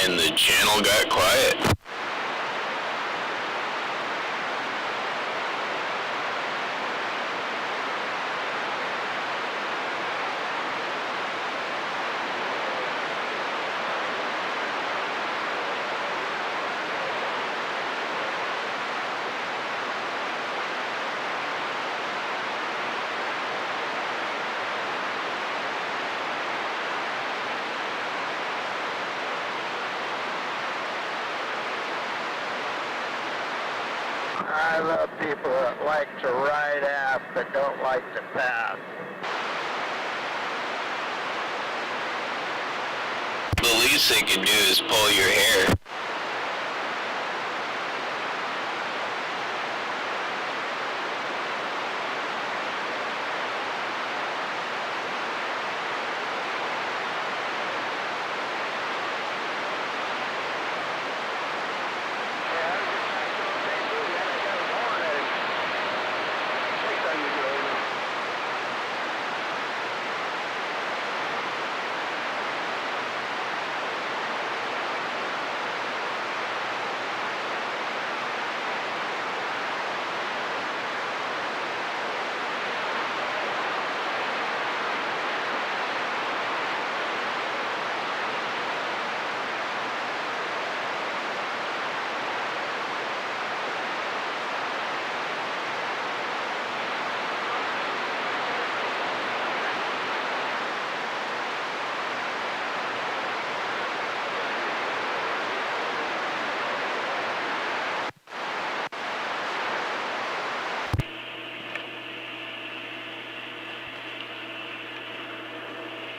and the channel got quiet. I love people that like to ride aft but don't like to pass. The least they can do is pull your hair.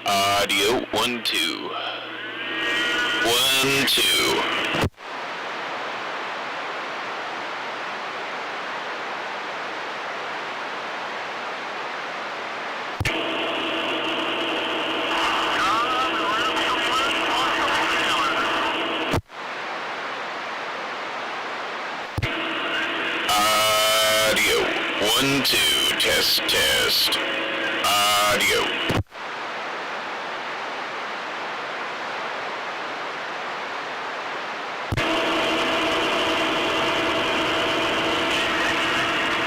Audio 1 2 1 2. Audio 1 2 test. Audio.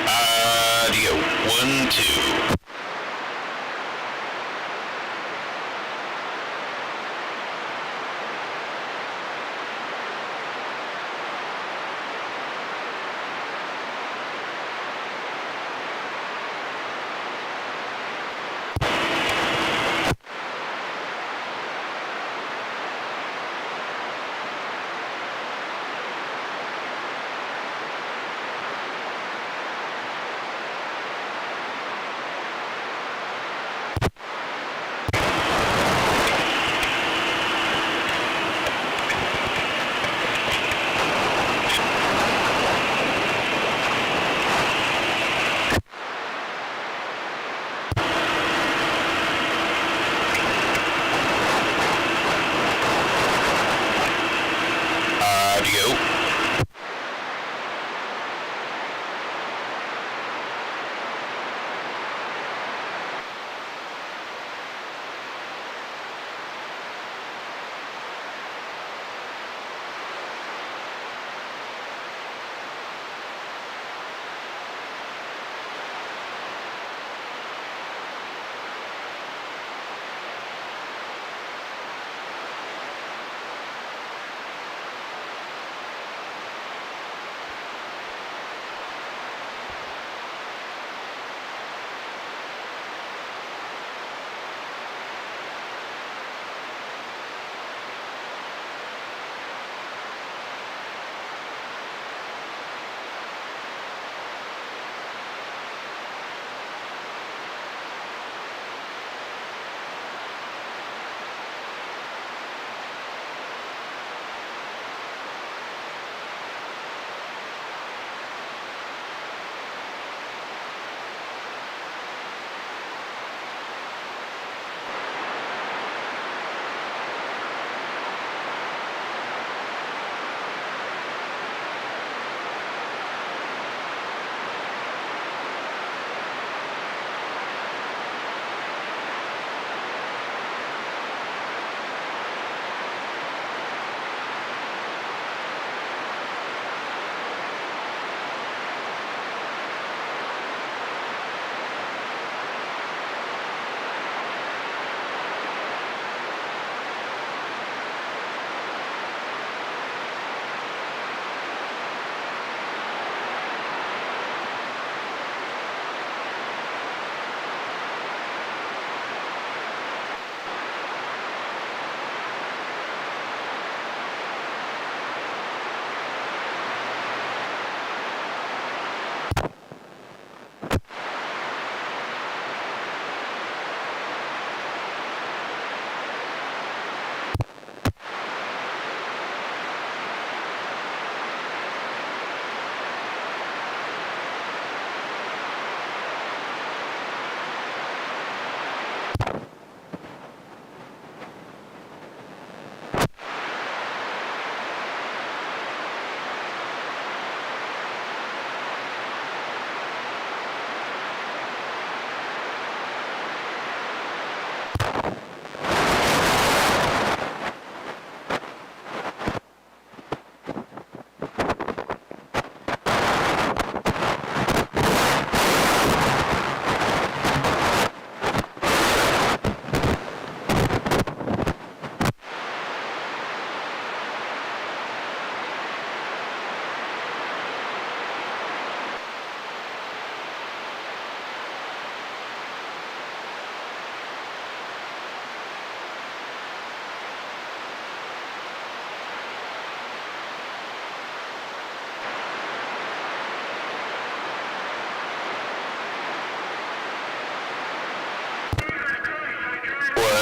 Audio 1 2.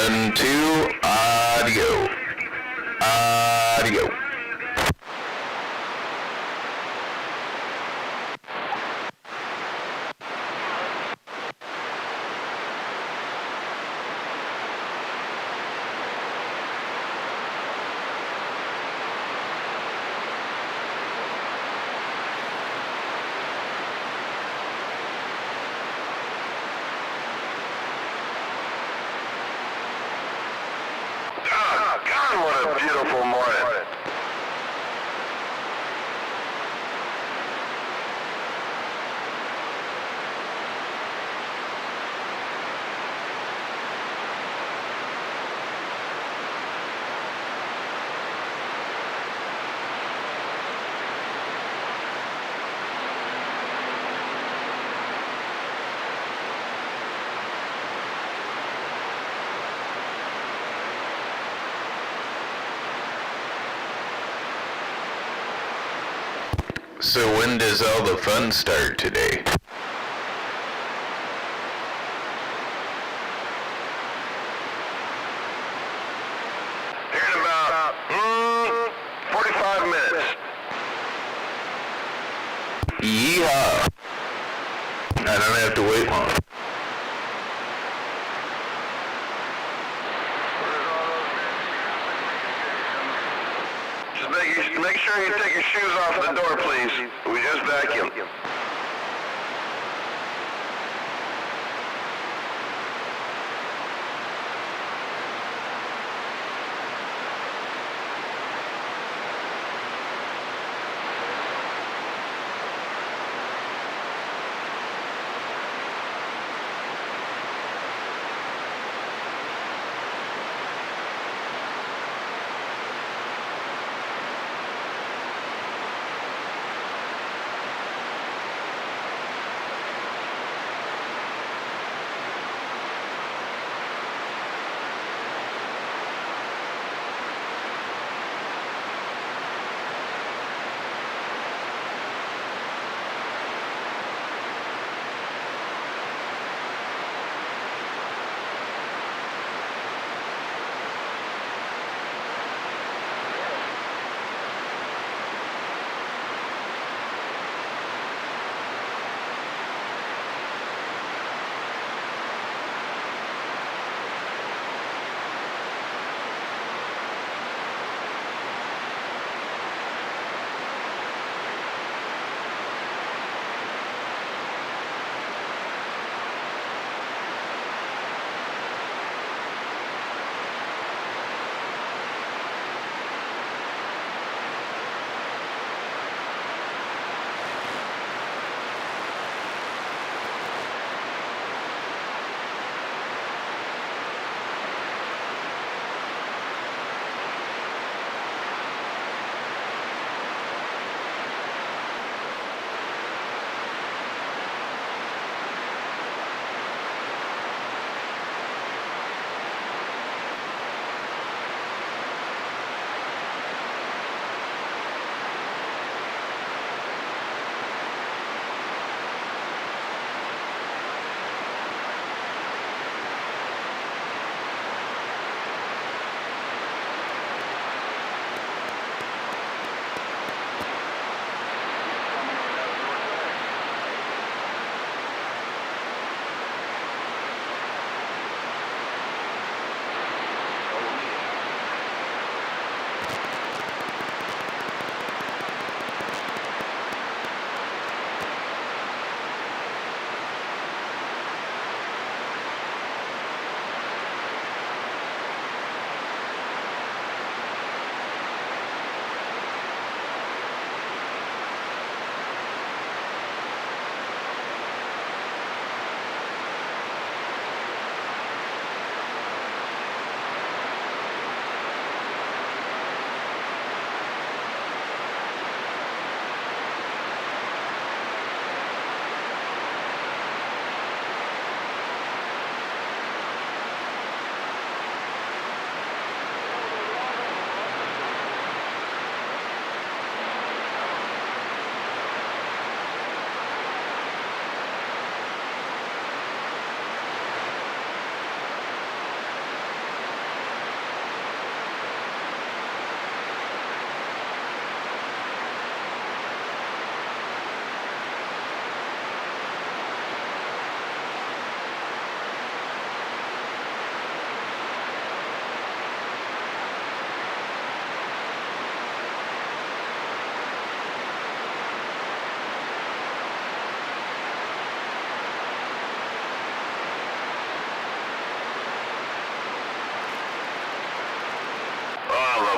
1, 2, audio. Audio. Oh, God, what a beautiful morning. So when does all the fun start today? Here in about 45 minutes. Yeehaw! I don't have to wait long. Just make sure you take your shoes off the door, please. We just vacuumed.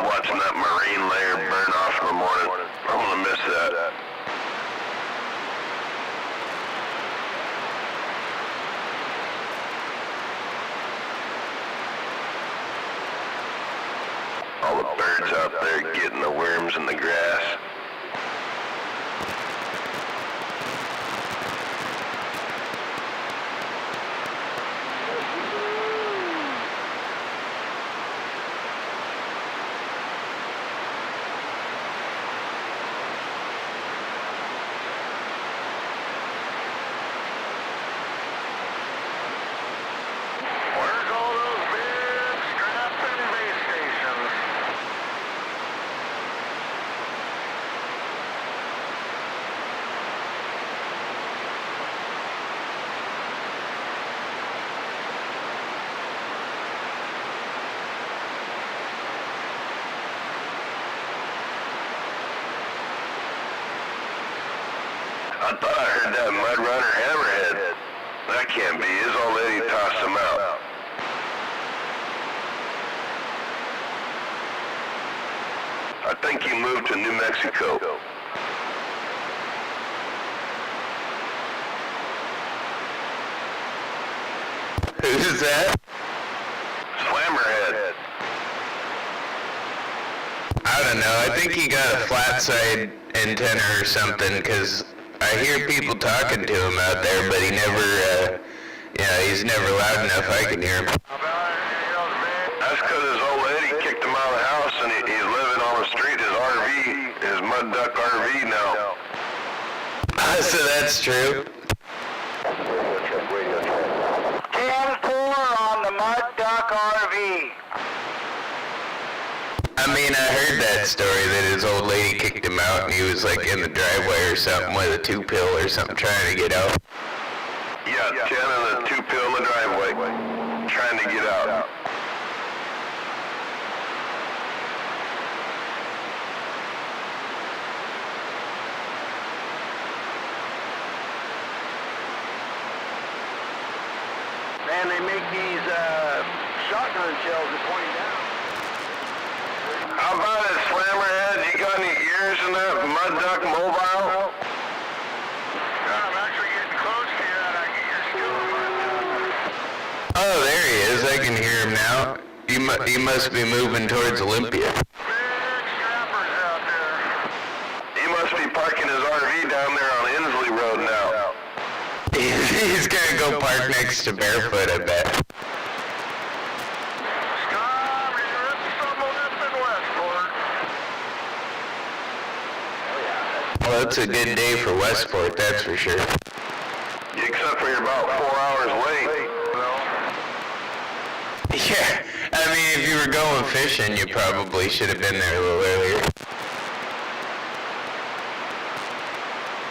watching that marine layer burn off in the morning. I'm gonna miss that. All the birds out there getting the worms in the grass. Where's all those big strapping base stations? I thought I heard that mud runner hammerhead. That can't be. His old lady tossed him out. I think he moved to New Mexico. Who's that? Slammerhead. I don't know. I think he got a flat side antenna or something, because I hear people talking to him out there, but he never, he's never loud enough I can hear him. That's because his old lady kicked him out of the house, and he's living on the street, his RV, his mud duck RV now. So that's true. 10-4 on the Mud Duck RV. I mean, I heard that story that his old lady kicked him out and he was like in the driveway or something with a 2-pill or something trying to get out. Yeah, 10 and a 2-pill in the driveway, trying to get out. Man, they make these shotgun shells that point down. How about it, Slammerhead? You got any ears in that Mud Duck mobile? I'm actually getting close to you, and I can hear still. Oh, there he is. I can hear him now. You must be moving towards Olympia. Big strappers out there. He must be parking his RV down there on Inslee Road now. He's gonna go park next to Barefoot, I bet. Scott, it's someone up in Westport. Well, it's a good day for Westport, that's for sure. Except for you're about 4 hours late. Yeah, I mean, if you were going fishing, you probably should have been there a little earlier.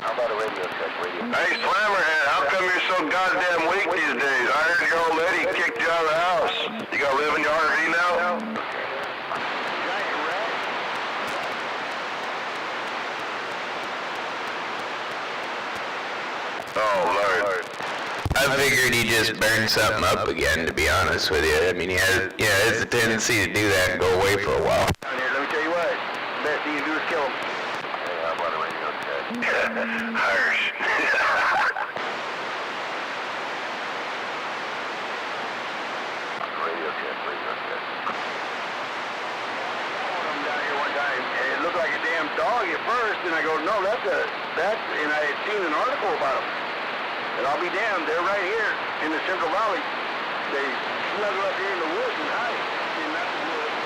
How about a radio check, radio? Hey, Slammerhead, how come you're so goddamn weak these days? I heard your old lady kicked you out of the house. You gotta live in your RV now? Oh, Lord. I figured he just burned something up again, to be honest with you. I mean, he has a tendency to do that and go away for a while. Down here, let me tell you what. Best thing you do is kill him. Hey, how about a radio check? Harsh. Radio check, radio check. I'm down here one time, and it looked like a damn dog at first, and I go, no, and I had seen an article about them. And I'll be damned, they're right here in the Central Valley. They snuggle up here in the woods and hide. And that's the woods,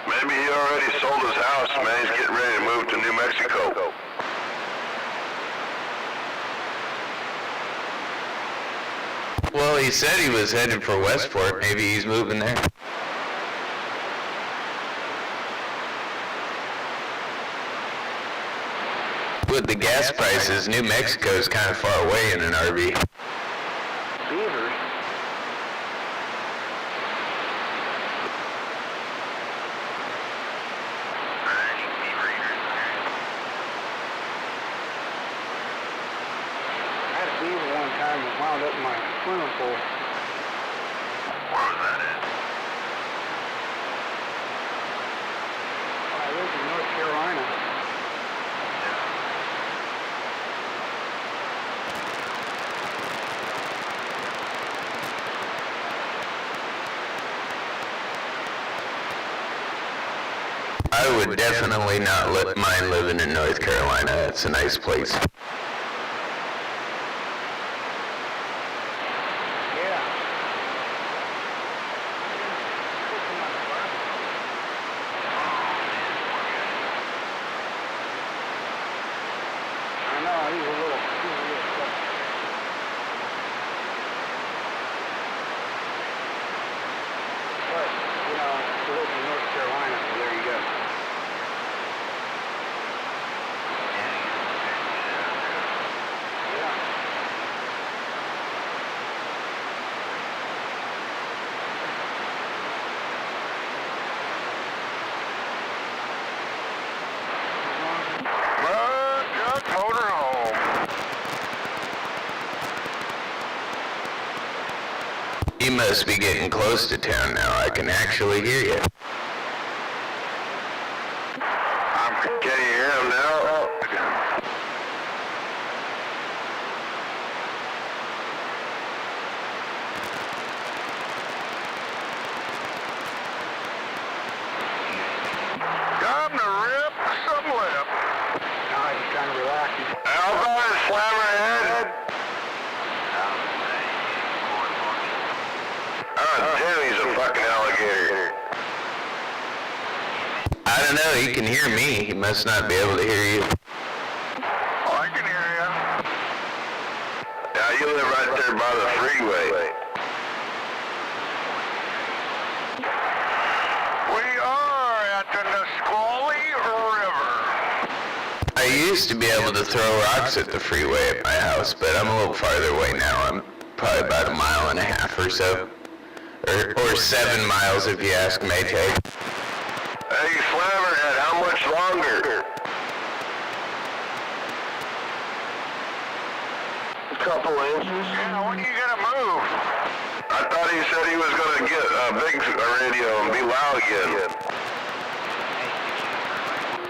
Maybe he already sold his house, man. He's getting ready to move to New Mexico. Well, he said he was headed for Westport. Maybe he's moving there. With the gas prices, New Mexico is kind of far away in an RV. beavers. I had a beaver one time that wound up in my swimming pool. Where was that at? I lived in North Carolina. I would definitely not mind living in North Carolina. It's a nice place. Yeah. I know, he was a little tough. But, you know, he lives in North Carolina, so there you go. Yeah. Just motor home. You must be getting close to town now. I can actually hear you. Can you hear him now? Time to rip some lip. No, he's trying to relax. Elbow and slammer head. Oh, damn, he's a fucking alligator. I don't know. He can hear me. He must not be able to hear you. Oh, I can hear you. Yeah, you live right there by the freeway. We are at the Nisqually River. I used to be able to throw rocks at the freeway at my house, but I'm a little farther away now. I'm probably about 1.5 miles or so. Or 7 miles if you ask Maytag. Hey, Slammerhead, how much longer? A couple inches. Yeah, when are you gonna move? I thought he said he was gonna get a big radio and be loud again.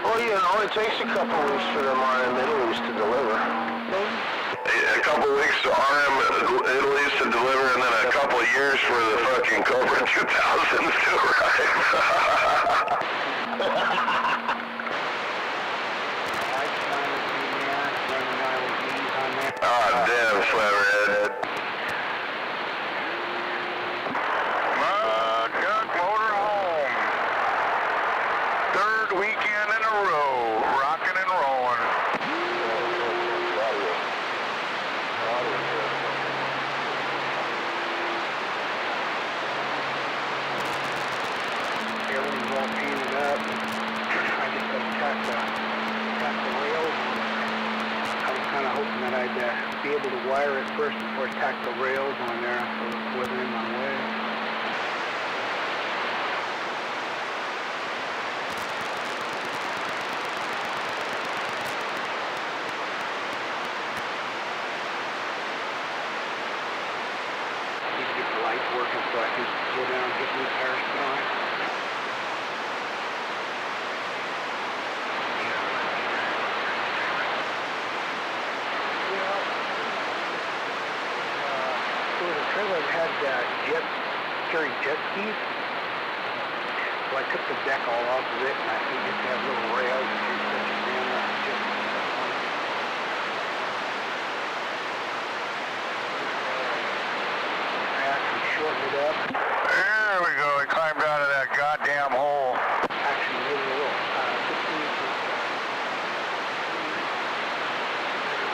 Well, you know, it takes a couple weeks for them RM Middle East to deliver. A couple weeks to RM Middle East to deliver, and then a couple of years for the fucking Cobra 2000s to arrive. Ah, damn, Slammerhead. Truck motor home. Third weekend in a row, rocking and rolling. Everything's all painted up. I just got to tack the rails. I was kind of hoping that I'd be able to wire it first before I tack the rails on there, so it wasn't in my way. Need to get the lights working so I can go down and get new tires put on. There was a trailer that had carried jet skis. So I took the deck all off of it, and I think just have little rails and such a damn jet ski stuff on it. I actually shortened it up. There we go. It climbed out of that goddamn hole. Actually made it a little 15 inches.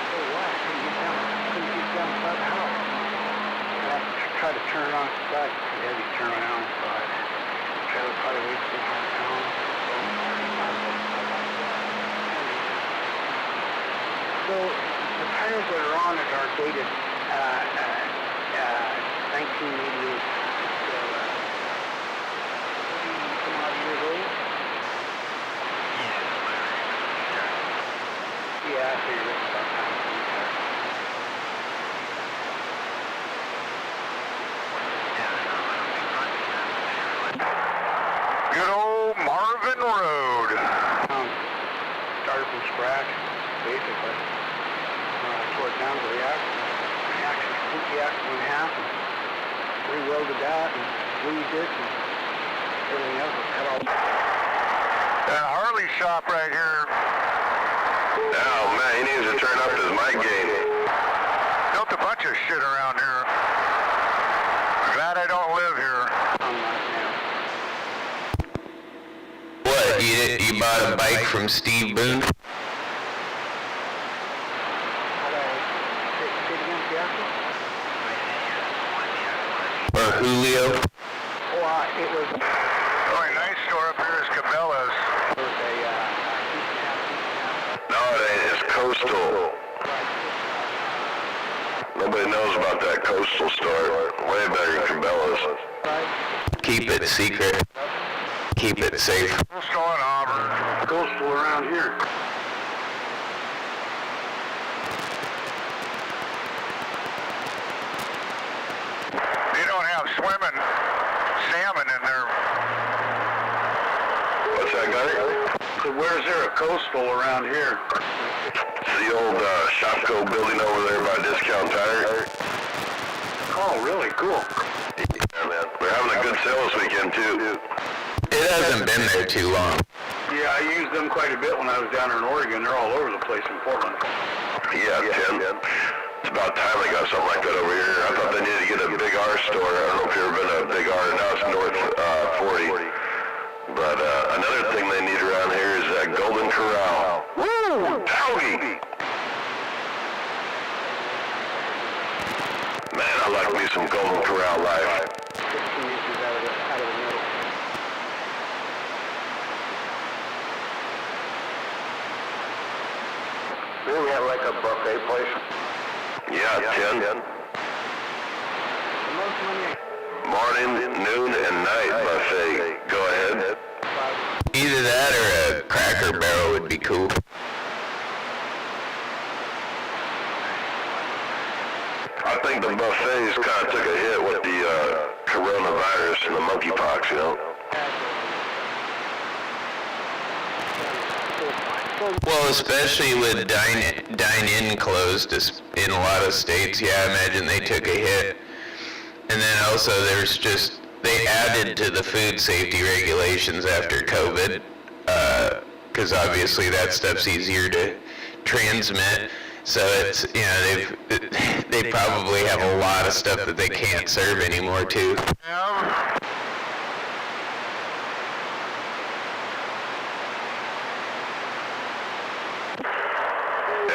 Oh, wow. I couldn't get down inside the house. I have to try to turn it on its side. It's too heavy to turn it on its side. Trailer probably weighs 600 pounds. So the tires that are on it are dated 1988. So, 30 some odd years old. Yeah, I figured it was about time to retire. Good old Marvin Road. Started from scratch, basically. Tore it down to the axle. Actually split the axle in half and re-welded that and squeezed it and everything else was cut off. That Harley shop right here. Oh man, he needs to turn up his mic gain. Built a bunch of shit around here. Glad I don't live here. What, you bought a bike from Steve Boone? Or Julio? It was The only nice store up here is Cabela's. No, it ain't. It's Coastal. Nobody knows about that Coastal store. Way better than Cabela's. Keep it secret. Keep it safe. Coastal in Auburn. Coastal around here. They don't have swimming salmon in there. What's that, Gunny? So where's there a Coastal around here? It's the old Shopco building over there by Discount Tire. Oh, really? Cool. Yeah, man. We're having a good sale this weekend, too. It hasn't been there too long. Yeah, I used them quite a bit when I was down there in Oregon. They're all over the place in Portland. Yeah, Tim. It's about time they got something like that over here. I thought they needed to get a Big R store. I don't know if you've ever been to a Big R. Now it's North 40. But another thing they need around here is that Golden Corral. Woo! Towgie! Man, I like me some Golden Corral life. 15 inches out of the middle. Here we have like a buffet place. Yeah, 10. The most money Morning, noon, and night buffet. Go ahead. Either that or a Cracker Barrel would be cool. I think the buffets kind of took a hit with the coronavirus and the monkeypox, you know. Well, especially with dine-in closed in a lot of states, yeah, I imagine they took a hit. And then also they added to the food safety regulations after COVID, because obviously that stuff's easier to transmit. So it's, they probably have a lot of stuff that they can't serve anymore too. Yeah.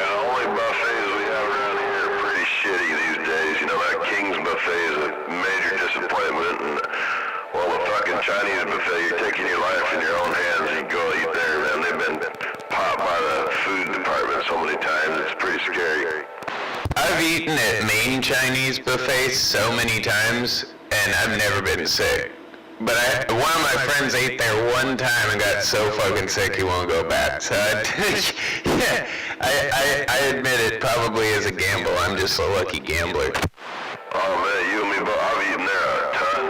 Only buffets we have around here are pretty shitty these days. You know, that King's buffet is a major disappointment, and well, the fucking Chinese buffet, you're taking your life in your own hands. You go eat there, man. They've been popped by the food department so many times. It's pretty scary. I've eaten at Maine Chinese buffets so many times, and I've never been sick. But one of my friends ate there one time and got so fucking sick he won't go back. So I admit it probably is a gamble. I'm just a lucky gambler. Oh man, you and me both. I've eaten there a ton,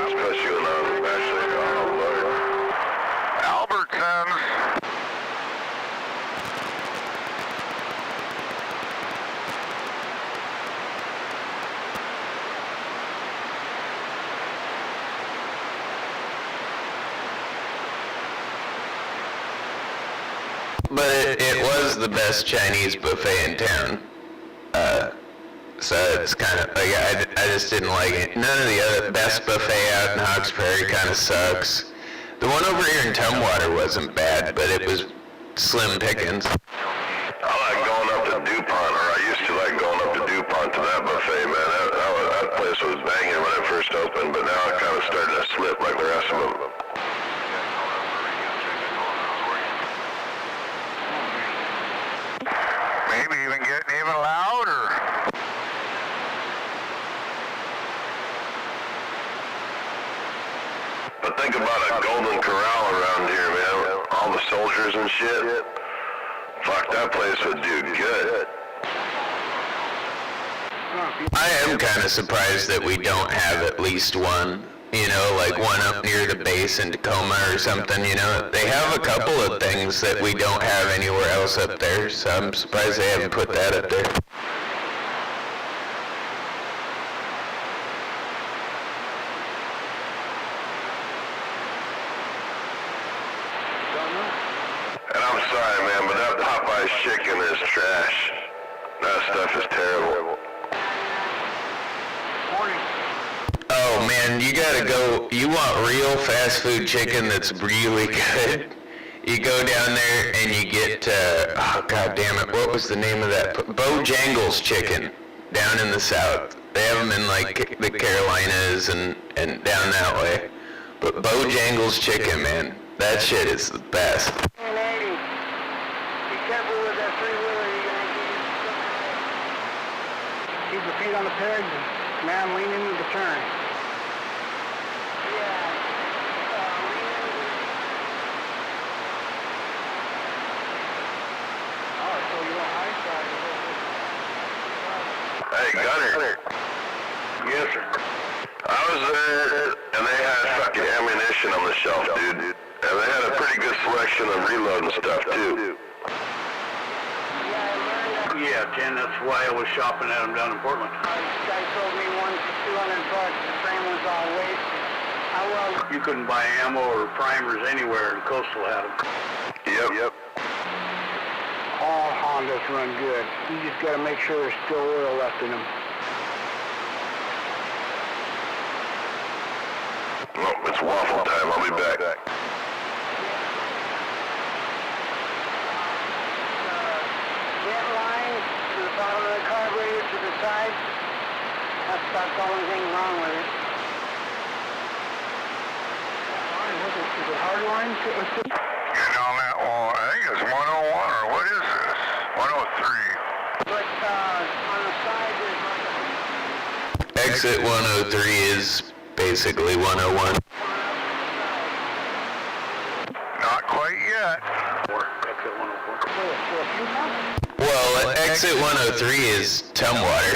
especially when I was actually Albertsons. But it was the best Chinese buffet in town. So it's kind of, like, I just didn't like it. None of the other best buffet out in Hawks Prairie kind of sucks. The one over here in Tumwater wasn't bad, but it was slim pickings. I like going up to DuPont, or I used to like going up to DuPont to that buffet, man. That place was banging when it first opened, but now it kind of started to slip like the rest of them. Maybe even getting even louder. think about a golden corral around here, man. All the soldiers and shit. Fuck, that place would do good. I am kind of surprised that we don't have at least one, you know, like one up near the base in Tacoma or something, you know. They have a couple of things that we don't have anywhere else up there, so I'm surprised they haven't put that up there. And I'm sorry, man, but that Popeye's chicken is trash. That stuff is terrible. Oh man, you gotta go, you want real fast food chicken that's really good. You go down there and you get, oh god damn it, what was the name of that? Bojangles chicken down in the south. They have them in like the Carolinas and down that way. But Bojangles chicken, man, that shit is the best. 1080. Be careful with that three-wheeler, you're gonna get... Keep your feet on the peg, man, lean into the turn. Hey, Gunner. Yes, sir. I was there, and they had fucking ammunition on the shelf, dude. And they had a pretty good selection of reload and stuff, too. Yeah, Ken, that's why I was shopping at them down in Portland. This guy sold me one for $200. The frame was all wasted. You couldn't buy ammo or primers anywhere, and Coastal had them. Yep. All Hondas run good. You just got to make sure there's still oil left in them. Oh, it's waffle time. I'll be back. Vent line to the bottom of the carburetor to the side. That's about the only thing wrong with it. Is it hard line? Getting on that wall. I think it's 101, or what is this? 103. But on the side there's... Exit 103 is basically 101. Not quite yet. Exit 104. Well, exit 103 is Tumwater.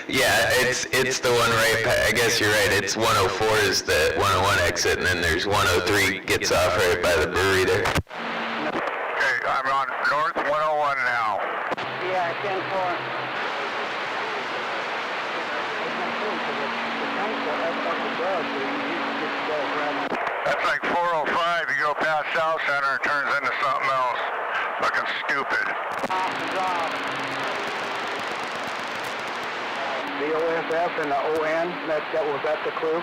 Yeah, it's the one right, I guess you're right, it's 104 is the 101 exit, and then there's 103 gets off right by the brewery there. Okay, I'm on North 101 now. Yeah, 10-4. That's like 405. You go past South Center, it turns into something else. Looking stupid. The OFF and the ON, that was that the clue?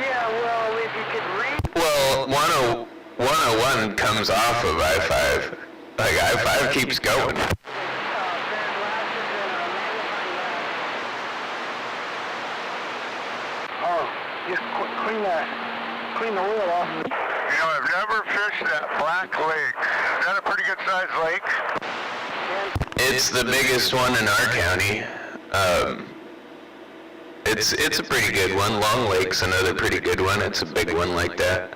Yeah, well, if you could read... Well, 101 comes off of I-5. Like, I-5 keeps going. Oh, just clean the oil off. You know, I've never fished that Black Lake. Is that a pretty good sized lake? It's the biggest one in our county. It's a pretty good one. Long Lake's another pretty good one. It's a big one like that.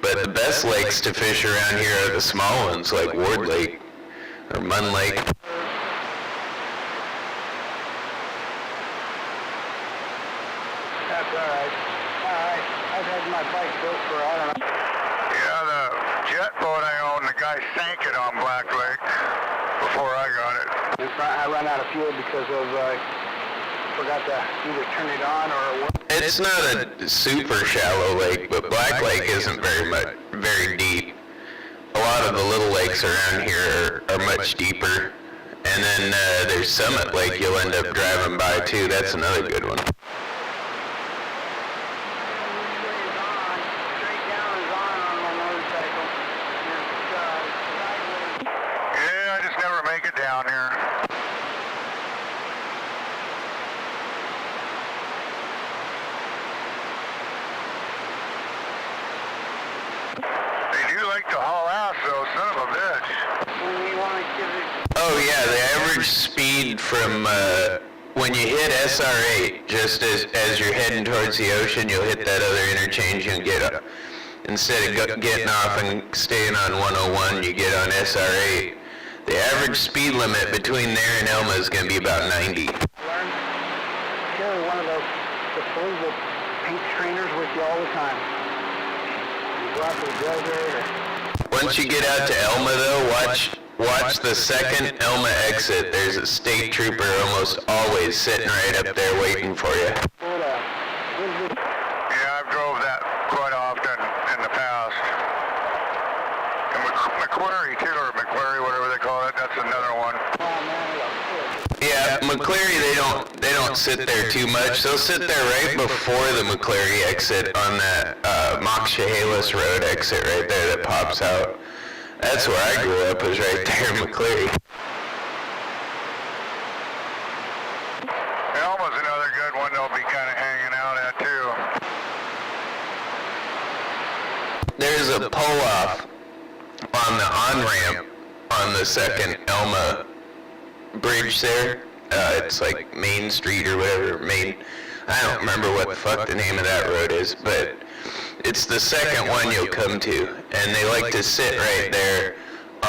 But the best lakes to fish around here are the small ones, like Ward Lake or Munn Lake. That's all right. I've had my bike built for, I don't know. Yeah, the jet boat I own, the guy sank it on Black Lake before I got it. I ran out of fuel because of, forgot to either turn it on or what. It's not a super shallow lake, but Black Lake isn't very deep. A lot of the little lakes around here are much deeper. And then there's Summit Lake you'll end up driving by too. That's another good one. Yeah, I just never make it down here. They do like to haul ass though, son of a bitch. Oh yeah, the average speed from when you hit SR8, just as you're heading towards the ocean, you'll hit that other interchange and get up. Instead of getting off and staying on 101, you get on SR8. The average speed limit between there and Elma is going to be about 90. Carry one of those disposable paint trainers with you all the time. You go out to the desert or... Once you get out to Elma, though, watch the second Elma exit. There's a state trooper almost always sitting right up there waiting for you. Yeah, I've drove that quite often in the past. And McQuarrie too, or McQuarrie, whatever they call it. That's another one. Yeah, McCleary, they don't sit there too much. They'll sit there right before the McCleary exit on that Mox-Chehalis Road exit right there that pops out. That's where I grew up, was right there in McCleary. Elma's another good one they'll be kind of hanging out at too. There's a pull-off on the on-ramp on the second Elma bridge there. It's like Main Street or whatever. I don't remember what the fuck the name of that road is, but it's the second one you'll come to, and they like to sit right there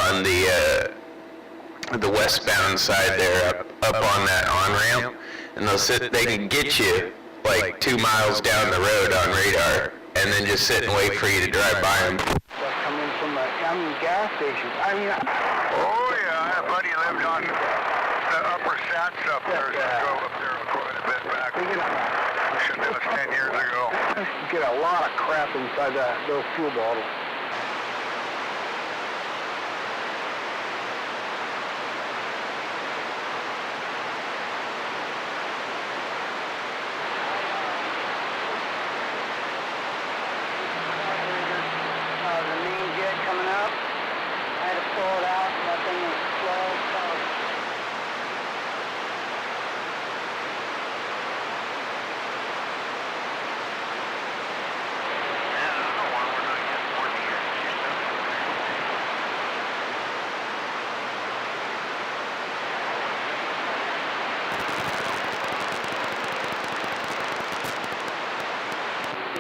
on the westbound side there, up on that on-ramp, and they can get you like 2 miles down the road on radar, and then just sit and wait for you to drive by them. Coming from the gas stations. I mean... Oh yeah, I had a buddy lived on the upper Sats up there, so I drove up there quite a bit back. Shit, that was 10 years ago. You get a lot of crap inside those fuel bottles. The main jet coming up. I had to pull it out. That thing was slow.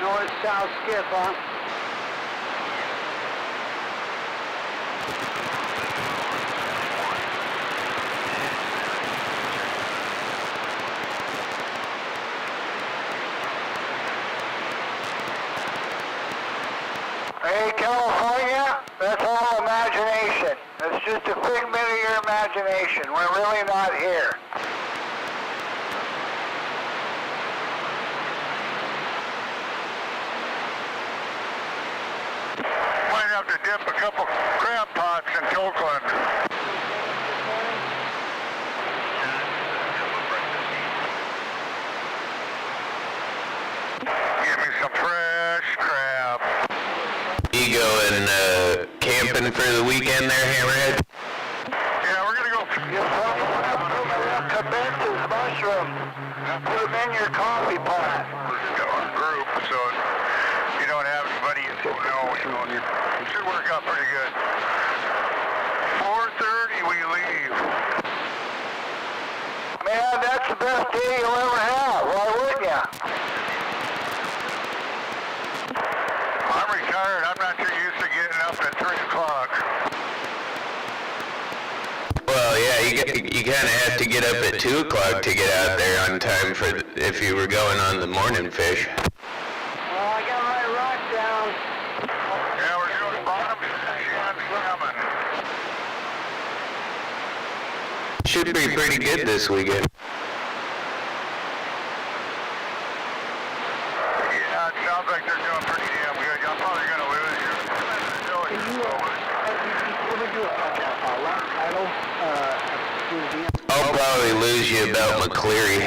North South Skip, huh? Hey, California, that's all imagination. It's just a figment of your imagination. We're really not here. Might have to dip a couple crab pots in Oakland. Give me some fresh crab. You going camping for the weekend there, Hammerhead? Yeah, we're gonna go. Cabentus mushroom. Put them in your coffee pot. Our group, so you don't have anybody you don't know. It should work out pretty good. 4:30 we leave. Man, that's the best day you'll ever have. Why wouldn't ya? I'm retired. I'm not too used to getting up at 3 o'clock. Well, yeah, you kind of have to get up at 2 o'clock to get out there on time if you were going on the morning fish. Well, I got my rock down. Yeah, we're doing bottom and salmon. Should be pretty good this weekend. Yeah, it sounds like they're doing pretty damn good. I'm probably going to lose you. I'll probably lose you about McCleary.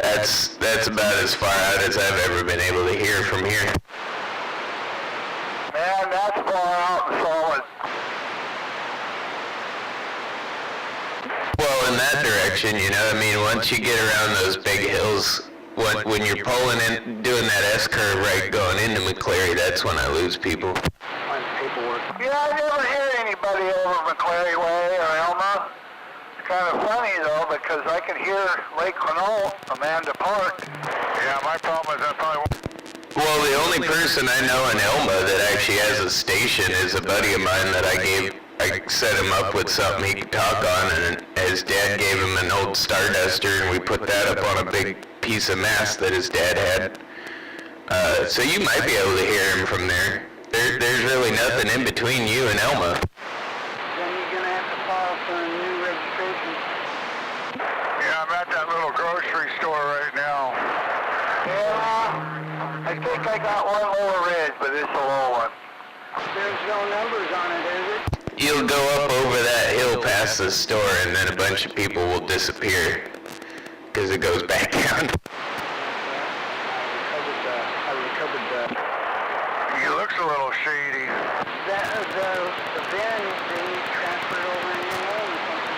That's about as far out as I've ever been able to hear from here. Man, that's far out and solid. Well, in that direction, you know, I mean, once you get around those big hills, when you're pulling in, doing that S-curve right going into McCleary, that's when I lose people. Find paperwork. Yeah, I never hear anybody over McCleary Way or Elma. kind of funny though, because I could hear Lake Quinault, Amanda Park. Yeah, my problem is I probably won't. Well, the only person I know in Elma that actually has a station is a buddy of mine that I set him up with something he could talk on, and his dad gave him an old Starduster, and we put that up on a big piece of mast that his dad had. So you might be able to hear him from there. There's really nothing in between you and Elma. Then you're going to have to file for a new registration. Yeah, I'm at that little grocery store right now. Yeah, I think I got one lower ridge, but it's a low one. There's no numbers on it, is it? You'll go up over that hill past the store, and then a bunch of people will disappear because it goes back down. I recovered that. He looks a little shady. The van, they transferred over in your home or something.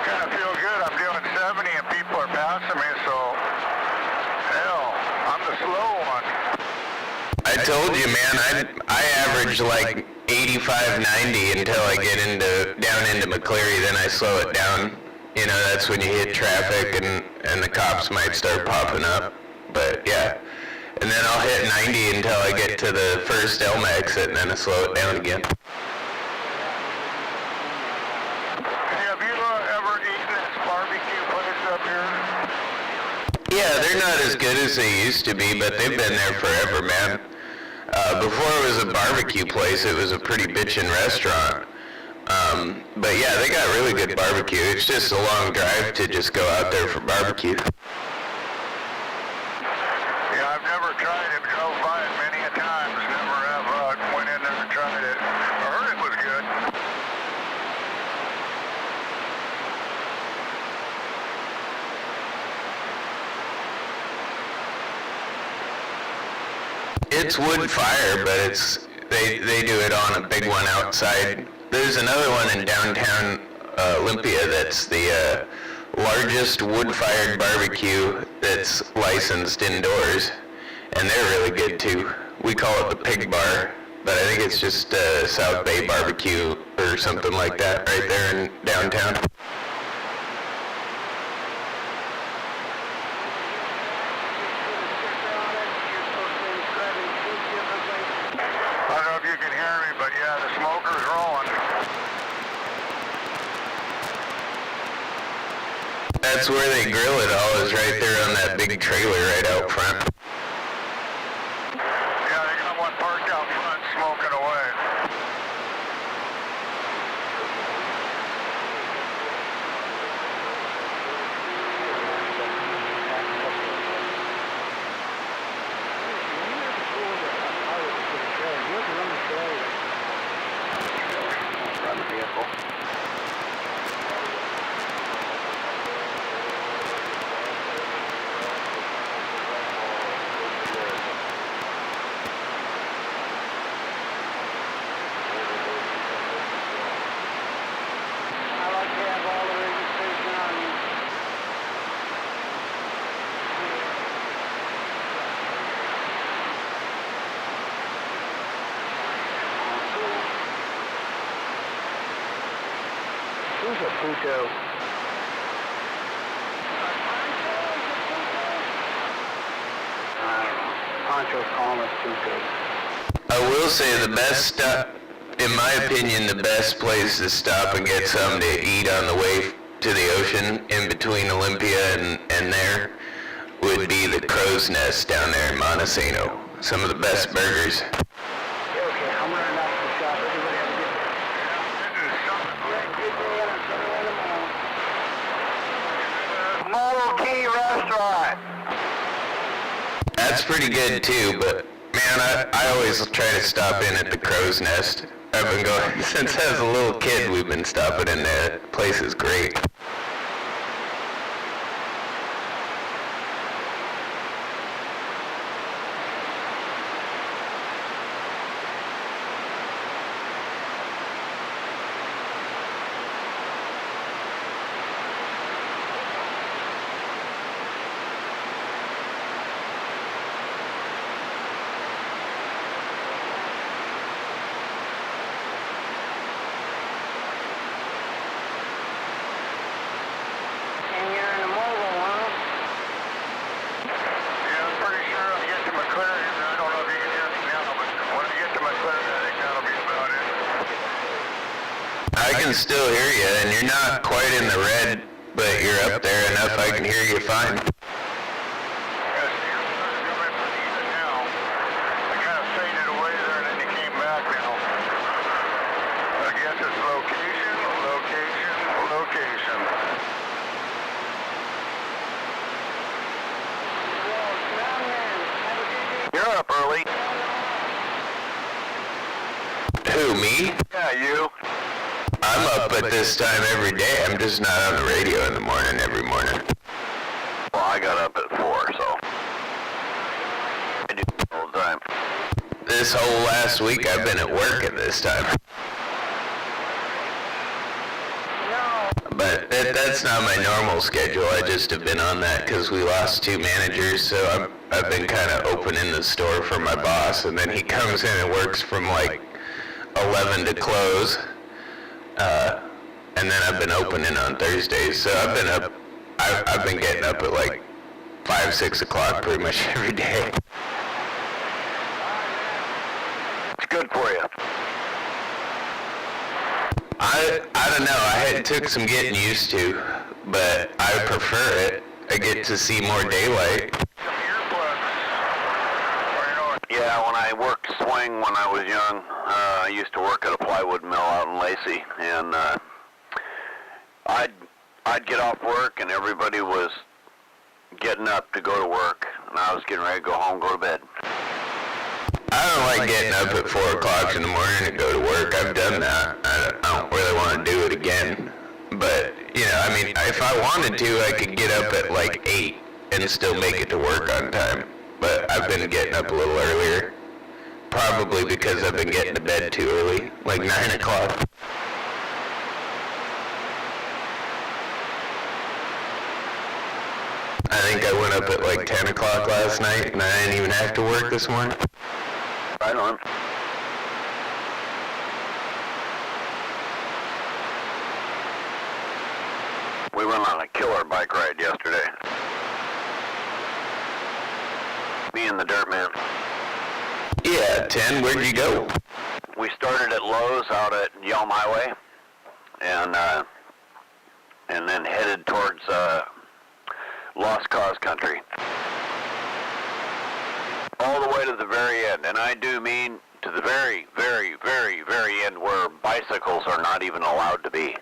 Kind of feel good. I'm doing 70 and people are passing me, so hell, I'm the slow one. I told you, man, I average like 85, 90 until I get down into McCleary, then I slow it down. You know, that's when you hit traffic and the cops might start popping up. But yeah, and then I'll hit 90 until I get to the first Elma exit, and then I slow it down again. Hey, have you ever eaten this barbecue place up here? Yeah, they're not as good as they used to be, but they've been there forever, man. Before it was a barbecue place, it was a pretty bitchin' restaurant. But yeah, they got really good barbecue. It's just a long drive to just go out there for barbecue. Yeah, I've never tried it. Drove by it many a times. Never have went in there and tried it. I heard it was good. It's wood fire, but they do it on a big one outside. There's another one in downtown Olympia that's the largest wood-fired barbecue that's licensed indoors, and they're really good too. We call it the Pig Bar, but I think it's just South Bay Barbecue or something like that right there in downtown. I don't know if you can hear me, but yeah, the smoker's rolling. That's where they grill it all, is right there on that big trailer right out front. Yeah, they got one parked out front smoking away. Run the vehicle. I like to have all the registration on me. Who's a Puto? I don't know. Poncho's calling us Putos. I will say the best stop, in my opinion, the best place to stop and get something to eat on the way to the ocean in between Olympia and there would be the Crow's Nest down there in Montesano. Some of the best burgers. Okay, I'm running out to the shop. Everybody have a good day. Model Key Restaurant. That's pretty good too, but man, I always try to stop in at the Crow's Nest. I've been going, since I was a little kid, we've been stopping in there. The place is great. I can still hear you, and you're not quite in the red, but you're up there enough I can hear you fine. You're up early. Who, me? Yeah, you. I'm up at this time every day. I'm just not on the radio in the morning every morning. Well, I got up at 4, so I do it all the time. This whole last week I've been at work at this time. But that's not my normal schedule. I just have been on that because we lost 2 managers, so I've been kind of opening the store for my boss, and then he comes in and works from like 11 to close. And then I've been opening on Thursdays, so I've been getting up at like 5, 6 o'clock pretty much every day. It's good for you. I don't know, I took some getting used to, but I prefer it. I get to see more daylight. Yeah, when I worked swing when I was young, I used to work at a plywood mill out in Lacey, and I'd get off work and everybody was getting up to go to work, and I was getting ready to go home, go to bed. I don't like getting up at 4 o'clock in the morning to go to work. I've done that. I don't really want to do it again. But, you know, I mean, if I wanted to, I could get up at like 8 and still make it to work on time. But I've been getting up a little earlier. Probably because I've been getting to bed too early, like 9 o'clock. I think I went up at like 10 o'clock last night, and I didn't even have to work this morning. Right on. We went on a killer bike ride yesterday. Me and the dirt man. Yeah, 10, where'd you go? We started at Lowe's out at Yelm Highway, and then headed towards Lost Cause country. All the way to the very end, and I do mean to the very, very, very, very end where bicycles are not even allowed to be.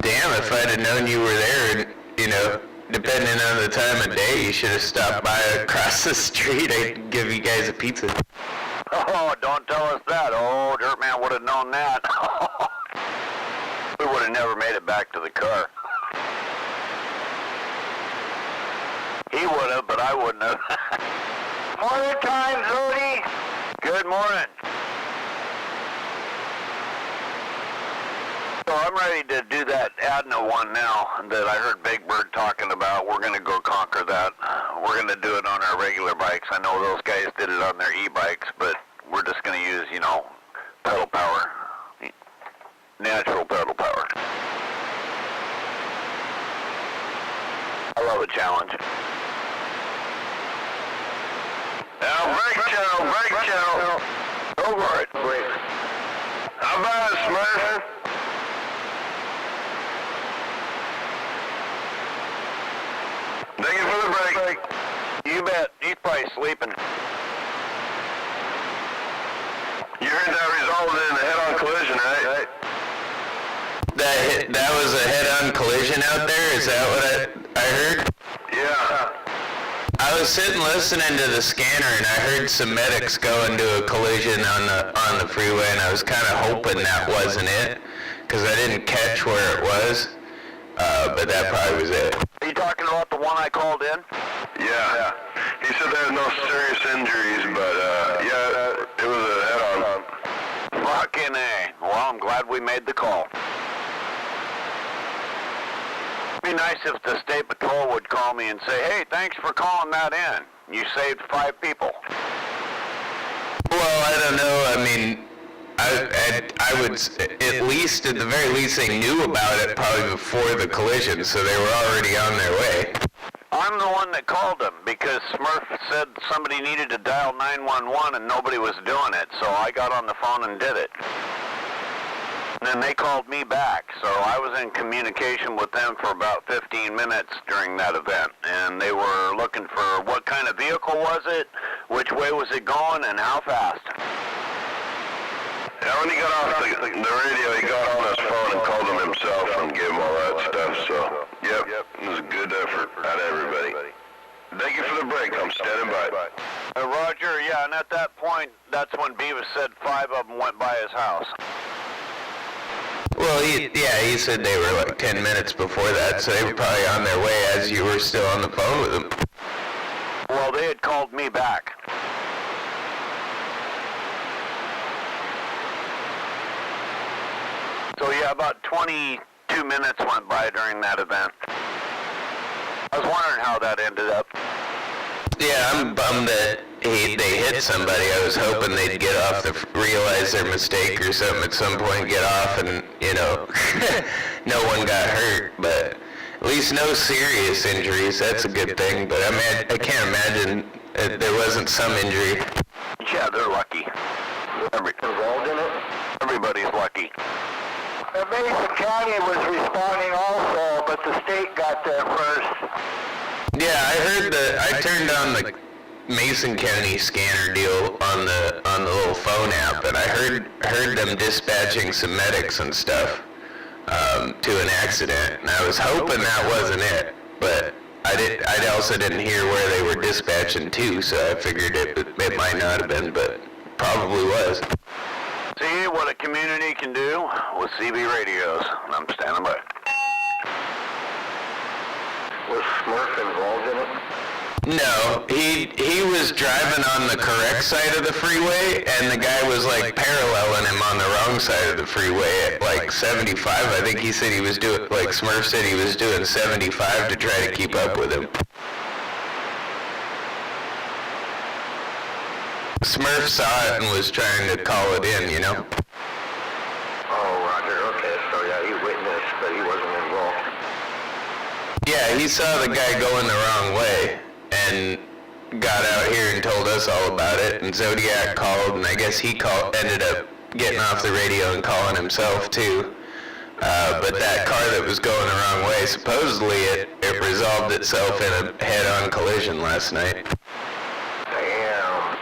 Damn, if I'd have known you were there, and, you know, depending on the time of day, you should have stopped by across the street. I'd give you guys a pizza. Oh, don't tell us that. Oh, Dirt Man would have known that. We would have never made it back to the car. He would have, but I wouldn't have. Morning time, Zodi. Good morning. So I'm ready to do that Adna one now that I heard Big Bird talking about. We're going to go conquer that. We're going to do it on our regular bikes. I know those guys did it on their e-bikes, but we're just going to use, you know, pedal power. Natural pedal power. I love a challenge. Now, brake channel. Go for it. How about it, Smurf? Thank you for the break. You bet. He's probably sleeping. You heard that resulted in a head-on collision, right? That was a head-on collision out there? Is that what I heard? Yeah. I was sitting listening to the scanner, and I heard some medics go into a collision on the freeway, and I was kind of hoping that wasn't it, because I didn't catch where it was, but that probably was it. Are you talking about the one I called in? Yeah. He said there was no serious injuries, but yeah, it was a head-on. Fucking A. Well, I'm glad we made the call. It'd be nice if the state patrol would call me and say, hey, thanks for calling that in. You saved 5 people. Well, I don't know. I mean, I would, at least, at the very least, they knew about it probably before the collision, so they were already on their way. I'm the one that called them because Smurf said somebody needed to dial 911 and nobody was doing it, so I got on the phone and did it. And they called me back, so I was in communication with them for about 15 minutes during that event. And they were looking for what kind of vehicle was it, which way was it going, and how fast. Yeah, when he got off the radio, he got on his phone and called him himself and gave him all that stuff, so, yep, it was a good effort out of everybody. Thank you for the break, I'm standing by. Roger, yeah, and at that point, that's when Beavis said 5 of them went by his house. Well, he said they were like 10 minutes before that, so they were probably on their way as you were still on the phone with them. Well, they had called me back. So yeah, about 22 minutes went by during that event. I was wondering how that ended up. Yeah, I'm bummed that they hit somebody. I was hoping they'd get off, realize their mistake or something at some point, get off, and, you know, no one got hurt. But at least no serious injuries. That's a good thing. But I can't imagine there wasn't some injury. Yeah, they're lucky. Involved in it? Everybody's lucky. Mason County was responding also, but the state got there first. Yeah, I heard I turned on the Mason County scanner deal on the little phone app, and I heard them dispatching some medics and stuff to an accident, and I was hoping that wasn't it, but I also didn't hear where they were dispatching to, so I figured it might not have been, but probably was. See what a community can do with CB radios. I'm standing by. Was Smurf involved in it? No, he was driving on the correct side of the freeway, and the guy was like paralleling him on the wrong side of the freeway at like 75. I think he said he was doing, like Smurf said he was doing 75 to try to keep up with him. Smurf saw it and was trying to call it in, you know? Oh, Roger, okay, so yeah, he witnessed, but he wasn't involved. Yeah, he saw the guy going the wrong way and got out here and told us all about it, and Zodiac called, and I guess he ended up getting off the radio and calling himself too. But that car that was going the wrong way, supposedly it resolved itself in a head-on collision last night. Damn.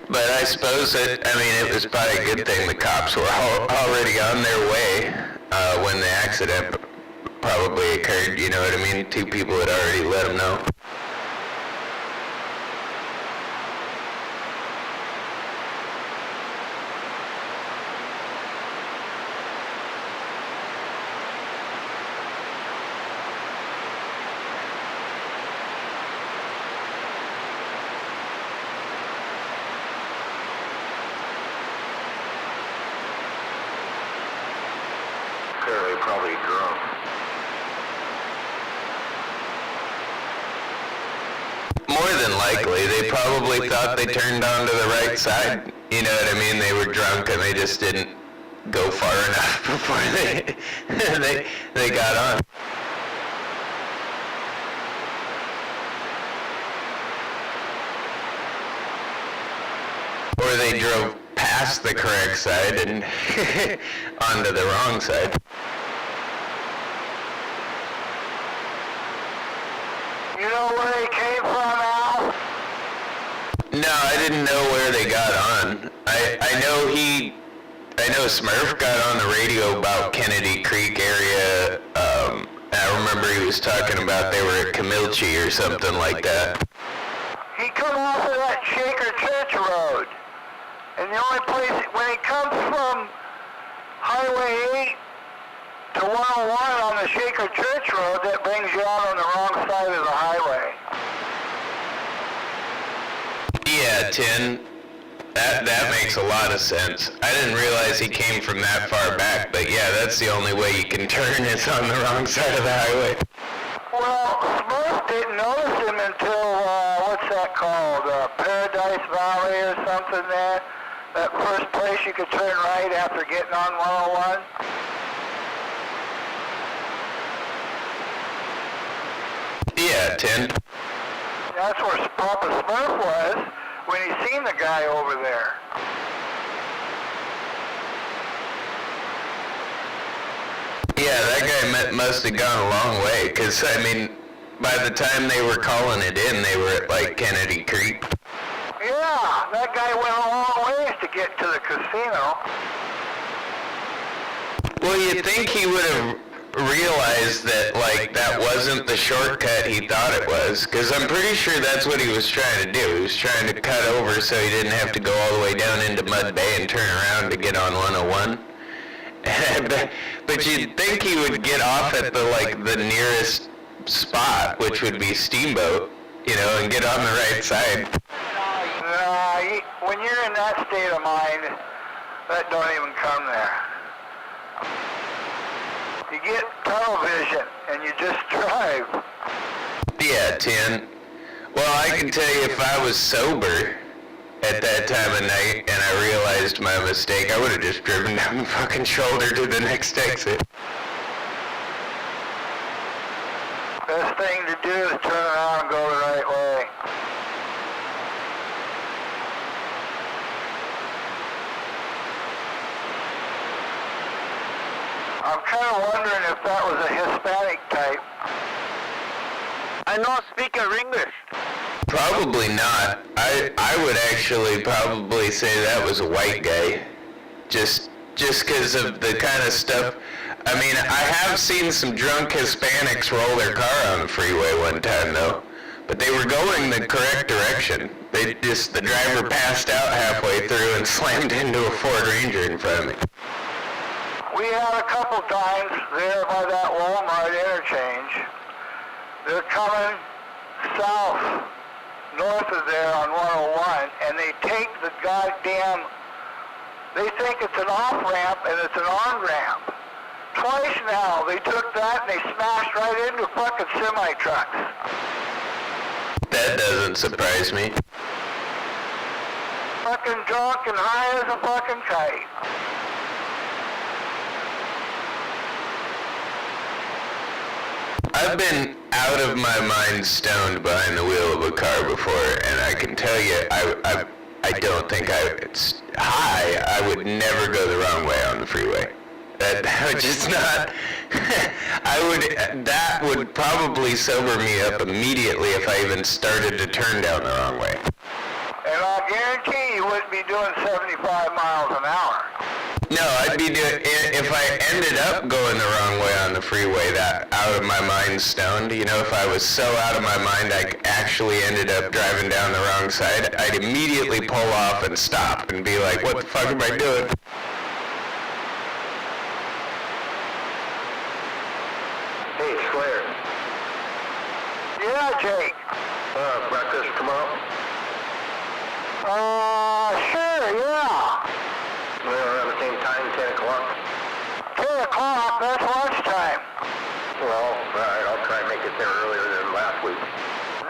But I suppose it was probably a good thing the cops were already on their way when the accident probably occurred, you know what I mean? 2 people had already let them know. They're probably drunk. More than likely, they probably thought they turned onto the right side. You know what I mean? They were drunk and they just didn't go far enough before they got on. Or they drove past the correct side and onto the wrong side. You know where they came from, Al? No, I didn't know where they got on. I know Smurf got on the radio about Kennedy Creek area. I remember he was talking about they were at Camilchi or something like that. He come off of that Shaker Church Road. And the only place, when he comes from Highway 8 to 101 on the Shaker Church Road, that brings you out on the wrong side of the highway. Yeah, Tin. That makes a lot of sense. I didn't realize he came from that far back, but yeah, that's the only way you can turn is on the wrong side of the highway. Well, Smurf didn't notice him until, what's that called, Paradise Valley or something there? That first place you could turn right after getting on 101? Yeah, Tin. that's where Papa Smurf was when he seen the guy over there. Yeah, that guy must have gone a long way, because, I mean, by the time they were calling it in, they were at, like, Kennedy Creek. Yeah, that guy went a long ways to get to the casino. Well, you'd think he would have realized that, like, that wasn't the shortcut he thought it was, because I'm pretty sure that's what he was trying to do. He was trying to cut over so he didn't have to go all the way down into Mud Bay and turn around to get on 101. But you'd think he would get off at the nearest spot, which would be Steamboat, you know, and get on the right side. When you're in that state of mind, that don't even come there. You get tunnel vision and you just drive. Yeah, Tin. Well, I can tell you if I was sober at that time of night and I realized my mistake, I would have just driven down the fucking shoulder to the next exit. Best thing to do is turn around and go the right way. I'm kind of wondering if that was a Hispanic type. I don't speak English. Probably not. I would actually probably say that was a white guy. Just because of the kind of stuff. I mean, I have seen some drunk Hispanics roll their car on the freeway one time though. But they were going the correct direction. The driver passed out halfway through and slammed into a Ford Ranger in front of me. We had a couple times there by that Walmart interchange. They're coming south, north of there on 101, and they take the goddamn, they think it's an off-ramp and it's an on-ramp. Twice now, they took that and they smashed right into fucking semi-trucks. That doesn't surprise me. Fucking drunk and high as a fucking kite. I've been out of my mind stoned behind the wheel of a car before, and I can tell you, I don't think it's high. I would never go the wrong way on the freeway. That would just not. That would probably sober me up immediately if I even started to turn down the wrong way. And I'll guarantee you wouldn't be doing 75 miles an hour. No, I'd be doing, if I ended up going the wrong way on the freeway, that out of my mind stoned, you know, if I was so out of my mind I actually ended up driving down the wrong side, I'd immediately pull off and stop and be like, what the fuck am I doing? Hey, Slayer. Yeah, Jake. Breakfast tomorrow? Sure, yeah. Around the same time, 10 o'clock? 10 o'clock, that's lunchtime. Well, alright, I'll try and make it there earlier than last week.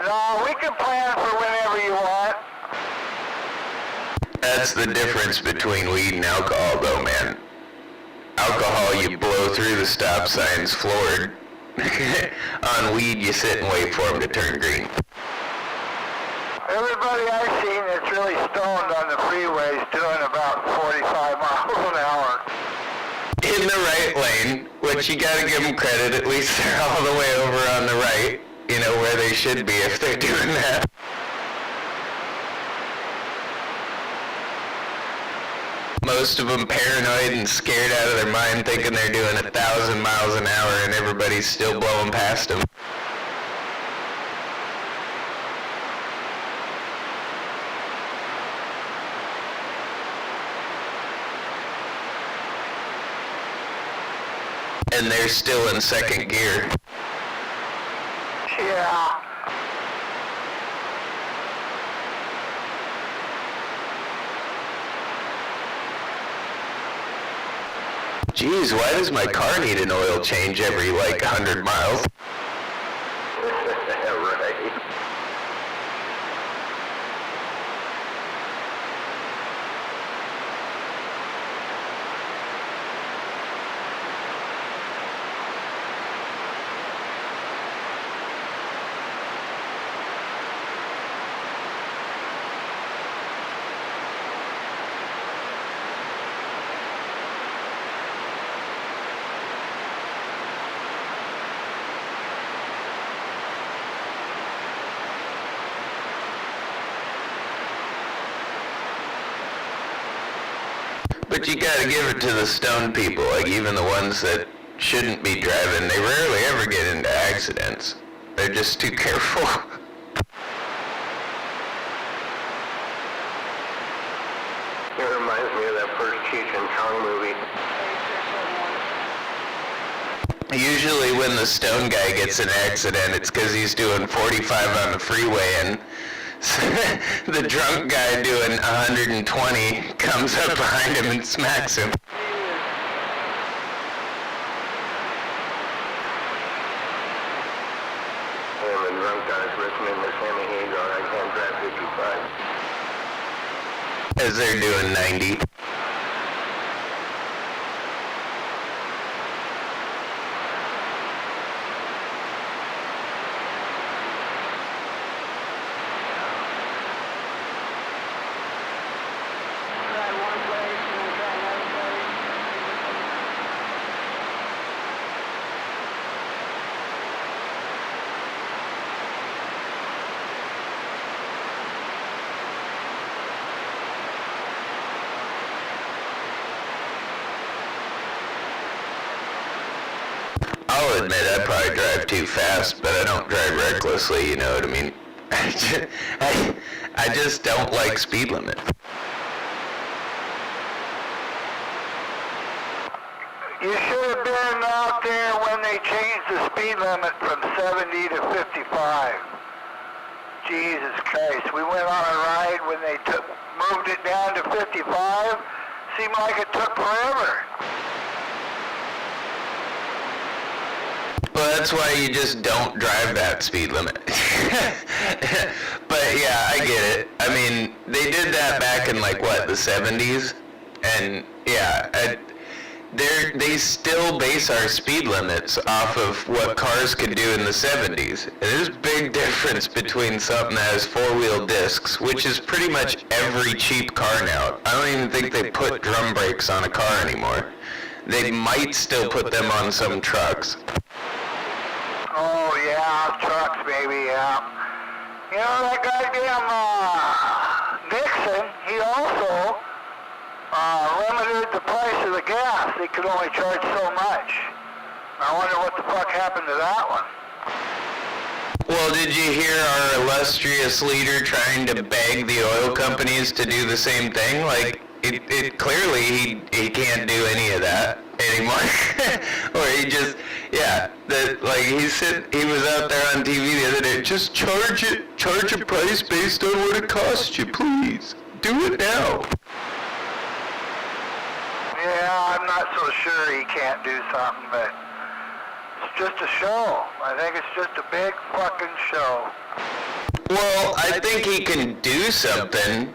No, we can plan for whenever you want. That's the difference between weed and alcohol though, man. Alcohol, you blow through the stop signs floored. On weed, you sit and wait for them to turn green. Everybody I've seen that's really stoned on the freeway is doing about 45 miles an hour. In the right lane, which you gotta give them credit, at least they're all the way over on the right, you know, where they should be if they're doing that. Most of them paranoid and scared out of their mind, thinking they're doing 1,000 miles an hour and everybody's still blowing past them. And they're still in second gear. Yeah. Geez, why does my car need an oil change every, 100 miles? Right. But you gotta give it to the stoned people, like even the ones that shouldn't be driving, they rarely ever get into accidents. They're just too careful. It reminds me of that first Cheech and Chong movie. Usually when the stone guy gets in an accident, it's because he's doing 45 on the freeway and the drunk guy doing 120 comes up behind him and smacks him. And the drunk guy's listening to Sammy Hagar, I can't drive 55. As they're doing 90. I'll admit I probably drive too fast, but I don't drive recklessly, you know what I mean? I just don't like speed limit. You should have been out there when they changed the speed limit from 70 to 55. Jesus Christ. We went on a ride when they moved it down to 55. Seemed like it took forever. Well, that's why you just don't drive that speed limit. But yeah, I get it. I mean, they did that back in like, what, the 70s? And yeah, they still base our speed limits off of what cars could do in the 70s. And there's a big difference between something that has four-wheel discs, which is pretty much every cheap car now. I don't even think they put drum brakes on a car anymore. They might still put them on some trucks. Oh, yeah, trucks, baby, yeah. You know, that goddamn Nixon, he also limited the price of the gas. They could only charge so much. I wonder what the fuck happened to that one. Well, did you hear our illustrious leader trying to beg the oil companies to do the same thing? Like, it clearly he can't do any of that anymore. Or he just, yeah, he was out there on TV the other day, just charge a price based on what it costs you, please. Do it now. Yeah, I'm not so sure he can't do something, but it's just a show. I think it's just a big fucking show. Well, I think he can do something,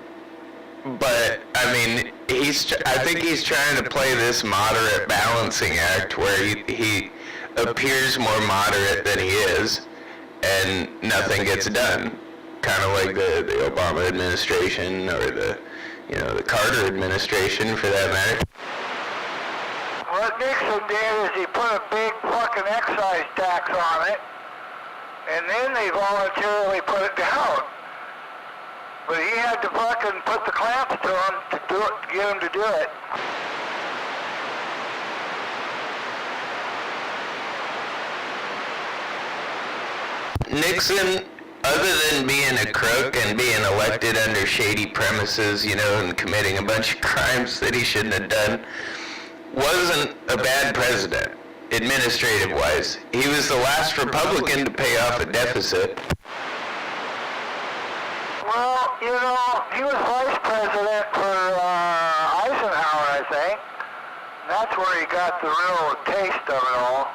but I mean, I think he's trying to play this moderate balancing act where he appears more moderate than he is, and nothing gets done. Kind of like the Obama administration or the Carter administration for that matter. What Nixon did is he put a big fucking excise tax on it, and then they voluntarily put it down. But he had to fucking put the clamps to him to do it, to get him to do it. Nixon, other than being a crook and being elected under shady premises, and committing a bunch of crimes that he shouldn't have done, wasn't a bad president, administrative-wise. He was the last Republican to pay off a deficit. Well, he was vice president for Eisenhower, I think. That's where he got the real taste of it all.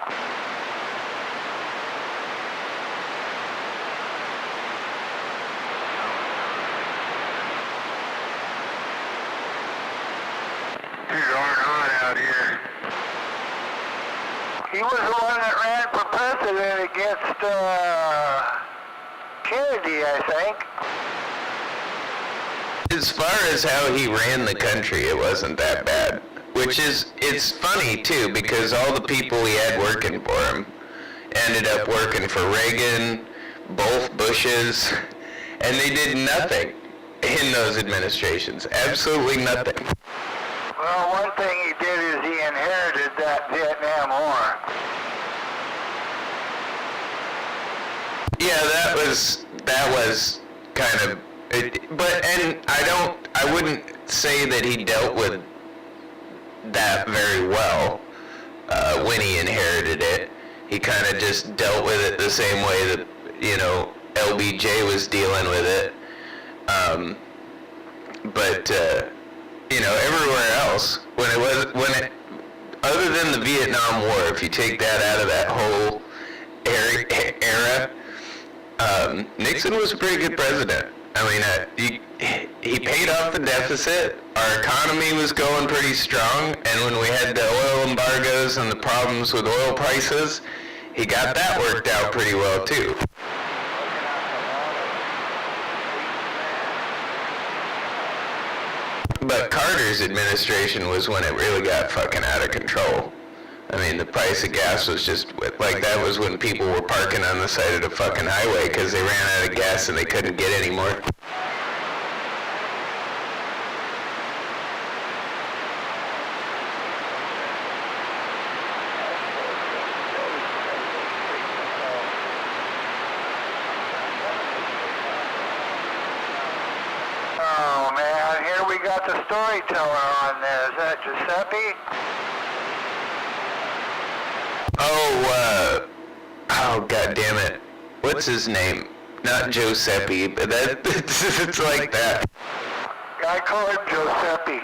It's darn hot out here. He was the one that ran for president against Kennedy, I think. As far as how he ran the country, it wasn't that bad. It's funny, too, because all the people he had working for him ended up working for Reagan, both Bushes, and they did nothing in those administrations. Absolutely nothing. Well, Yeah, that was kind of, I wouldn't say that he dealt with that very well when he inherited it. He kind of just dealt with it the same way that, LBJ was dealing with it. Everywhere else, other than the Vietnam War, if you take that out of that whole era, Nixon was a pretty good president. I mean, he paid off the deficit. Our economy was going pretty strong, and when we had the oil embargoes and the problems with oil prices, he got that worked out pretty well too. But Carter's administration was when it really got fucking out of control. I mean, the price of gas was just, like, that was when people were parking on the side of the fucking highway because they ran out of gas and they couldn't get any more. Oh man, here we got the storyteller on there. Is that Giuseppe? Oh, god damn it. What's his name? Not Giuseppe, but it's like that. I call him Giuseppe.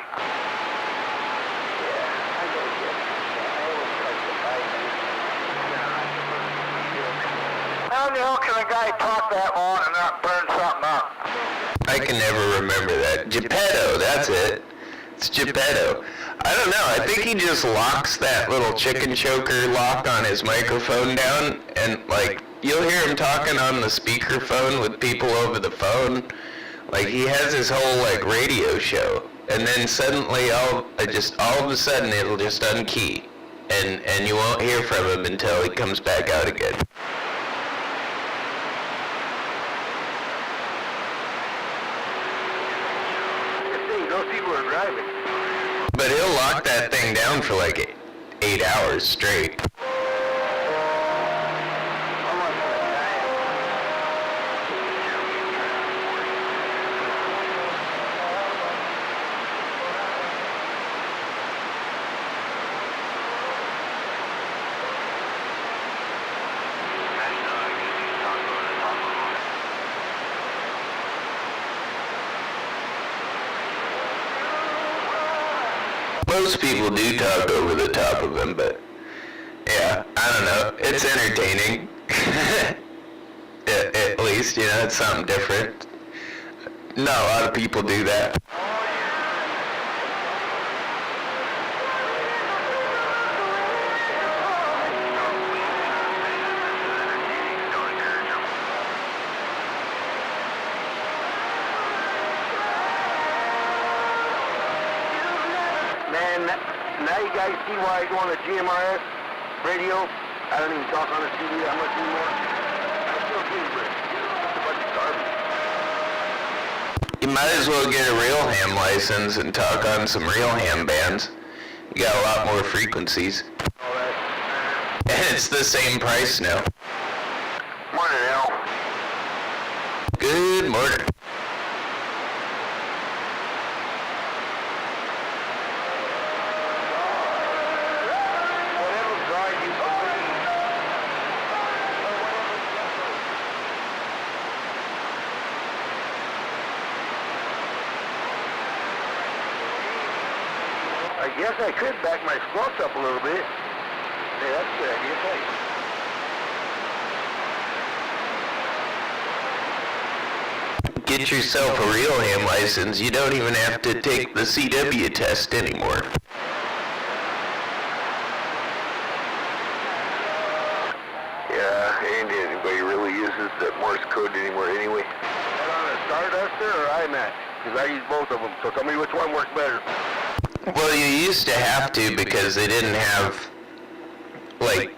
How the hell can a guy talk that long and not burn something up? I can never remember that. Geppetto, that's it. It's Geppetto. I don't know, I think he just locks that little chicken choker lock on his microphone down, and, like, you'll hear him talking on the speakerphone with people over the phone. Like, he has his whole, like, radio show, and then suddenly, all of a sudden, it'll just unkey, and you won't hear from him until he comes back out again. Those people are driving. But he'll lock that thing down for like 8 hours straight. Most people do talk over the top of him, but yeah, I don't know. It's entertaining. At least, it's something different. Not a lot of people do that. Man, now you guys see why I go on the GMRS radio. I don't even talk on the TV that much anymore. I still do, but it's a bunch of garbage. You might as well get a real ham license and talk on some real ham bands. You got a lot more frequencies. All that. And it's the same price now. Morning, Al. Good morning. Whatever drive you I guess I could back my squats up a little bit. Hey, that's a good idea. Thanks. Get yourself a real ham license. You don't even have to take the CW test anymore. Yeah, ain't anybody really uses that Morse code anymore anyway. Is that on a Starduster or iMac? Because I use both of them. So tell me which one works better. Well, you used to have to because they didn't have, like,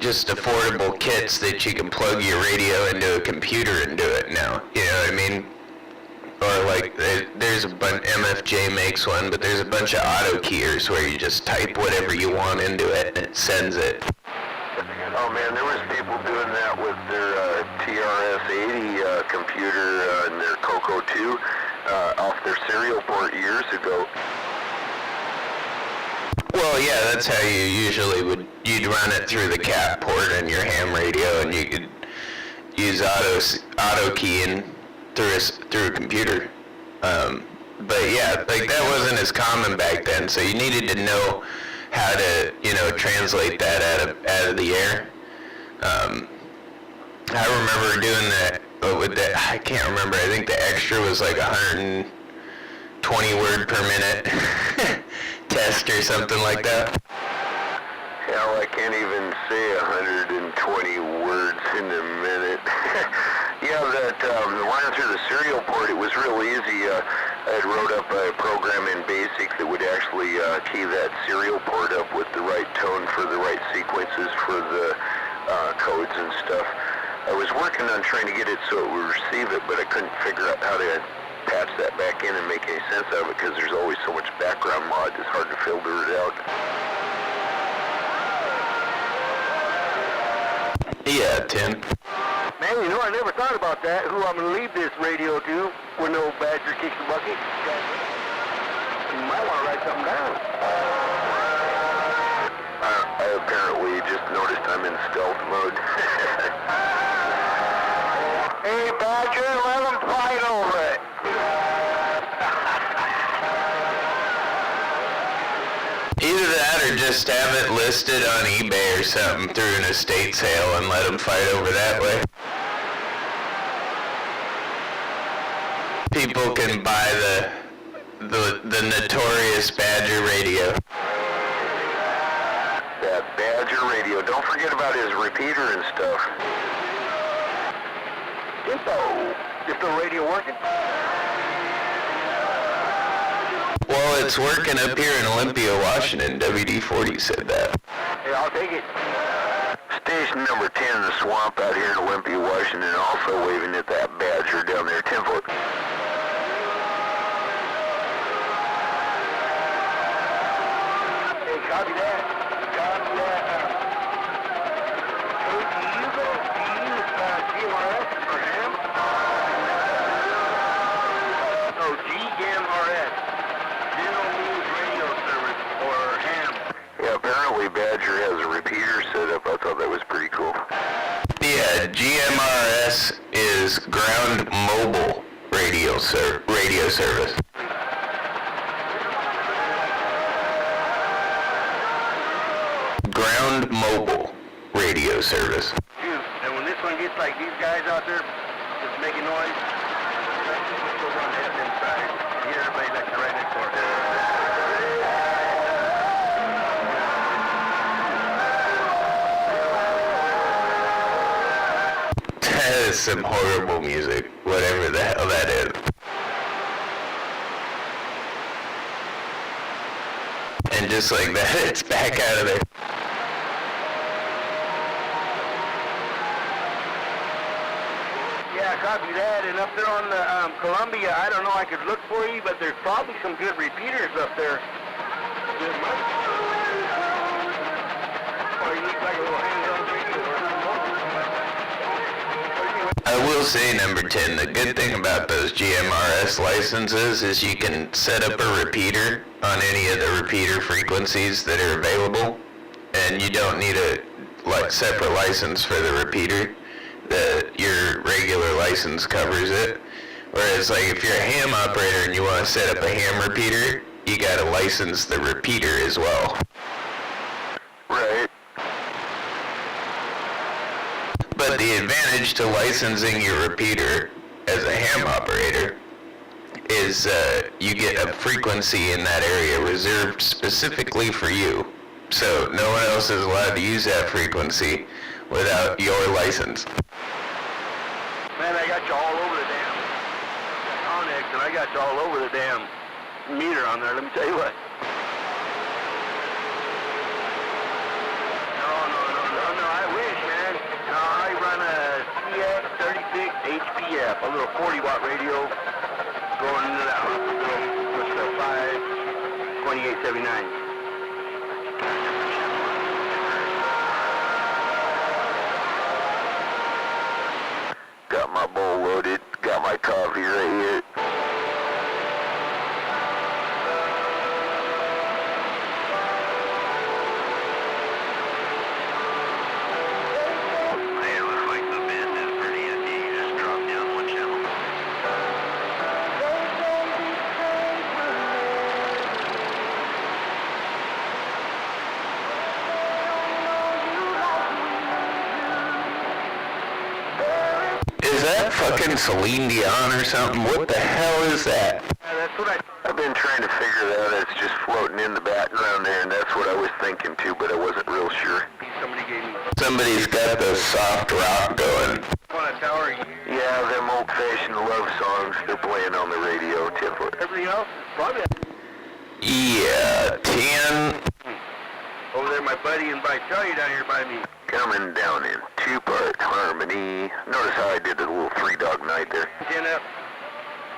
just affordable kits that you can plug your radio into a computer and do it now. You know what I mean? Or, like, there's a bunch, MFJ makes one, but there's a bunch of auto keyers where you just type whatever you want into it and it sends it. Oh man, there was people doing that with their TRS-80 computer and their Coco 2 off their serial port years ago. Well, yeah, that's how you usually you'd run it through the cat port in your ham radio, and you could use auto keying through a computer. But yeah, like that wasn't as common back then, so you needed to know how to, translate that out of the air. I remember doing that with the, I can't remember, I think the extra was like 120 word per minute test or something like that. Hell, I can't even say 120 words in a minute. Yeah, that running through the serial port, it was real easy. I had wrote up a program in BASIC that would actually key that serial port up with the right tone for the right sequences for the codes and stuff. I was working on trying to get it so it would receive it, but I couldn't figure out how to patch that back in and make any sense of it because there's always so much background mod, it's hard to filter it out. Yeah, Tim. Man, I never thought about that, who I'm going to leave this radio to when no badger kicks the bucket. You might want to write something down. I apparently just noticed I'm in stealth mode. Hey, Badger, let them fight over it. Either that or just have it listed on eBay or something through an estate sale and let them fight over that way. People can buy the notorious Badger radio. That Badger radio. Don't forget about his repeater and stuff. Is the radio working? Well, it's working up here in Olympia, Washington. WD-40 said that. Yeah, I'll take it. Station number 10 in the swamp out here in Olympia, Washington, also waving at that Badger down there, 10 foot. Hey, copy that. Copy that. Hey, do you use GMRS or ham? No, GMRS. General News Radio Service or ham. Yeah, apparently Badger has a repeater set up. I thought that was pretty cool. Yeah, GMRS is Ground Mobile Radio Service. Ground Mobile Radio Service. Dude, and when this one gets like these guys out there just making noise, just go run the FM side. You hear everybody like right next door. That is some horrible music, whatever the hell that is. And just like that, it's back out of there. Yeah, copy that. And up there on the Columbia, I don't know, I could look for you, but there's probably some good repeaters up there. There might be. Or you need like a little hands-on radio or I will say, number 10, the good thing about those GMRS licenses is you can set up a repeater on any of the repeater frequencies that are available, and you don't need a separate license for the repeater. Your regular license covers it. Whereas, like, if you're a ham operator and you want to set up a ham repeater, you got to license the repeater as well. Right. But the advantage to licensing your repeater as a ham operator is you get a frequency in that area reserved specifically for you. So no one else is allowed to use that frequency without your license. Man, I got you all over the damn Onyx, and I got you all over the damn meter on there. Let me tell you what. No, I wish, man. No, I run a CX36 HPF, a little 40-watt radio going into that with the 52879. loaded. Got my coffee right here. Hey, it looks like the bend is pretty empty. You just drop down one channel. Is that fucking Celine Dion or something? What the hell is that? That's what I've been trying to figure that out. It's just floating in the background there, and that's what I was thinking too, but I wasn't real sure. somebody gave me. Somebody's got the soft rock going. On a tower, Yeah, them old-fashioned love songs, they're playing on the radio, Tiffler. everything else is probably Yeah, 10. over there. My buddy and Vitaly down here by me. Coming down in two-part harmony. Notice how I did a little three-dog night there. 10 up.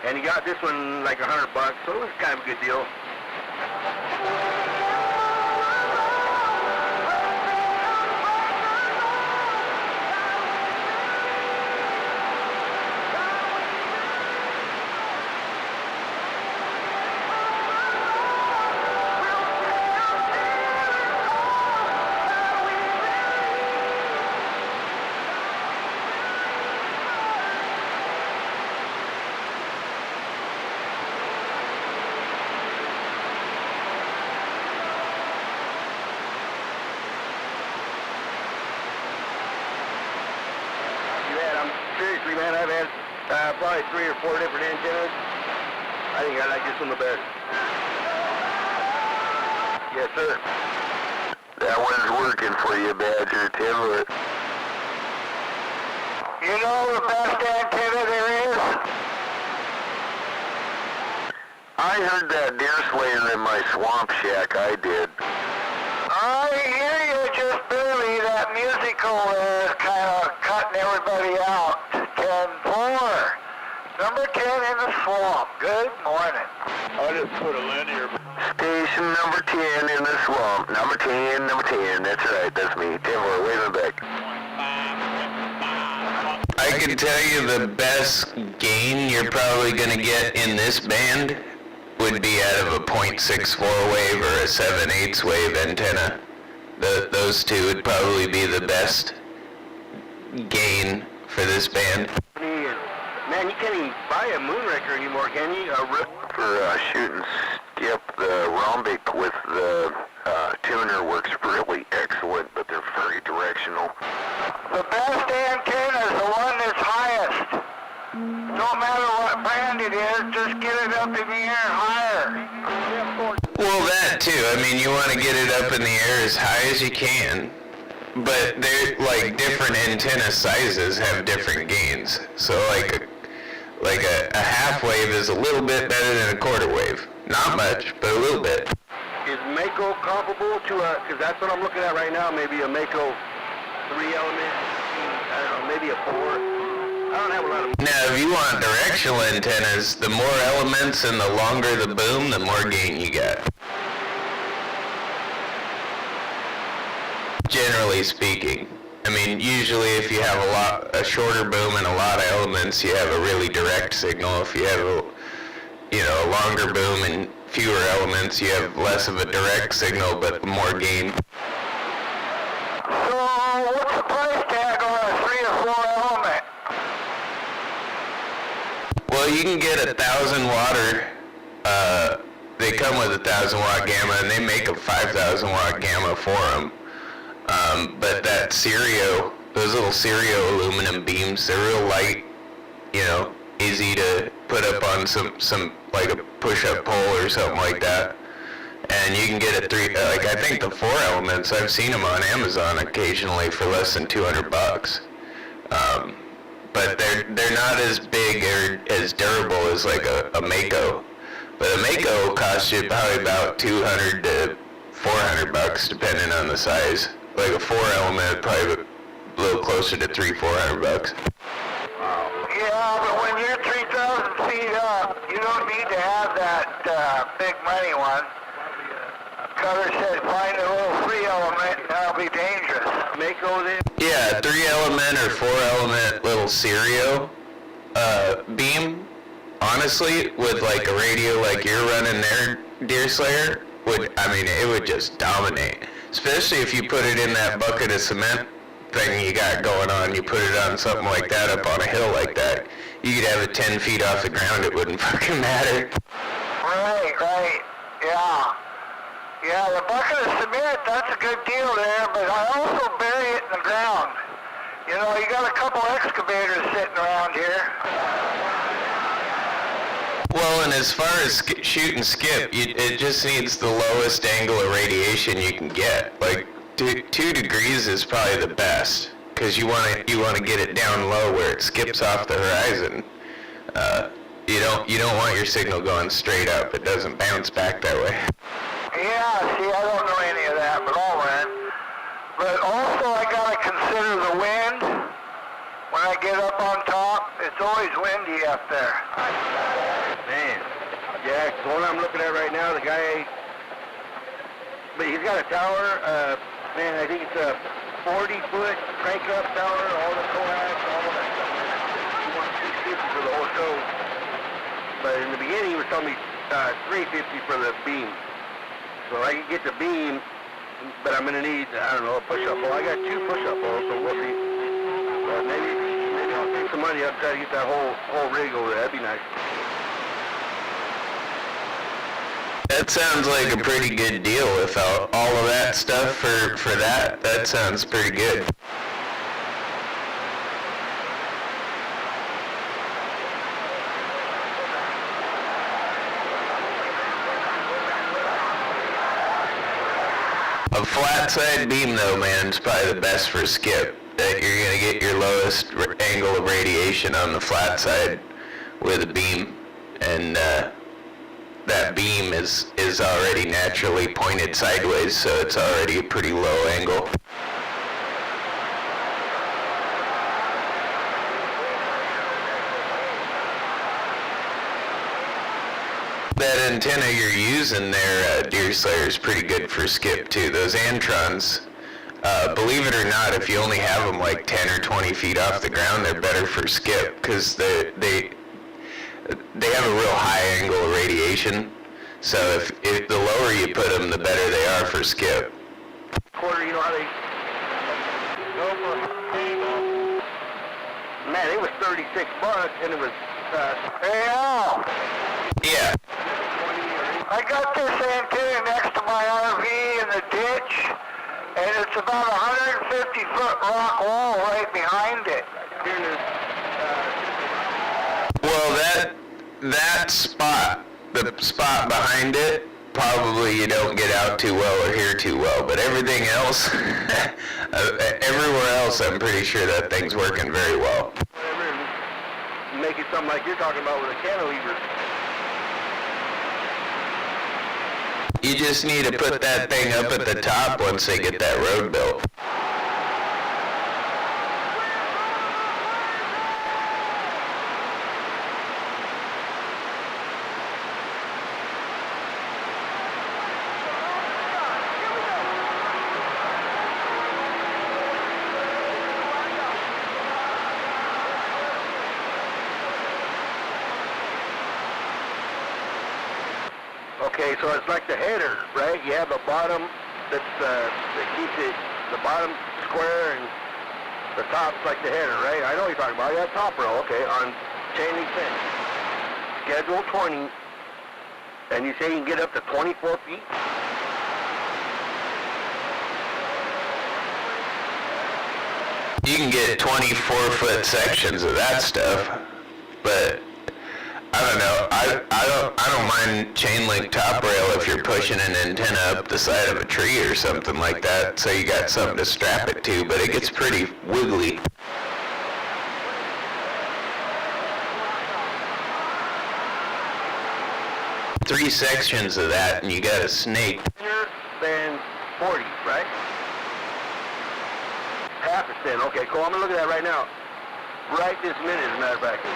And he got this one like $100, so it was kind of a good deal. Seriously, man, I've had probably 3 or 4 different antennas. I think I like this one the best. Yes, sir. That one's working for you, Badger, Tiffler. You know the best antenna there is? I heard that deer slayer in my swamp shack, I did. I hear you just barely. That musical is kind of cutting everybody out. 10-4. Number 10 in the swamp. Good morning. I'll just put a linear. Station number 10 in the swamp. Number 10, number 10. That's right, that's me. Tiffler, waving back. I can tell you the best gain you're probably going to get in this band would be out of a .64 wave or a 7/8 wave antenna. Those two would probably be the best gain for this band. Man, you can't even buy a Moonraker anymore, can you? For shooting skip, the rhombic with the tuner works really excellent, but they're very directional. The best antenna is the one that's highest. No matter what brand it is, just get it up in the air higher. Well, that too. I mean, you want to get it up in the air as high as you can, but they're like different antenna sizes have different gains. So like a half wave is a little bit better than a quarter wave. Not much, but a little bit. Is Mako comparable to a, because that's what I'm looking at right now, maybe a Mako 3-element, I don't know, maybe a 4. I don't have a lot of... Now, if you want directional antennas, the more elements and the longer the boom, the more gain you get. Generally speaking. I mean, usually if you have a shorter boom and a lot of elements, you have a really direct signal. If you have a longer boom and fewer elements, you have less of a direct signal, but more gain. So, what's the price tag on a 3 or 4 element? Well, you can get 1,000 watt. They come with 1,000 watt gamma, and they make a 5,000 watt gamma for them. But that Cerio, those little Cerio aluminum beams, they're real light, easy to put up on some like a push-up pole or something like that. And you can get I think the 4 elements, I've seen them on Amazon occasionally for less than $200. But they're not as big or as durable as like a Mako. But a Mako costs you probably about $200 to $400 depending on the size. Like a 4 element, probably a little closer to $300-400. Yeah, but when you're 3,000 feet up, you don't need to have that big money one. Cutter said find a little 3 element and that'll be dangerous. Mako then? Yeah, 3 element or 4 element little Cerio beam, honestly, with like a radio like you're running there, Deer Slayer, it would just dominate. Especially if you put it in that bucket of cement thing you got going on, you put it on something like that up on a hill like that. You could have it 10 feet off the ground, it wouldn't fucking matter. Right, yeah. Yeah, the bucket of cement, that's a good deal there, but I also bury it in the ground. You know, you got a couple excavators sitting around here. Well, and as far as shoot and skip, it just needs the lowest angle of radiation you can get. Like 2 degrees is probably the best, because you want to get it down low where it skips off the horizon. You don't want your signal going straight up. It doesn't bounce back that way. Yeah, see, I don't know any of that, but all right. But also, I gotta consider the wind. When I get up on top, it's always windy up there. Man, yeah, the one I'm looking at right now, the guy, but he's got a tower, man, I think it's a 40-foot crank-up tower, all the coax, all of that stuff. He wants 650 for the whole show. But in the beginning, he was telling me 350 for the beam. So I can get the beam, but I'm going to need, I don't know, a push-up pole. I got 2 push-up poles, so we'll see. Maybe I'll take some money up, try to get that whole rig over there. That'd be nice. That sounds like a pretty good deal with all of that stuff for that. That sounds pretty good. A flat side beam though, man, is probably the best for skip. That you're gonna get your lowest angle of radiation on the flat side with a beam, and that beam is already naturally pointed sideways, so it's already a pretty low angle. That antenna you're using there, Deer Slayer, is pretty good for skip too. Those Antrons, believe it or not, if you only have them like 10 or 20 feet off the ground, they're better for skip, because they have a real high angle of radiation. So if the lower you put them, the better they are for skip. Quarter, you know how they go for? Man, it was $36, and it was. Hey, Al, Yeah. I got this antenna next to my RV in the ditch, and it's about a 150-foot rock wall right behind it. Well, that spot, the spot behind it, probably you don't get out too well or hear too well, but everything else, everywhere else, I'm pretty sure that thing's working very well. Whatever, and make it something like you're talking about with a cantilever. You just need to put that thing up at the top once they get that road built. Okay, so it's like the header, right? You have a bottom that keeps it, the bottom square, and the top's like the header, right? I know what you're talking about. Yeah, top row, okay, on chain link fence. Schedule 20, and you say you can get up to 24 feet? You can get 24-foot sections of that stuff, but I don't know. I don't mind chain link top rail if you're pushing an antenna up the side of a tree or something like that, so you got something to strap it to, but it gets pretty wiggly. Three sections of that, and you got a snake. Than 40, right? Half a cent. Okay, cool. I'm gonna look at that right now. Right this minute, as a matter of fact.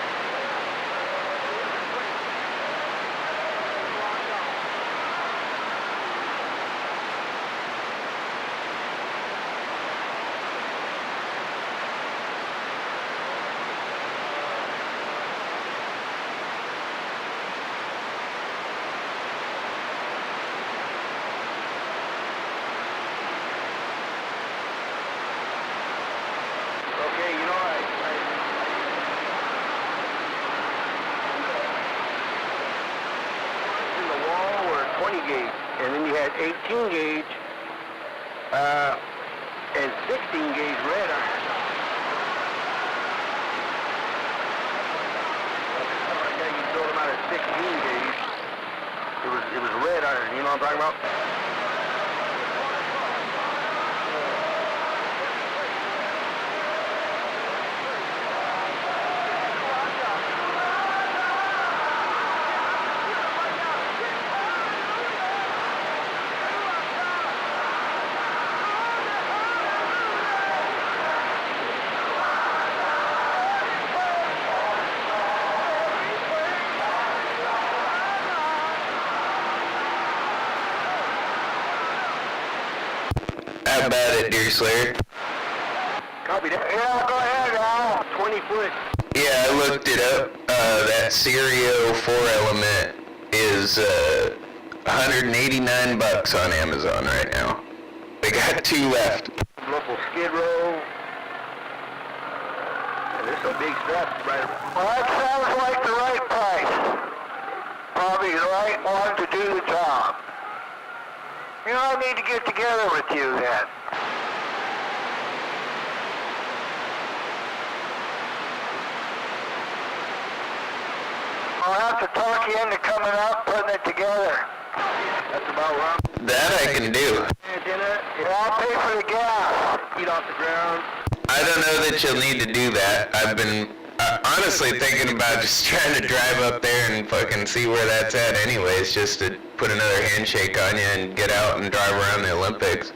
20 gauge, and then you had 18 gauge and 16 gauge red iron. You build them out of 16 gauge. It was red iron. You know what I'm talking about? How about it, Deer Slayer? Copy that. Yeah, go ahead, Al. 20 foot. Yeah, I looked it up. That Serio 4-element is $189 on Amazon right now. They got 2 left. Local Skid Row. And there's some big stuff right. Well, that sounds like the right price. Probably the right one to do the job. You know, I need to get together with you then. I'll have to talk you into coming up, putting it together. That's about right. That I can do. Antenna, Yeah, I'll pay for the gas. feet off the ground. I don't know that you'll need to do that. I've been honestly thinking about just trying to drive up there and fucking see where that's at anyways, just to put another handshake on you and get out and drive around the Olympics.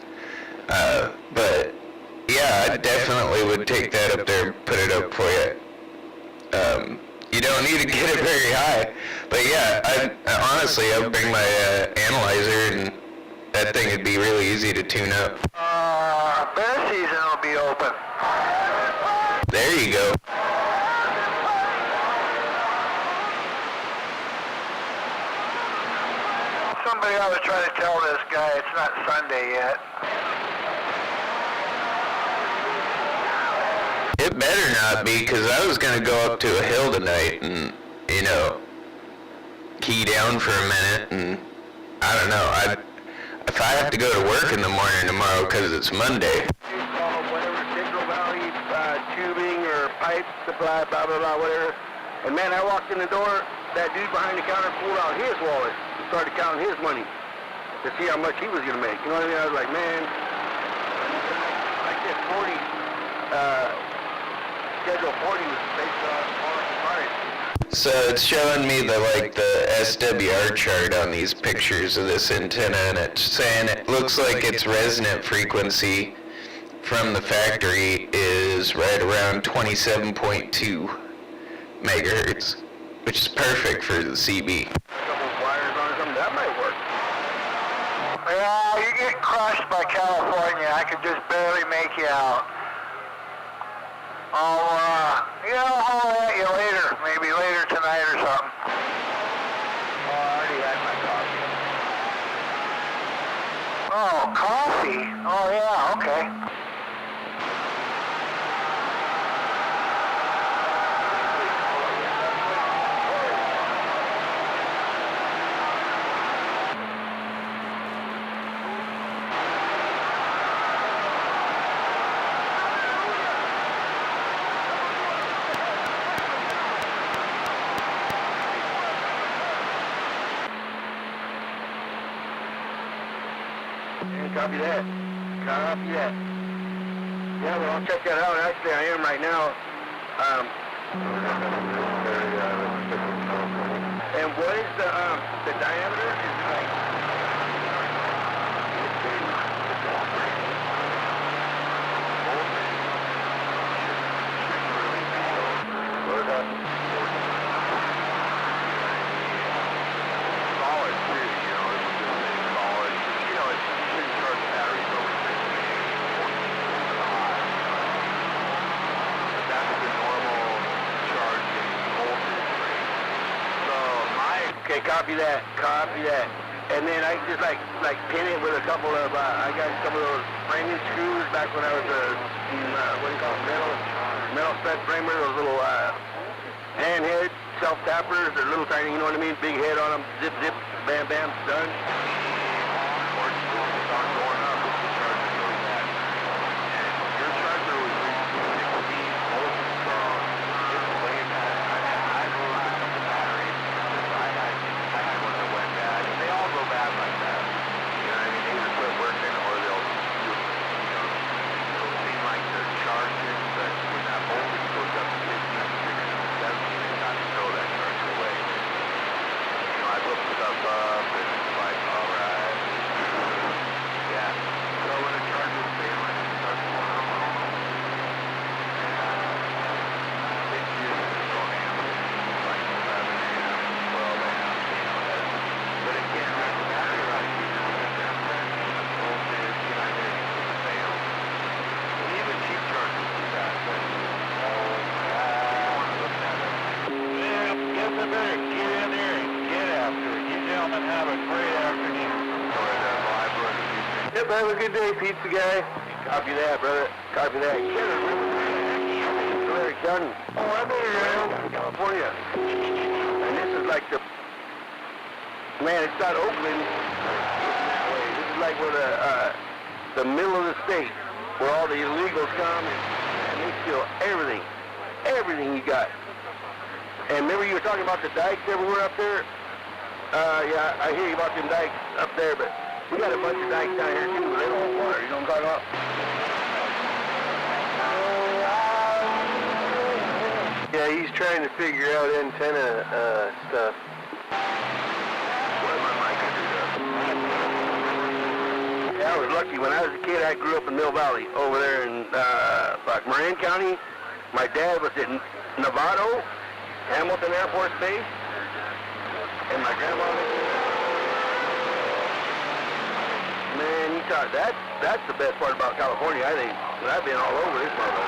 But yeah, I definitely would take that up there and put it up for you. You don't need to get it very high. But yeah, I honestly, I'll bring my analyzer, and that thing would be really easy to tune up. Bear season will be open. There you go. Somebody ought to try to tell this guy it's not Sunday yet. It better not be, because I was going to go up to a hill tonight and, you know, key down for a minute, and I don't know, if I have to go to work in the morning tomorrow because it's Monday. Whatever, Central Valley tubing or pipe supply, blah, blah, blah, whatever. And man, I walked in the door, that dude behind the counter pulled out his wallet and started counting his money to see how much he was going to make. You know what I mean? I was like, man, like that 40, Schedule 40 was based on the price. So it's showing me the SWR chart on these pictures of this antenna, and it's saying it looks like its resonant frequency from the factory is right around 27.2 megahertz, which is perfect for the CB. A couple wires on something, that might work. Yeah, you get crushed by California. I could just barely make you out. I'll holler at you later, maybe later tonight or something. Oh, I already had my coffee. Oh, coffee? Oh, yeah, okay. Copy that. Copy that. Yeah, well, I'll check that out. Actually, I am right now. And what is the diameter? Is it like... What is that? Solid, too, you know. It's solid. You know, it shouldn't charge batteries over 60 That's the normal charging voltage range. So okay, copy that, and then I just like pin it with a couple of I got a couple of those framing screws back when I was what do you call it, metal stud framer, those little hand head self tappers. They're little tiny, you know what I mean, big head on them, zip, bam, bam, done. Yep, have a good day, pizza guy. Copy that, brother. Copy that. Larry Dunn. Oh, I'm in California. And this is like the... Man, it's not Oakland. This is like where the middle of the state, where all the illegals come and they steal everything. Everything you got. And remember you were talking about the dikes everywhere up there? Yeah, I hear you about them dikes up there, but we got a bunch of dikes down here too, but they don't hold water. You know what I'm talking about? Yeah, he's trying to figure out antenna stuff. Yeah, I was lucky. When I was a kid, I grew up in Mill Valley, over there in like Marin County. My dad was in Novato, Hamilton Air Force Base, and my grandma. Man, you thought that's the best part about California, I think. But I've been all over this motherfucker.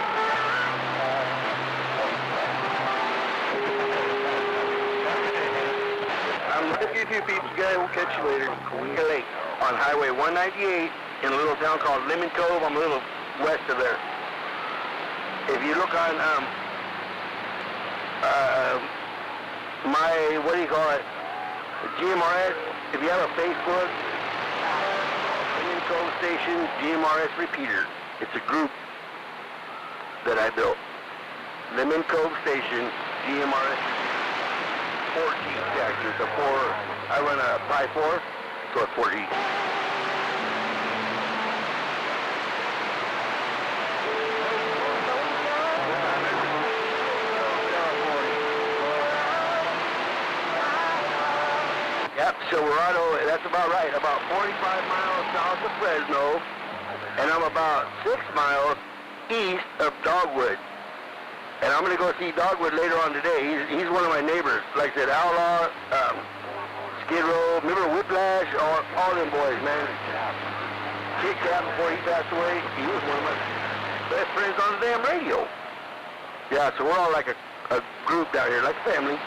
I'm looking at you people, guys. We'll catch you later. Coinga Lake on Highway 198 in a little town called Lemon Cove. I'm a little west of there. If you look on my, what do you call it, GMRS, if you have a Facebook, Lemon Cove Station, GMRS Repeater. It's a group that I built. Lemon Cove Station, GMRS 4G actually. It's a 4, I run a 5.4, so it's 4G. Yep, Silverado, that's about right. About 45 miles south of Fresno, and I'm about 6 miles east of Dogwood. And I'm going to go see Dogwood later on today. He's one of my neighbors. Like I said, Outlaw, Skid Row, remember Whiplash, all them boys, man. Kit Kat, before he passed away, he was one of my best friends on the damn radio. Yeah, so we're all like a group down here, like a family.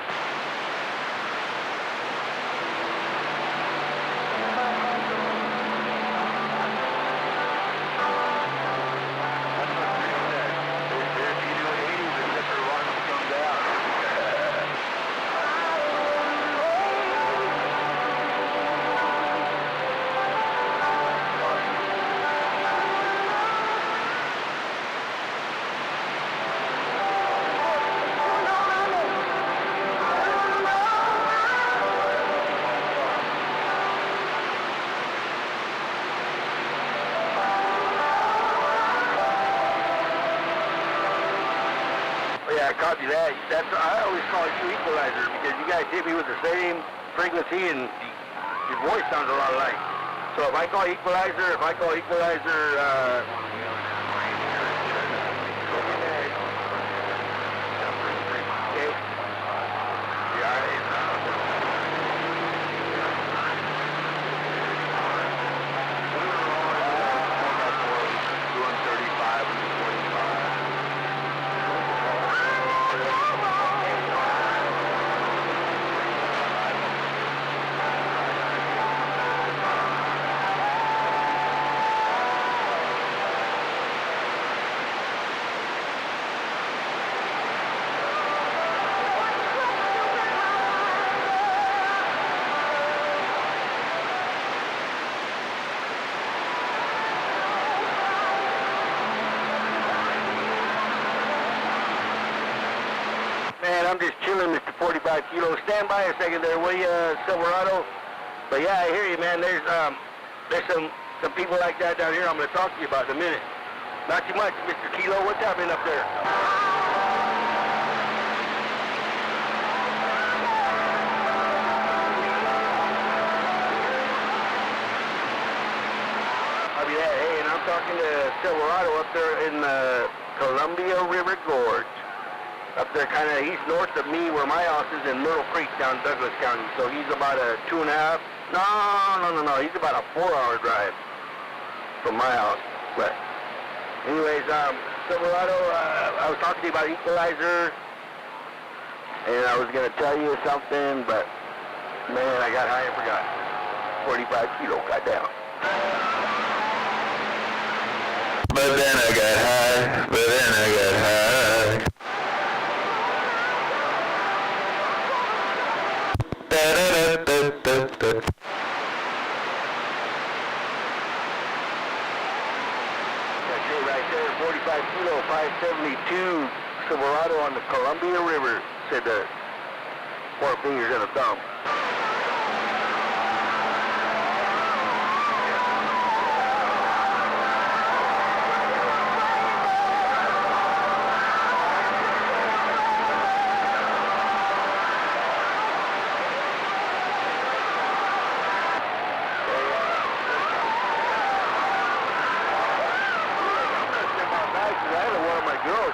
Yeah, copy that. I always call you equalizer because you guys hit me with the same frequency and your voice sounds a lot alike. So if I call equalizer, 45 kilos. Stand by a second there, will you, Silverado? But yeah, I hear you, man. There's some people like that down here I'm going to talk to you about in a minute. Not too much, Mr. Kilo. What's happening up there? I'll be there. Hey, and I'm talking to Silverado up there in the Columbia River Gorge. Up there kind of, he's north of me where my house is in Myrtle Creek down Douglas County. So he's about a 2.5, no, he's about a 4-hour drive from my house. But anyways, Silverado, I was talking to you about equalizer, and I was going to tell you something, but man, I got high and forgot. 45 kilo, goddamn. But then I got high, but then I got high. Da-da-da-da-da-da. That's it right there, 45 kilo, 572, Silverado on the Columbia River, said the 4 fingers and a thumb.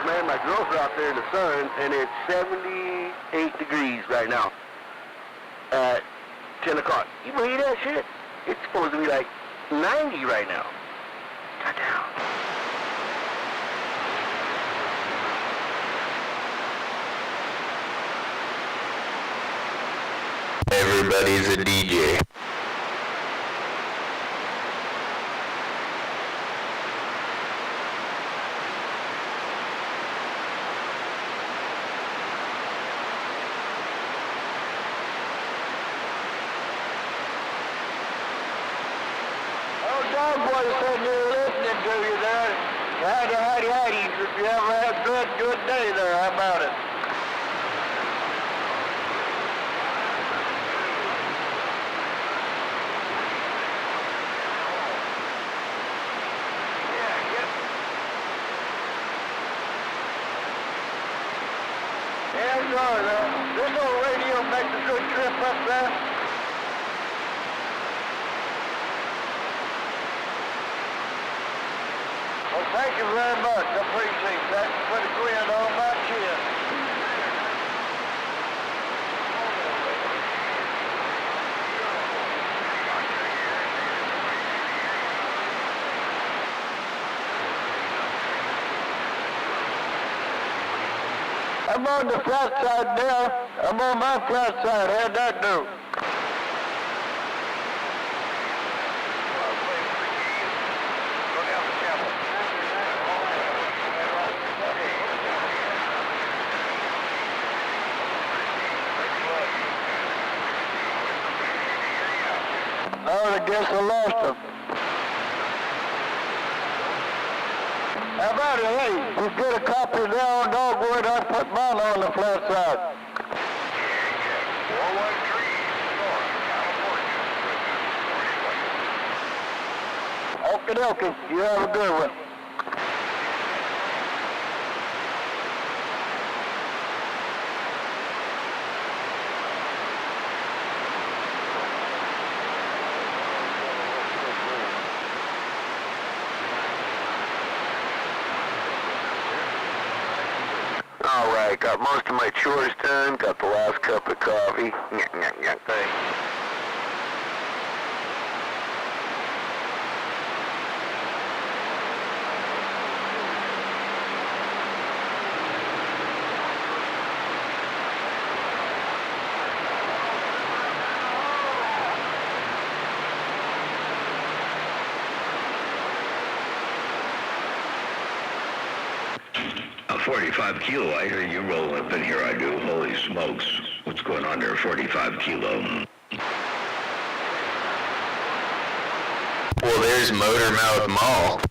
Man, my girls are out there in the sun, and it's 78 degrees right now at 10 o'clock. You believe that shit? It's supposed to be like 90 right now. Goddamn. Everybody's a DJ. Boy said you were listening to you there. Howdy. If you ever have a good day there, how about it? Yeah, this old radio makes a good trip up there. Well, thank you very much. I appreciate that. Put a grin on my chin. I'm on the flat side now. I'm on my flat side. How'd that do? I guess I lost him. How about it? Hey, you get a copy of that on Dogwood, I put mine on the flat side. 413 North, California. Okie dokie. You have a good one. All right, got most of my chores done, got the last cup of coffee. Thanks. A 45 kilo, I hear you rolling up in here, I do. Holy smokes. What's going on there, 45 kilo? Well, there's Motor Mouth Mall.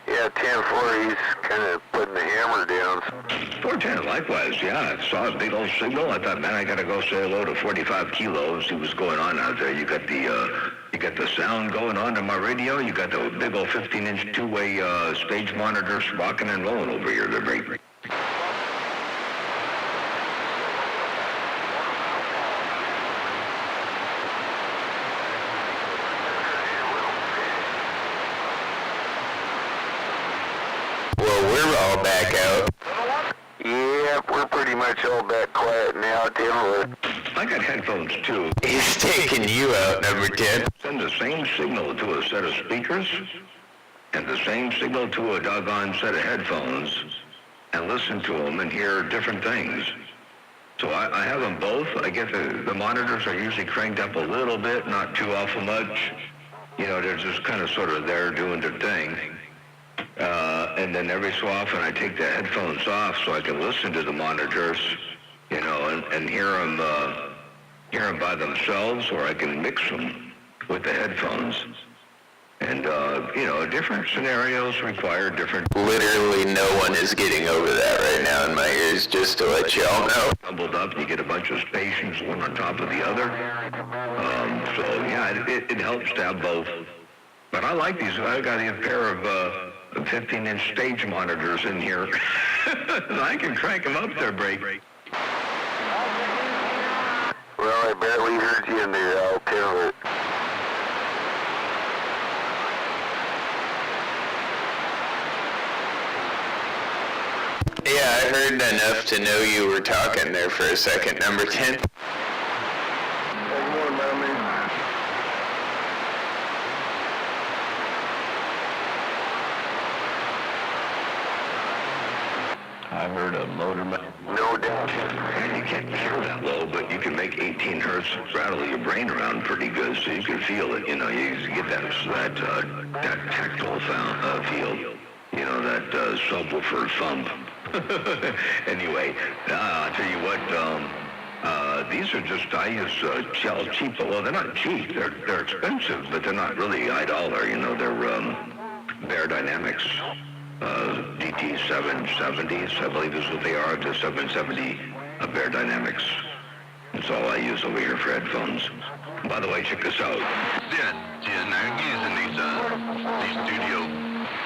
Yeah, 10-4, he's kind of putting the hammer down. 410, likewise, yeah. I saw a big old signal. I thought, man, I gotta go say hello to 45 kilos. See what's going on out there. You got the sound going on my radio. You got the big old 15-inch two-way stage monitors rocking and rolling over here. They're great. We're all back out. Yeah, we're pretty much all back quiet now, Tim. I got headphones, too. He's taking you out, number 10. Send the same signal to a set of speakers and the same signal to a doggone set of headphones and listen to them and hear different things. So I have them both. I get the monitors are usually cranked up a little bit, not too awful much. You know, they're just kind of sort of there doing their thing. And then every so often I take the headphones off so I can listen to the monitors, you know, and hear them by themselves, or I can mix them with the headphones. And, you know, different scenarios require different... Literally no one is getting over that right now in my ears, just to let you all know. Tumbled up, you get a bunch of stations, one on top of the other. So, yeah, it helps to have both. But I like these. I got a pair of 15-inch stage monitors in here. I can crank them up there, Break. Well, I barely heard you in there, I'll tell it. Yeah, I heard enough to know you were talking there for a second, number 10. I heard a motorman. No doubt. You can't hear that low, but you can make 18 hertz rattle your brain around pretty good, so you can feel it. You know, you get that tactile feel. You know, that subwoofer thump. Anyway, I'll tell you what. These are just, I use cheap. Well, they're not cheap. They're expensive, but they're not really $1. You know, they're Bear Dynamics. DT770s, I believe is what they are, the 770 Bear Dynamics. That's all I use over here for headphones. By the way, check this out. Yeah, I'm using these studio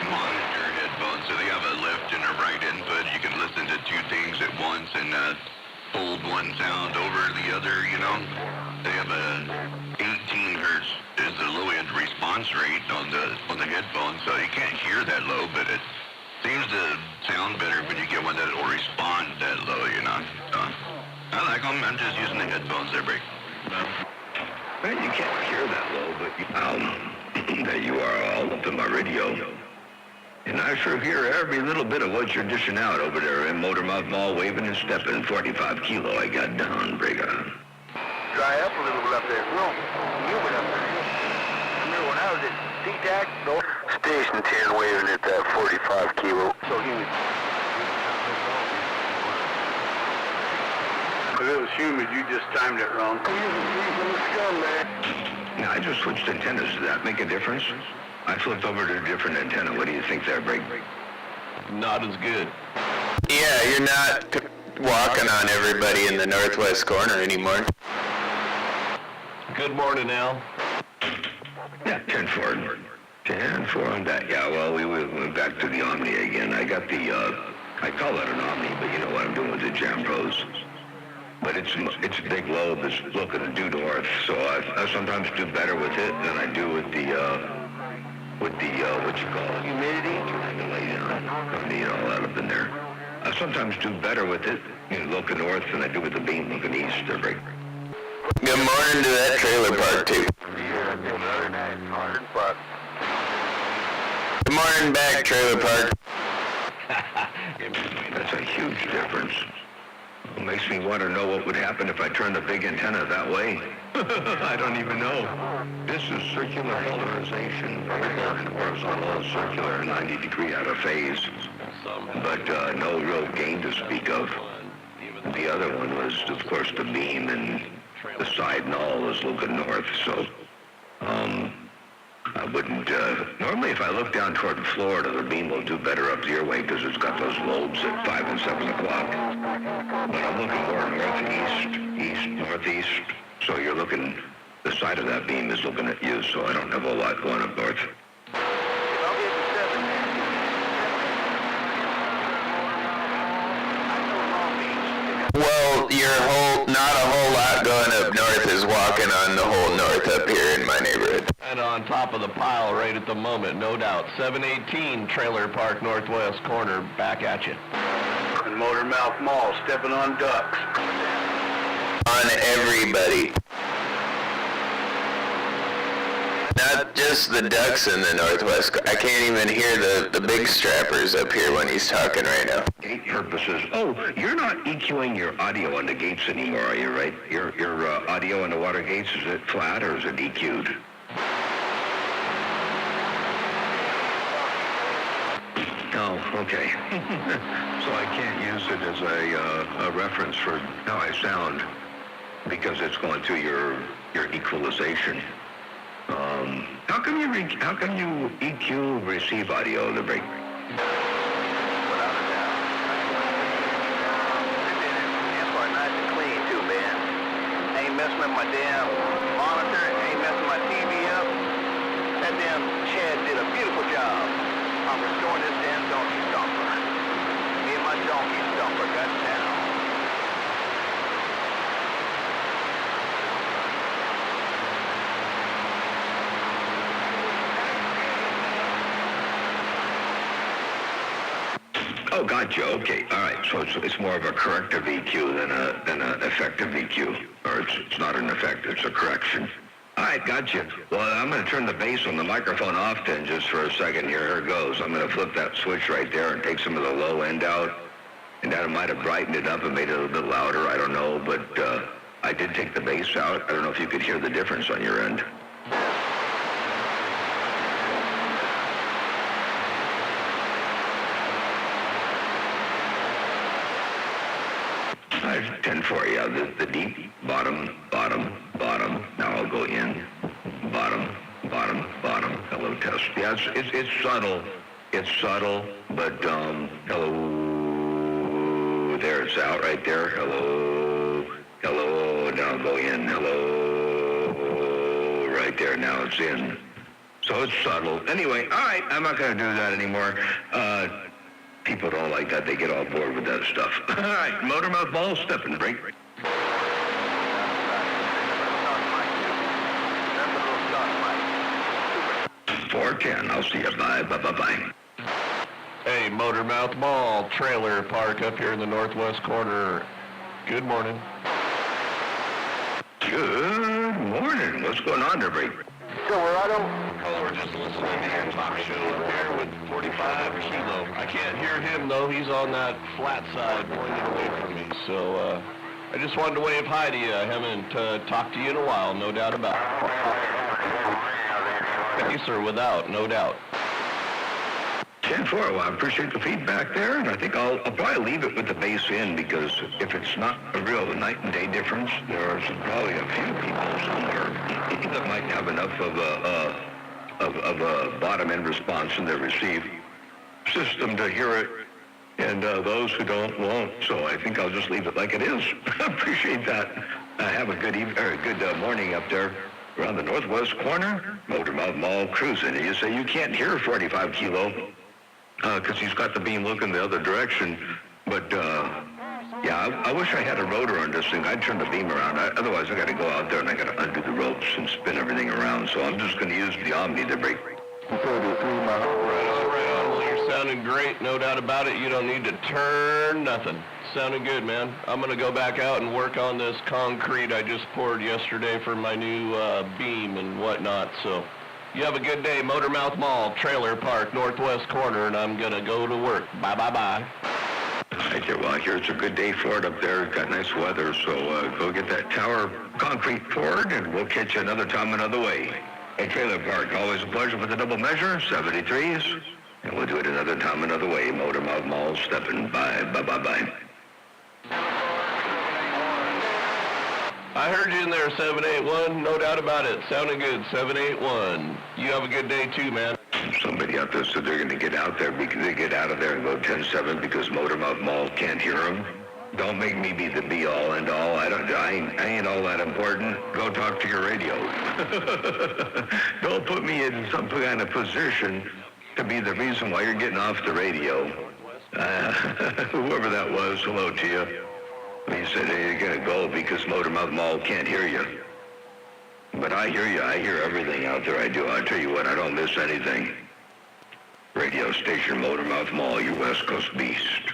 monitor headphones, so they have a left and a right input. You can listen to two things at once and hold one sound over the other, you know. They have a 18 hertz is the low end response rate on the headphones, so you can't hear that low, but it seems to sound better when you get one that will respond that low, you know. So, I like them. I'm just using the headphones there, Break. Well, you can't hear that low, but that you are all up in my radio. And I sure hear every little bit of what you're dishing out over there in Motormouth Mall, waving and stepping. 45 kilo I got down, Breaker. Dry up a little bit up there. Real humid up there. Remember when I was at D-TAC? Station 10 waving at that 45 kilo. So humid. If it was humid, you just timed it wrong. Now, I just switched antennas. Does that make a difference? I flipped over to a different antenna. What do you think there, Break? Not as good. Yeah, you're not walking on everybody in the northwest corner anymore. Good morning, Al. Yeah, 10-4. 10-4 on that. Yeah, well, we went back to the Omni again. I got the, I call it an Omni, but you know what I'm doing with the Jam Pros. But it's a big lobe that's looking due north, so I sometimes do better with it than I do with the what you call it? Humidity? I can lay down. Don't need all that up in there. I sometimes do better with it, you know, looking north than I do with the beam looking east. They're Break. Good morning to that trailer park, too. Good morning back, trailer park. That's a huge difference. It makes me want to know what would happen if I turned the big antenna that way. I don't even know. This is circular polarization, vertical and horizontal, circular, 90 degree out of phase. But no real gain to speak of. The other one was, of course, the beam, and the side null is looking north, so wouldn't, normally if I look down toward Florida, the beam will do better up your way because it's got those lobes at 5 and 7 o'clock. But I'm looking more northeast, east, northeast. So you're looking, the side of that beam is looking at you, so I don't have a lot going up north. Well, not a whole lot going up north is walking on the whole north up here in my neighborhood. And on top of the pile right at the moment, no doubt. 718 Trailer Park Northwest corner, back at you. And Motormouth Mall, stepping on ducks. On everybody. Not just the ducks in the Northwest. I can't even hear the big strappers up here when he's talking right now. Gate purposes. Oh, you're not EQing your audio on the gates anymore, are you, right? Your audio on the water gates, is it flat or is it EQ'd? Oh, okay. So I can't use it as a reference for how I sound because it's going through your equalization. How can you EQ receive audio, the break? Messing with my damn monitor, ain't messing my TV up. That damn Chad did a beautiful job on restoring this damn donkey stomper. Me and my donkey stomper got down. Oh, gotcha. Okay, all right. So it's more of a corrective EQ than a effective EQ, or it's not an effect; it's a correction. All right, gotcha. Well, I'm going to turn the bass on the microphone off then just for a second. Here it goes. I'm going to flip that switch right there and take some of the low end out, and that might have brightened it up and made it a little bit louder. I don't know, but I did take the bass out. I don't know if you could hear the difference on your end. I have 10-4, yeah, the deep, bottom. Now I'll go in, bottom. Hello, test. Yeah, it's subtle. It's subtle, but, hello, there, it's out right there. Hello, now I'll go in, hello, right there, now it's in. So it's subtle. Anyway, all right, I'm not going to do that anymore. People don't like that. They get all bored with that stuff. All right, Motormouth Ball, step and break. 410. I'll see you. Bye. Hey, Motormouth Mall Trailer Park up here in the northwest corner. Good morning. Good morning. What's going on there, break? Silverado. Oh, we're just listening to your talk show up here with 45 Kilo. I can't hear him, though. He's on that flat side pointed away from me. So I just wanted to wave hi to you. I haven't talked to you in a while, no doubt about it. Yes, sir, without, no doubt. 10-4, well, I appreciate the feedback there, and I think I'll probably leave it with the bass in, because if it's not a real night and day difference, there are probably a few people somewhere that might have enough of a bottom end response in their receive system to hear it, and those who don't won't. So I think I'll just leave it like it is. Appreciate that. Have a good morning up there around the northwest corner, Motormouth Mall cruising. And you say you can't hear 45 Kilo because he's got the beam looking the other direction. But yeah, I wish I had a rotor on this thing. I'd turn the beam around. Otherwise, I got to go out there and I got to undo the ropes and spin everything around. So I'm just going to use the Omni to break. 33 miles. Right on. Well, you're sounding great, no doubt about it. You don't need to turn nothing. Sounding good, man. I'm going to go back out and work on this concrete I just poured yesterday for my new beam and whatnot. So you have a good day. Motormouth Mall, Trailer Park, northwest corner, and I'm going to go to work. Bye. Right there. Well, I hear it's a good day for it up there. It's got nice weather, so go get that tower concrete poured, and we'll catch you another time another way. Hey, Trailer Park, always a pleasure with the double measure, 73s, and we'll do it another time another way. Motormouth Mall stepping by. Bye. I heard you in there, 781. No doubt about it. Sounding good, 781. You have a good day too, man. Somebody out there said they're going to get out there because they get out of there and go 10-7 because Motormouth Mall can't hear them. Don't make me be the be-all and all. I ain't all that important. Go talk to your radio. Don't put me in some kind of position to be the reason why you're getting off the radio. Whoever that was, hello to you. He said, hey, you're going to go because Motormouth Mall can't hear you. But I hear you. I hear everything out there. I do. I'll tell you what, I don't miss anything. Radio station Motormouth Mall, you West Coast beast.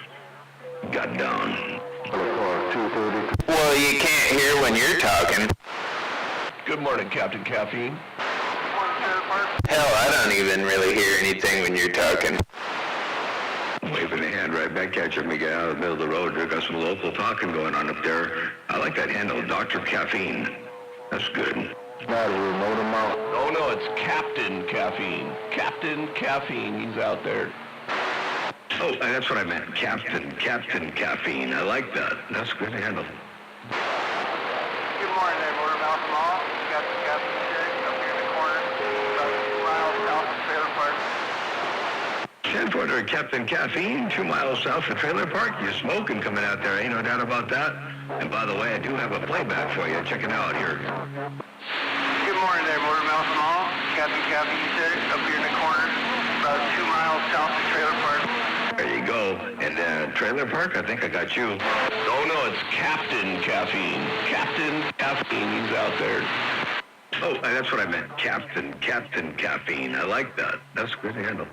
Got down. Well, you can't hear when you're talking. Good morning, Captain Caffeine. Hell, I don't even really hear anything when you're talking. Waving a hand right back at you when we get out of the middle of the road. There got some local talking going on up there. I like that handle, Dr. Caffeine. That's good. Oh, no, it's Captain Caffeine. Captain Caffeine, he's out there. Oh, that's what I meant. Captain Caffeine. I like that. That's a good handle. Good morning there, Motormouth Mall. Got the Captain Jerry up here in the corner, about 2 miles south of Trailer Park. 10 for Captain Caffeine, 2 miles south of Trailer Park. You're smoking coming out there, ain't no doubt about that. And by the way, I do have a playback for you. Check it out here. Good morning there, Motormouth Mall. Captain Caffeine Jerry up here in the corner, about 2 miles south of Trailer Park. There you go. And Trailer Park, I think I got you. Oh, no, it's Captain Caffeine. Captain Caffeine, he's out there. Oh, that's what I meant. Captain Caffeine. I like that. That's a good handle.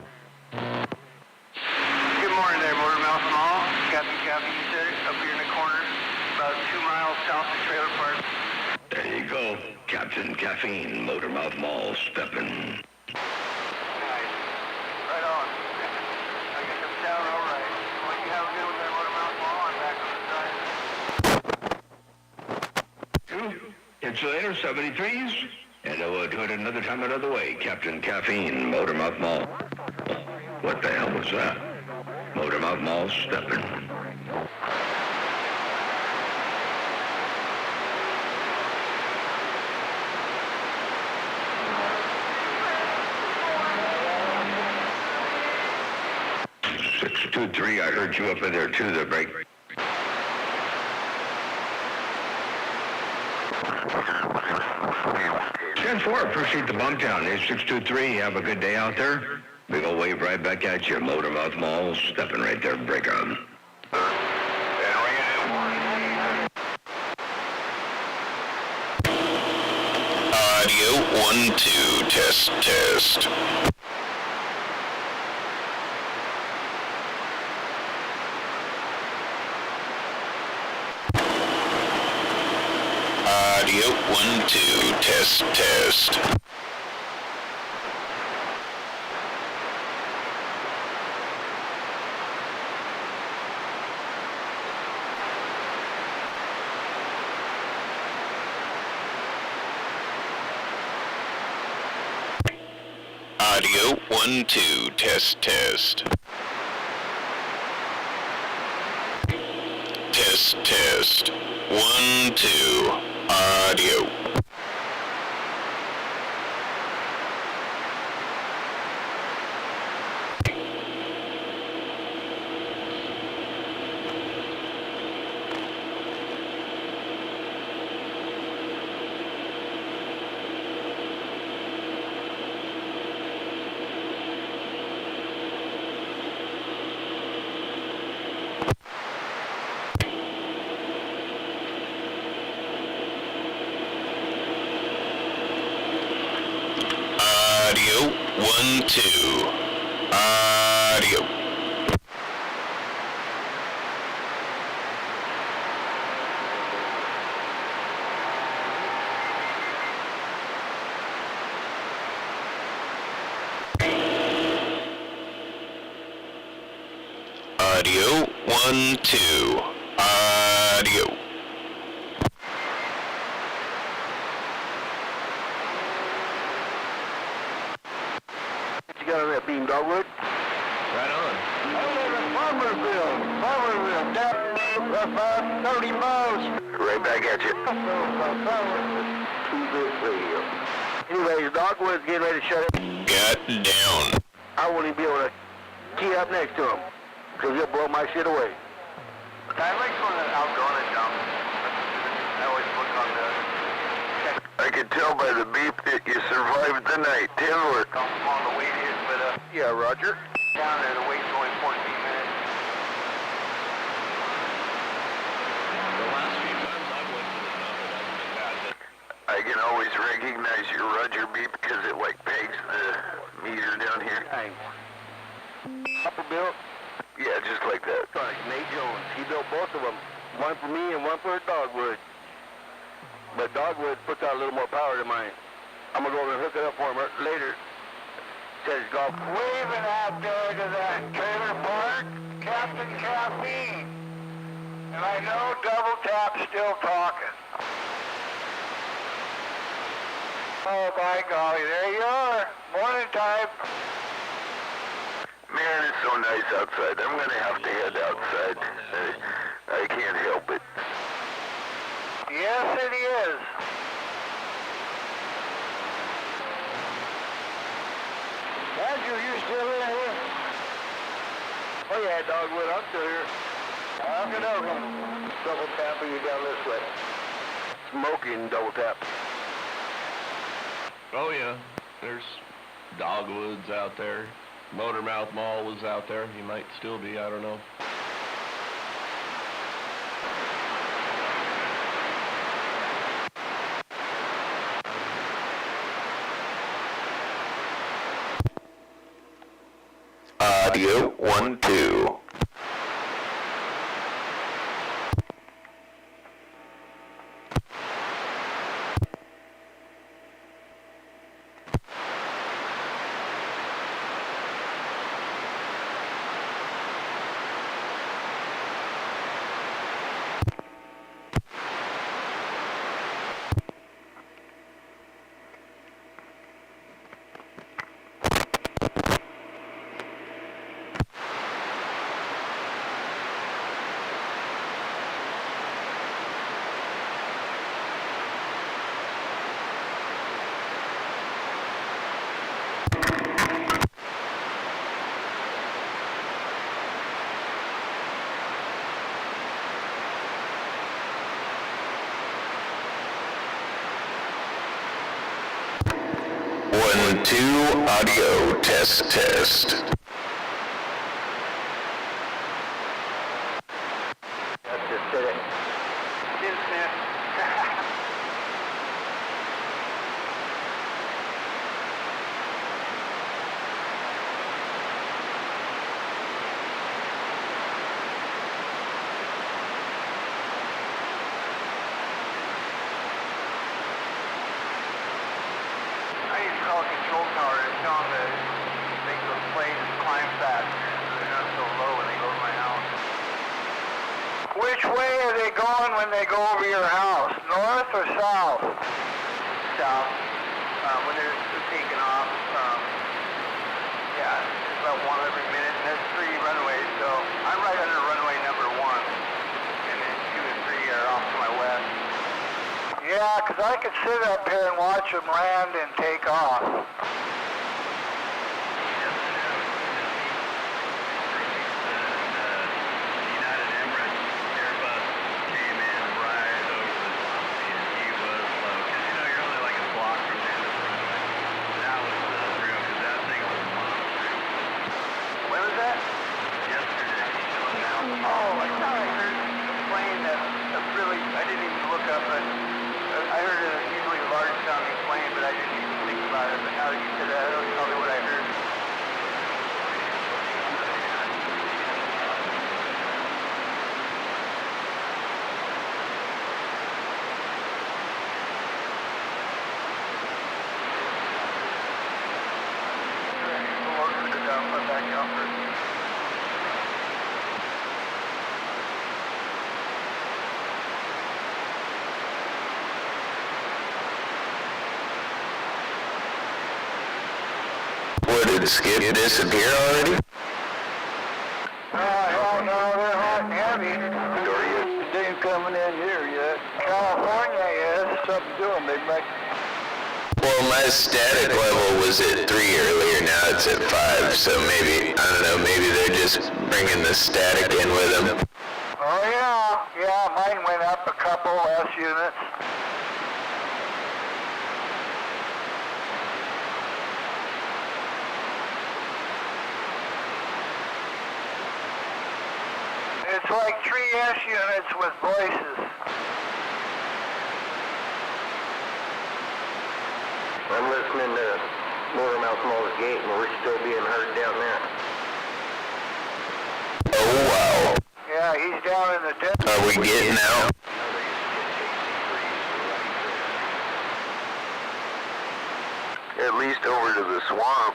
Good morning there, Motormouth Mall. Captain Caffeine Jerry up here in the corner, about 2 miles south of Trailer Park. There you go. Captain Caffeine, Motormouth Mall, stepping. Nice. Right on. I get them down all right. Well, you have a good one there, Motormouth Mall. I'm back on the side. It's later, 73s. And we'll do it another time, another way. Captain Caffeine, Motormouth Mall. What the hell was that? Motormouth Mall stepping. I heard you up in there too, the break. 10-4, appreciate the bump down. 8623, have a good day out there. Big ol' wave right back at you. Motormouth Mall, stepping right there, break on. Audio 1, 2, test. Audio 1, 2, test. Audio 1, 2, test. Test. Test. 1, 2, audio. Audio 1, 2, audio. Audio 1, 2, audio. You got on that beam dogwood? Right on. I live in Farmersville, down about 30 miles. Right back at you. 2-bit radio. Anyways, Dogwood's getting ready to shut it. Got down. I won't even be able to key up next to him, because he'll blow my shit away. I like going outgoing and dumb. I always look on the... I could tell by the beep that you survived the night. Taylor. How long the wait is, but Yeah, Roger. down there the wait's only 14 minutes. The last few times I've went to the dump, it hasn't been bad. I can always recognize your Roger beep because it like pegs the meter down here. Upper built, Yeah, just like that. like Nate Jones. He built both of them. One for me and one for Dogwood. But Dogwood puts out a little more power than mine. I'm gonna go over and hook it up for him later. Says golf. Waving out there to that trailer park, Captain Caffeine. And I know Double Tap's still talking. Oh, by golly, there you are. Morning time. Man, it's so nice outside. I'm gonna have to head outside. I can't help it. Yes, it is. Andrew, you still in here? Oh yeah, Dogwood, I'm still here. Double tapping you down this way. Smoking double tap. Oh yeah, there's Dogwoods out there. Motormouth Mall was out there. He might still be, I don't know. Audio 1, 2. One, two, audio, test, test. That's just it. Didn't sniff. I used to call a control tower and tell them to make those planes climb faster so they're not so low when they go to my house. Which way are they going when they go over your house? North or south? South. When they're taking off. Yeah, it's about one every minute. And there's 3 runways, so I'm right under runway number 1. And then 2 and 3 are off to my west. Yeah, 'cause I could sit up here and watch them land and take off. When was that? Oh, I thought I heard a plane that really, I didn't even look up, but I heard a usually large sounding plane, but I didn't even think about it. But now that you said that, that's probably what I heard. Put back out for What, did Skip disappear already? hell no, they're hot and heavy. They ain't coming in here yet. California is. something to them. They might. Well, my static level was at 3 earlier, now it's at 5, so maybe, I don't know, maybe they're just bringing the static in with them. Oh yeah, mine went up a couple less units. It's like 3S units with voices. I'm listening to Motormouth Mall's Gate, and we're still being heard down there. Oh, wow. Yeah, he's down in the desert. Are we getting out? At least over to the swamp.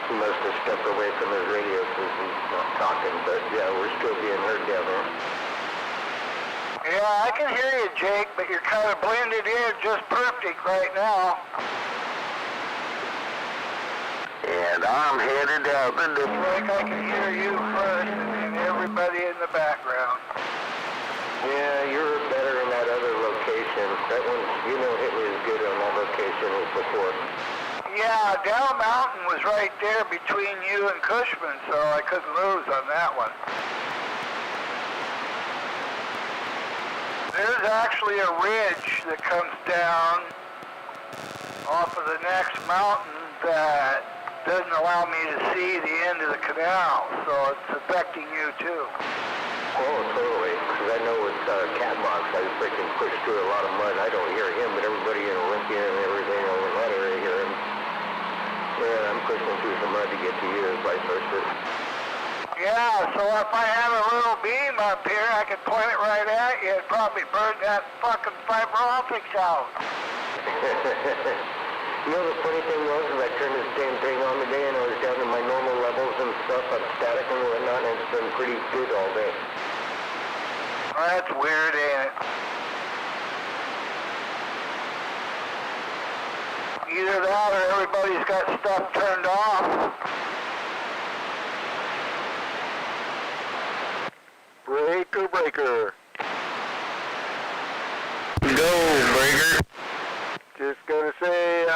He must have stepped away from his radio since he's not talking, but yeah, we're still being heard down there. Yeah, I can hear you, Jake, but you're kind of blended in just perfect right now. And I'm headed out the door. Like I can hear you first and everybody in the background. Yeah, you're better in that other location. That one, you don't hit me as good on that location as before. Yeah, Down Mountain was right there between you and Cushman, so I couldn't lose on that one. There's actually a ridge that comes down off of the next mountain that doesn't allow me to see the end of the canal, so it's affecting you too. Oh, totally. Because I know with Catbox, I freaking pushed through a lot of mud. I don't hear him, but everybody in Olympia and everything over in that area hear him. Yeah, I'm pushing through some mud to get to you, vice versa. Yeah, so if I have a little beam up here, I could point it right at you and probably burn that fucking fiber optics out. You know, the funny thing was, is I turned this damn thing on today and I was down to my normal levels and stuff, I'm static and whatnot, and it's been pretty good all day. Well, that's weird, ain't it? Either that or everybody's got stuff turned off. Breaker, breaker. Go, Breaker. Just gonna say,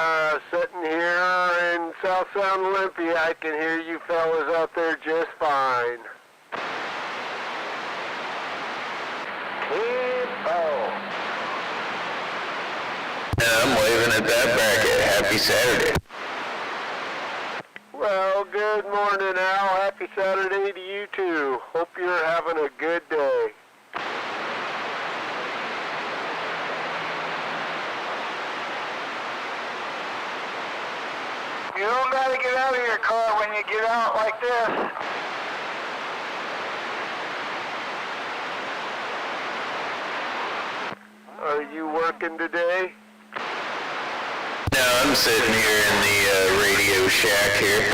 sitting here in South Sound Olympia, I can hear you fellas out there just fine. I'm waving at that bracket. Happy Saturday. Well, good morning, Al. Happy Saturday to you too. Hope you're having a good day. You don't gotta get out of your car when you get out like this. Are you working today? No, I'm sitting here in the radio shack here.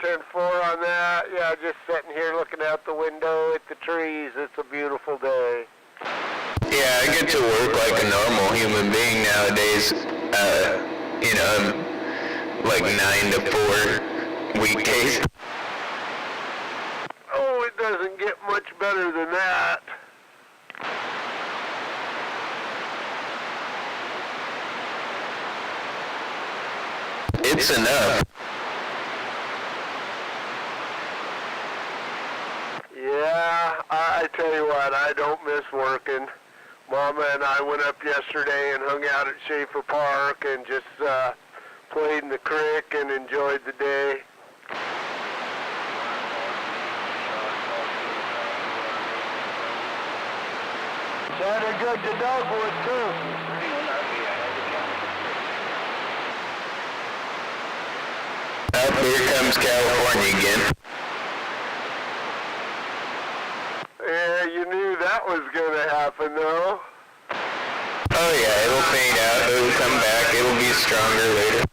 10-4 on that. Yeah, just sitting here looking out the window at the trees. It's a beautiful day. Yeah, I get to work like a normal human being nowadays. You know, I'm like 9 to 4 weekdays. Oh, it doesn't get much better than that. It's enough. Yeah, I tell you what, I don't miss working. Mama and I went up yesterday and hung out at Schaefer Park and just played in the creek and enjoyed the day. Sounded good to Dogwood too. Up here comes California again. Yeah, you knew that was going to happen, though. Oh yeah, it'll fade out, it'll come back, it'll be stronger later.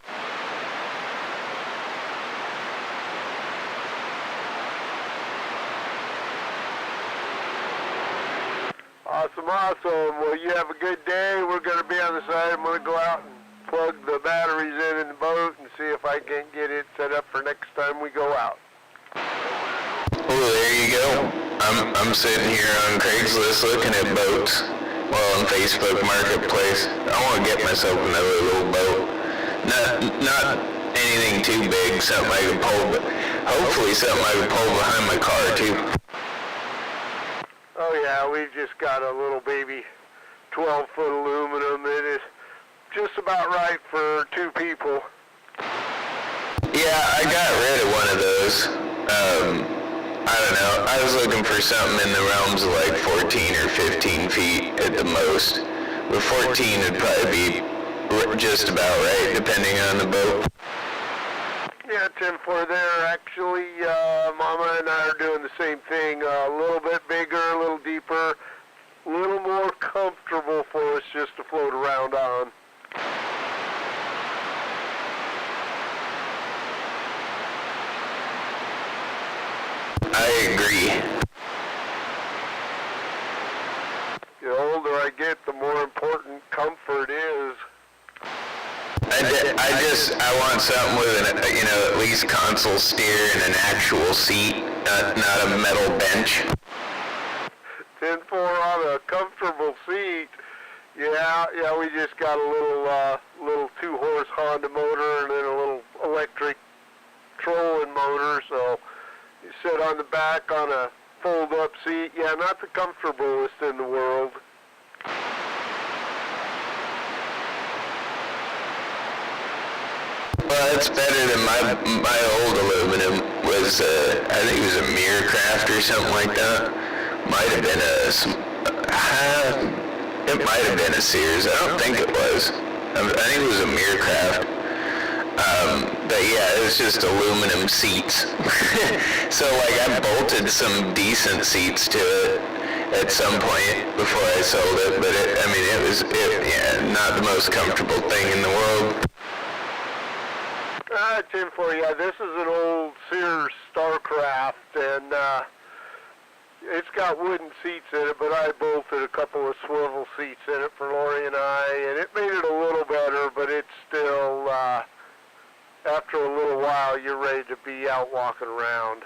Awesome. Well, you have a good day. We're going to be on the side. I'm going to go out and plug the batteries in the boat and see if I can get it set up for next time we go out. Oh, there you go. I'm sitting here on Craigslist looking at boats. Well, on Facebook Marketplace. I want to get myself another little boat. Not anything too big, something I can pull, but hopefully something I can pull behind my car too. Oh yeah, we've just got a little baby 12-foot aluminum. It is just about right for two people. Yeah, I got rid of one of those. I don't know. I was looking for something in the realms of like 14 or 15 feet at the most. But 14 would probably be just about right, depending on the boat. Yeah, 10-4 there. Actually, Mama and I are doing the same thing. A little bit bigger, a little deeper, a little more comfortable for us just to float around on. I agree. The older I get, the more important comfort is. I want something with an, at least console steer and an actual seat, not a metal bench. 10-4 on a comfortable seat. Yeah, we just got a little 2-horse Honda motor and then a little electric trolling motor, so you sit on the back on a fold-up seat. Yeah, not the comfortablest in the world. Well, it's better than my old aluminum was, I think it was a Miracraft or something like that. Might have been it might have been a Sears. I don't think it was. I think it was a Miracraft. But yeah, it was just aluminum seats. So like I bolted some decent seats to it at some point before I sold it, but it was not the most comfortable thing in the world. 10-4, yeah, this is an old Sears Starcraft, and it's got wooden seats in it, but I bolted a couple of swivel seats in it for Lori and I, and it made it a little better, but it's still, after a little while, you're ready to be out walking around.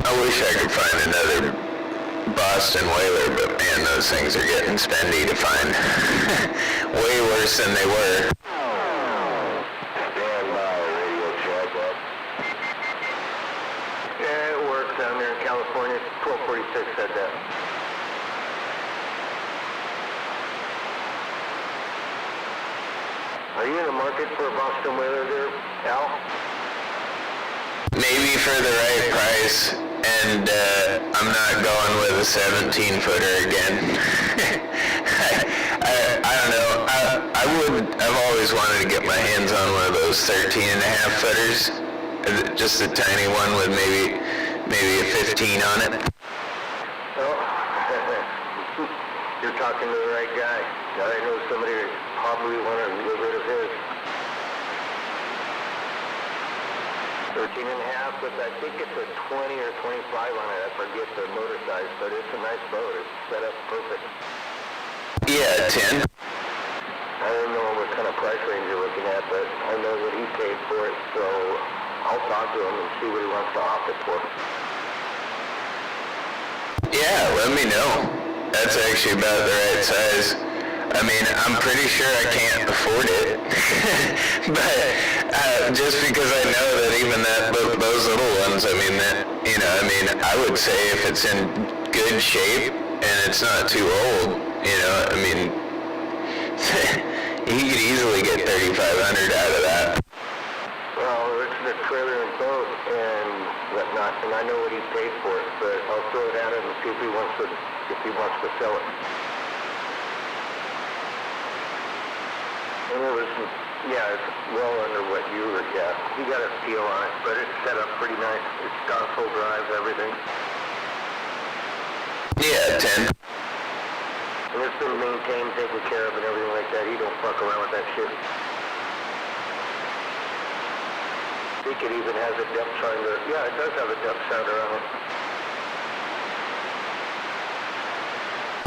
I wish I could find another Boston Whaler, but man, those things are getting spendy to find. Way worse than they were. Stand by, radio check. Yeah, it works down there in California. 1246 said that. Are you in the market for a Boston Whaler there, Al? Maybe for the right price, and I'm not going with a 17-footer again. I don't know. I've always wanted to get my hands on one of those 13.5-footers, just a tiny one with maybe a 15 on it. Well, you're talking to the right guy. I know somebody that probably want to get rid of his. 13.5, but I think it's a 20 or 25 on it. I forget the motor size, but it's a nice boat. It's set up perfect. Yeah, 10. I don't know what kind of price range you're looking at, but I know what he paid for it, so I'll talk to him and see what he wants to opt it for. Yeah, let me know. That's actually about the right size. I mean, I'm pretty sure I can't afford it, but just because I know that even those little ones, I would say if it's in good shape and it's not too old, he could easily get $3,500 out of that. Well, it's the trailer and boat and whatnot, and I know what he paid for it, but I'll throw it at him and see if he wants to sell it. And it was, yeah, it's well under what you were, yeah. He got a steel on it, but it's set up pretty nice. It's console drive, everything. Yeah, 10. And it's been maintained, taken care of, and everything like that. He don't fuck around with that shit. I think it even has a depth sounder. Yeah, it does have a depth sounder on it.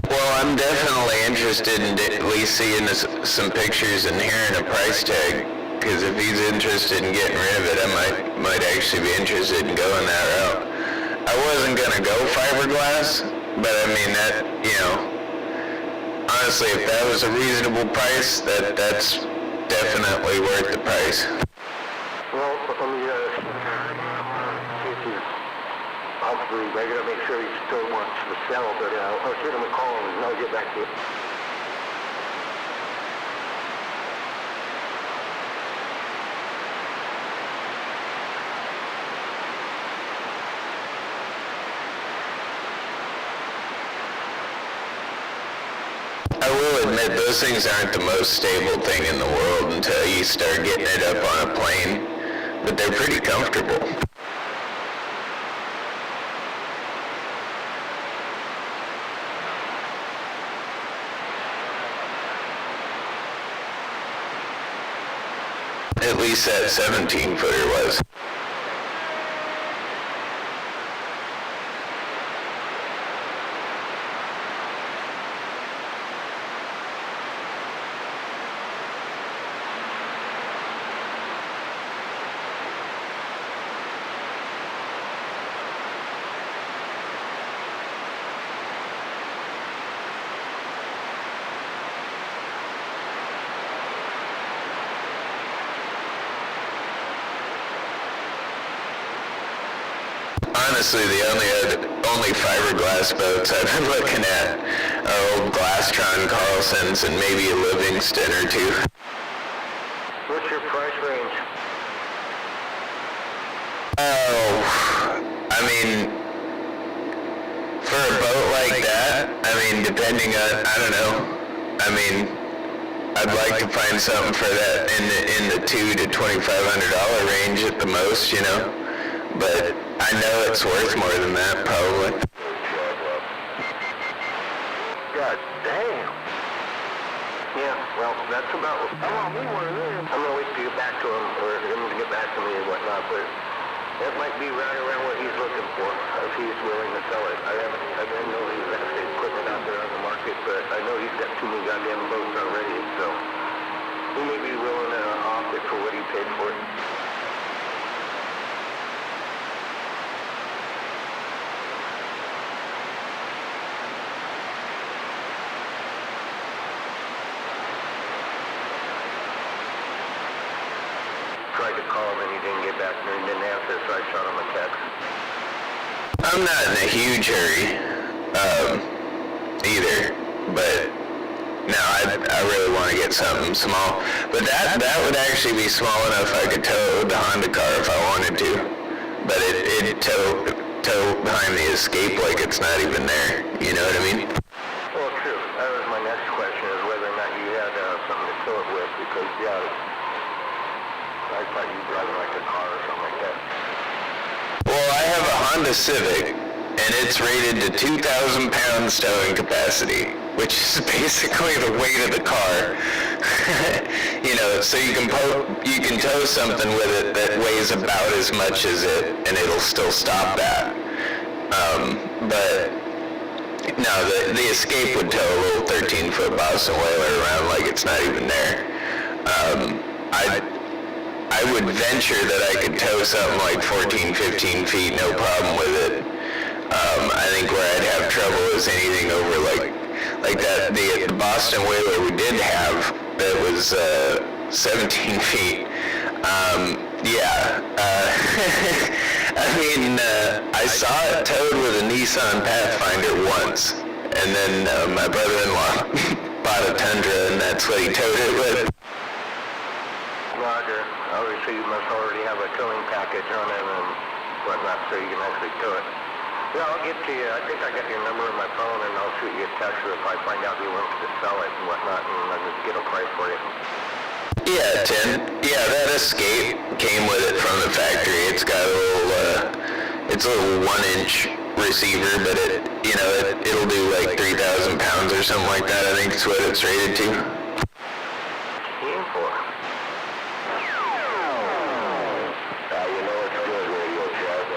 Well, I'm definitely interested in at least seeing some pictures and hearing a price tag, because if he's interested in getting rid of it, I might actually be interested in going that route. I wasn't gonna go fiberglass, but I mean that, you know, honestly, if that was a reasonable price, that's definitely worth the price. Well, let me see if he's, hopefully, I gotta make sure he still wants to sell, but I'll shoot him a call and I'll get back to you. I will admit, those things aren't the most stable thing in the world until you start getting it up on a plane, but they're pretty comfortable. At least that 17-footer was. Honestly, the only fiberglass boats I've been looking at are old Glastron Carlsons and maybe a Livingston or two. What's your price range? Oh, I mean, for a boat like that, I mean, depending on, I don't know, I mean, I'd like to find something for that in the $2,000 to $2,500 range at the most, you know, but I know it's worth more than that, probably. God damn. Yeah, well, that's about, I want me one of them. I'm gonna wait to get back to him, or him to get back to me and whatnot, but that might be right around what he's looking for, if he's willing to sell it. I didn't know he's got the equipment out there on the market, but I know he's got too many goddamn boats already, so he may be willing to off it for what he paid for it. Tried to call him and he didn't get back to me, he didn't answer, so I shot him a text. I'm not in a huge hurry, either, but no, I really want to get something small. But that would actually be small enough I could tow the Honda car if I wanted to. But it'd tow behind the Escape like it's not even there, you know what I mean? Well, true. That was my next question, is whether or not you had something to tow it with, because, yeah, I thought you were driving like a car or something like that. Well, I have a Honda Civic, and it's rated to 2,000 pounds towing capacity, which is basically the weight of the car. You know, so you can tow something with it that weighs about as much as it, and it'll still stop that. But no, the Escape would tow a little 13-foot Boston Whaler around like it's not even there. I would venture that I could tow something like 14, 15 feet, no problem with it. I think where I'd have trouble is anything over like that. The Boston Whaler we did have that was 17 feet. I mean, I saw it towed with a Nissan Pathfinder once, and then my brother-in-law bought a Tundra, and that's what he towed it with. Roger. Obviously, you must already have a towing package on it and whatnot, so you can actually tow it. Yeah, I'll get to you. I think I got your number on my phone, and I'll shoot you a text if I find out you want to sell it and whatnot, and I'll just get a price for you. Yeah, 10. Yeah, that Escape came with it from the factory. It's got a little, it's a little 1-inch receiver, but it'll do like 3,000 pounds or something like that. I think it's what it's rated to. Aim for. You know it's good, Radio Shack,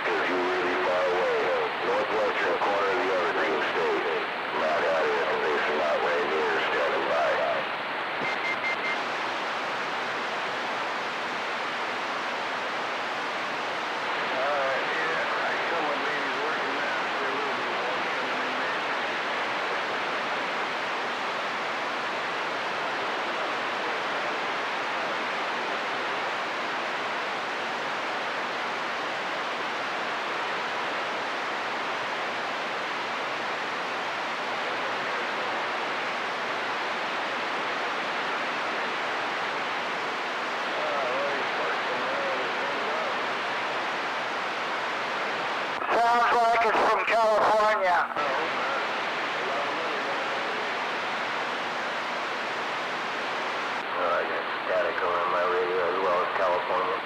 because you're really far away. Northwestern corner of the Evergreen State. Not out of the condition, not way near, standing by. Sounds like it's from California. I got static on my radio as well as California.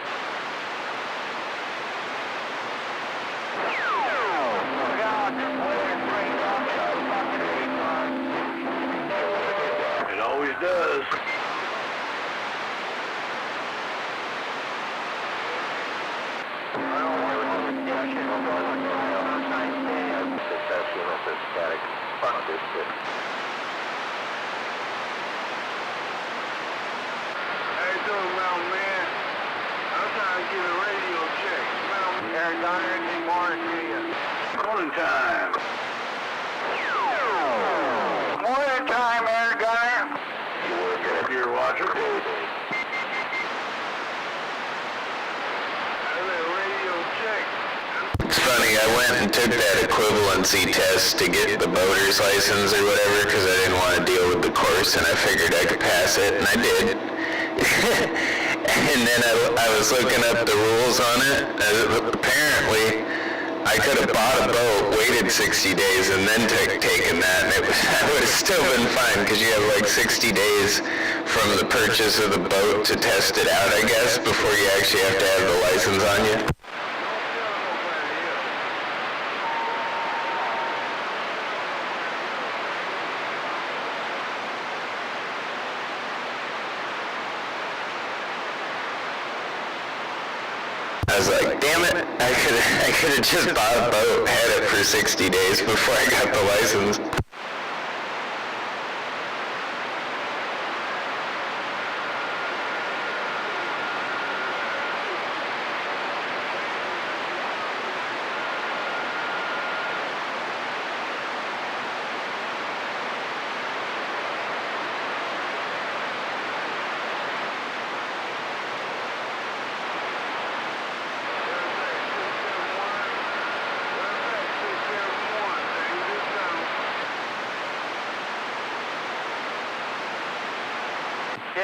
It always does. Static. Fuck this shit. How you doing, Mountain Man? I'm trying to get a radio check. Mountain Air Gunner, good morning to you. Morning time. Morning time, Air Gunner. You working up here, Watcher? Radio check. It's funny, I went and took that equivalency test to get the boater's license or whatever because I didn't want to deal with the course, and I figured I could pass it, and I did. And then I was looking up the rules on it. Apparently, I could have bought a boat, waited 60 days, and then taken that, and I would have still been fine because you have like 60 days from the purchase of the boat to test it out, I guess, before you actually have to have the license on you. I was like, damn it, I could have just bought a boat, had it for 60 days before I got the license.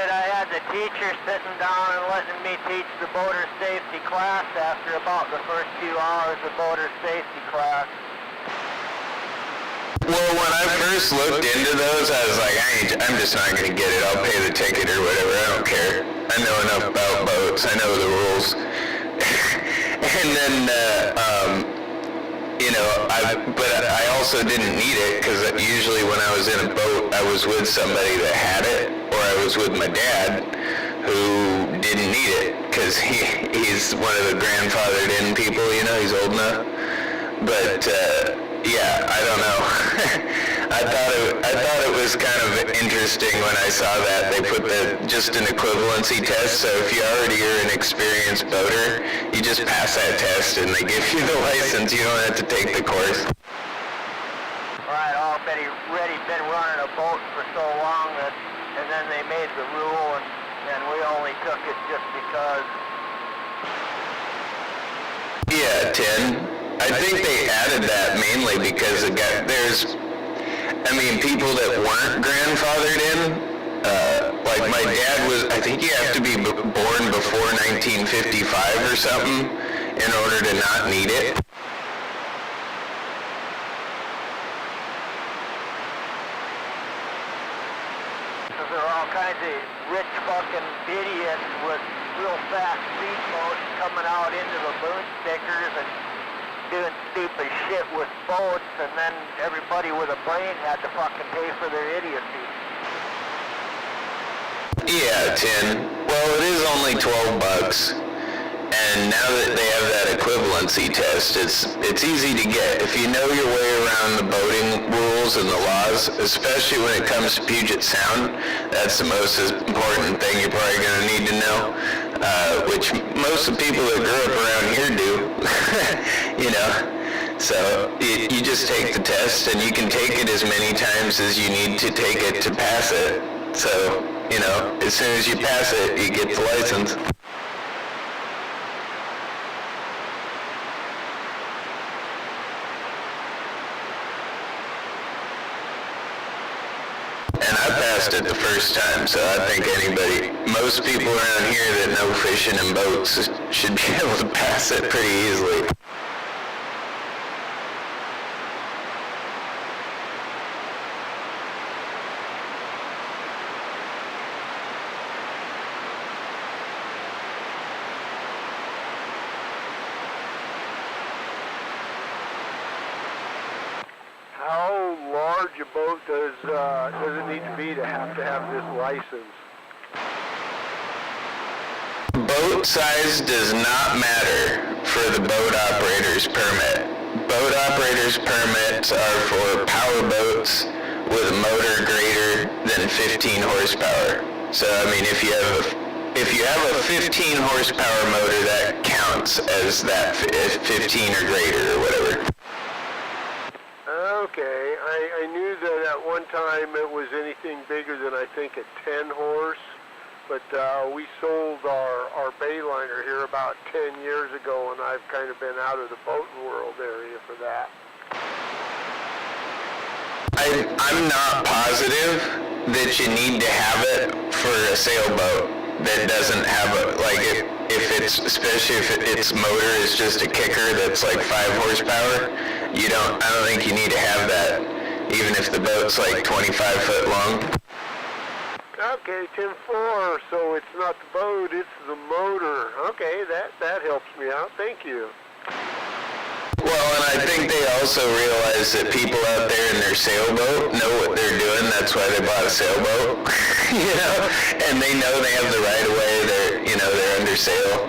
I had the teacher sitting down and letting me teach the boater safety class after about the first few hours of boater safety class. Well, when I first looked into those, I was like, I'm just not going to get it. I'll pay the ticket or whatever. I don't care. I know enough about boats. I know the rules. And then, but I also didn't need it because usually when I was in a boat, I was with somebody that had it, or I was with my dad who didn't need it because he's one of the grandfathered in people, he's old enough. But, yeah, I don't know. I thought it was kind of interesting when I saw that they put just an equivalency test. So if you already are an experienced boater, you just pass that test and they give you the license. You don't have to take the course. Right, already been running a boat for so long and then they made the rule and we only took it just because. Yeah, 10. I think they added that mainly because I mean, people that weren't grandfathered in, like my dad was, I think you have to be born before 1955 or something in order to not need it. Because there are all kinds of rich fucking idiots with real fast speedboats coming out into the moon stickers and doing stupid shit with boats, and then everybody with a brain had to fucking pay for their idiocy. Yeah, 10. Well, it is only $12. And now that they have that equivalency test, it's easy to get. If you know your way around the boating rules and the laws, especially when it comes to Puget Sound, that's the most important thing you're probably going to need to know, which most of the people that grew up around here do, you know. So you just take the test, and you can take it as many times as you need to take it to pass it. So, you know, as soon as you pass it, you get the license. And I passed it the first time, so I think most people around here that know fishing and boats should be able to pass it pretty easily. How large a boat does it need to be to have this license? Boat size does not matter for the boat operator's permit. Boat operator's permits are for power boats with a motor greater than 15 horsepower. So I mean, if you have a 15 horsepower motor, that counts as that 15 or greater or whatever. Okay, I knew that at one time it was anything bigger than I think a 10 horse, but we sold our Bayliner here about 10 years ago, and I've kind of been out of the boating world area for that. I'm not positive that you need to have it for a sailboat that doesn't have especially if its motor is just a kicker that's like 5 horsepower. I don't think you need to have that, even if the boat's like 25 foot long. Okay, 10-4, so it's not the boat, it's the motor. Okay, that helps me out. Thank you. Well, and I think they also realize that people out there in their sailboat know what they're doing. That's why they bought a sailboat, and they know they have the right of way. They're under sail.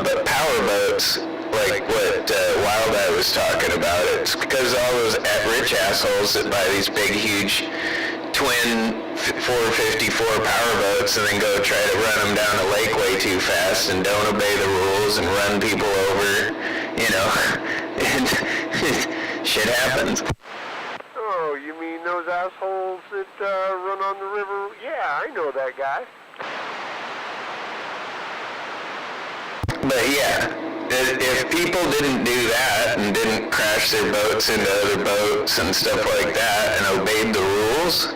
But power boats, like what Wild Eye was talking about, it's because all those rich assholes that buy these big, huge twin 454 power boats and then go try to run them down a lake way too fast and don't obey the rules and run people over, and shit happens. Oh, you mean those assholes that run on the river? Yeah, I know that guy. But yeah, if people didn't do that and didn't crash their boats into other boats and stuff like that and obeyed the rules,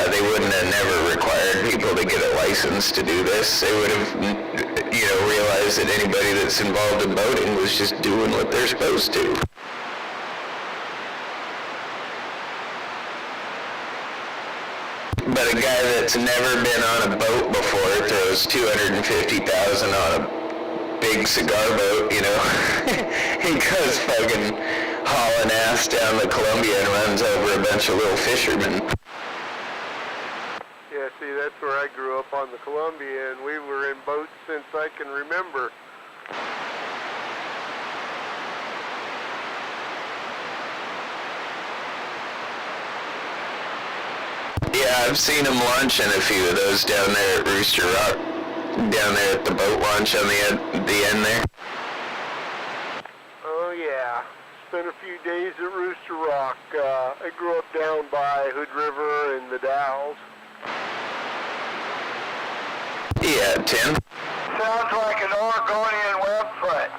they wouldn't have never required people to get a license to do this. They would have, realized that anybody that's involved in boating was just doing what they're supposed to. But a guy that's never been on a boat before throws $250,000 on a big cigar boat, he goes fucking hauling ass down the Columbia and runs over a bunch of little fishermen. Yeah, see, that's where I grew up on the Columbia, and we were in boats since I can remember. Yeah, I've seen them launching a few of those down there at Rooster Rock, down there at the boat launch on the end there. Oh, yeah. Spent a few days at Rooster Rock. I grew up down by Hood River and the Dalles. Yeah, Tim. Sounds like an Oregonian webfoot.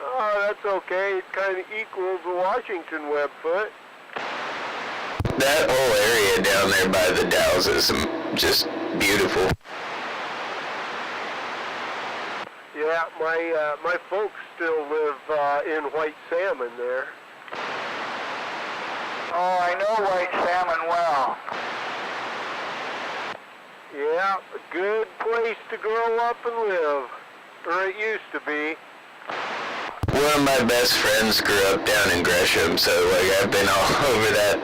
Oh, that's okay. It kind of equals the Washington web foot. That whole area down there by the Dalles is just beautiful. Yeah, my folks still live in White Salmon there. Oh, I know White Salmon well. Yeah, a good place to grow up and live, or it used to be. One of my best friends grew up down in Gresham, so like I've been all over that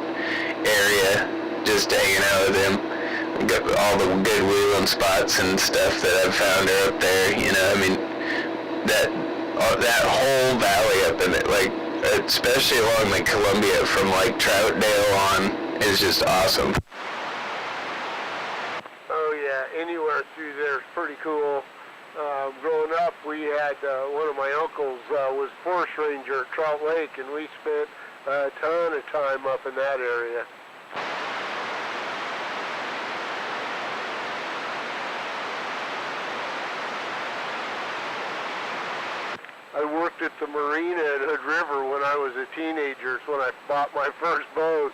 area just hanging out with him. Got all the good wheeling spots and stuff that I've found are up there, you know. I mean, that whole valley up in it, like especially along the Columbia from like Troutdale on, is just awesome. Oh yeah, anywhere through there is pretty cool. Growing up, we had one of my uncles was forest ranger at Trout Lake, and we spent a ton of time up in that area. I worked at the marina at Hood River when I was a teenager. It's when I bought my first boat.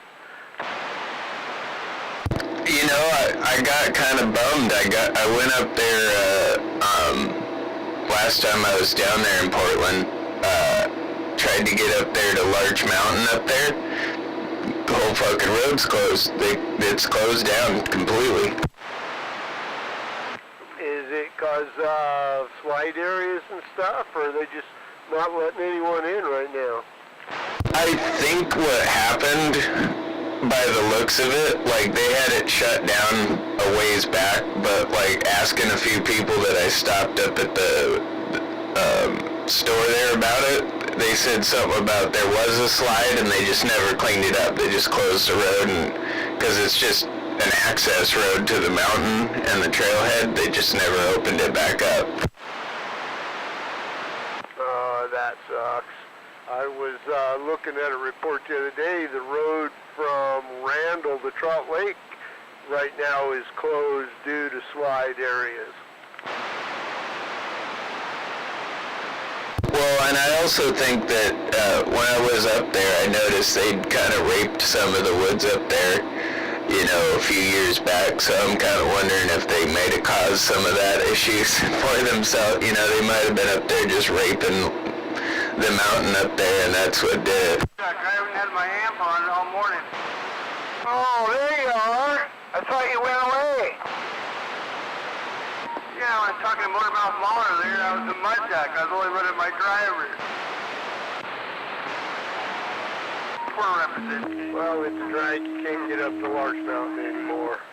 You know, I got kind of bummed. I went up there last time I was down there in Portland. Tried to get up there to Larch Mountain up there. The whole fucking road's closed. It's closed down completely. Is it because of slide areas and stuff, or are they just not letting anyone in right now? I think what happened, by the looks of it, like they had it shut down a ways back, but like asking a few people that I stopped up at the store there about it, they said something about there was a slide and they just never cleaned it up. They just closed the road, and because it's just an access road to the mountain and the trailhead, they just never opened it back up. That sucks. I was looking at a report the other day. The road from Randall to Trout Lake right now is closed due to slide areas. Well, and I also think that when I was up there, I noticed they'd kind of raped some of the woods up there, you know, a few years back. So I'm kind of wondering if they may have caused some of that issues for themselves. You know, they might have been up there just raping the mountain up there, and that's what did it. I haven't had my amp on all morning. Oh, there you are. I thought you went away. Yeah, I was talking to Motormouth Mauler there. I was in mud jack. I was only running my driver. Poor representative. Well, it's dry. You can't get up to Larch Mountain anymore.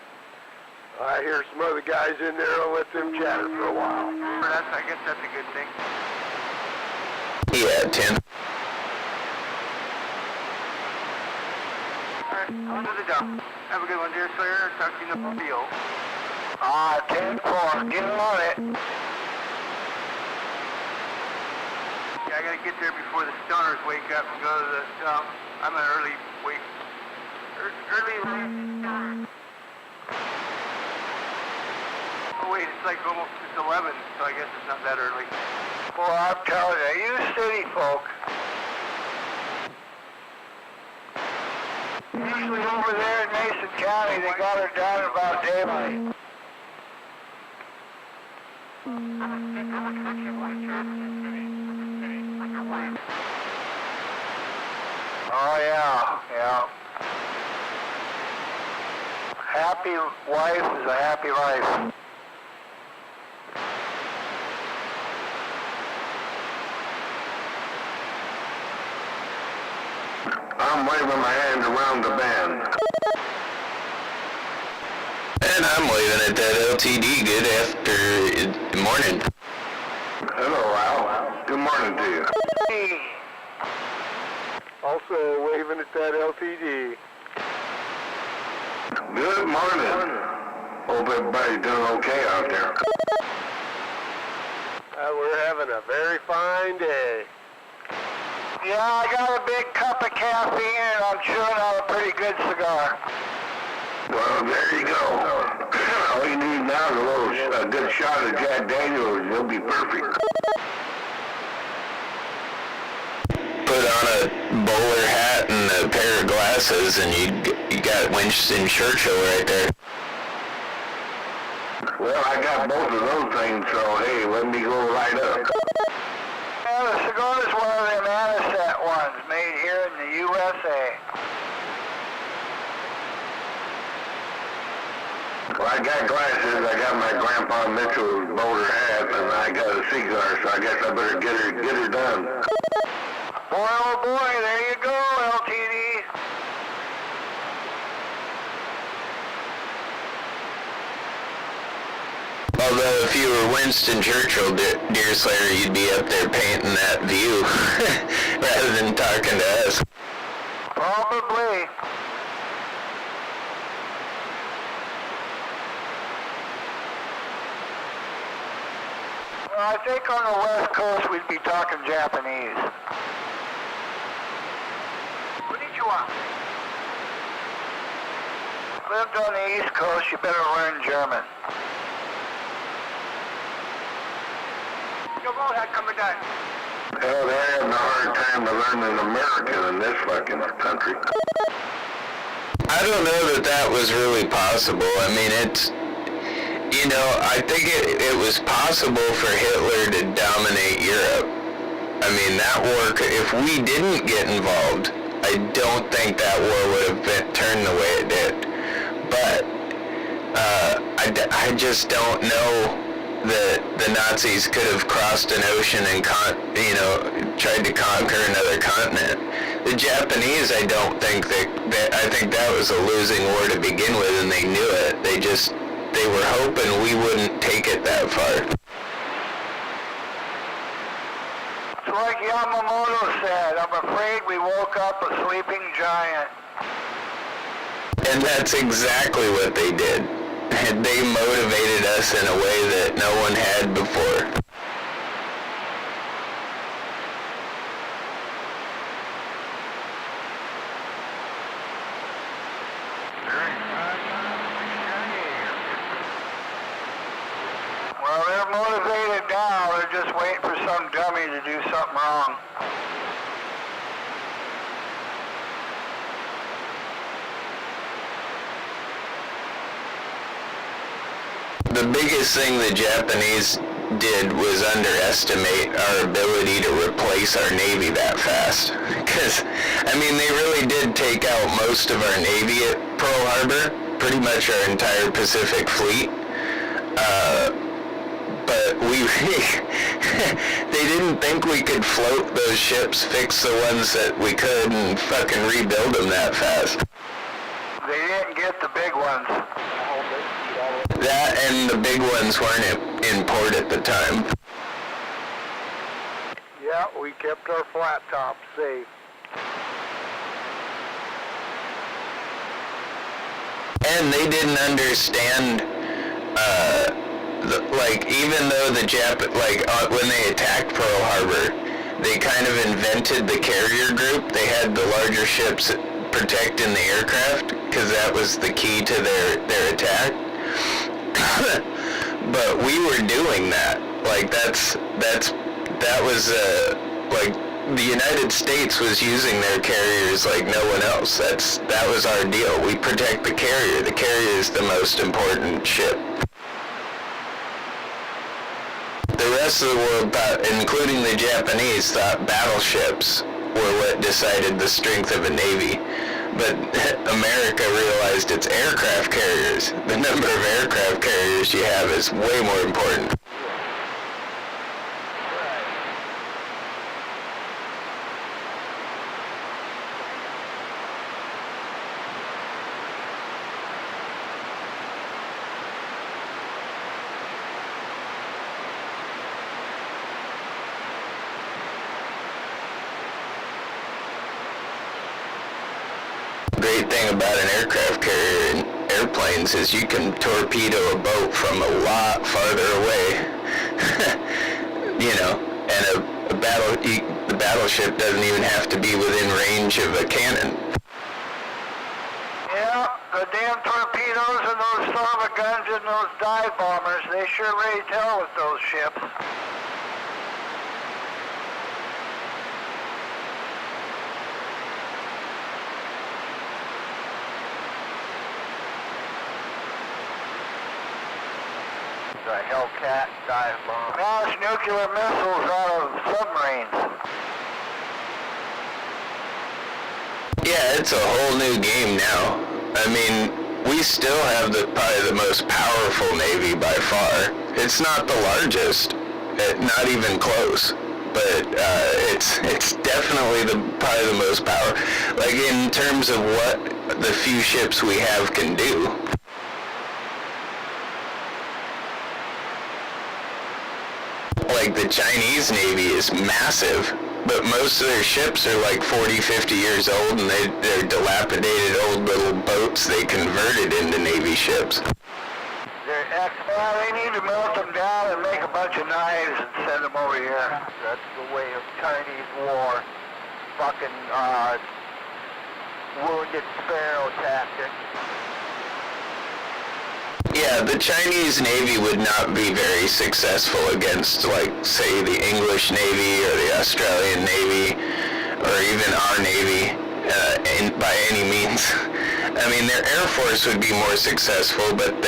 I hear some other guys in there. I'll let them chatter for a while. I guess that's a good thing. Yeah, 10. Alright, on to the dump. Have a good one, dear sir. Talk to you in the field. 10-4. Get on it. Yeah, I gotta get there before the stoners wake up and go to the dump. I'm an early wake. Early. Oh wait, it's like almost 11, so I guess it's not that early. Well, I'm telling you, you city folk. Usually over there in Mason County, they got her done about daylight. Oh yeah. Happy wife is a happy life. I'm waving my hand around the bend. And I'm waving at that LTD. Good after morning. Hello, Al. Good morning to you. Hey. Also waving at that LTD. Good morning. Hope everybody's doing okay out there. We're having a very fine day. Yeah, I got a big cup of caffeine and I'm chewing on a pretty good cigar. Well, there you go. All you need now is a good shot of Jack Daniels. You'll be perfect. put on a bowler hat and a pair of glasses, and you got Winston Churchill right there. Well, I got both of those things, so hey, let me go right up. Yeah, the cigar's one of them Anisette ones made here in the USA. Well, I got glasses, I got my Grandpa Mitchell's bowler hat, and I got a cigar, so I guess I better get her done. Boy, oh boy, there you go, LTD. Although if you were Winston Churchill, Deerslayer, you'd be up there painting that view rather than talking to us. Probably. Well, I think on the West Coast we'd be talking Japanese. What did you want? Lived on the East Coast, you better learn German. Your road had come done. Hell, they're having a hard time to learn an American in this fucking country. I don't know that was really possible. I mean, I think it was possible for Hitler to dominate Europe. I mean, that war, if we didn't get involved, I don't think that war would have turned the way it did. But I just don't know that the Nazis could have crossed an ocean and tried to conquer another continent. The Japanese, I don't think I think that was a losing war to begin with, and they knew it. They were hoping we wouldn't take it that far. It's like Yamamoto said, I'm afraid we woke up a sleeping giant. And that's exactly what they did. They motivated us in a way that no one had before. Well, they're motivated now. They're just waiting for some dummy to do something wrong. The biggest thing the Japanese did was underestimate our ability to replace our Navy that fast. Because, I mean, they really did take out most of our Navy at Pearl Harbor, pretty much our entire Pacific Fleet. But they didn't think we could float those ships, fix the ones that we could, and fucking rebuild them that fast. They didn't get the big ones. That and the big ones weren't in port at the time. Yeah, we kept our flat tops safe. And they didn't understand, even though when they attacked Pearl Harbor, they kind of invented the carrier group. They had the larger ships protecting the aircraft, because that was the key to their attack. But we were doing that. The United States was using their carriers like no one else. That was our deal. We protect the carrier. The carrier is the most important ship. The rest of the world thought, including the Japanese, thought battleships were what decided the strength of a navy. But America realized it's aircraft carriers. The number of aircraft carriers you have is way more important. Great thing about an aircraft carrier and airplanes is you can torpedo a boat from a lot farther away. And the battleship doesn't even have to be within range of a cannon. Yeah, the damn torpedoes and those son-of-a guns and those dive bombers, they sure raised hell with those ships. The Hellcat dive bomb. Now it's nuclear missiles out of submarines. Yeah, it's a whole new game now. I mean, we still have probably the most powerful Navy by far. It's not the largest, not even close, but it's definitely probably the most power. Like in terms of what the few ships we have can do. Like the Chinese Navy is massive, but most of their ships are like 40, 50 years old, and they're dilapidated old little boats they converted into Navy ships. Well, they need to melt them down and make a bunch of knives and send them over here. That's the way of Chinese war. Fucking, wounded sparrow tactic. Yeah, the Chinese Navy would not be very successful against, like, say, the English Navy or the Australian Navy or even our Navy by any means. I mean, their Air Force would be more successful, but,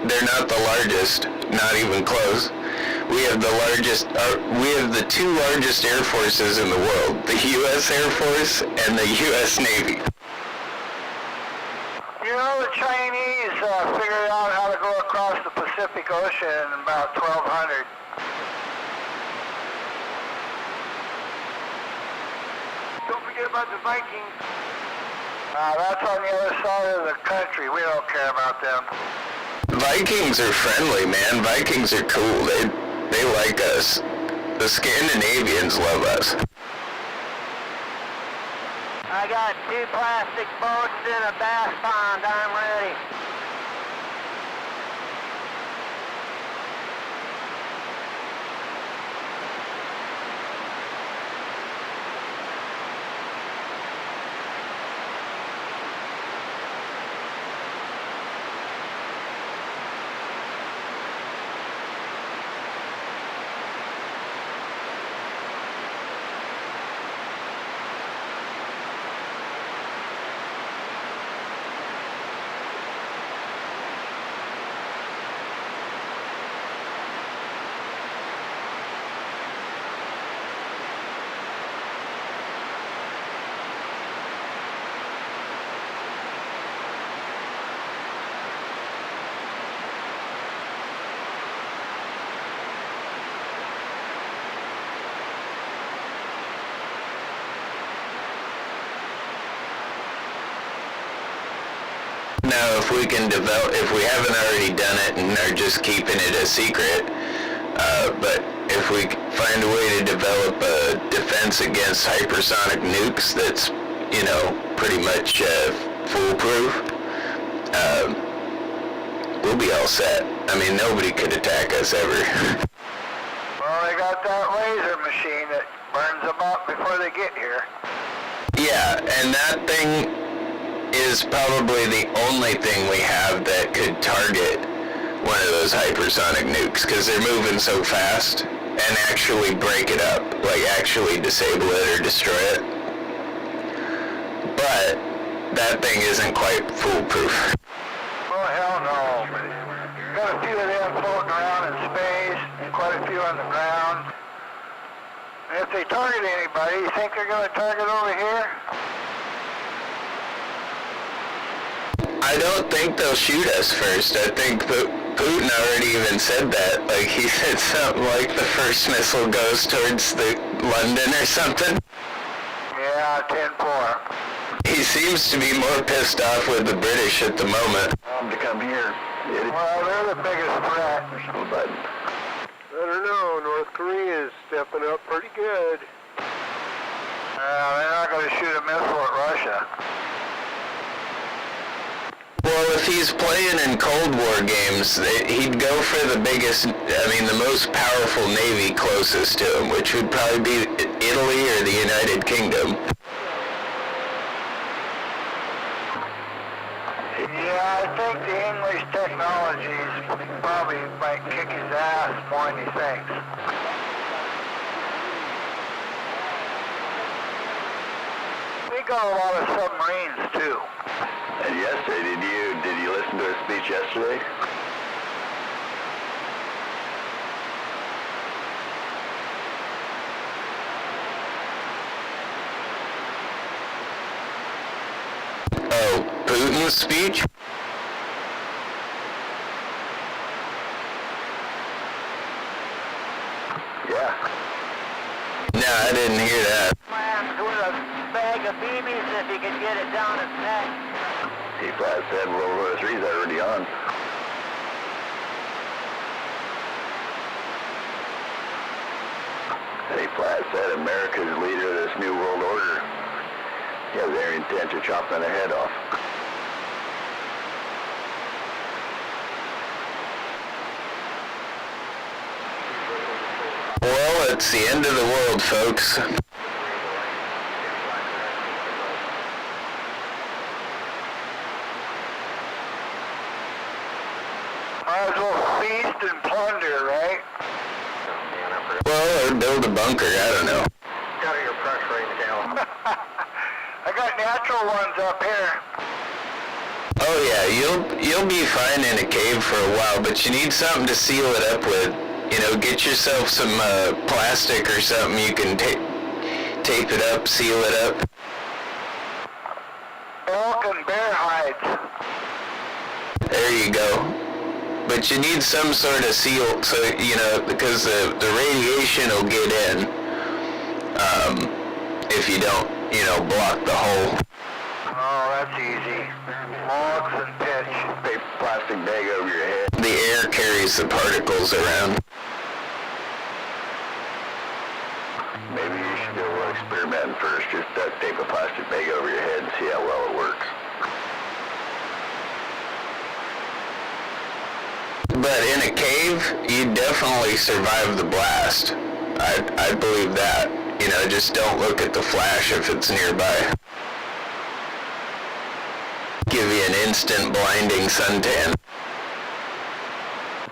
they're not the largest, not even close. We have the two largest Air Forces in the world, the U.S. Air Force and the U.S. Navy. You know, the Chinese figured out how to go across the Pacific Ocean in about 1200. Don't forget about the Vikings. That's on the other side of the country. We don't care about them. Vikings are friendly, man. Vikings are cool. They like us. The Scandinavians love us. I got 2 plastic boats and a bass pond. I'm ready. Now, if we haven't already done it and are just keeping it a secret, but if we find a way to develop a defense against hypersonic nukes that's, pretty much foolproof, we'll be all set. I mean, nobody could attack us ever. Well, they got that laser machine that burns them up before they get here. Yeah, and that thing is probably the only thing we have that could target one of those hypersonic nukes, because they're moving so fast, and actually break it up, like actually disable it or destroy it. But that thing isn't quite foolproof. Oh, hell no. Got a few of them floating around in space, and quite a few on the ground. And if they target anybody, you think they're going to target over here? I don't think they'll shoot us first. I think Putin already even said that. Like, he said something like the first missile goes towards London or something. Yeah, 10-4. He seems to be more pissed off with the British at the moment. To come here. Well, they're the biggest threat. But I don't know. North Korea is stepping up pretty good. They're not going to shoot a missile at Russia. Well, if he's playing in Cold War games, he'd go for the most powerful navy closest to him, which would probably be Italy or the United Kingdom. Yeah, I think the English technologies probably might kick his ass more than he thinks. We got a lot of submarines too. And yesterday, did you listen to his speech yesterday? Oh, Putin's speech? Yeah. No, I didn't hear that. Slams with a bag of BBs if he could get it down his neck. He flat said World War III's already on. He flat said America's leader of this new world order. Yeah, their intent to chop their head off. Well, it's the end of the world, folks. Might as well feast and plunder, right? Well, or build a bunker, I don't know. Got your press rate down. I got natural ones up here. Oh yeah, you'll be fine in a cave for a while, but you need something to seal it up with. You know, get yourself some plastic or something you can tape it up, seal it up. Elk and bear hides. There you go. But you need some sort of seal, so, you know, because the radiation will get in if you don't, you know, block the hole. Oh, that's easy. Logs and pitch. Big plastic bag over your head. The air carries the particles around. Maybe you should do a little experimenting first. Just duct tape a plastic bag over your head and see how well it works. But in a cave, you definitely survive the blast. I believe that. You know, just don't look at the flash if it's nearby. Give you an instant blinding suntan.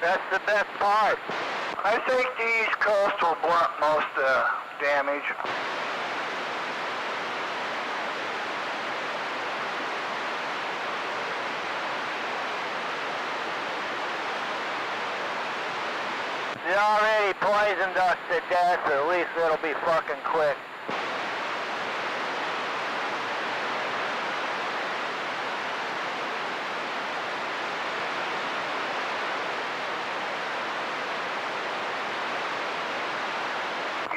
That's the best part. I think the East Coast will blunt most damage. They already poisoned us to death, or at least it'll be fucking quick.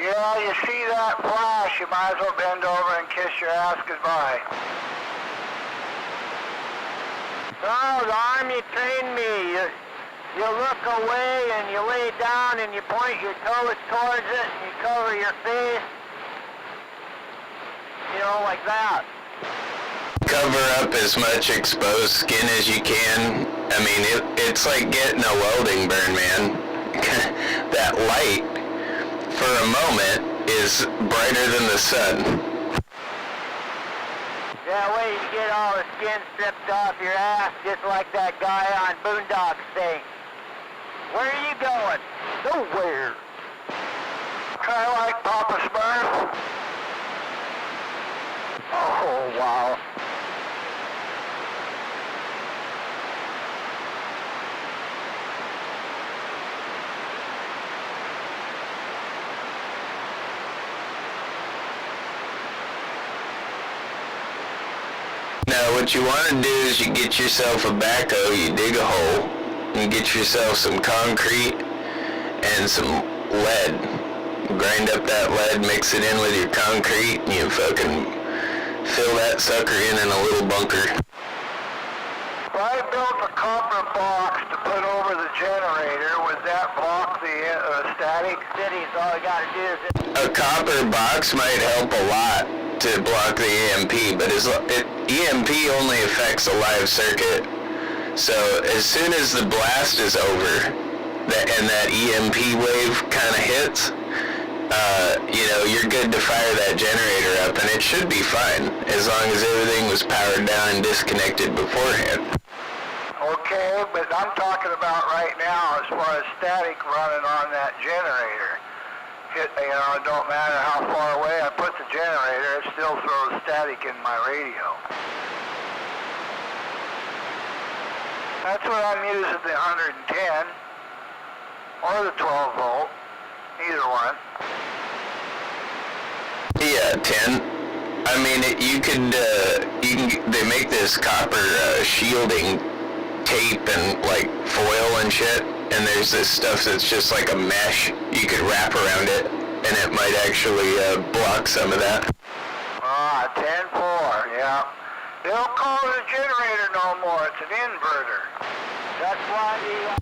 Yeah, you see that flash, you might as well bend over and kiss your ass goodbye. No, the Army trained me. You look away and you lay down and you point your toes towards it and you cover your face. You know, like that. Cover up as much exposed skin as you can. I mean, it's like getting a welding burn, man. That light, for a moment, is brighter than the sun. That way you get all the skin stripped off your ass, just like that guy on Boondock State. Where are you going? Nowhere. Try like Papa Smurf. Oh, wow. Now, what you want to do is you get yourself a backhoe, you dig a hole, and get yourself some concrete and some lead. Grind up that lead, mix it in with your concrete, and you fucking fill that sucker in a little bunker. I built a copper box to put over the generator. Would that block the static? Cities, all you gotta do is... A copper box might help a lot to block the EMP, but EMP only affects a live circuit. So as soon as the blast is over, and that EMP wave kind of hits, you know, you're good to fire that generator up, and it should be fine, as long as everything was powered down and disconnected beforehand. Okay, but I'm talking about right now as far as static running on that generator. You know, it don't matter how far away I put the generator, it still throws static in my radio. That's what I'm using, the 110 or the 12 volt, either one. Yeah, 10. I mean, they make this copper shielding tape and like foil and shit, and there's this stuff that's just like a mesh you could wrap around it, and it might actually block some of that. 10-4, yeah. They don't call it a generator no more, it's an inverter. That's why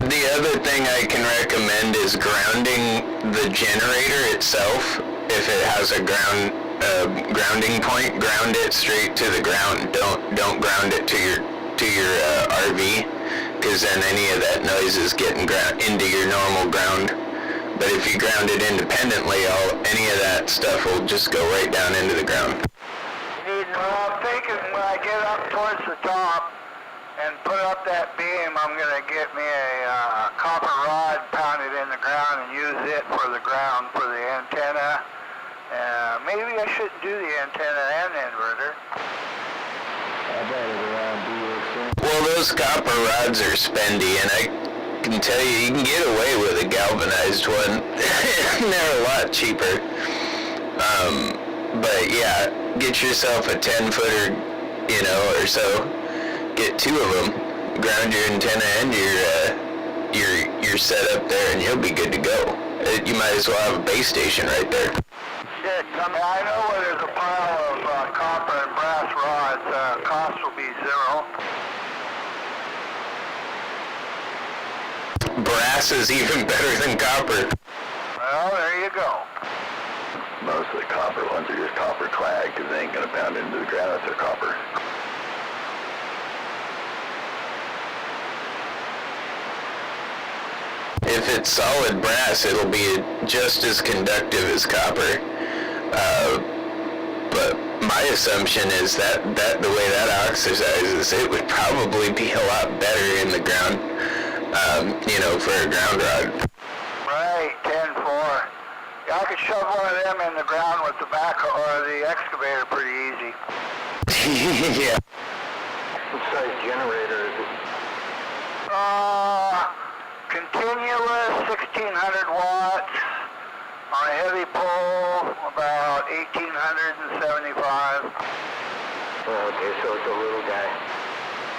The other thing I can recommend is grounding the generator itself. If it has a grounding point, ground it straight to the ground. Don't ground it to your RV, because then any of that noise is getting into your normal ground. But if you ground it independently, any of that stuff will just go right down into the ground. I'm thinking when I get up towards the top and put up that beam, I'm going to get me a copper rod, pound it in the ground, and use it for the ground for the antenna. Maybe I shouldn't do the antenna and the inverter. Well, those copper rods are spendy, and I can tell you can get away with a galvanized one. They're a lot cheaper. But yeah, get yourself a 10-footer, or so. Get 2 of them. Ground your antenna and your setup there, and you'll be good to go. You might as well have a base station right there. Shit, I know where there's a pile of copper and brass rods. Cost will be 0. Brass is even better than copper. Well, there you go. Most of the copper ones are just copper clad, because they ain't going to pound into the ground if they're copper. If it's solid brass, it'll be just as conductive as copper. But my assumption is that the way that oxidizes, it would probably be a lot better in the ground, for a ground rod. Right, 10-4. Yeah, I could shove one of them in the ground with the backhoe or the excavator pretty easy. Yeah. What size generator is it? Continuous 1600 watts. On a heavy pole, about 1875. Okay, so it's a little guy.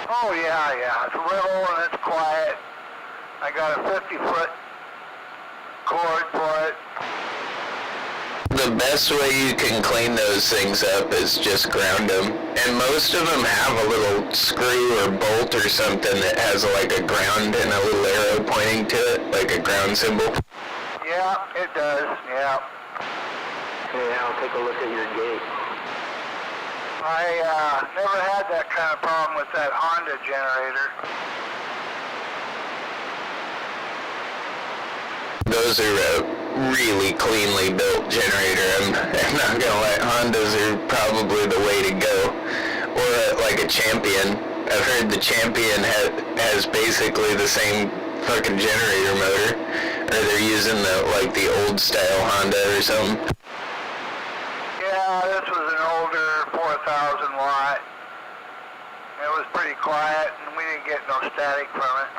Oh yeah. It's little and it's quiet. I got a 50-foot cord for it. The best way you can clean those things up is just ground them. And most of them have a little screw or bolt or something that has like a ground and a little arrow pointing to it, like a ground symbol. Yeah, it does, yeah. Yeah, I'll take a look at your gate. I never had that kind of problem with that Honda generator. Those are really cleanly built generator. I'm not gonna lie, Hondas are probably the way to go. Or like a Champion. I've heard the Champion has basically the same fucking generator motor. Or they're using the old style Honda or something. Yeah, this was an older 4,000 watt. It was pretty quiet and we didn't get no static from it.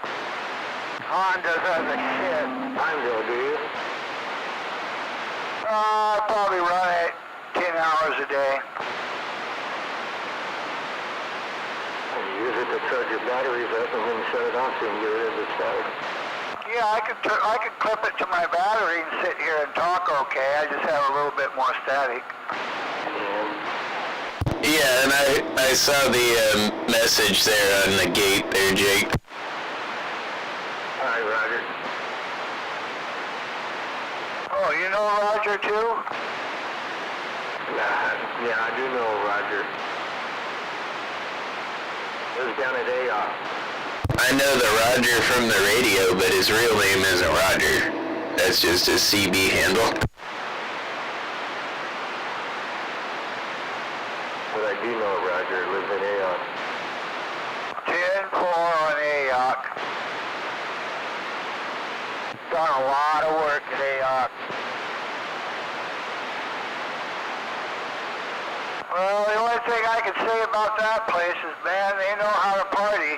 Honda's has a shit. Honda, do you? I probably run it 10 hours a day. You use it to charge your batteries up and then shut it on so you can get rid of the static. Yeah, I could clip it to my battery and sit here and talk okay. I just have a little bit more static. Yeah, and I saw the message there on the gate there, Jake. Hi, Roger. Oh, you know Roger too? Yeah, I do know Roger. Lives down at AOC. I know the Roger from the radio, but his real name isn't Roger. That's just his CB handle. But I do know Roger lives in AOC. 10-4 on AOC. Done a lot of work at AOC. Well, the only thing I can say about that place is, man, they know how to party.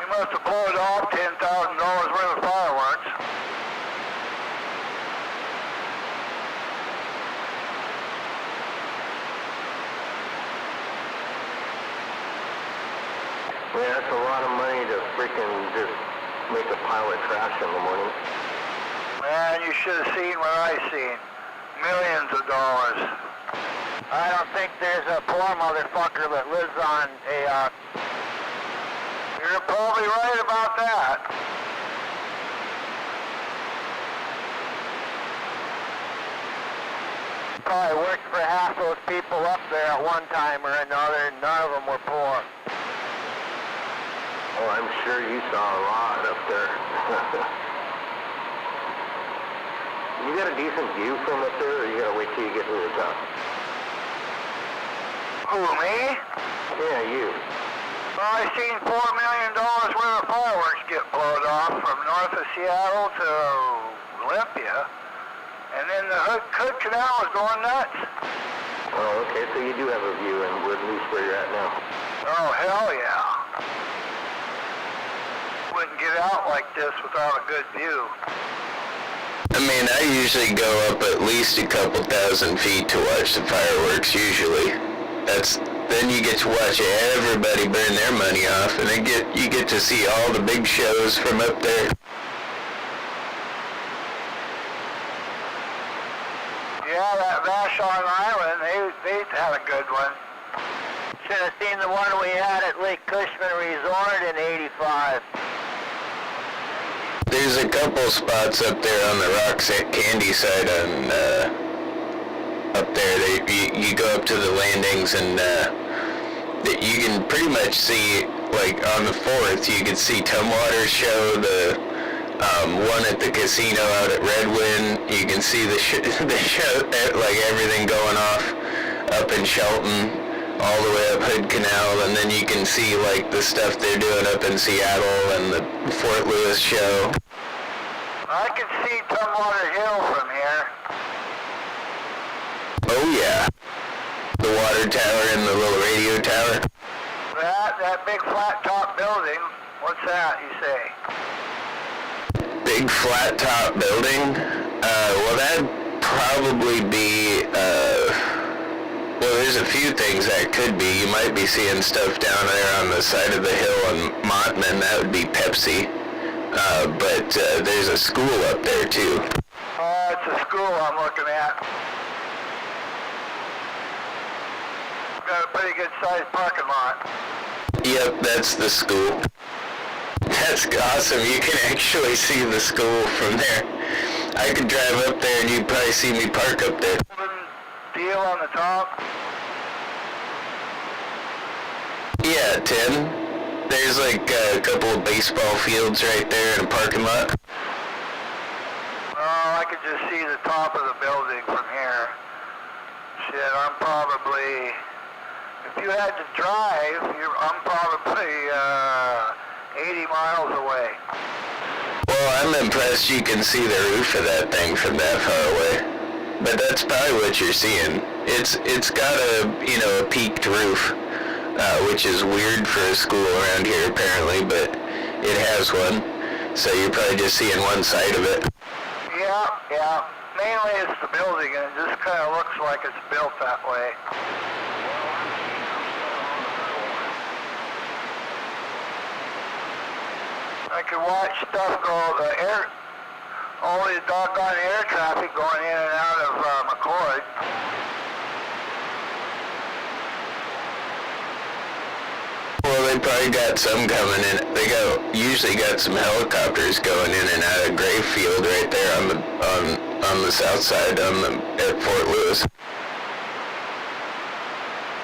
You must have pulled off $10,000 worth of fireworks. Yeah, that's a lot of money to freaking just make a pile of trash in the morning. Man, you should have seen what I seen. Millions of dollars. I don't think there's a poor motherfucker that lives on a, You're probably right about that. Probably worked for half those people up there at one time or another, and none of them were poor. Oh, I'm sure you saw a lot up there. You got a decent view from up there, or you gotta wait till you get to the top? Who, me? Yeah, you. Well, I seen $4 million worth of fireworks get blown off from north of Seattle to Olympia. And then the Hood Canal was going nuts. Oh, okay, so you do have a view, and we're at least where you're at now. Oh, hell yeah. Wouldn't get out like this without a good view. I mean, I usually go up at least a couple thousand feet to watch the fireworks, usually. Then you get to watch everybody burn their money off, and then you get to see all the big shows from up there. Yeah, that Vashon Island, they had a good one. Should have seen the one we had at Lake Cushman Resort in '85. There's a couple spots up there on the rocks at Candy side up there. You go up to the landings, and you can pretty much see, like on the 4th, you can see Tumwater show, the one at the casino out at Redwind. You can see the show, like everything going off up in Shelton, all the way up Hood Canal, and then you can see like the stuff they're doing up in Seattle and the Fort Lewis show. I can see Tumwater Hill from here. Oh yeah, the water tower and the little radio tower. That big flat top building, what's that, you say? Big flat top building? Well, that'd probably be, well, there's a few things that could be. You might be seeing stuff down there on the side of the hill in Montman. That would be Pepsi. But there's a school up there, too. Oh, it's a school I'm looking at. Got a pretty good sized parking lot. Yep, that's the school. That's awesome. You can actually see the school from there. I could drive up there and you'd probably see me park up there. Deal on the top? Yeah, 10. There's like a couple of baseball fields right there and a parking lot. Oh, I could just see the top of the building from here. Shit, I'm probably... If you had to drive, I'm probably 80 miles away. Well, I'm impressed you can see the roof of that thing from that far away. But that's probably what you're seeing. It's got a peaked roof, which is weird for a school around here apparently, but it has one. So you're probably just seeing one side of it. Yeah. Mainly it's the building, and it just kind of looks like it's built that way. I could watch stuff go, all the doggone air traffic going in and out of McCord. Well, they probably got some coming in. They usually got some helicopters going in and out of Grayfield right there on the south side at Fort Lewis.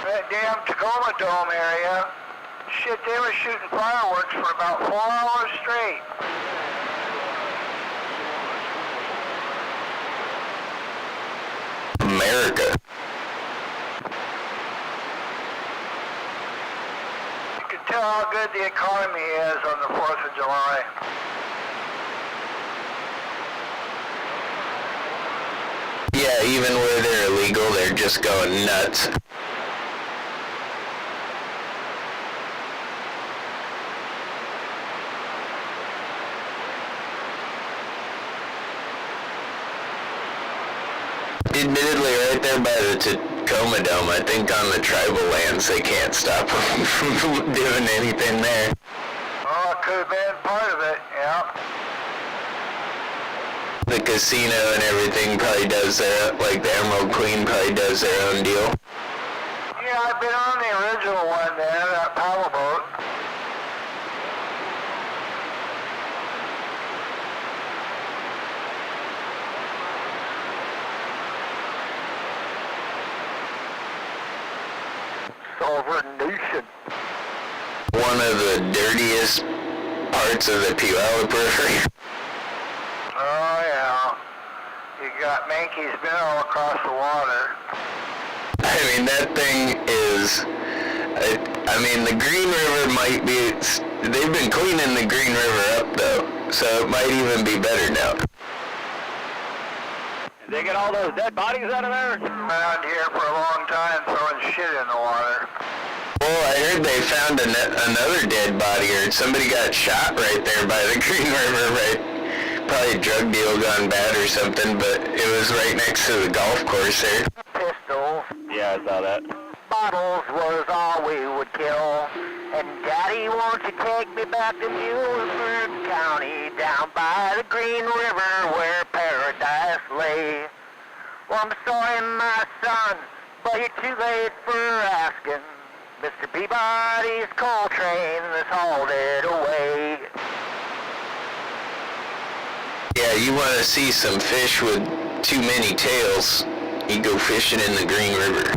That damn Tacoma Dome area. Shit, they were shooting fireworks for about 4 hours straight. America. You can tell how good the economy is on the 4th of July. Yeah, even where they're illegal, they're just going nuts. Admittedly, right there by the Tacoma Dome. I think on the tribal lands they can't stop them from doing anything there. Oh, it could have been part of it, yeah. The casino and everything probably does their, like the Emerald Queen probably does their own deal. Yeah, I've been on the original one there, that powerboat. Sovereign nation. One of the dirtiest parts of the Puyallup River. Oh, yeah. You got Mankey's Mill across the water. I mean, that thing is, I mean, the Green River might be, they've been cleaning the Green River up though, so it might even be better now. Did they get all those dead bodies out of there? Around here for a long time throwing shit in the water. Well, I heard they found another dead body, or somebody got shot right there by the Green River, right? Probably a drug deal gone bad or something, but it was right next to the golf course there. Pistols. Yeah, I saw that. Bottles was all we would kill. And Daddy, won't you take me back to Muhlenberg County, down by the Green River where paradise lay? Well, I'm sorry, my son, but you're too late for asking. Mr. Peabody's coal train is hauled it away. Yeah, you want to see some fish with too many tails, you go fishing in the Green River.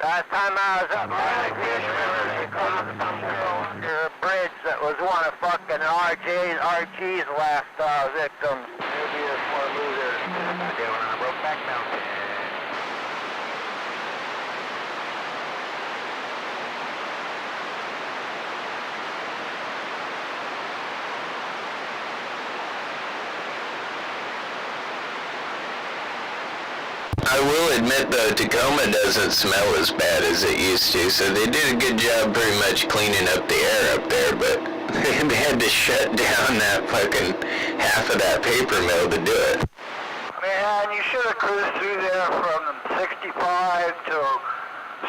Last time I was up by the Green River, they caught some girl under a bridge that was one of fucking Archie's last victims. Maybe a poor loser. Down on a Brokeback Mountain. I will admit though, Tacoma doesn't smell as bad as it used to, so they did a good job pretty much cleaning up the air up there, but they had to shut down that fucking half of that paper mill to do it. Man, you should have cruised through there from 65 to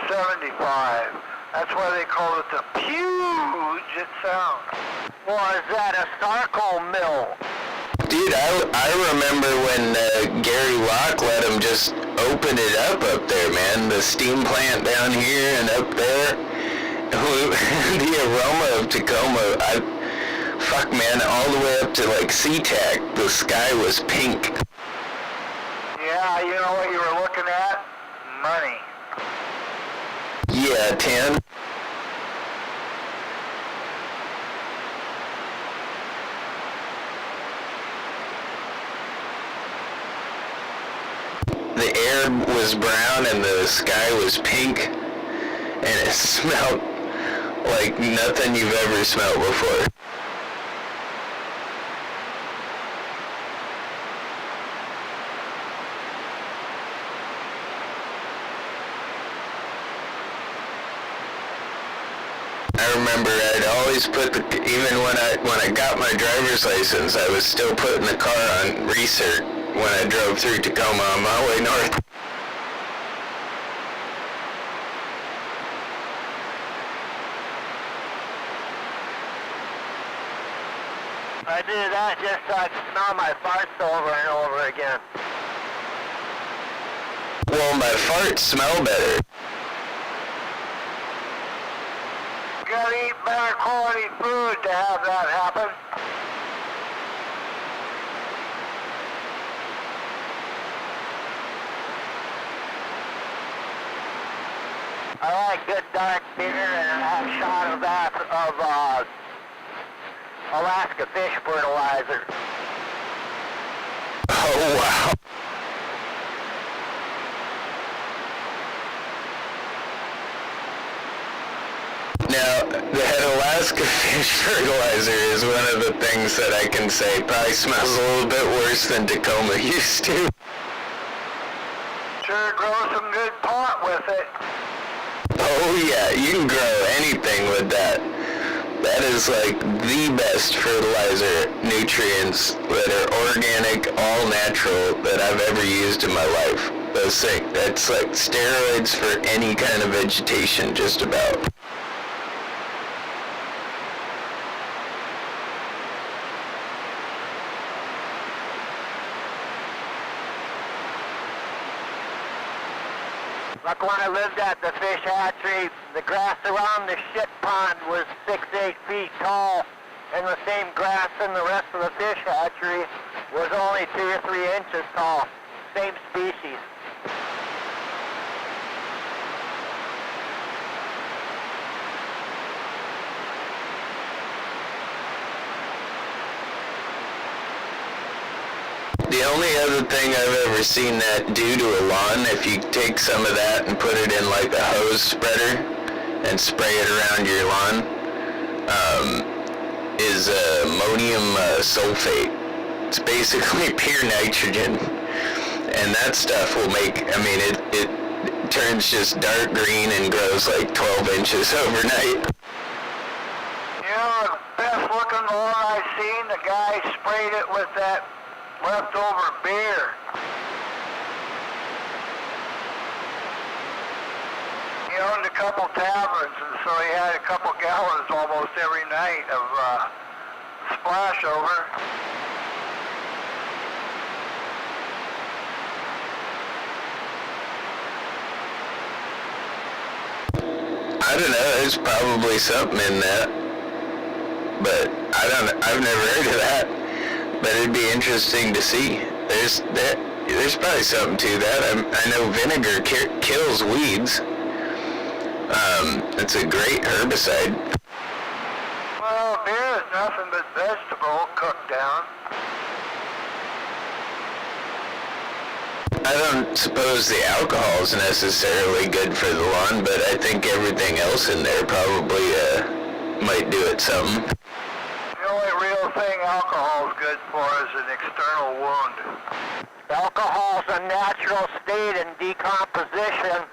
75. That's why they call it the Puget Sound. Was that a charcoal mill? Dude, I remember when Gary Locke let him just open it up there, man. The steam plant down here and up there. The aroma of Tacoma, fuck man, all the way up to like SeaTac, the sky was pink. Yeah, you know what you were looking at? Money. Yeah, 10. The air was brown and the sky was pink, and it smelled like nothing you've ever smelled before. I remember I'd always put even when I got my driver's license, I was still putting the car on recert when I drove through Tacoma on my way north. I did that just so I could smell my farts over and over again. Well, my farts smell better. You gotta eat better quality food to have that happen. I like good dark beer and a half shot of that of Alaska fish fertilizer. Oh, wow. Now, that Alaska fish fertilizer is one of the things that I can say probably smells a little bit worse than Tacoma used to. Sure grow some good pot with it. Oh yeah, you can grow anything with that is like the best fertilizer nutrients that are organic, all natural that I've ever used in my life. Those things, that's like steroids for any kind of vegetation, just about. Like when I lived at the fish hatchery, the grass around the shit pond was 6-8 feet tall, and the same grass in the rest of the fish hatchery was only 2 or 3 inches tall. Same species. The only other thing I've ever seen that do to a lawn, if you take some of that and put it in like a hose spreader and spray it around your lawn, is ammonium sulfate. It's basically pure nitrogen, and that stuff will make, I mean, it turns just dark green and grows like 12 inches overnight. You know, the best looking lawn I've seen, the guy sprayed it with that leftover beer. He owned a couple taverns, and so he had a couple gallons almost every night of splash over. I don't know, there's probably something in that, but I've never heard of that. But it'd be interesting to see. There's probably something to that. I know vinegar kills weeds. It's a great herbicide. Well, beer is nothing but vegetable cooked down. I don't suppose the alcohol is necessarily good for the lawn, but I think everything else in there probably might do it some. The only real thing alcohol is good for is an external wound. Alcohol's a natural state in decomposition.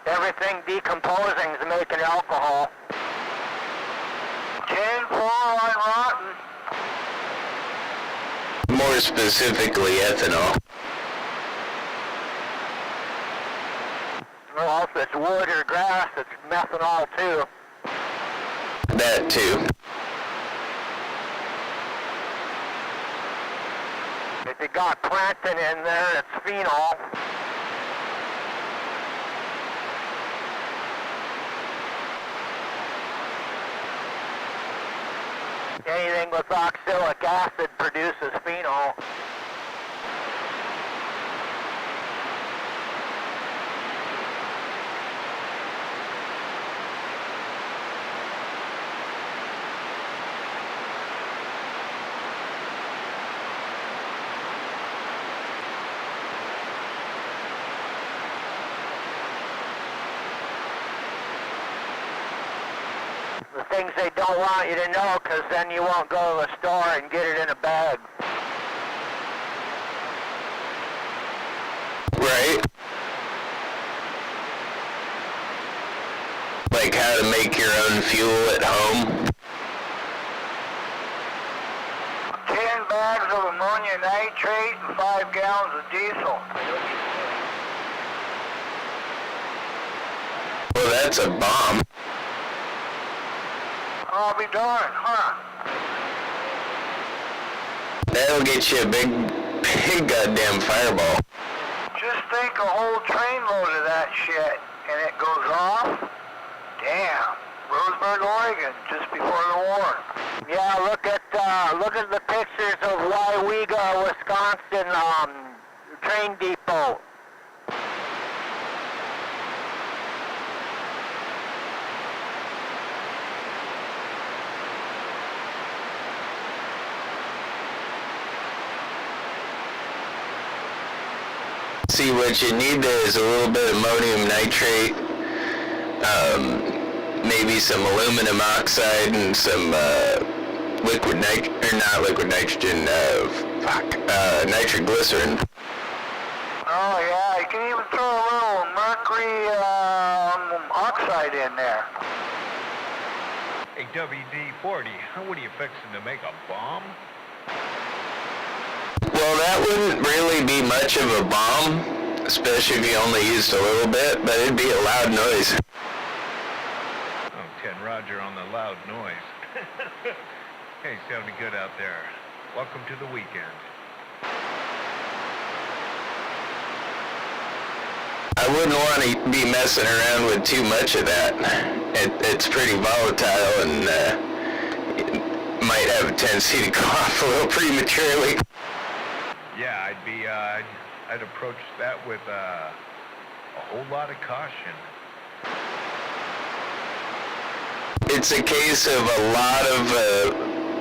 Everything decomposing is making alcohol. Tin, fluoride, rotten. More specifically, ethanol. Well, if it's wood or grass, it's methanol too. That too. If you got plankton in there, it's phenol. Anything with oxalic acid produces phenol. The things they don't want you to know, because then you won't go to the store and get it in a bag. Right? Like how to make your own fuel at home. 10 bags of ammonia nitrate and 5 gallons of diesel. Well, that's a bomb. I'll be darned, huh? That'll get you a big goddamn fireball. Just think a whole trainload of that shit, and it goes off. Damn, Roseburg, Oregon, just before the war. Yeah, look at the pictures of Waiwega, Wisconsin, train depot. See, what you need there is a little bit of ammonium nitrate, maybe some aluminum oxide and some nitroglycerin. Oh yeah, you can even throw a little mercury oxide in there. Hey, WD-40, what are you fixing to make, a bomb? Well, that wouldn't really be much of a bomb, especially if you only used a little bit, but it'd be a loud noise. Oh, 10 Roger on the loud noise. Hey, sounding good out there. Welcome to the weekend. I wouldn't want to be messing around with too much of that. It's pretty volatile and it might have a tendency to go off a little prematurely. Yeah, I'd approach that with a whole lot of caution. It's a case of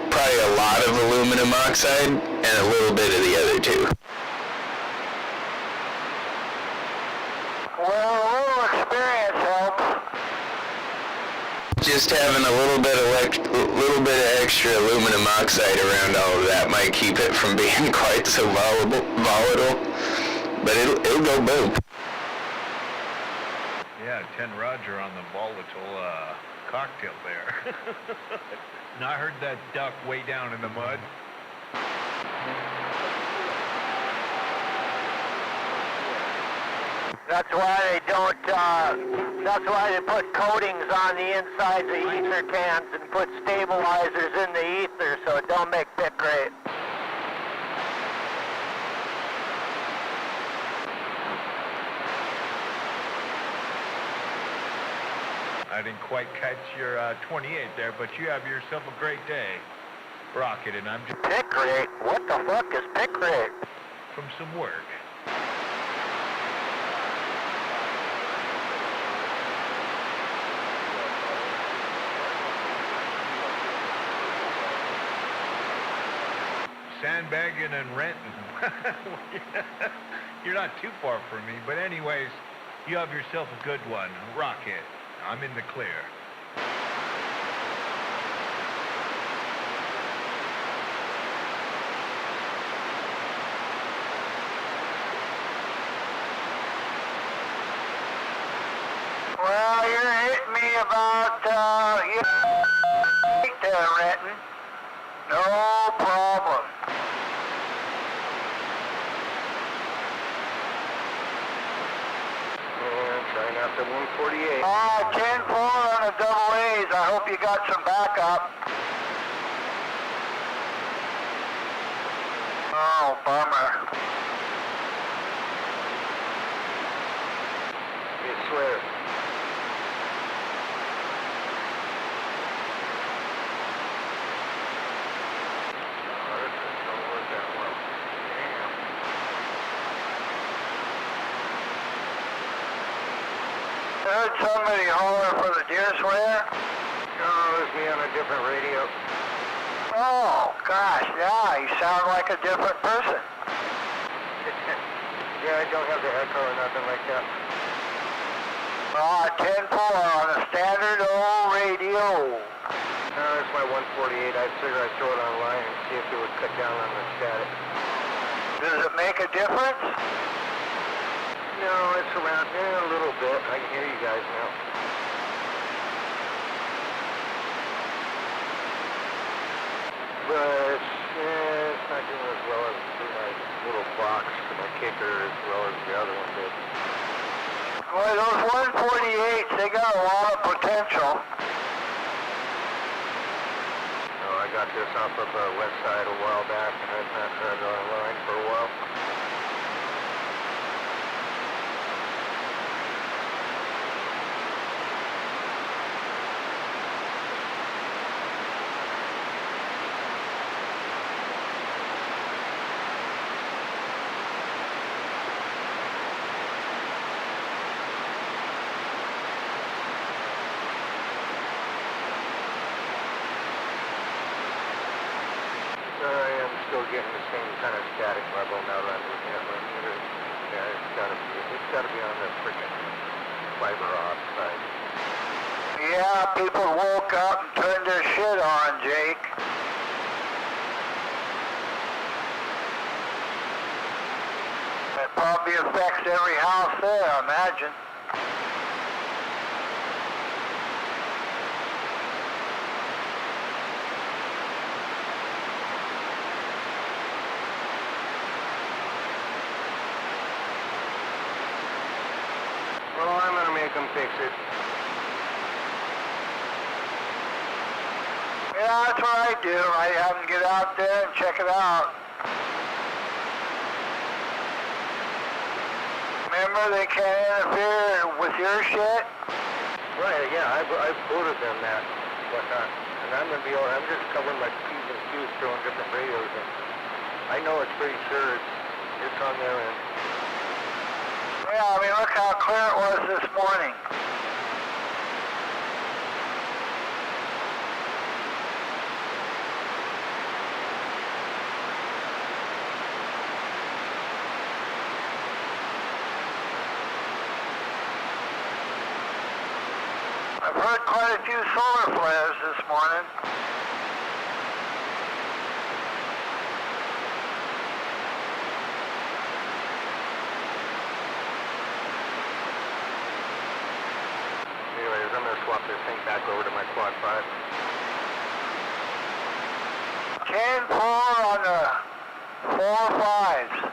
probably a lot of aluminum oxide and a little bit of the other two. Well, a little experience helps. Just having a little bit of extra aluminum oxide around all of that might keep it from being quite so volatile, but it'll go boom. Yeah, 10 Roger on the volatile cocktail there. And I heard that duck way down in the mud. That's why they don't, that's why they put coatings on the insides of ether cans and put stabilizers in the ether so it don't make pit rate. I didn't quite catch your 28 there, but you have yourself a great day. Rocket, and I'm just Pit rate? What the fuck is pit rate? from some work. Sandbagging and renting. You're not too far from me, but anyways, you have yourself a good one. Rocket, I'm in the clear. Well, you're hitting me about, there, Renton. No problem. Trying out the 148. 10-4 on the double A's. I hope you got some backup. Oh, bummer. I swear. I heard somebody holler for the deer swear. Oh, it was me on a different radio. Oh, gosh, yeah, you sound like a different person. Yeah, I don't have the echo or nothing like that. 10-4 on a standard old radio. No, it's my 148. I figured I'd throw it online and see if it would cut down on the static. Does it make a difference? No, it's around a little bit. I can hear you guys now. But it's not doing as well as my little box to my kicker as well as the other one did. Well, those 148s, they got a lot of potential. So I got this off of the west side a while back, and I've not heard it online for a while. I am still getting the same kind of static level now that I'm looking at my meter. Yeah, it's gotta be on the freaking fiber oxide. Yeah, people woke up and turned their shit on, Jake. It probably affects every house there, I imagine. Yeah, that's what I do. I have them get out there and check it out. Remember, they can't interfere with your shit? Right, yeah, I've quoted them that, whatnot. And I'm gonna be I'm just covering my P's and Q's, throwing different radios in. I know it's pretty sure it's on their end. Yeah, I mean, look how clear it was this morning. I've heard quite a few solar flares this morning. Anyways, I'm gonna swap this thing back over to my quad 5. 10-4 on the 4-5s.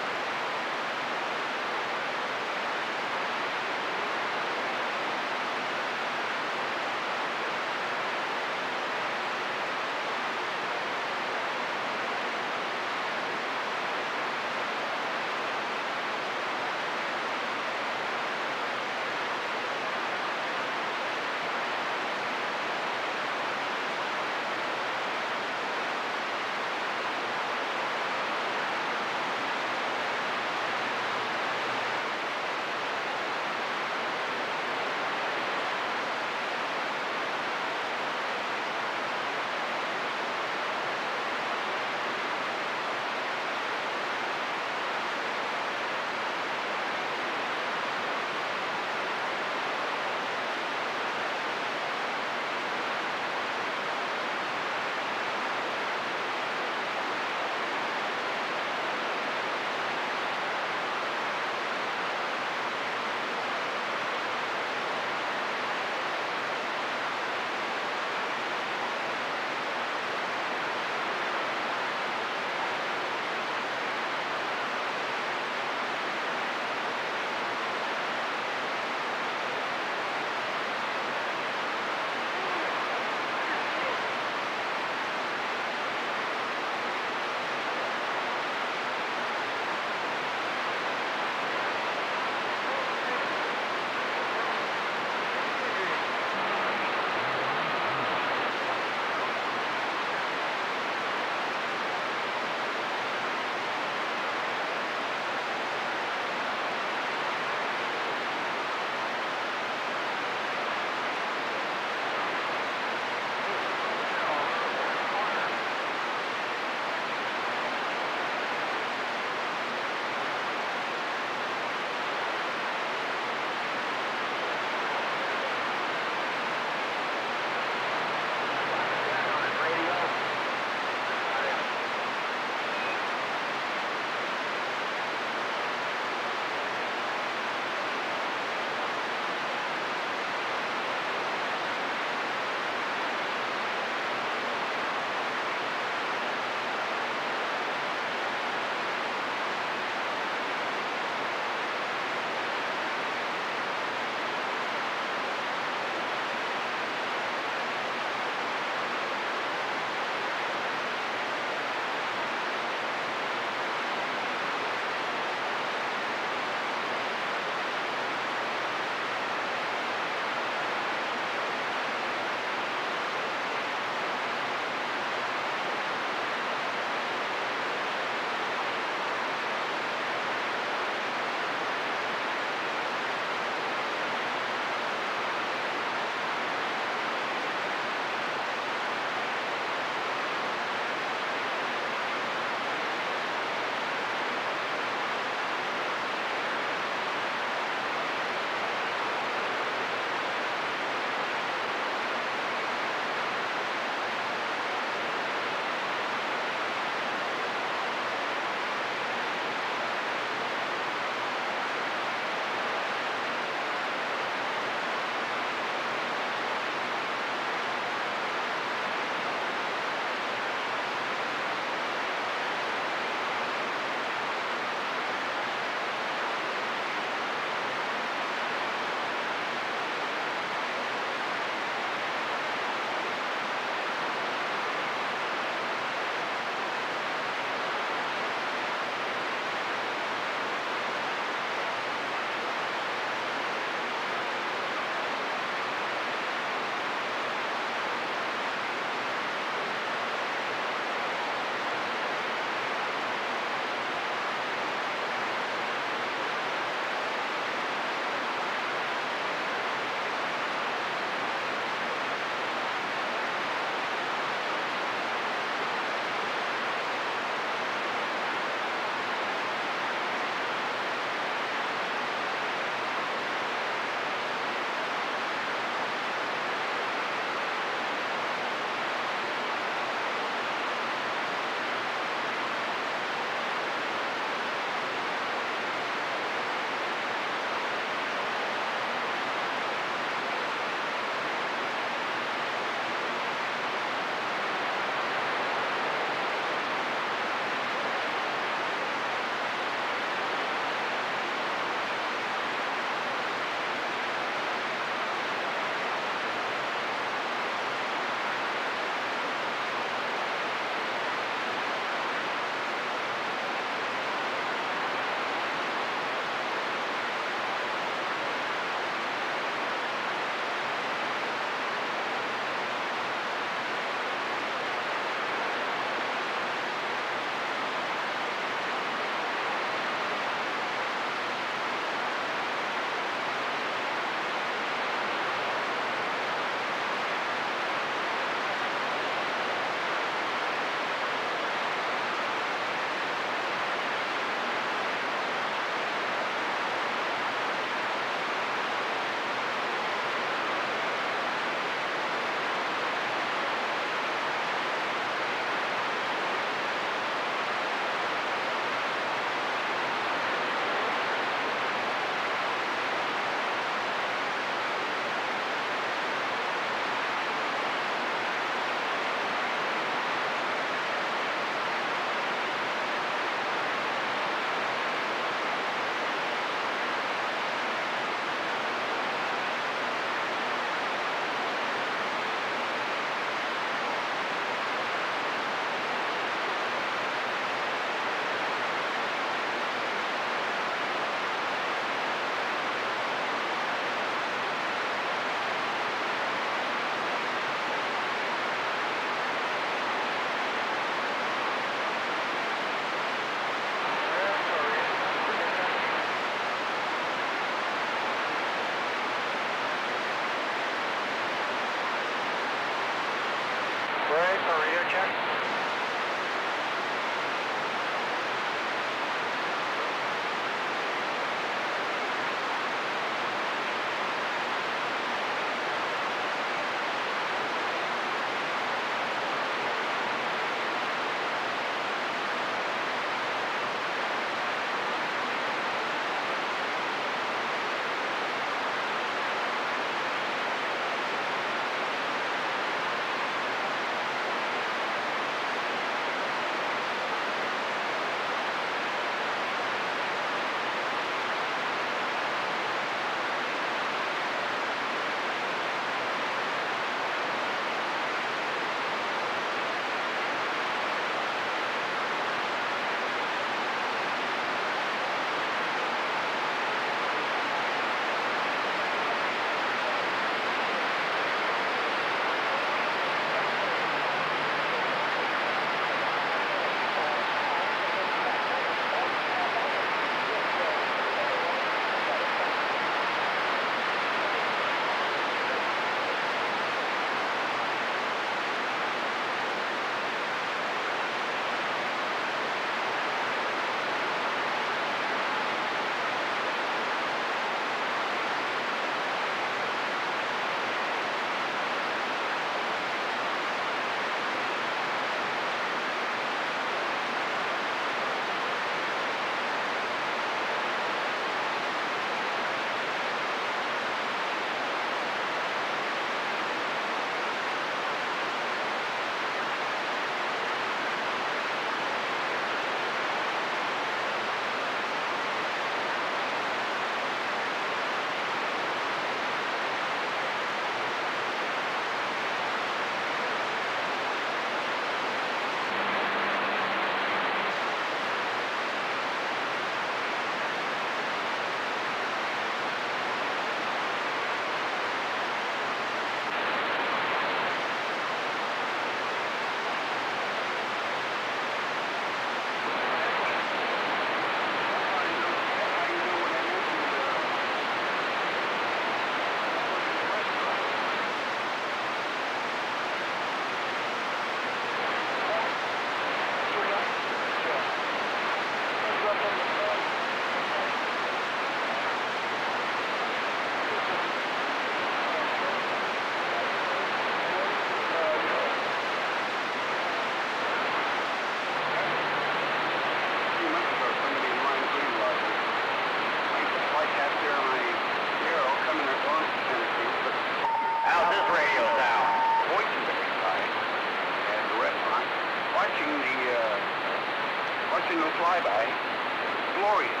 glorious.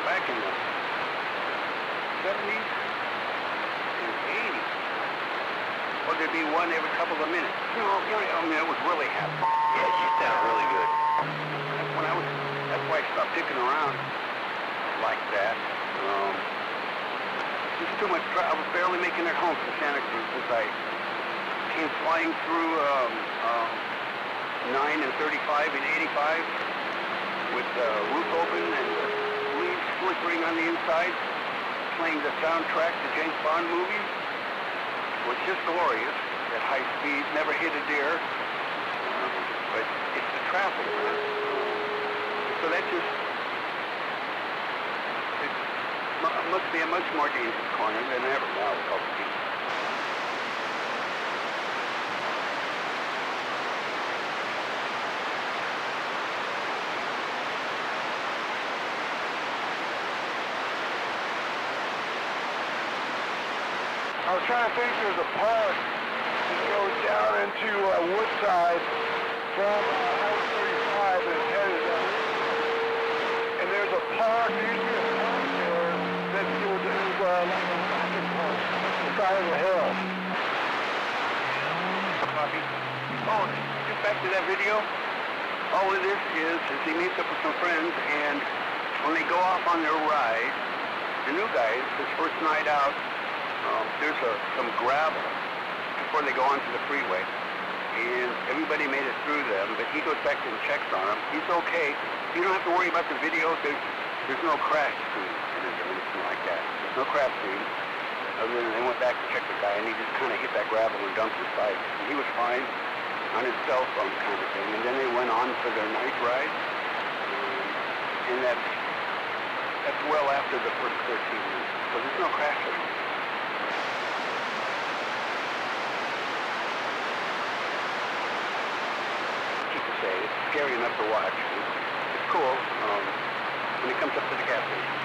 Back in the 70s and 80s. Well, there'd be one every couple of minutes. I mean, it was really happy. Yeah, she sounded really good. That's why I stopped dicking around like that. Just too much. I was barely making it home from Santa Cruz as I came flying through 9 and 35 and 85 with the roof open and the leaves flickering on the inside, playing the soundtrack to James Bond movies. It was just glorious at high speed. Never hit a deer, but it's the traffic, man. So that just it must be a much more dangerous corner than ever now with all the people. I was trying to think there's a park that goes down into Woodside from Highway 35 and it's headed down. And there's a park, there used to be a park there that was like a rocket park on the side of the hill. Copy. Oh, get back to that video. All it is he meets up with some friends, and when they go off on their ride, the new guys, his first night out, there's some gravel before they go onto the freeway, and everybody made it through them, but he goes back and checks on them. He's okay. You don't have to worry about the video. There's no crash screen or anything like that. There's no crash screen. Other than they went back to check the guy, and he just kind of hit that gravel and dumped his bike. And he was fine on his cell phone kind of thing. And then they went on for their night ride, and that's well after the first 13 minutes. So there's no crash screen. It's scary enough to watch. It's cool. When he comes up to the gas station,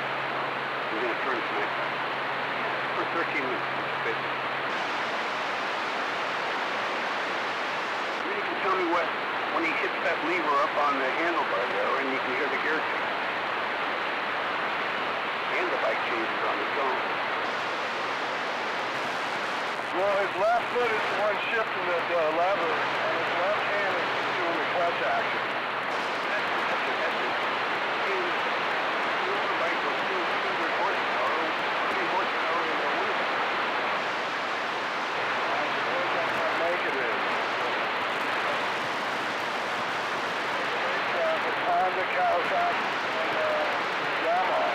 we're going to turn tonight. For 13 minutes, which is good. Then you can tell me when he hits that lever up on the handlebar there, and you can hear the gear change. And the bike changes on its own. Well, his left foot is the one shifting the lever, and his left hand is doing the clutch action. Honda, Kawasaki, and Yamaha.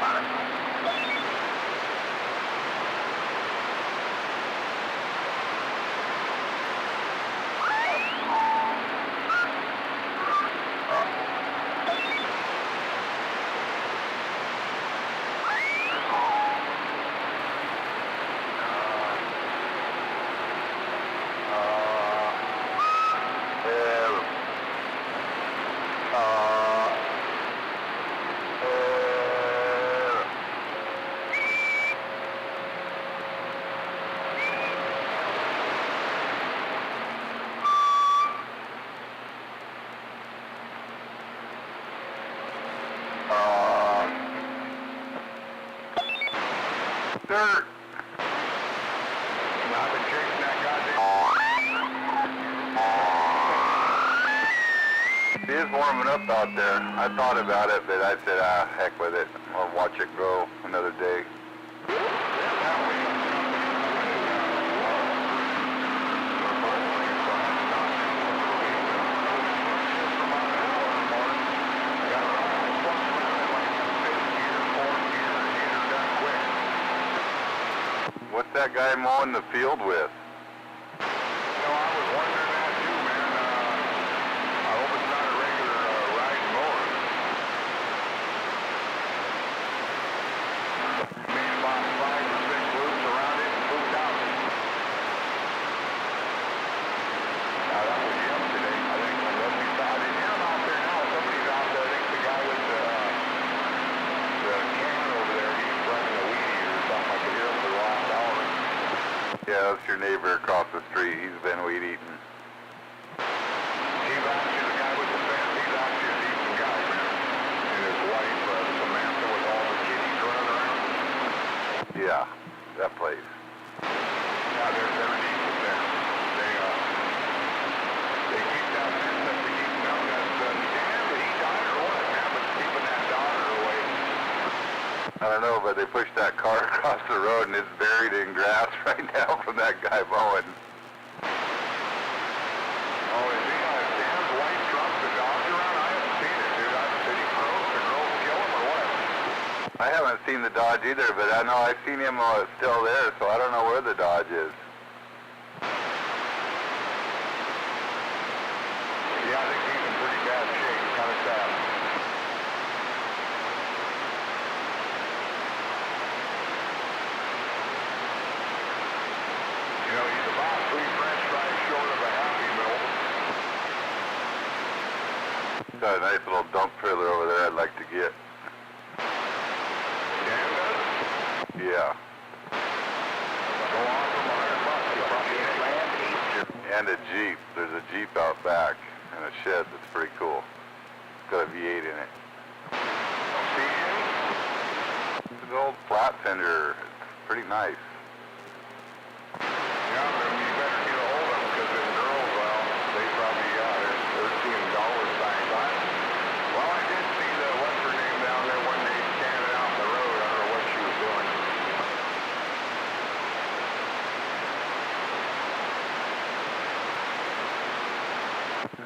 about it. Dirt. I've been chasing that goddamn. It is warming up out there. I thought about it, but I said, heck with it. I'll watch it grow another day. What's that guy mowing the field with? I was wondering that too, man. I hope it's not a regular riding mower. Made about 5 or 6 loops around it and moved out. Now that was yesterday. I think I didn't hear him out there now. Somebody's out there. I think the guy with the can over there, he's running a weed eater or something. I could hear him for the last hour. Yeah, that's your neighbor across the street. He's been weed eating. He's actually the guy with the fence. He's actually a decent guy, man. And his wife, Samantha, with all the kitties running around. Yeah, that place. Yeah, they're a decent fence. They keep that fence up to keep them. Damn, did he die or what, man? But keeping that daughter away. I don't know, but they pushed that car across the road and it's buried in grass right now from that guy mowing. Oh, is he got a damn white truck, the dogs around? I haven't seen it, dude. Did he croak or kill him or what? I haven't seen the Dodge either, but I know I've seen him still there, so I don't know where the Dodge is. Yeah, I think he's in pretty bad shape. Kind of sad. You know, he's about 3 French fries short of a Happy Meal. Got a nice little dump trailer over there I'd like to get. Dan does? Yeah. Go on for $100. You probably get land. And a Jeep. There's a Jeep out back and a shed that's pretty cool. It's got a V8 in it. See him? It's an old flat fender. It's pretty nice. Yeah, you better get a hold of them because them girls, well, they probably, they're seeing dollar signs. Well, I did see the, what's her name down there one day standing out in the road. I don't know what she was doing.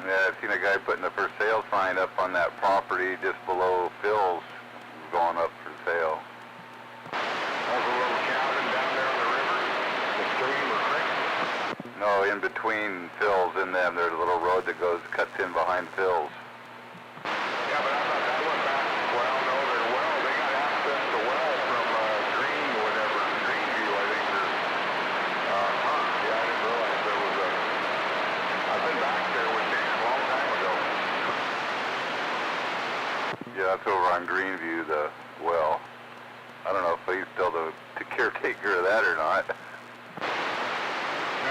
Yeah, I've seen a guy putting a for sale sign up on that property just below Phil's, going up for sale. There's a little cabin down there on the river, the stream or creek. No, in between Phil's and them, there's a little road that cuts in behind Phil's. Yeah, but I thought that went back. Well, no, they got access to well from Green, whatever, Greenview, I think. Yeah, I didn't realize there was a. I've been back there with Dan a long time ago. Yeah, that's over on Greenview, the well. I don't know if he's still the caretaker of that or not. Yeah,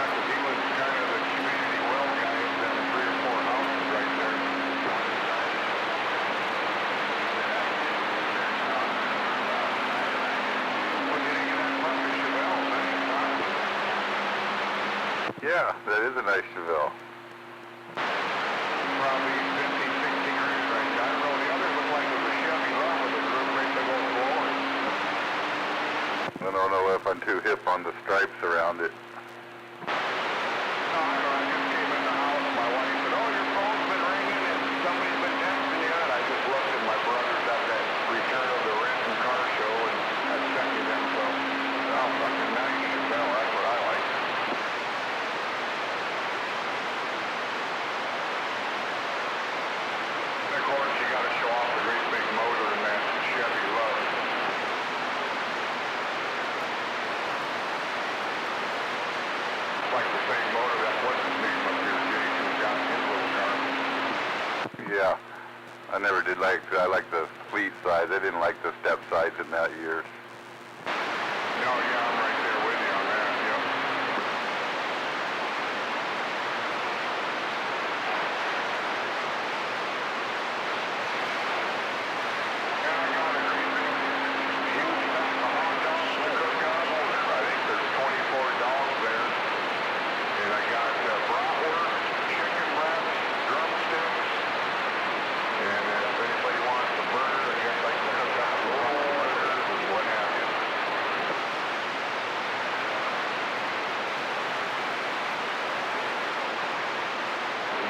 because he was kind of the community well guy. He's got 3 or 4 houses right there. What do you think of that puppy Chevelle? Yeah, that is a nice Chevelle. Probably 50, 60 grand range. I don't know. The other looked like it was a Chevy Love with a great big old blower. I don't know if I'm too hip on the stripes around it. No, I don't know. I just came in the house and my wife said, oh, your phone's been ringing and somebody's been texting you. And I just looked at my brother's at that Return of the Rent and Car show. I never did I like the fleet size. I didn't like the step size in that year. No, yeah, I'm right there with you on that, yep. Yeah, I got a great big, huge stack of hot dogs to cook up. I think there's 24 dogs there. And I got bratwurst, chicken breast, drumsticks. And if anybody wants a burger, I guess I can cook up little burgers and what have you.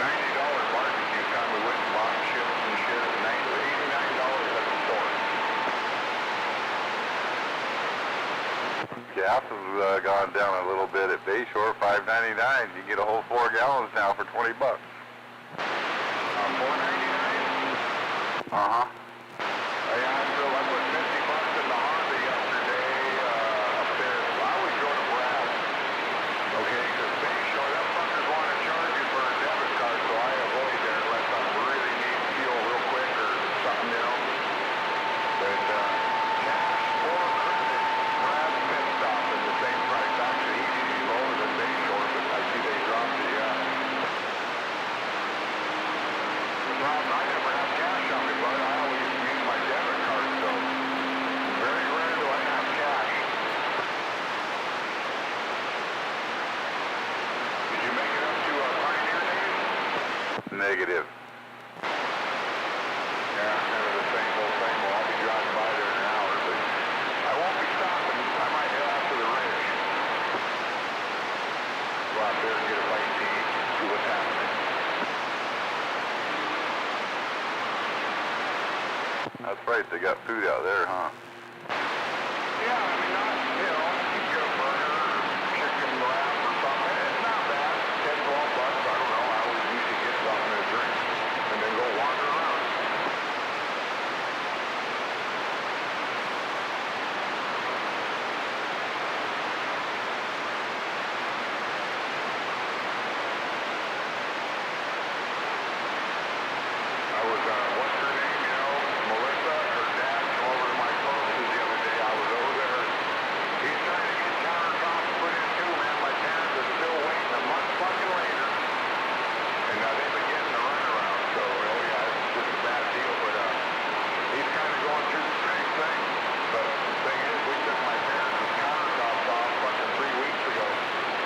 $90 barbecue time we went and bought chips and shit at $89 at the store. Gas has gone down a little bit at Bayshore, $5.99. You can get a whole 4 gallons now for $20. $4.99? Uh-huh. I put $50 in the Honda yesterday up there. I always go to Brad. Okay, because Bayshore, that fuckers want to charge you for a debit card, so I avoid there unless I really need fuel real quick or something, you know. But cash or credit, Brad's pit stop is the same price. Actually, he's usually lower than Bayshore, but I see they dropped it, yeah. The problem, I never have cash on me, but I always use my debit card, so very rare do I have cash. Did you make it up to Pioneer Days? Negative. Yeah, kind of the same old thing. Well, I'll be driving by there in an hour, but I won't be stopping. I might head out to the ranch. Go out there and get a bite to eat, see what's happening. That's right, they got food out there, huh? Yeah, I mean, not, you know, you get a burger or chicken wrap or something. It's not bad. 10, $12, I don't know. I always usually get something to drink and then go wander around. I was, what's her name, you know, Melissa, her dad came over to my folks the other day. I was over there. He's trying to get countertops put in too, man. My parents are still waiting a month fucking later. And they've been getting the runaround, so, oh yeah, it's just a bad deal, but he's kind of going through the same thing. But the thing is, we took my parents' countertops off fucking 3 weeks ago,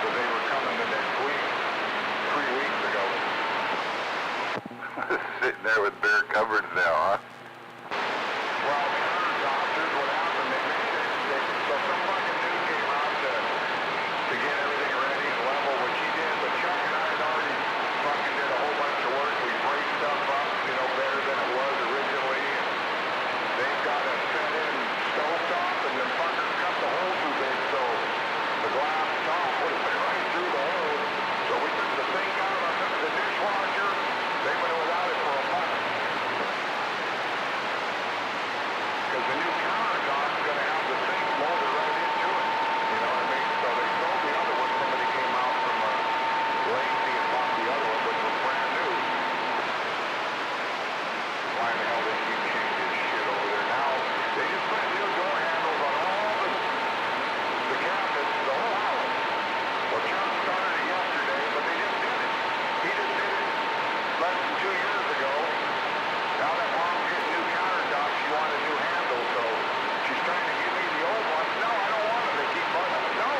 so they were coming the next week, 3 weeks ago. Sitting there with bare cupboards now, huh? Well, the countertops, here's what happened. They made it, so some fucking dude came out to get everything ready and level, which he did, but Chuck and I had already fucking did a whole bunch of work. We braced stuff up, you know, better than it was originally, and they've got a set-in stovetop, and the fuckers cut the hole too big, so the glass top would have been right through the hole. So we took the sink out, I took the dishwasher, they went without it for a month. Because the new countertop is going to have the sink molded right into it. You know what I mean? So they sold the other one. Somebody came out from Lacey and bought the other one, which was brand new. Why in the hell they keep changing shit over there now? They just put new door handles on all the cabinets, the whole house. Well, Chuck started it yesterday, but they just did it. He just did it less than 2 years ago. Now that mom's getting new countertops, she wanted new handles, so she's trying to give me the old ones. No, I don't want them. They keep bugging me. No.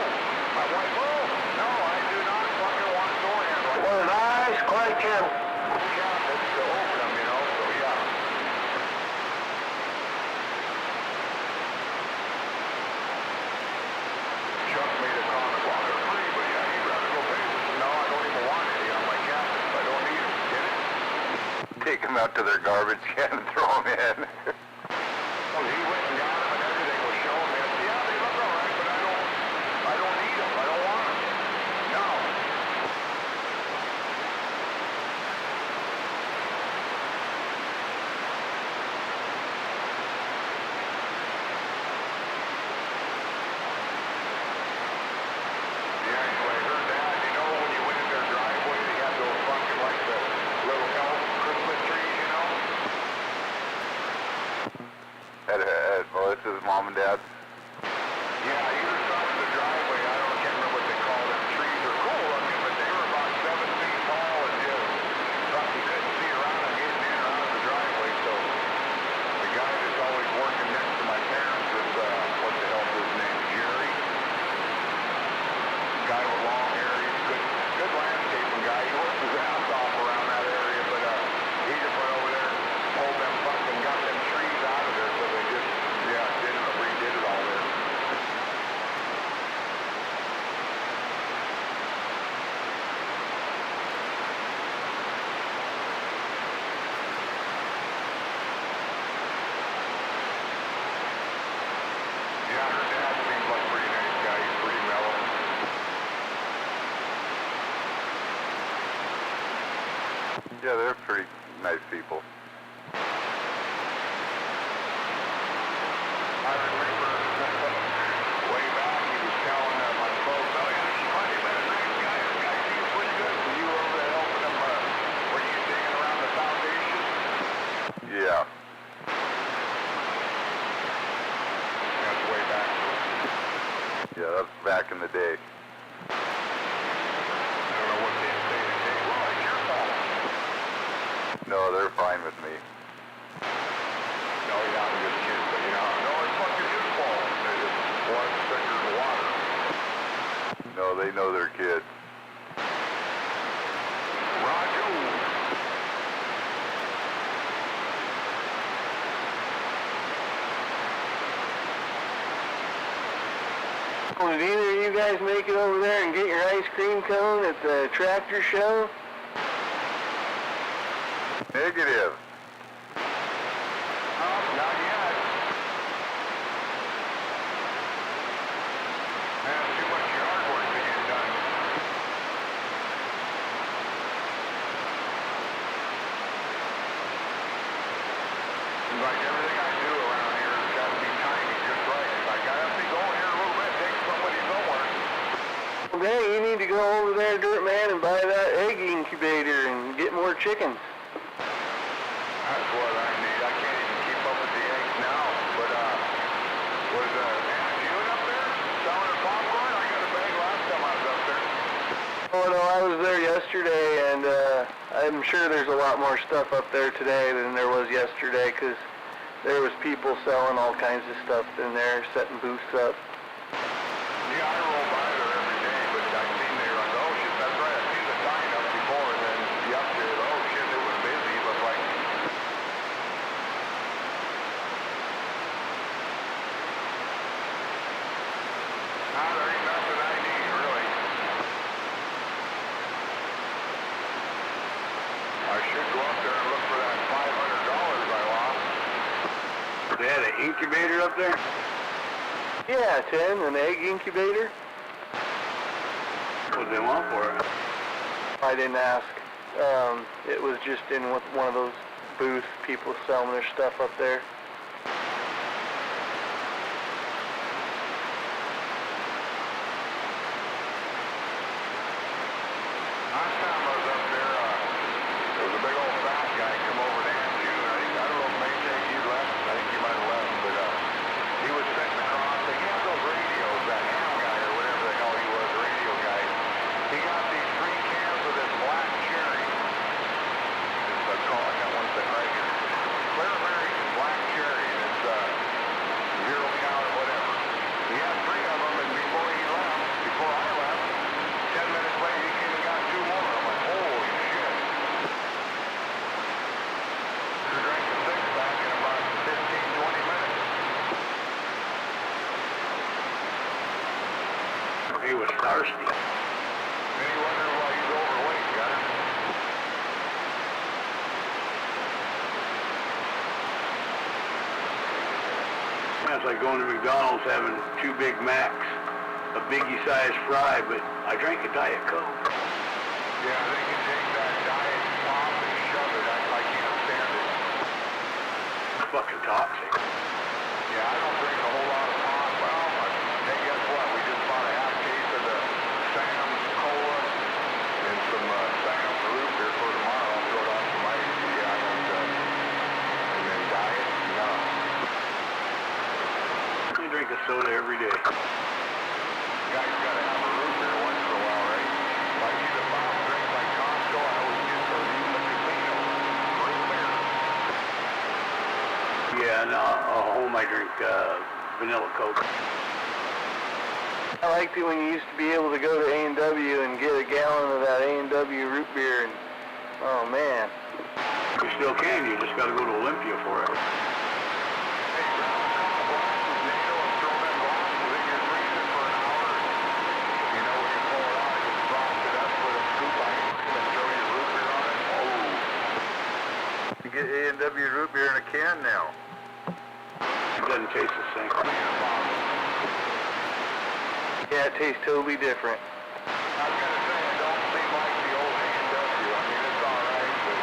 My wife, oh, no, I do not fucking want door handles. Well, nice question. Cabinets to open them, you know, so yeah. Chuck made a comment, well, they're free, but yeah, you'd rather go pay for some. No, I don't even want any on my cabinets. I don't need them. Get it? Take them out to their garbage can and throw them in. Well, he went and got them and everything was showing me. I said, yeah, they look all right, but I don't need them. I don't want them. No. Yeah, anyway, her dad, you know, when you went in their driveway, they had those fucking, like, the little elf Christmas trees, you know? this is Mom and Dad. Yeah, you were some in the driveway. I can't remember what they call them. Trees are cool looking, but they were about 7 feet tall and just probably couldn't see around and getting in or out of the driveway. So the guy that's always working next to my parents is, what the hell's his name? Jerry? Guy with long hair. He's a good landscaping guy. He works his ass off around that area, but he just went over there and pulled them fucking, got them trees out of there, so they just, redid it all there. Yeah, her dad seems like a pretty nice guy. He's pretty mellow. Yeah, they're pretty nice people. I remember way back he was telling my folks, oh yeah, she might have been a nice guy. This guy seems pretty good. So you were over there helping him, were you digging around the foundation? Yeah. That's way back. Yeah, that's back in the day. I don't know what they say today. Well, it's your fault. No, they're fine with me. No, yeah, I'm just kidding, but you know, no, it's fucking his fault. They just blood thicker than water. No, they know their kids. Roger. Well, did either of you guys make it over there and get your ice cream cone at the tractor show? Negative. Not yet. Man, too much yard work to get done. Seems like everything I do around here has got to be timed just right. If I got to be going here a little bit, take somebody somewhere. Well, dang, you need to go over there, Dirt Man, and buy that egg incubator and get more chickens. That's what I need. I can't even keep up with the eggs now. But, was, Aunt June up there selling her popcorn? I got a bag last time I was up there. Oh, no, I was there yesterday, and I'm sure there's a lot more stuff up there today than there was yesterday, because there was people selling all kinds of stuff in there, setting booths up. Yeah, I roll by there every day, but I seen they were like, oh shit, that's right. I seen the sign up before, and then yesterday, oh shit, it was busy. It looked like. There ain't nothing I need, really. I should go up there and look for that $500 I lost. They had an incubator up there? Yeah, 10, an egg incubator. What they want for it? I didn't ask. It was just in one of those booths, people selling their stuff up there. Last time I was up there, there was a big old fat guy come over to Aunt June. I don't know if maybe he left. I think he might have left, but he was sitting across. He had those radios, that ham guy or whatever the hell he was, radio guy. He got these 3 cans of this black cherry. I got one sitting right here. Clear American black cherry, and it's 0 count or whatever. He had 3 of them, and before he left, before I left, 10 minutes later, he came and got 2 more. I'm like, holy shit. He drank a 6-pack in about 15, 20 minutes. He was thirsty. And he wondered why he's overweight, guys. That's like going to McDonald's having 2 Big Macs, a biggie-sized fry, but I drank a Diet Coke. Yeah, they can take that diet pop and shove it. I can't stand it. It's fucking toxic. Yeah, I don't drink a whole lot of pop. Well, hey, guess what? We just bought a half case of the Sam's Cola and some Sam's root beer for tomorrow. I'll throw it on some ice. Yeah, I don't, and then diet, no. of soda every day. Guys gotta have a root beer once in a while, right? If I need a soft drink like Costco, I always get or even the casino root beer. Yeah, and at home I drink vanilla Coke. I liked it when you used to be able to go to A&W and get a gallon of that A&W root beer, and oh man. You still can, you just gotta go to Olympia for it. Get A&W root beer in a can now. It doesn't taste the same. Yeah, it tastes totally different. I was gonna say, it don't seem like the old A&W. I mean, it's alright, but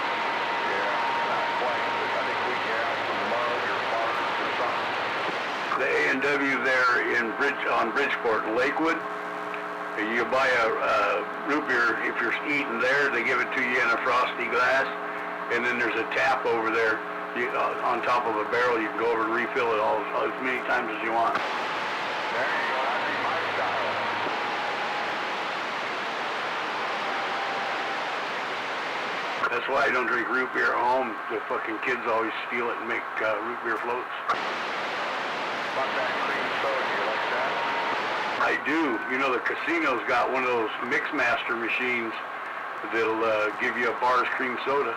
yeah, not quite. But I think we can have some mug or Mars or something. The A&W there on Bridgeport in Lakewood, you buy a root beer, if you're eating there, they give it to you in a frosty glass, and then there's a tap over there on top of a barrel. You can go over and refill it all as many times as you want. There you go, that'd be my style. That's why I don't drink root beer at home. The fucking kids always steal it and make root beer floats. About that cream soda, you like that? I do. You know, the casino's got one of those Mixmaster machines that'll give you a bar's cream soda.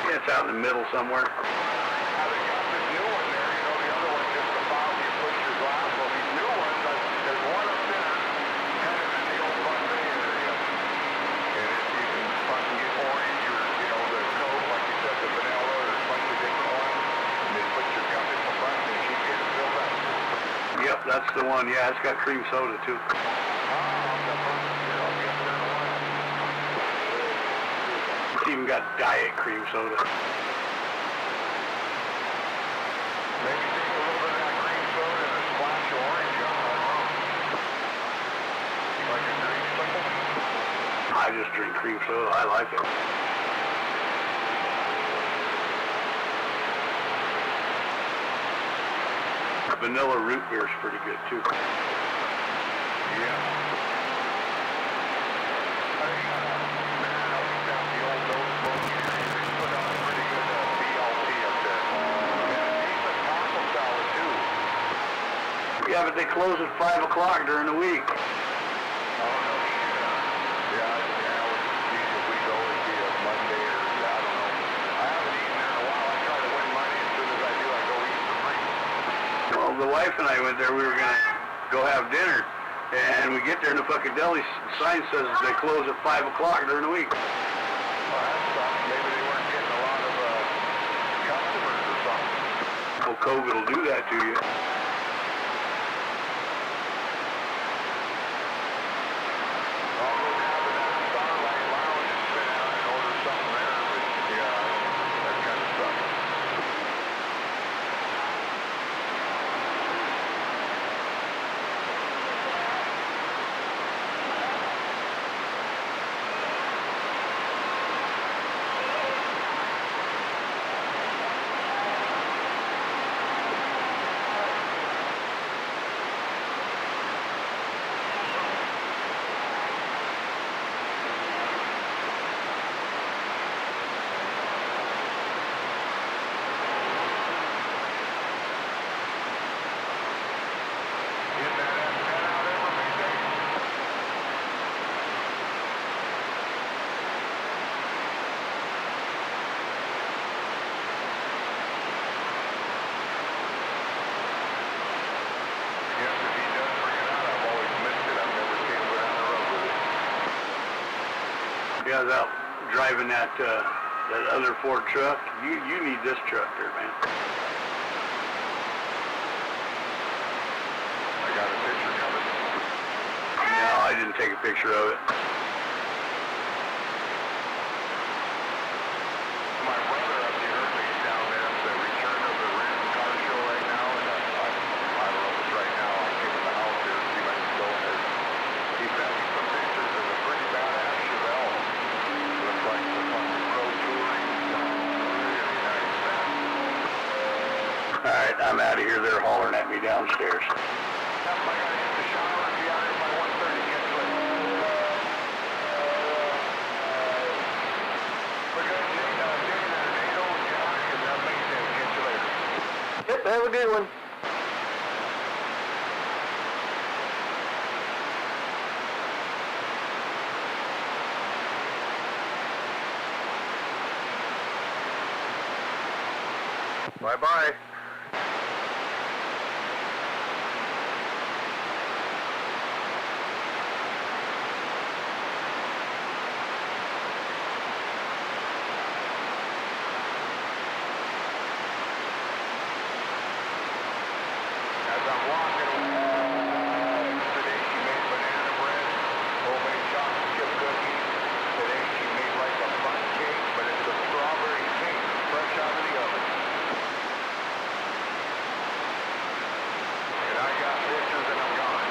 Yeah, it's out in the middle somewhere. Now they got this new one there, you know, the other one just a fountain, you push your glass. Well, these new ones, there's one up there, kind of in the old buffet area. And you can fucking get orange or, you know, the Coke, like you said, the vanilla, or a bunch of different ones. And they put your cup in the front and you get it filled up. Yep, that's the one. Yeah, it's got cream soda too. It's even got diet cream soda. Maybe take a little bit of that cream soda and a splash of orange on it. Like a dreamsicle? I just drink cream soda. I like it. Vanilla root beer is pretty good too. Yeah. Man, I was down the old notebook here. They put on a pretty good BLT up there. And a decent taco salad too. Yeah, but they close at 5 o'clock during the week. Oh, no shit. Yeah, geez, if we go, it'd be a Monday or, I don't know. I haven't eaten there in a while. I try to win money. As soon as I do, I go eat for free. Well, the wife and I went there. We were gonna go have dinner, and we get there, and the fucking deli sign says they close at 5 o'clock during the week. Well, that sucks. Maybe they weren't getting a lot of customers or something. Well, COVID will do that to you. I'll go down to that Starlight Lounge and sit down and order something there, but yeah, that kind of sucks. Get that S10 out ever, maybe? Yes, if he does bring it out, I've always missed it. I've never seen him go down the road with it. Yeah, that driving that other Ford truck. You need this truck there, man. I got a picture coming. No, I didn't take a picture of it. My brother up here, he's down there at the return of the Ram car show right now, and I don't know if it's right now. I came in the house here a few minutes ago, and he sent me some pictures of a pretty badass Chevelle. Looks like the fucking pro touring. Really nice, man. Alright, I'm out of here. They're hollering at me downstairs. Yep, have a good one. Bye-bye. As I'm walking, yesterday she made banana bread, homemade chocolate chip cookies. Today she made like a fun cake, but it's a strawberry cake, fresh out of the oven. And I got pictures and I'm gone.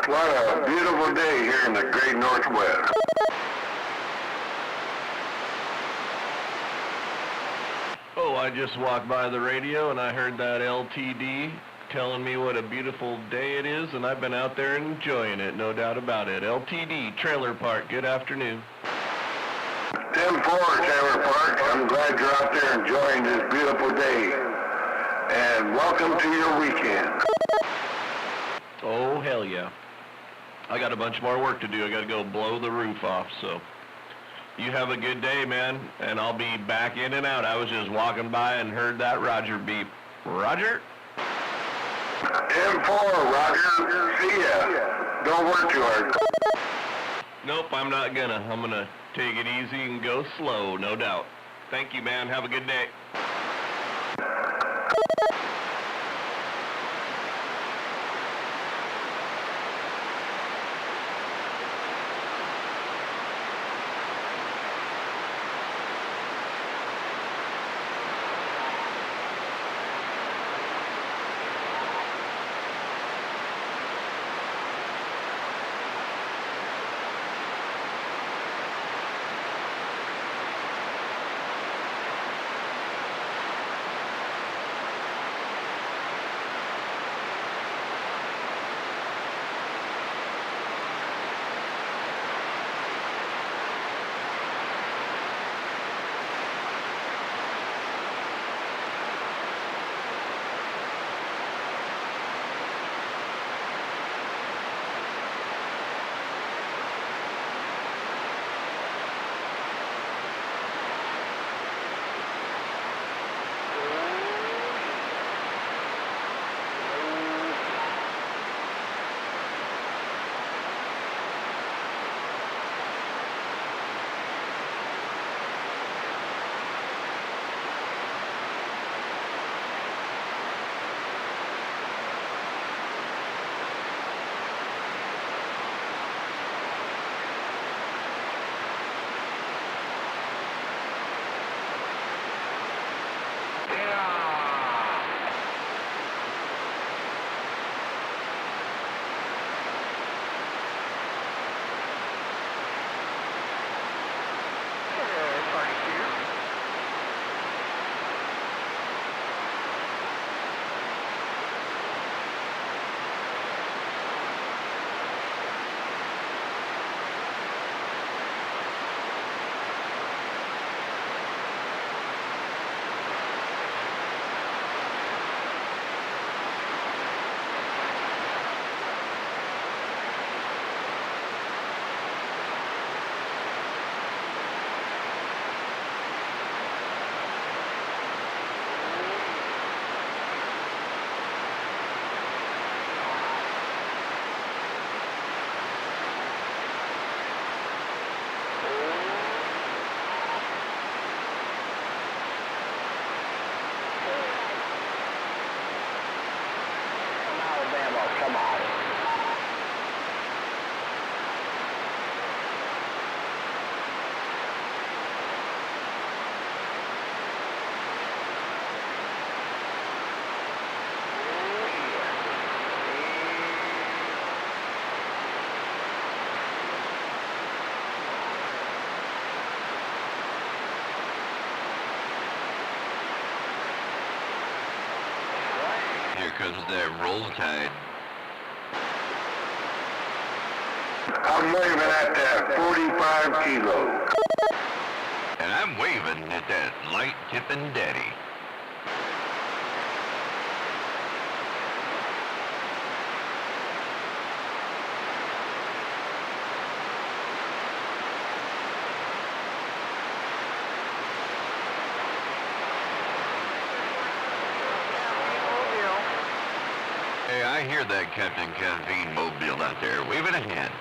What a beautiful day here in the great Northwest. Oh, I just walked by the radio and I heard that LTD telling me what a beautiful day it is, and I've been out there enjoying it, no doubt about it. LTD, Trailer Park, good afternoon. 10-4, Trailer Park. I'm glad you're out there enjoying this beautiful day. And welcome to your weekend. Oh, hell yeah. I got a bunch more work to do. I got to go blow the roof off, so you have a good day, man, and I'll be back in and out. I was just walking by and heard that Roger beep. Roger? 10-4, Roger. See ya. Don't work too hard. Nope, I'm not gonna. I'm gonna take it easy and go slow, no doubt. Thank you, man. Have a good day. Comes that roll tide. I'm waving at that 45 kilo. And I'm waving at that light tipping daddy. Hey, I hear that Captain Caffeine mobile out there waving a hand.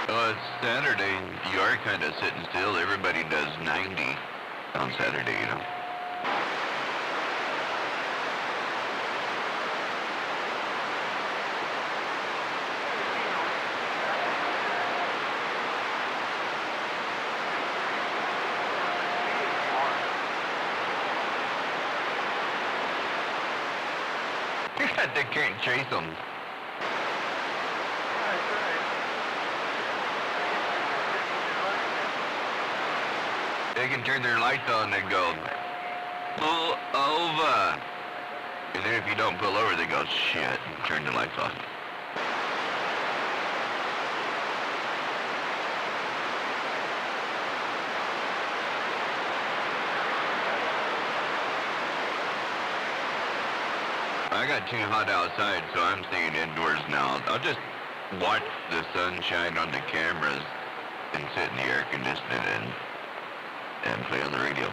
Well, it's Saturday. You are kind of sitting still. Everybody does 90 on Saturday, you know. They can't chase them. They can turn their lights on and go, pull over. And then if you don't pull over, they go, shit, and turn the lights off. I got too hot outside, so I'm staying indoors now. I'll just watch the sunshine on the cameras and sit in the air conditioning and play on the radio.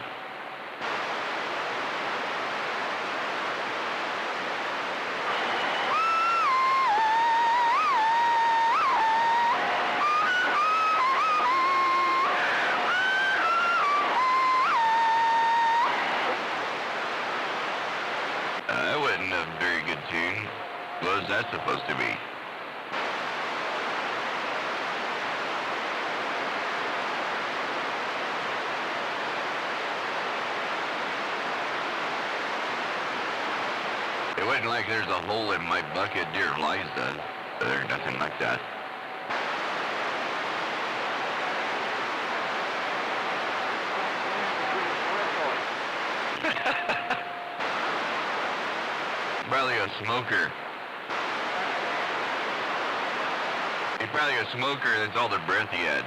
That wasn't a very good tune. What was that supposed to be? It wasn't like there's a hole in my bucket, dear Liza. There's nothing like that. Probably a smoker. He's probably a smoker, that's all the breath he had.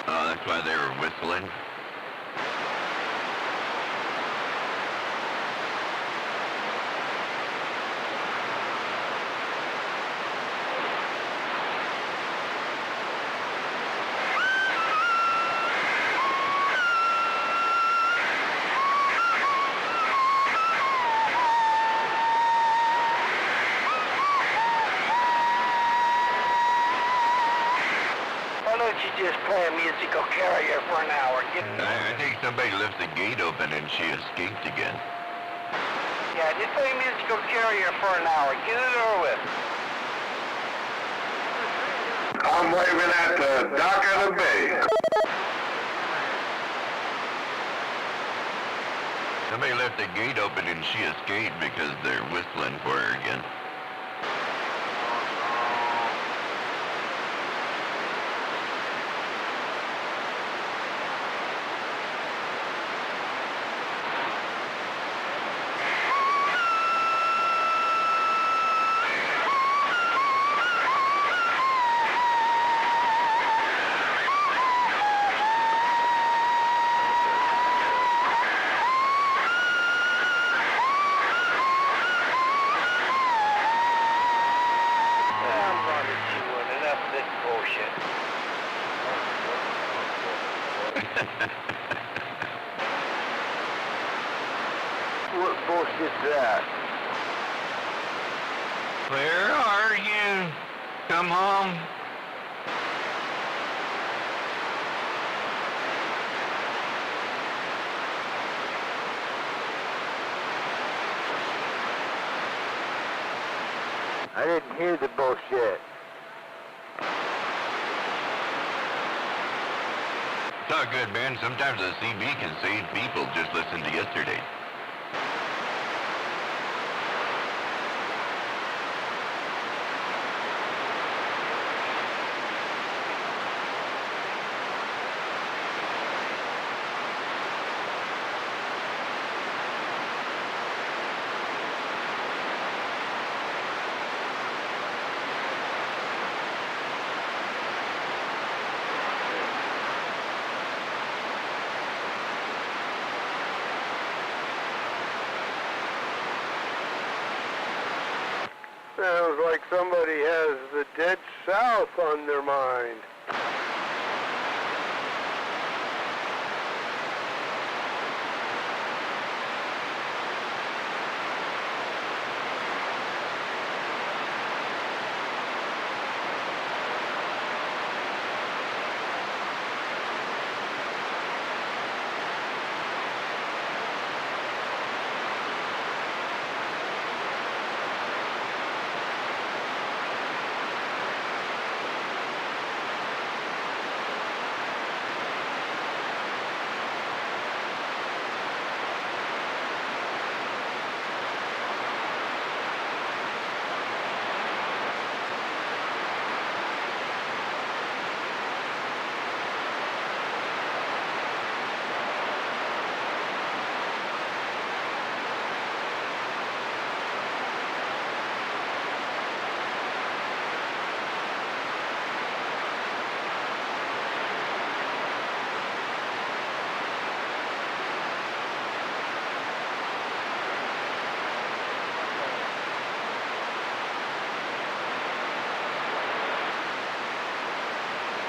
That's why they were whistling. Why don't you just play a musical carrier for an hour? I think somebody left the gate open and she escaped again. Yeah, just play a musical carrier for an hour. Get it over with. I'm waving at the dock of the bay. Somebody left the gate open and she escaped because they're whistling for her again. What bullshit's that? Where are you? Come home. I didn't hear the bullshit. It's all good, man. Sometimes a CB can save people. Just listen to yesterday. Sounds like somebody has the dead South on their mind.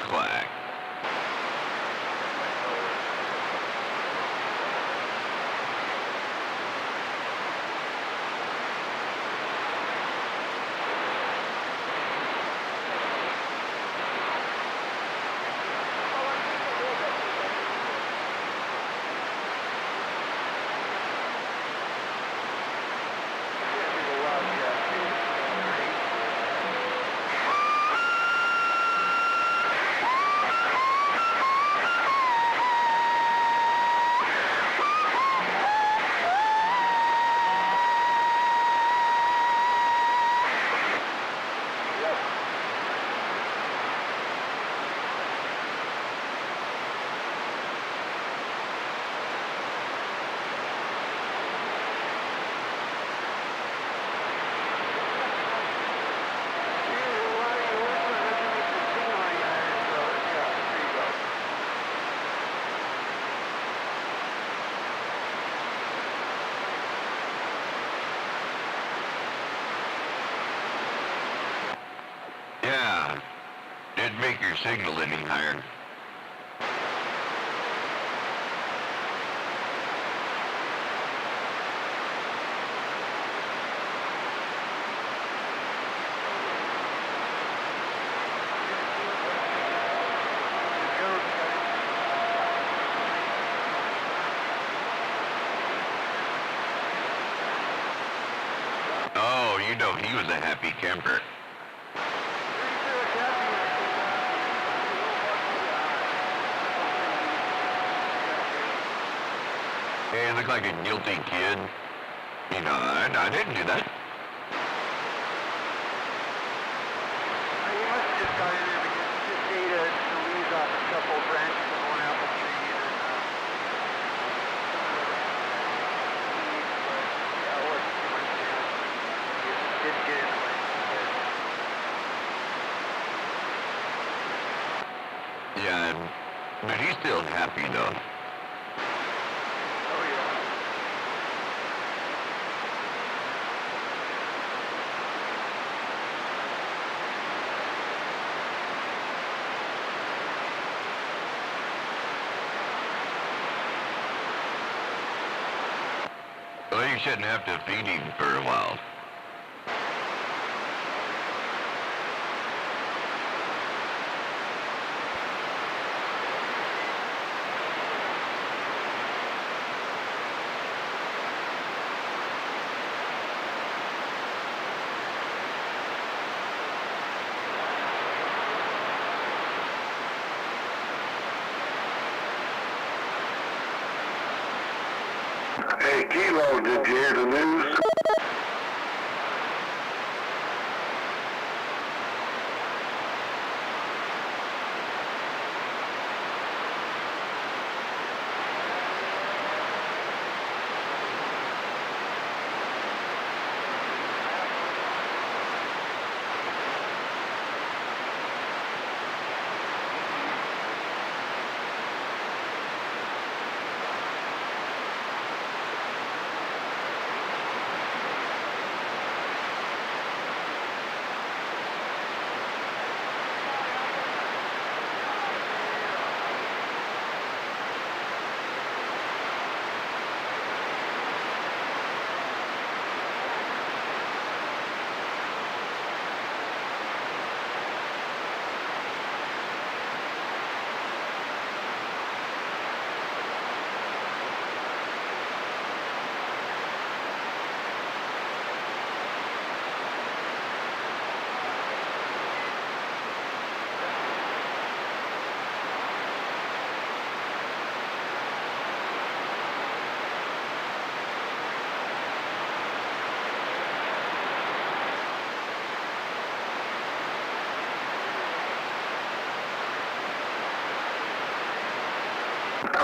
Quack. Yeah. Didn't make your signal any higher. Oh, you know he was a happy camper. Hey, you look like a guilty kid. You know, I didn't do that. You must have just got in there because you just ate the leaves off a couple branches of one apple tree and yeah, it wasn't too much damage. You didn't get in the way. Yeah, but he's still happy though. Oh yeah. Well, you shouldn't have to feed him for a while. Hey, Kilo, did you hear the news?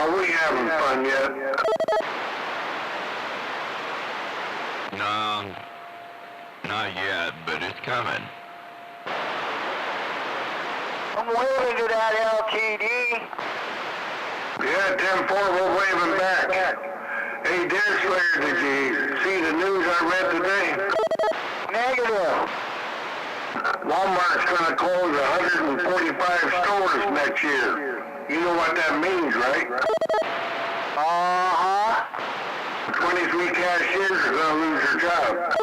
Are we having fun yet? No, not yet, but it's coming. I'm waving to that LTD. Yeah, 10-4, we're waving back. Hey, Deer Slayer, did you see the news I read today? Negative. Walmart's going to close 145 stores next year. You know what that means, right? Uh-huh. 23 cashiers are going to lose their job.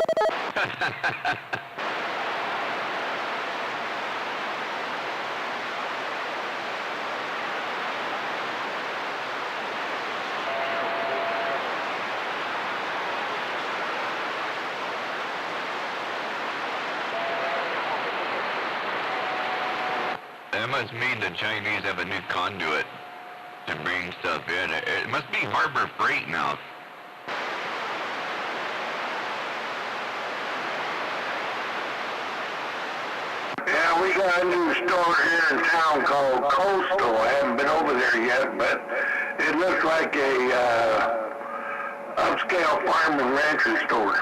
That must mean the Chinese have a new conduit to bring stuff in. It must be Harbor Freight now. Yeah, we got a new store here in town called Coastal. I haven't been over there yet, but it looks like a upscale farm and rancher store.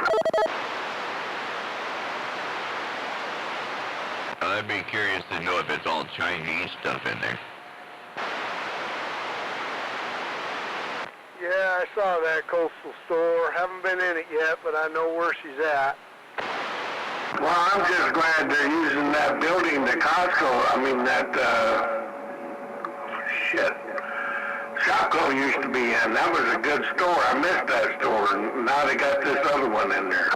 I'd be curious to know if it's all Chinese stuff in there. Yeah, I saw that Coastal store. Haven't been in it yet, but I know where she's at. Well, I'm just glad they're using that building that Shopko used to be in. That was a good store. I missed that store, and now they got this other one in there.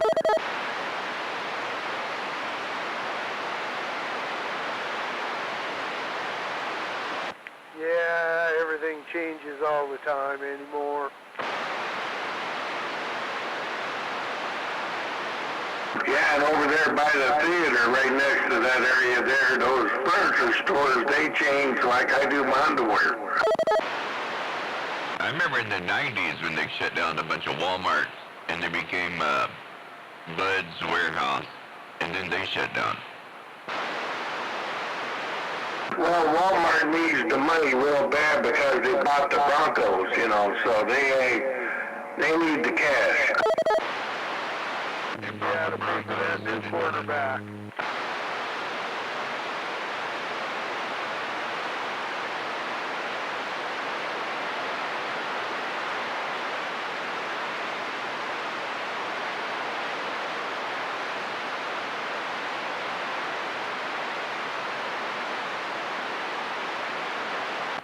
Yeah, everything changes all the time anymore. Yeah, and over there by the theater, right next to that area there, those furniture stores, they change like I do my underwear. I remember in the 90s when they shut down a bunch of Walmarts and they became Bud's Warehouse, and then they shut down. Well, Walmart needs the money real bad because they bought the Broncos, so they need the cash. Yeah, to pay for that new quarterback.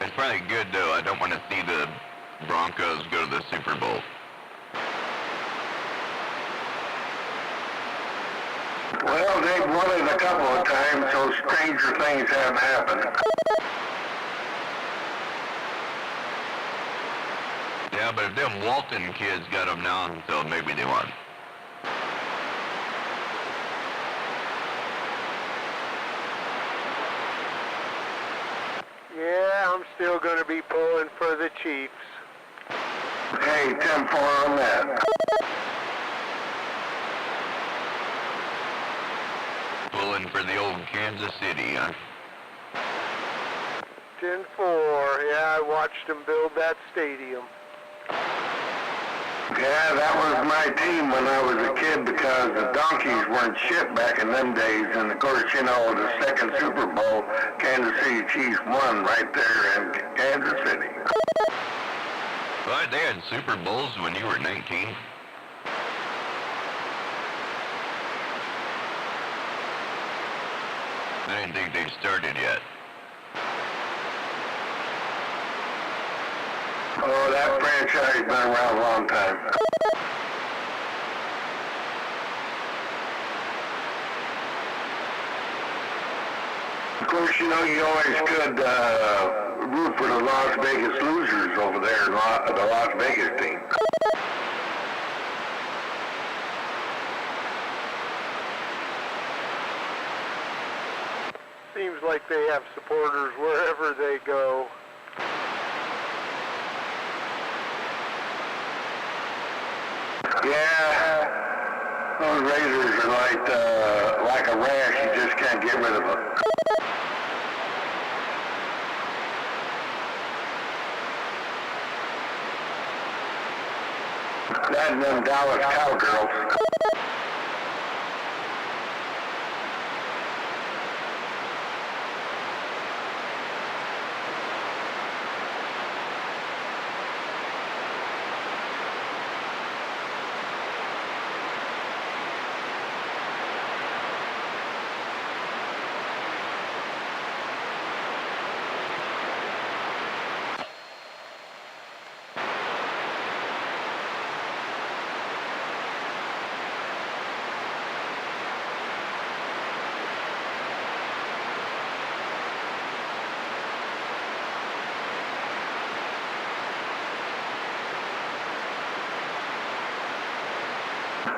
It's probably good, though. I don't want to see the Broncos go to the Super Bowl. Well, they've won it a couple of times, so stranger things have happened. Yeah, but if them Walton kids got them now, so maybe they won. Yeah, I'm still going to be pulling for the Chiefs. Hey, 10-4 on that. Pulling for the old Kansas City, huh? 10-4. Yeah, I watched them build that stadium. Yeah, that was my team when I was a kid because the Donkeys weren't shit back in them days. And of course, the second Super Bowl, Kansas City Chiefs won right there in Kansas City. Well, they had Super Bowls when you were 19. I didn't think they started yet. Oh, that franchise has been around a long time. Of course, you always could root for the Las Vegas losers over there, the Las Vegas team. Seems like they have supporters wherever they go. Yeah, those Raiders are like a rash. You just can't get rid of them. That and them Dallas Cowgirls.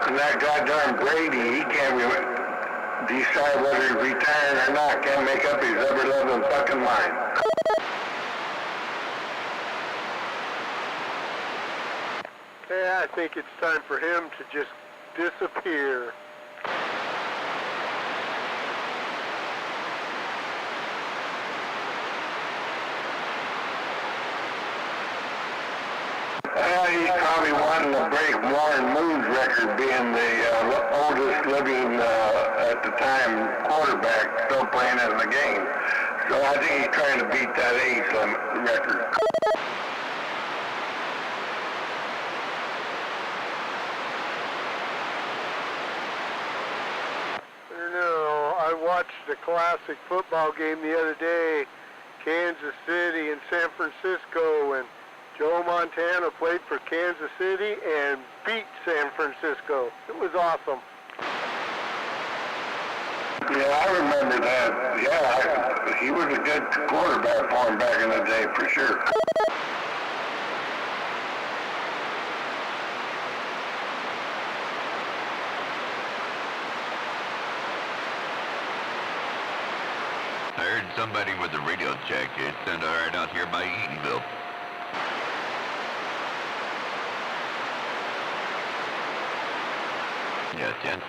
And that goddamn Brady, he can't decide whether he's retiring or not. Can't make up his ever-loving fucking mind. Yeah, I think it's time for him to just disappear. He's probably wanting to break Warren Moon's record, being the oldest living, at the time, quarterback still playing in the game. So I think he's trying to beat that age limit record. I don't know. I watched a classic football game the other day, Kansas City and San Francisco, and Joe Montana played for Kansas City and beat San Francisco. It was awesome. Yeah, I remember that. Yeah, he was a good quarterback for him back in the day, for sure. I heard somebody with a radio check. It's sent right out here by Eatonville. Yeah, 10.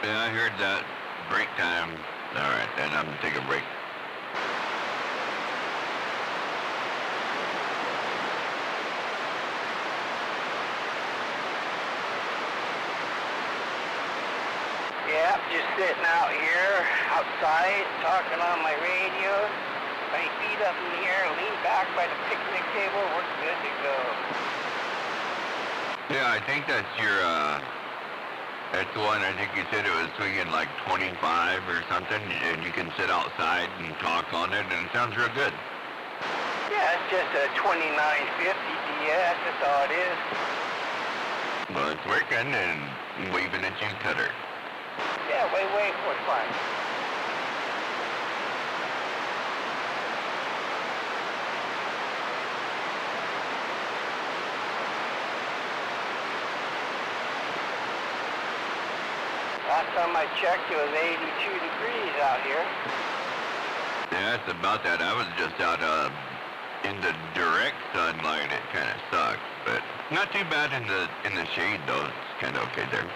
Yeah, I heard that. Break time. All right, then I'm gonna take a break. Yeah, just sitting out here, outside, talking on my radio. My feet up in the air, lean back by the picnic table, we're good to go. Yeah, I think that's your, that's the one, I think you said it was swinging like 25 or something, and you can sit outside and talk on it, and it sounds real good. Yeah, it's just a 2950 DS, that's all it is. Well, it's working and waving at you, Cutter. Yeah, wait, we're fine. Last time I checked, it was 82 degrees out here. Yeah, it's about that. I was just out in the direct sunlight. It kind of sucks, but not too bad in the shade though. It's kind of okay there.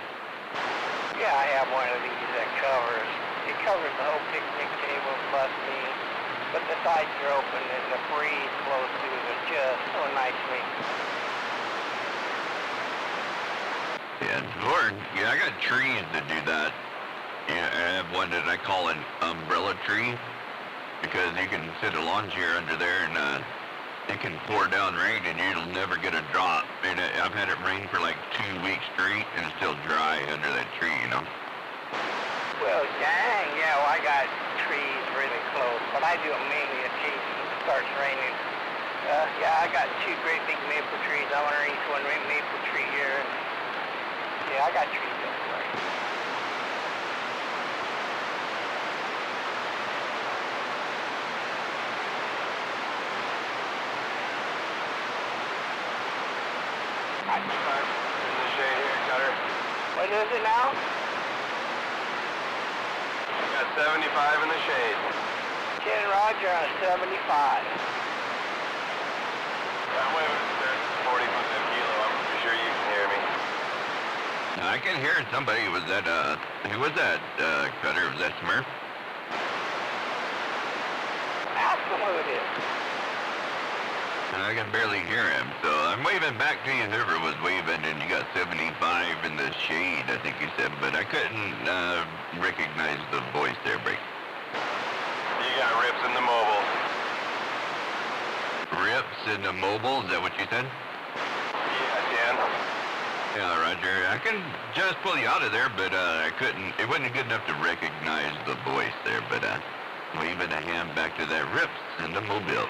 Yeah, I have one of these that covers the whole picnic table plus me, but the sides are open and the breeze blows through them just so nicely. Yeah, Lord, yeah, I got trees that do that. Yeah, I have one that I call an umbrella tree because you can sit a lawn chair under there and it can pour down rain and you'll never get a drop. And I've had it rain for like 2 weeks straight and it's still dry under that tree, you know. Well, dang, yeah, well, I got trees really close, but I do it mainly if it starts raining. Yeah, I got 2 great big maple trees. I'm underneath one maple tree here. And, yeah, I got trees everywhere. In the shade here, Cutter. What is it now? Got 75 in the shade. 10 Roger on 75. I'm waving at 40 foot that kilo. I'm pretty sure you can hear me. I can hear somebody. Was that who was that Cutter? Was that Smurf? Ask them who it is. I can barely hear him, so I'm waving back to you, whoever was waving, and you got 75 in the shade, I think you said, but I couldn't recognize the voice there, Break. You got rips in the mobile. Rips in the mobile, is that what you said? Yeah, Dan. Yeah, Roger. I can just pull you out of there, but I couldn't, it wasn't good enough to recognize the voice there, but waving a hand back to that rips in the mobile.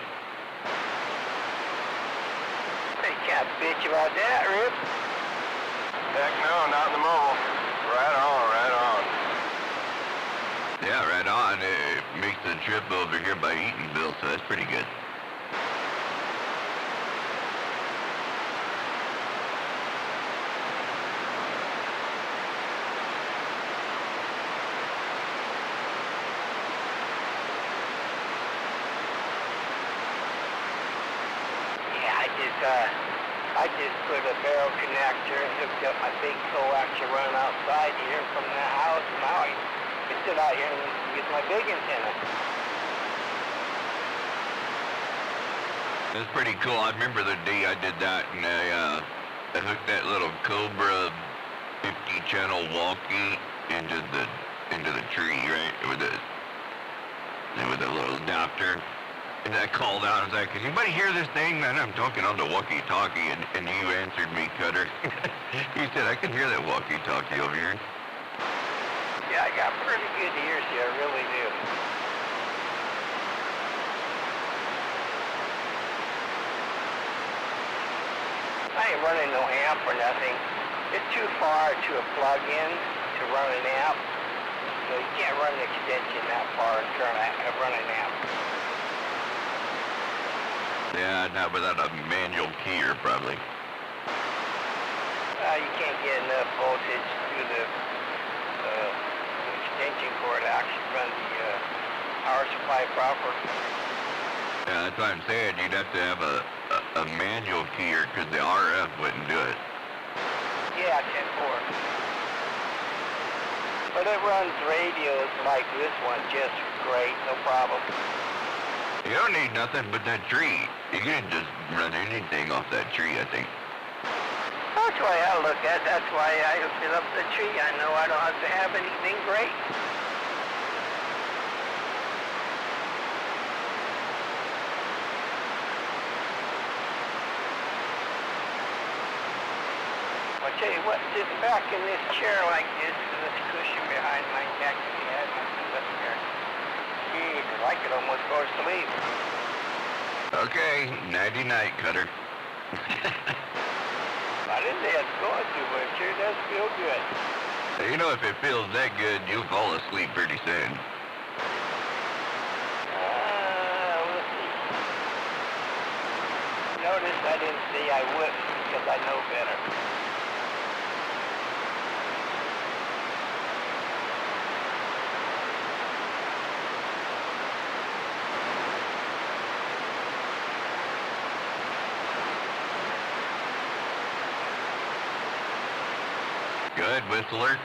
They can't bitch about that, Rip. Heck no, not in the mobile. Right on, right on. Yeah, right on. It makes the trip over here by Eatonville, so that's pretty good. I just put a barrel connector and hooked up my big coax to run outside here from the house. Now I can sit out here and use my big antenna. That's pretty cool. I remember the day I did that, and I hooked that little Cobra 50 channel walkie into the tree, right? With a little adapter. And I called out, I was like, can anybody hear this thing? Man, I'm talking on the walkie-talkie, and you answered me, Cutter. He said, I can hear that walkie-talkie over here. Yeah, I got pretty good ears here, I really do. I ain't running no amp or nothing. It's too far to a plug-in to run an amp. So you can't run an extension that far and run an amp. Yeah, not without a manual keyer, probably. You can't get enough voltage through the extension cord to actually run the power supply proper. Yeah, that's what I'm saying. You'd have to have a manual keyer because the RF wouldn't do it. Yeah, 10-4. But it runs radios like this one just great, no problem. You don't need nothing but that tree. You can just run anything off that tree, I think. That's why I look at. That's why I fill up the tree. I know I don't have to have anything great. I'll tell you what, sitting back in this chair like this, with this cushion behind my neck, and I have my feet up there. Jeez, I could almost go to sleep. Okay, nighty-night, Cutter. I didn't say it's going to, but it sure does feel good. You know, if it feels that good, you'll fall asleep pretty soon. We'll see. Notice I didn't say I wouldn't, because I know better. Good, Whistler.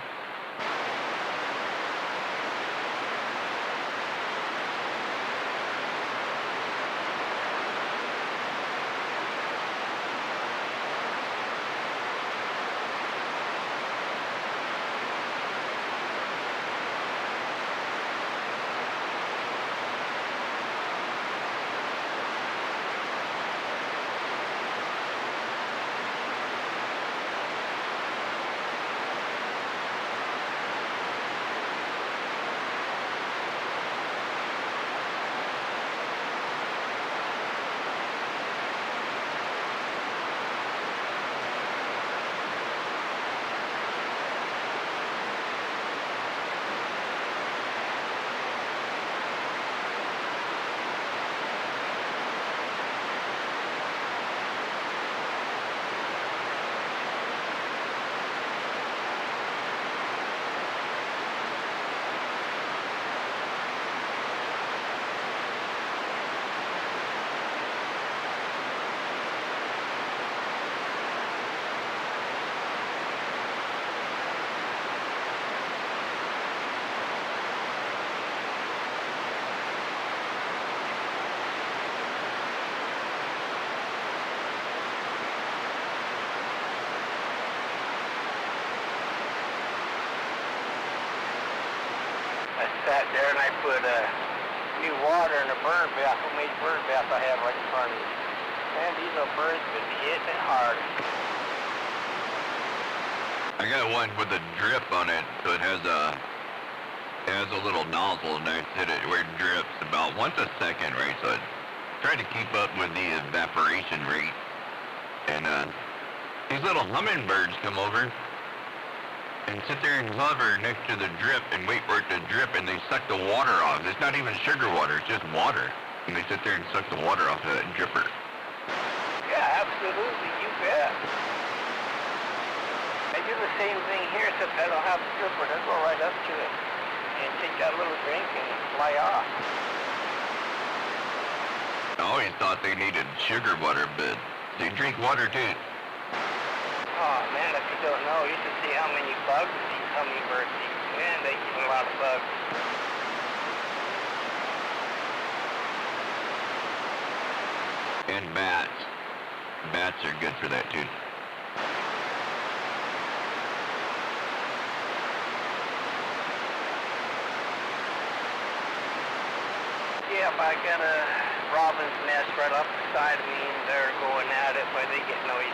Sat there and I put new water in a bird bath, homemade bird bath I have right in front of me. Man, these little birds been hitting it hard. I got one with a drip on it, so it has a little nozzle and I hit it where it drips about once a second, right? So I try to keep up with the evaporation rate. And these little hummingbirds come over and sit there and hover next to the drip and wait for it to drip, and they suck the water off. It's not even sugar water, it's just water. And they sit there and suck the water off of that dripper. Yeah, absolutely, you bet. I do the same thing here, except I don't have a stripper. I go right up to it and take that little drink and fly off. I always thought they needed sugar water, but they drink water too. Oh man, if you don't know, you should see how many bugs these hummingbirds eat. Man, they eat a lot of bugs. And bats. Bats are good for that too. Yeah, but I got a robin's nest right off the side of me, and they're going at it, but they get noisy.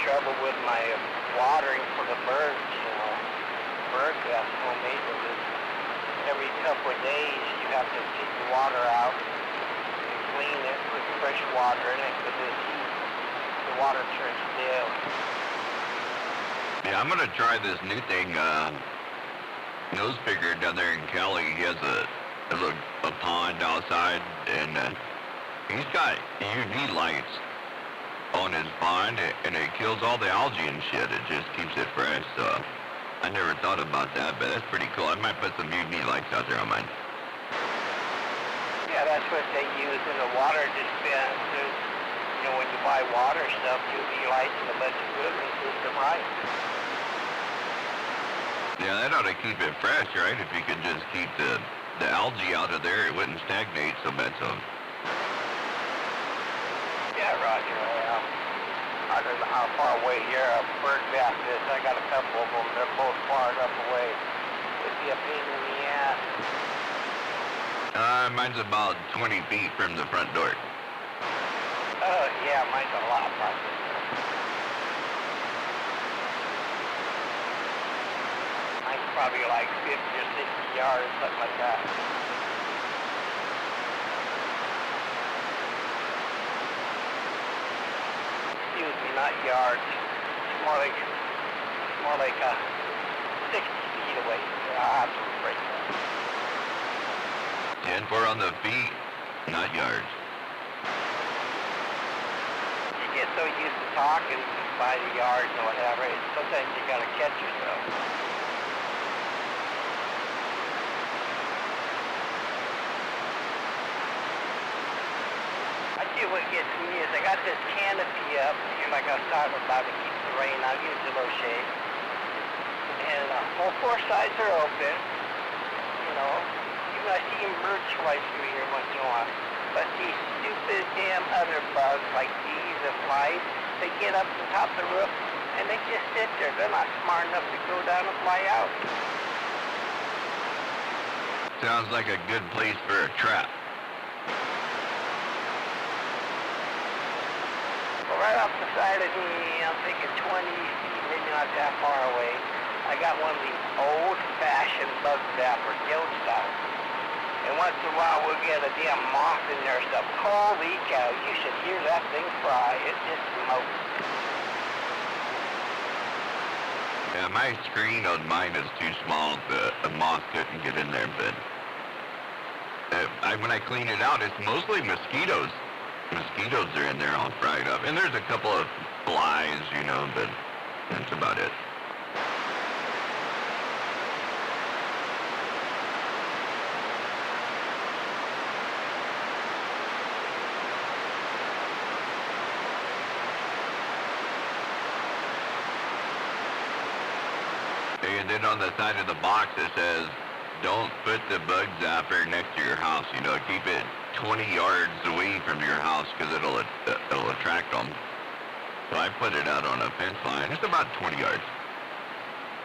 trouble with my watering for the birds, bird bath homemade with it. Every couple of days you have to take the water out and clean it, put fresh water in it with this heat. The water turns stale. Yeah, I'm gonna try this new thing. Nose picker down there in Cali. He has a pond outside, and he's got UV lights on his pond, and it kills all the algae and shit. It just keeps it fresh. So I never thought about that, but that's pretty cool. I might put some UV lights out there on mine. Yeah, that's what they use in the water dispensers. When you buy water stuff, UV lights and a bunch of filtering system, right? Yeah, that ought to keep it fresh, right? If you could just keep the algae out of there, it wouldn't stagnate so bad. So. Yeah, Roger. I don't know how far away your bird bath is. I got a couple of them. They're both far enough away. It'd be a pain in the ass. Mine's about 20 feet from the front door. Oh, yeah, mine's a lot farther. Mine's probably like 50 or 60 yards, something like that. Excuse me, not yards. It's more like 60 feet away. I'll have to break that. 10 4 on the feet, not yards. You get so used to talking by the yards or whatever, sometimes you gotta catch yourself. I see what gets me is I got this canopy up, like I was talking about, to keep the rain out, gives it a little shade. And all four sides are open, Even I see birds fly through here once in a while. But these stupid damn other bugs like bees and flies, they get up to the top of the roof and they just sit there. They're not smart enough to go down and fly out. Sounds like a good place for a trap. Well, right off the side of me, I'm thinking 20 feet, maybe not that far away, I got one of these old-fashioned bug zappers, the old style. And once in a while we'll get a damn moth in there or something. Holy cow, you should hear that thing fry. It just smokes. Yeah, my screen on mine is too small. The moth couldn't get in there, but when I clean it out, it's mostly mosquitoes. Mosquitoes are in there all fried up. And there's a couple of flies, but that's about it. And then on the side of the box it says, don't put the bug zapper next to your house. Keep it 20 yards away from your house because it'll attract them. So I put it out on a fence line. It's about 20 yards.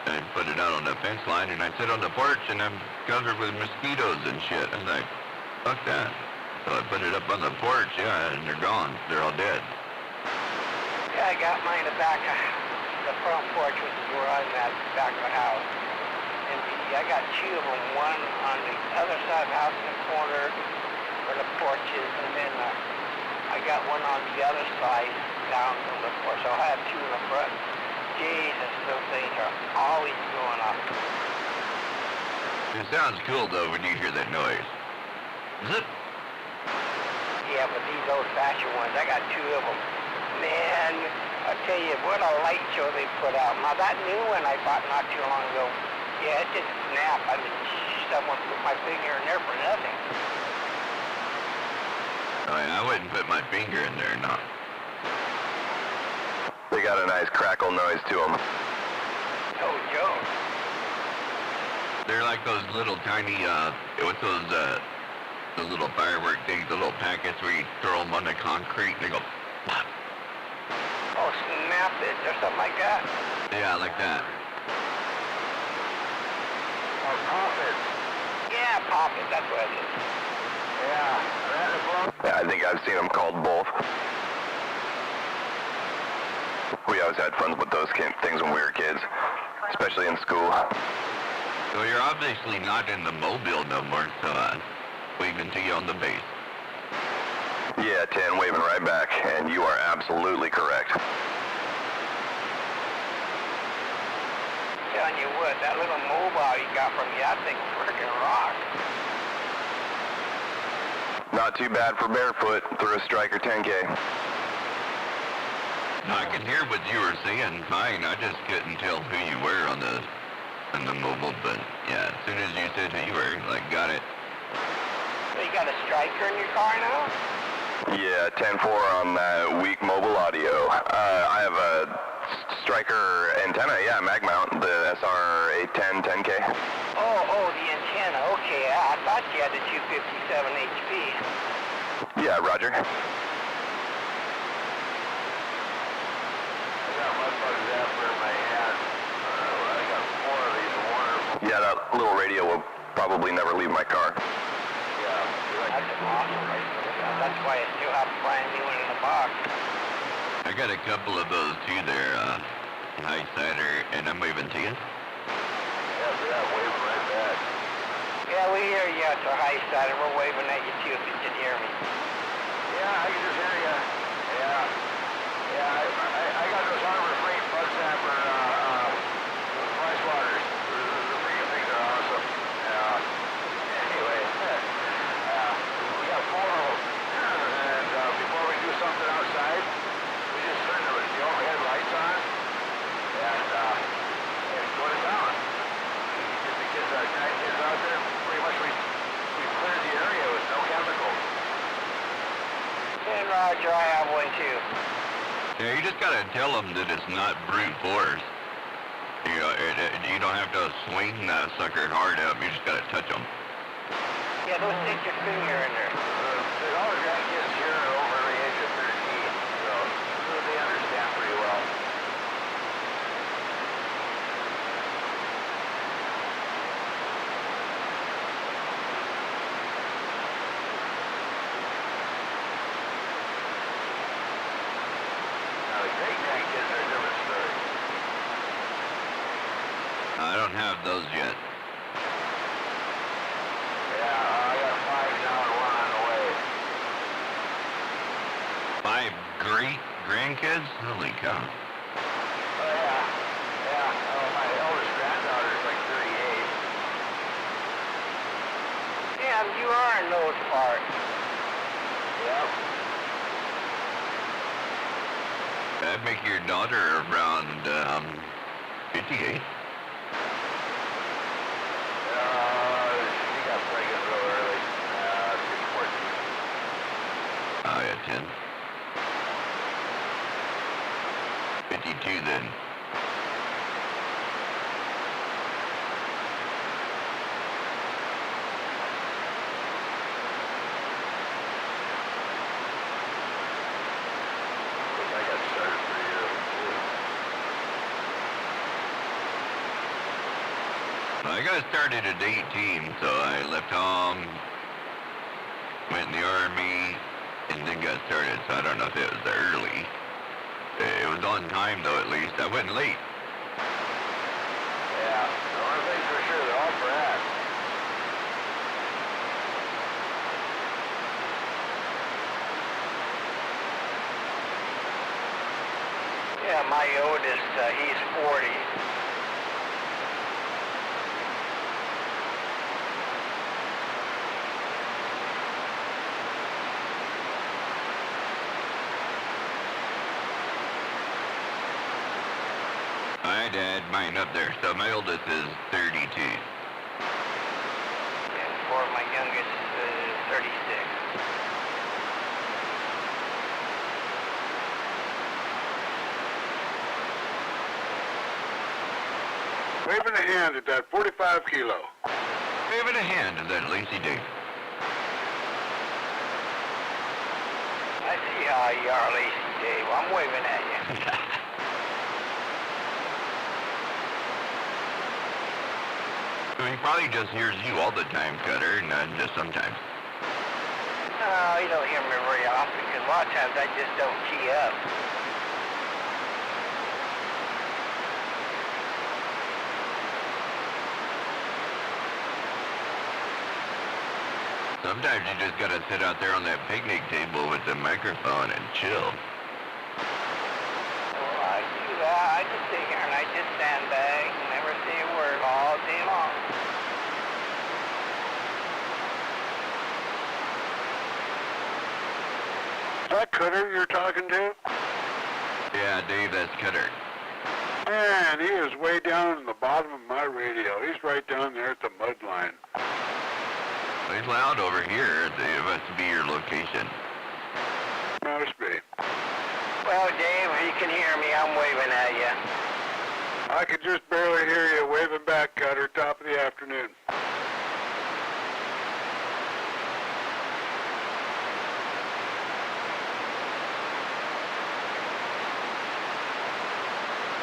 I put it out on the fence line and I sit on the porch and I'm covered with mosquitoes and shit. I was like, fuck that. So I put it up on the porch, and they're gone. They're all dead. Yeah, I got mine in the back of the front porch, which is where I'm at, back of the house. And I got two of them, one on the other side of the house in the corner where the porch is, and then I got one on the other side down from the porch. So I have two in the front. Jesus, those things are always going up. It sounds cool though when you hear that noise. Zip. Yeah, but these old-fashioned ones, I got two of them. Man, I tell you, what a light show they put out. Now, that new one I bought not too long ago, yeah, it didn't snap. I mean, someone put my finger in there for nothing. Oh, yeah, I wouldn't put my finger in there, no. They got a nice crackle noise to them. Oh, Joe. They're like those little tiny, what's those little firework things, the little packets where you throw them on the concrete and they go pop. Oh, snap it or something like that? Yeah, like that. Or pop it. Yeah, pop it, that's what it is. Yeah, I think I've seen them called both. We always had fun with those things when we were kids, especially in school. So you're obviously not in the Mobile no more, so waving to you on the base. Yeah, 10, waving right back, and you are absolutely correct. Telling you what, that little mobile you got from me, that thing freaking rocks. Not too bad for barefoot through a Striker 10K. I can hear what you were saying fine. I just couldn't tell who you were on the Mobile, but yeah, as soon as you said who you were, like, got it. So you got a Striker in your car now? Yeah, 10-4 on that weak mobile audio. I have a Striker antenna, yeah, mag mount, the SR810 10K. Oh, the antenna. Okay, I thought you had the 257 HP. Yeah, Roger. I got motherfuckers after in my hand. I got 4 of these wonderful. Yeah, that little radio will probably never leave my car. Yeah, That's awesome. That's why I still have to find a new one in the box. I got a couple of those too there, High Sider, and I'm waving to you. yeah, waving right back. Yeah, we hear you at the high side, and we're waving at you too if you can hear me. Yeah, I can just hear you. Yeah, I got those Harbor Freight bug zapper price waters. The freaking things are awesome. Anyway, we got 4 of them. And before we do something outside, we just turn the overhead lights on and go to town. Get the kids out there. Pretty much we cleared the area with no chemicals. And Roger, I have one too. Yeah, you just gotta tell them that it's not brute force. You know, you don't have to swing that sucker hard up. You just gotta touch them. Yeah, don't stick your finger in there. All the grandkids here are over the age of 13, so they understand pretty well. Now the great grandkids are a different story. I don't have those yet. Yeah, I got 5 now and 1 on the way. 5 great grandkids? Holy cow. Oh yeah. My eldest granddaughter is like 38. Damn, you are in those parts. Yep. That'd make your daughter around 58. She got pregnant real early. She's 14. Oh yeah, 10. 52 then. I got started pretty early too. I got started at 18, so I left home, went in the Army, and then got started, so I don't know if it was early. It was on time, though, at least. I wasn't late. Yeah, the only thing for sure, they're all brats. Yeah, my oldest, he's 40. I had mine up there, so my oldest is 32. And for my youngest, 36. Waving a hand at that 45 kilo. Giving a hand to that Lacey Dave. I see how you are, Lacey Dave. I'm waving at you. He probably just hears you all the time, Cutter, not just sometimes. No, you don't hear me very often, because a lot of times I just don't key up. Sometimes you just gotta sit out there on that picnic table with the microphone and chill. Well, I do that. I just sit here and I just sandbag and never say a word all day long. Is that Cutter you're talking to? Yeah, Dave, that's Cutter. Man, he is way down in the bottom of my radio. He's right down there at the mud line. It's loud over here. It must be your location. Must be. Well, Dave, if you can hear me, I'm waving at you. I could just barely hear you waving back, Cutter. Top of the afternoon.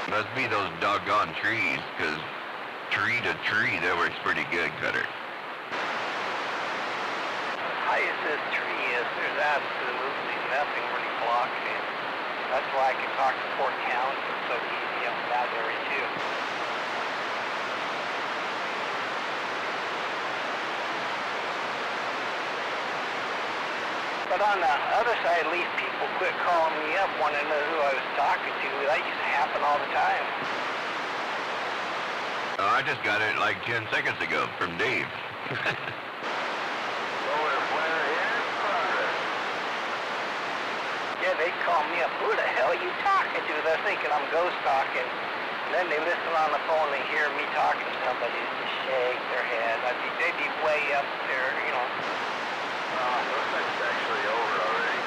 Must be those doggone trees, 'cause tree to tree, that works pretty good, Cutter. High as this tree is, there's absolutely nothing really blocking it. That's why I can talk to Fort County. It's so easy up in that area too. But on the other side, at least people quit calling me up wanting to know who I was talking to. That used to happen all the time. I just got it like 10 seconds ago from Dave. Yeah, they call me up. Who the hell are you talking to? They're thinking I'm ghost talking. And then they listen on the phone and hear me talking to somebody. They just shake their head. They'd be way up there, you know. Looks like it's actually over already.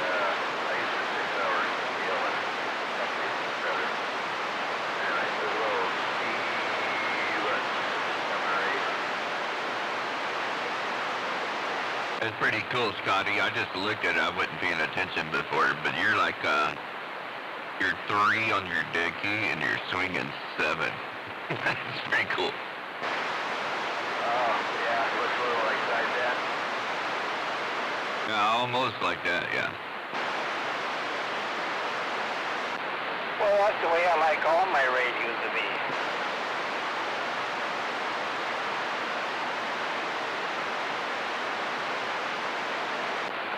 I used to 6 hours deal and updates better. And I said, well, It's pretty cool, Scotty. I just looked at it. I wasn't paying attention before, but you're like, you're 3 on your deck key and you're swinging 7. That's pretty cool. Oh, yeah, looks a little like side that. Yeah, almost like that, yeah. Well, that's the way I like all my radios to be.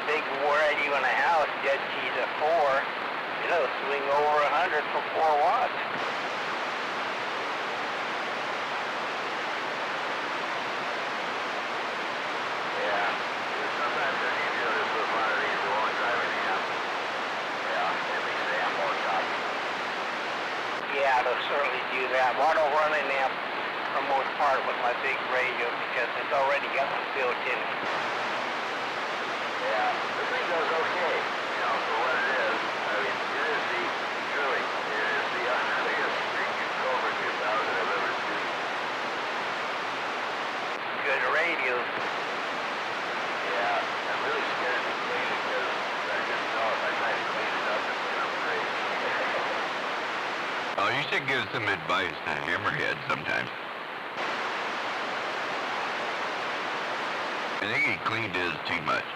Big radio in a house, dead keys at 4. You know, swing over 100 for 4 watts. Yeah, sometimes they're easier to put one of these to one driving amp. Yeah, at least they have more top. Yeah, they'll certainly do that. Well, I don't run an amp for most part with my big radio because it's already got one built in. Yeah, the thing does okay, you know, for what it is. I mean, it is the, truly, it is the biggest freaking Cobra 2000 I've ever seen. Good radios. Yeah, I'm really scared to clean it because I just know if I try to clean it up, it's going to break. Oh, you should give some advice to Hammerhead sometimes. I think he cleaned his too much.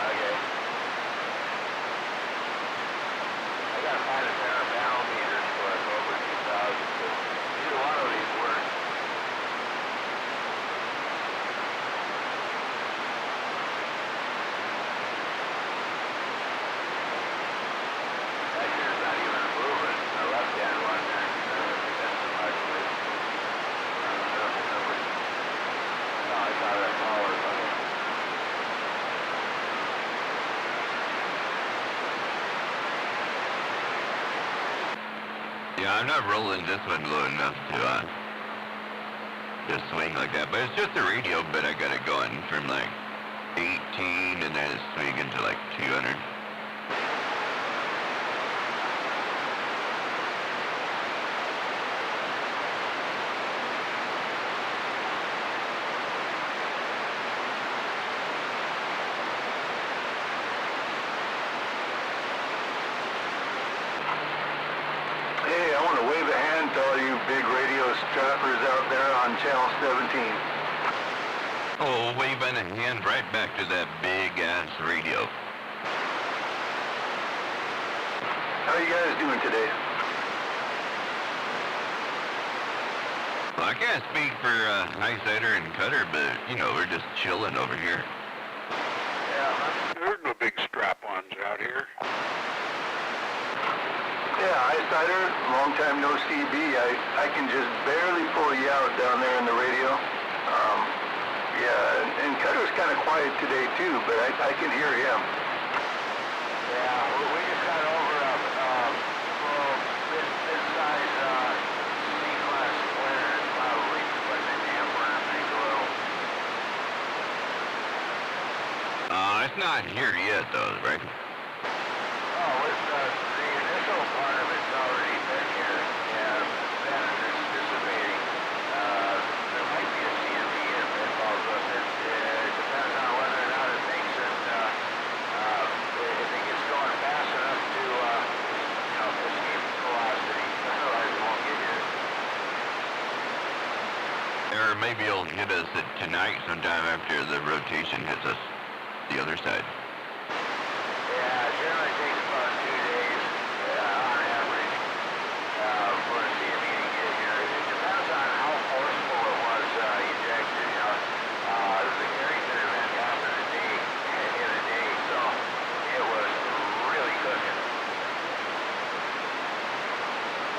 Okay. I gotta find a pair of valve meters for a Cobra 2000, but either one of these works. That here's not even moving. The left-hand one there, that's so much with numbers. No, I thought that power was on it. Yeah, I'm not rolling this one low enough to just swing like that. But it's just a radio, but I got it going from like 18 and then it's swinging to like 200. Hey, I want to wave a hand to all you big radio strappers out there on Channel 17. Oh, waving a hand right back to that big-ass radio. How are you guys doing today? Well, I can't speak for Highsider and Cutter, but, you know, we're just chilling over here. Yeah, There's no big strap-ons out here. yeah, Highsider, long time no see, B. I can just barely pull you out down there in the radio. Yeah, and Cutter's kind of quiet today too, but I can hear him. Yeah, we just got over a mid-size C-class winner, probably putting a damper on a big oil. It's not here yet, though, right? Oh, it's the initial part of it's already been here. Yeah, then it's dissipating. There might be a CME involved with it. It depends on whether or not it thinks that if it gets going fast enough to escape velocity. Otherwise, it won't get here. Or maybe it'll hit us tonight sometime after the rotation hits us the other side. Yeah, it generally takes about 2 days on average for a CME to get here. It depends on how forceful it was ejected. The Carrington event happened in a day, so it was really cooking.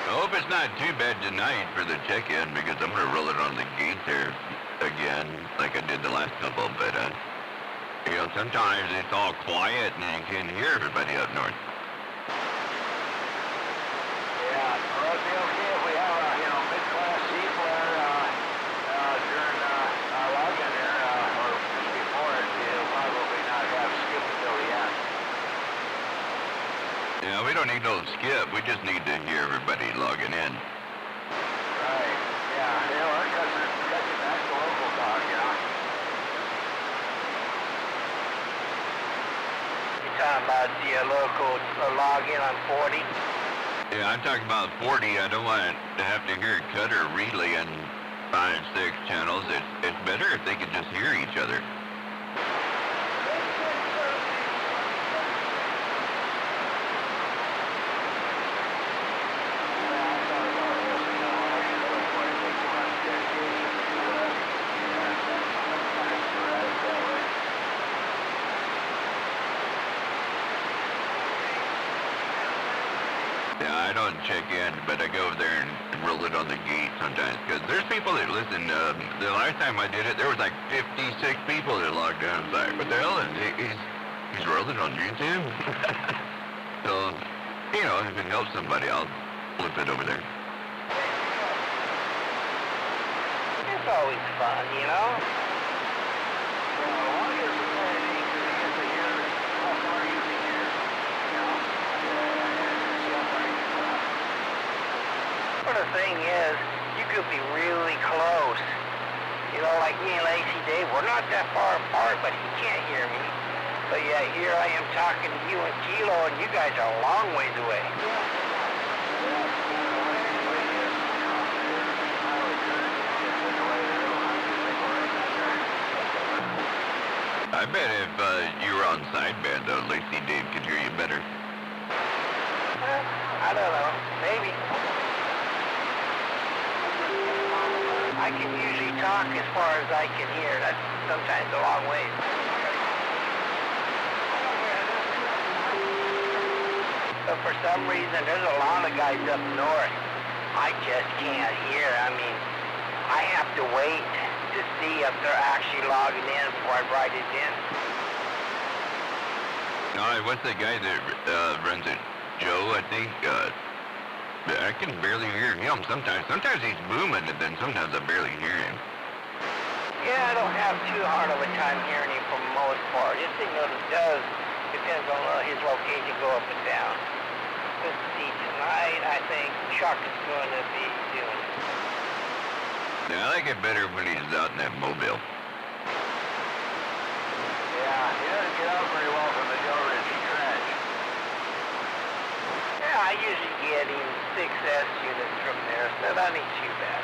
I hope it's not too bad tonight for the check-in, because I'm going to roll it on the gate there again, like I did the last couple, but, sometimes it's all quiet and you can't hear everybody up north. Yeah, well, it'd be okay if we have a, mid-class C-flare during login there, or just before it. It'll probably not have skip until the end. Yeah, we don't need no skip. We just need to hear everybody logging in. Right, yeah, that cuts it back to local talk, You're talking about the local login on 40? Yeah, I'm talking about 40. I don't want to have to hear Cutter relay in 5, 6 channels. It's better if they could just hear each other. Yeah, I don't check in, but I go over there and roll it on the gate sometimes, because there's people that listen. The last time I did it, there was like 56 people that logged on. I was like, what the hell? He's rolling on YouTube? So, if it helps somebody, I'll flip it over there. It's always fun, Well, the thing is, you could be really close. Like me and Lacey Dave, we're not that far apart, but he can't hear me. But yeah, here I am talking to you and Kilo, and you guys are a long ways away. I bet if you were on sideband, though, Lacey Dave could hear you better. I don't know, maybe. I can usually talk as far as I can hear. That's sometimes a long ways. But for some reason, there's a lot of guys up north I just can't hear. I have to wait to see if they're actually logging in before I write it in. What's the guy that runs it? Joe, I think. I can barely hear him sometimes. Sometimes he's booming, and then sometimes I barely hear him. Yeah, I don't have too hard of a time hearing him for the most part. Just it does depends on his location, go up and down. Let's see, tonight I think Chuck is going to be doing it. Yeah, I like it better when he's out in that mobile. Yeah, he doesn't get out very well from the Del Ridge Trench. Yeah, I usually get him 6S units from there, so that ain't too bad.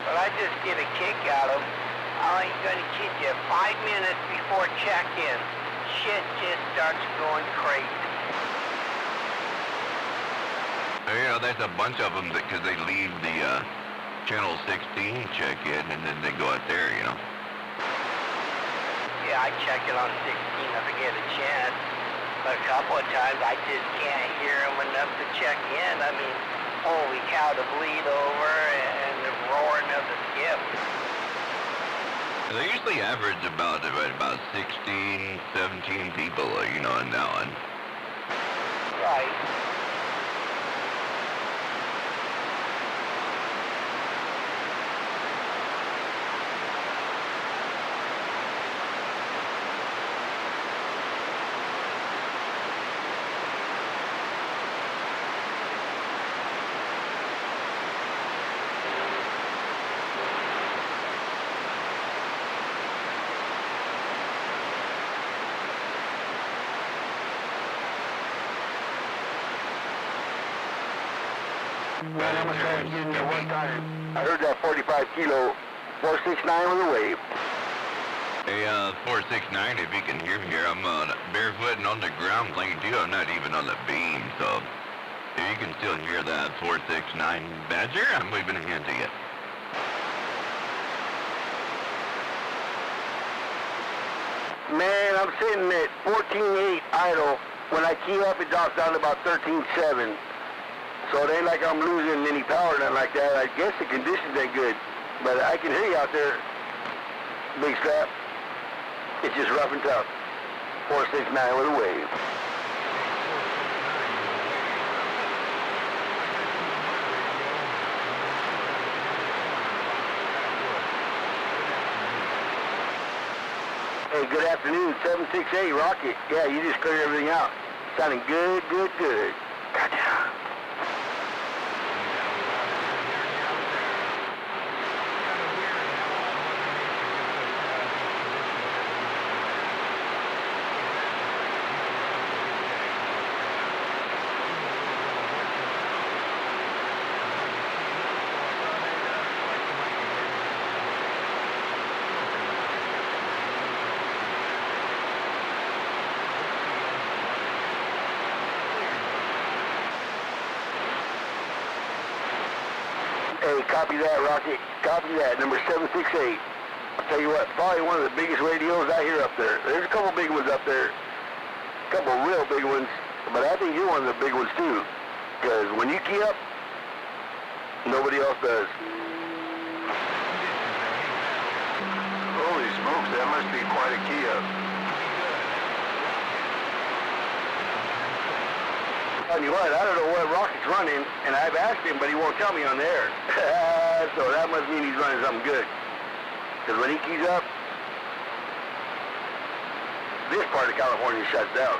But I just get a kick out of him. I ain't gonna kid you, 5 minutes before check-in, shit just starts going crazy. You know, there's a bunch of them because they leave the Channel 16 check-in and then they go out there, you know. Yeah, I check it on 16 if I get a chance. But a couple of times I just can't hear them enough to check in. I mean, holy cow, the bleed over and the roaring of the skip. They usually average about 16, 17 people, you know, in that one. Right. I heard that 45 kilo 469 on the wave. Hey, 469, if you can hear me here, I'm barefoot and on the ground playing too. I'm not even on the beam, so if you can still hear that 469 Badger, I'm waving a hand to you. Man, I'm sitting at 14.8 idle. When I key up, it drops down to about 13.7. So it ain't like I'm losing any power or nothing like that. I guess the conditions ain't good. But I can hear you out there, Big Strap. It's just rough and tough. 469 with a wave. Hey, good afternoon, 768 Rocket. Yeah, you just cleared everything out. Sounding good, good, good. Gotcha. Hey, copy that, Rocket. Copy that, number 768. I'll tell you what, probably one of the biggest radios I hear up there. There's a couple big ones up there. A couple real big ones. But I think you're one of the big ones, too. Because when you key up, nobody else does. Holy smokes, that must be quite a key up. Tell you what, I don't know what Rocket's running, and I've asked him, but he won't tell me on the air. So that must mean he's running something good. Because when he keys up, this part of California shuts down.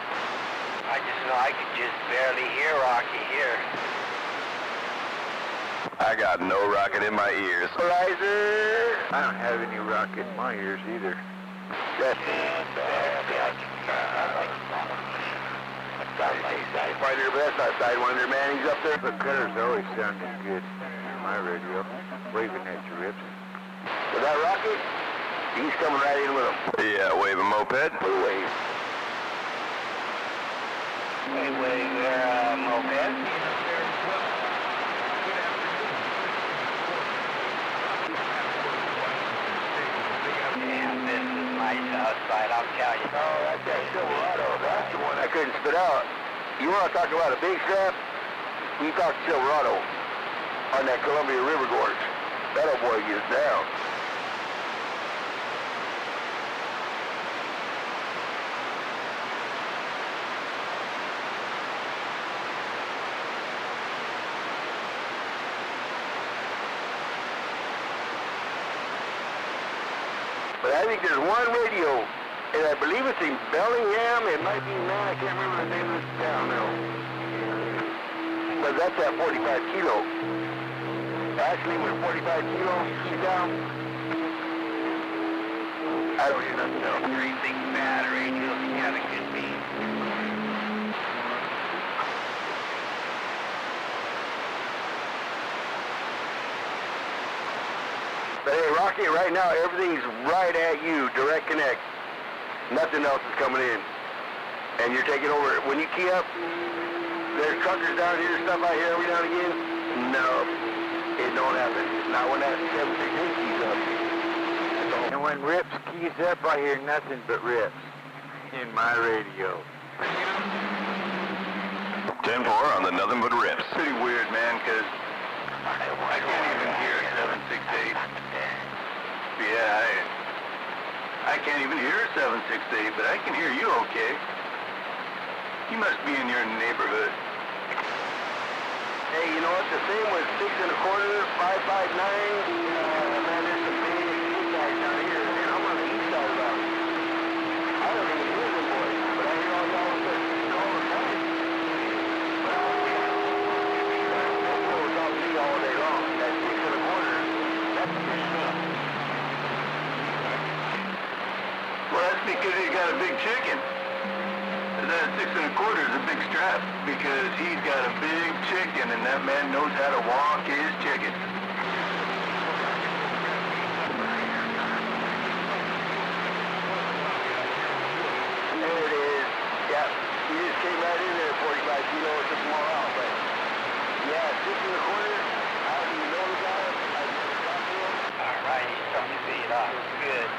I just know I could just barely hear Rocky here. I got no rocket in my ears. Equalizer! I don't have any rocket in my ears either. Fighter, but that's not Sidewinder, man. He's up there. The cutter's always sounded good on my radio, waving at your ribs. With that Rocket, he's coming right in with him. Yeah, wave a moped. With a wave. Hey, wait, moped? Damn, this is nice outside, I'll tell you. Oh, that's that Silverado. That's the one I couldn't spit out. You want to talk about a big strap? We talk Silverado on that Columbia River Gorge. That old boy gets down. But I think there's one radio, and I believe it's in Bellingham. It might be, man, I can't remember the name of this town now. But that's that 45 kilo. Actually, with 45 kilo, she's down. I don't hear nothing else. Very big battery, just got a good beam. But hey, Rocky, right now, everything's right at you, direct connect. Nothing else is coming in. and you're taking over, when you key up, there's truckers down here, stuff out here every now and again. No, it don't happen. Not when that 768 keys up. And when Rips keys up, I hear nothing but Rips in my radio. 10-4 on the Nothing But Rips. Pretty weird, man, because I can't even hear 768. Yeah, I can't even hear 768, but I can hear you okay. You must be in your neighborhood. Hey, you know what? The same with 6 1/4, 559. Man, there's some big east guys down here, and I'm on the east side of that. I don't even hear them boys, but I hear all the time. Well, it's me all day long. That 6 1/4, that's big stuff. Well, that's because he's got a big chicken. That 6 1/4 is a big strap because he's got a big chicken and that man knows how to walk his chicken. There it is. Yeah, he just came right in there at 45 kilos, took them all out. But yeah, 6 1/4. How do you know the guy? I've never talked to him. All right, he's starting to feed off. Good.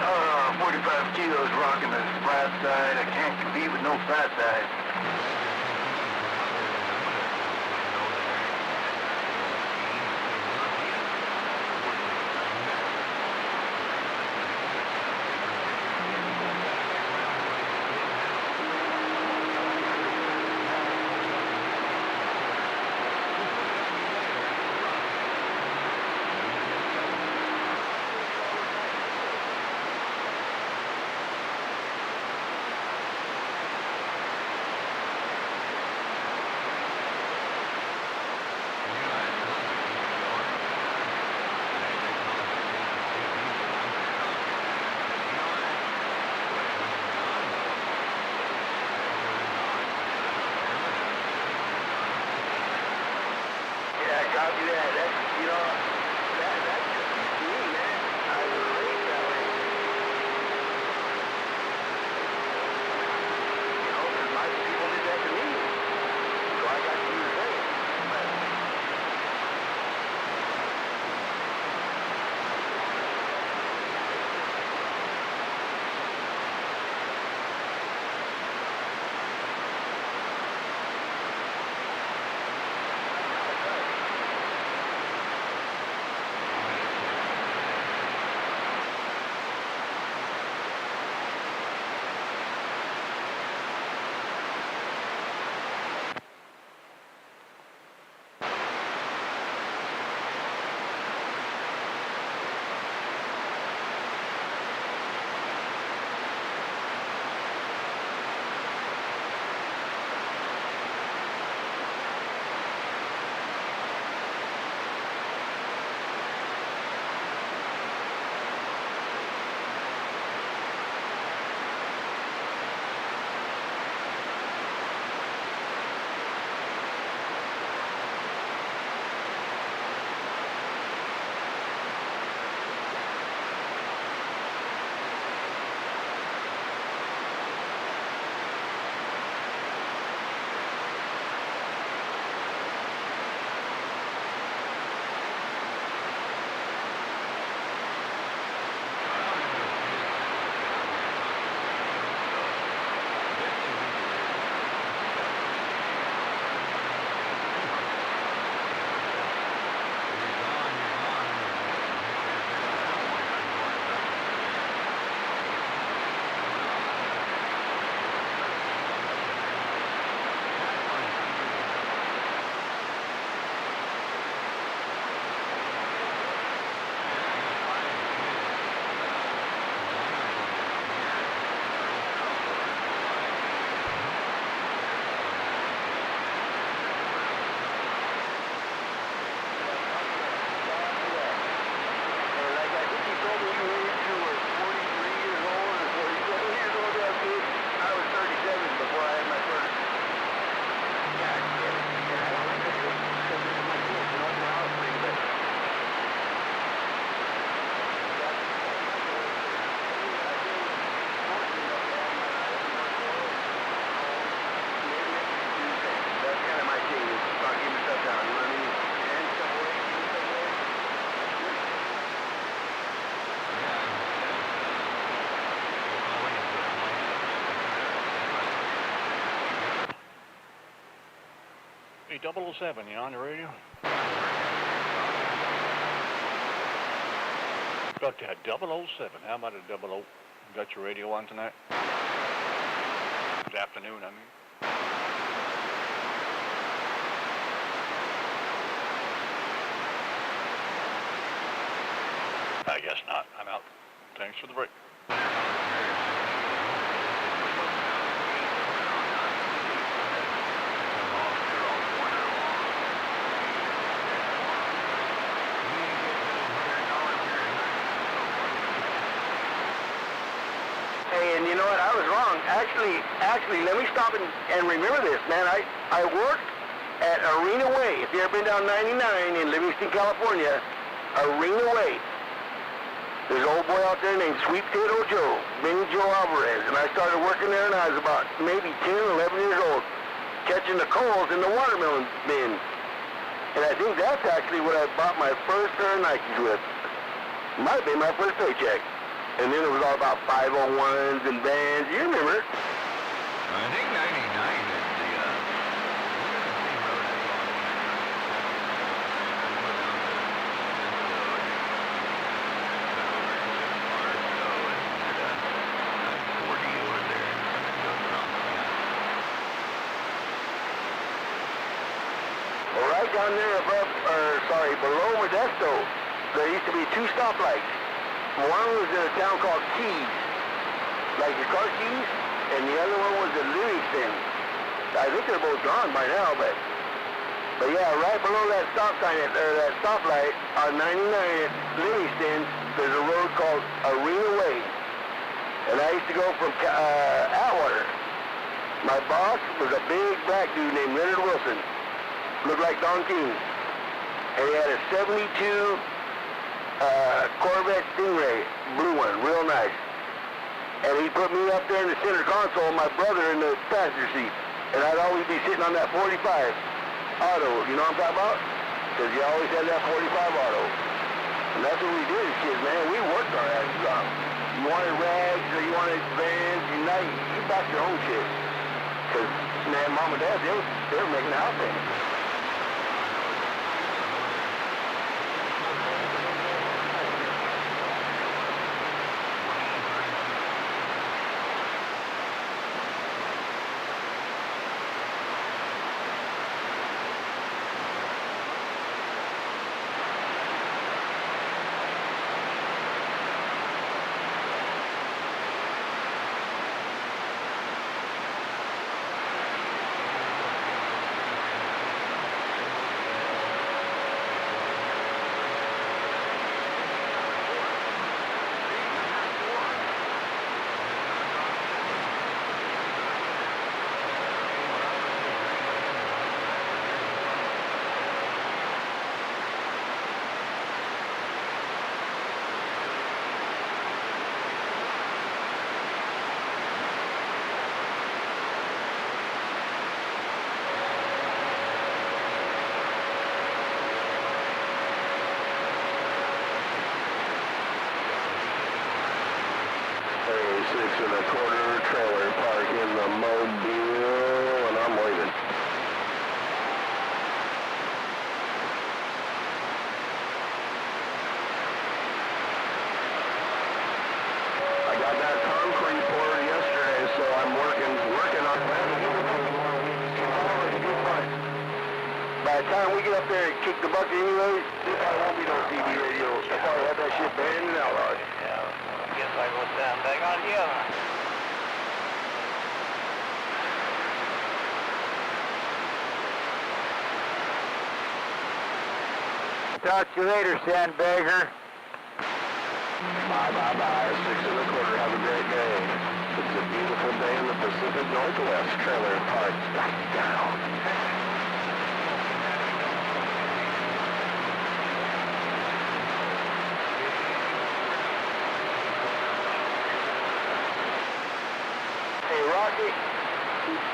Oh, 45 kilos rocking the flat side. I can't compete with no fat side. 007, you on the radio? Got that 007. How about a 00? Got your radio on tonight? Good afternoon, I mean. I guess not. I'm out. Thanks for the break. Hey, and you know what? I was wrong. Actually, let me stop and remember this, man. I worked at Arena Way. If you ever been down 99 in Livingston, California, Arena Way. There's an old boy out there named Sweet Potato Joe, Benny Joe Alvarez, and I started working there, and I was about maybe 10, 11 years old, catching the coals in the watermelon bin. And I think that's actually what I bought my first pair of Nikes with. Might have been my first paycheck. And then it was all about 501s and bands. You remember? I think 99 is the, Well, right down there below Modesto, there used to be 2 stoplights. One was in a town called Keys, like your car keys, and the other one was in Livingston. I think they're both gone by now, but yeah, right below that stop sign, or that stoplight on 99 at Livingston, there's a road called Arena Way. And I used to go from Atwater. My boss was a big black dude named Leonard Wilson. Looked like Don King. And he had a 72 Corvette Stingray, blue one, real nice. And he put me up there in the center console, my brother in the passenger seat. And I'd always be sitting on that 45 auto, you know what I'm talking about? Because you always had that 45 auto. And that's what we did as kids, man. We worked our asses off. You wanted rags or you wanted vans, you bought your own shit. Because, man, mom and dad, they were making the house payment. Trailer park in the Mobile, and I'm waving. I got that concrete poured yesterday, so I'm working on that. By the time we get up there and kick the bucket anyways, there probably won't be no CB radio. I'll probably have that shit banned and outlawed. Yeah, I guess I go down back on here. Talk to you later, sandbagger. Bye, 6 1/4. Have a great day. It's a beautiful day in the Pacific Northwest. Trailer parks back down. Hey, Rocky.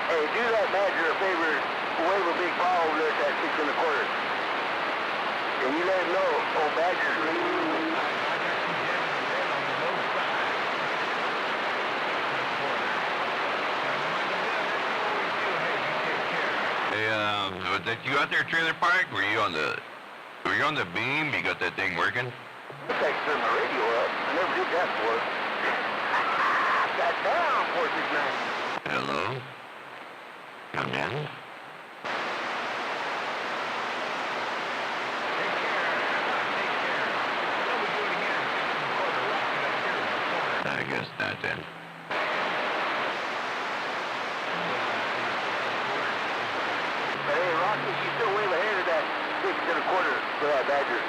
Hey, do that Badger a favor. Wave a big ball over there at that 6 1/4. And you let him know, old Badger's ready. was that you out there, trailer park? Were you on the beam? You got that thing working? I tried to turn my radio up. I never did that before. Got down, 469. Hello? Come in? I guess not then. But hey, Rocky, you still way ahead of that 6 1/4 for that Badger.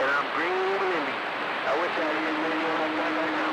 And I'm green with Indy. I wish I had a video like that right now.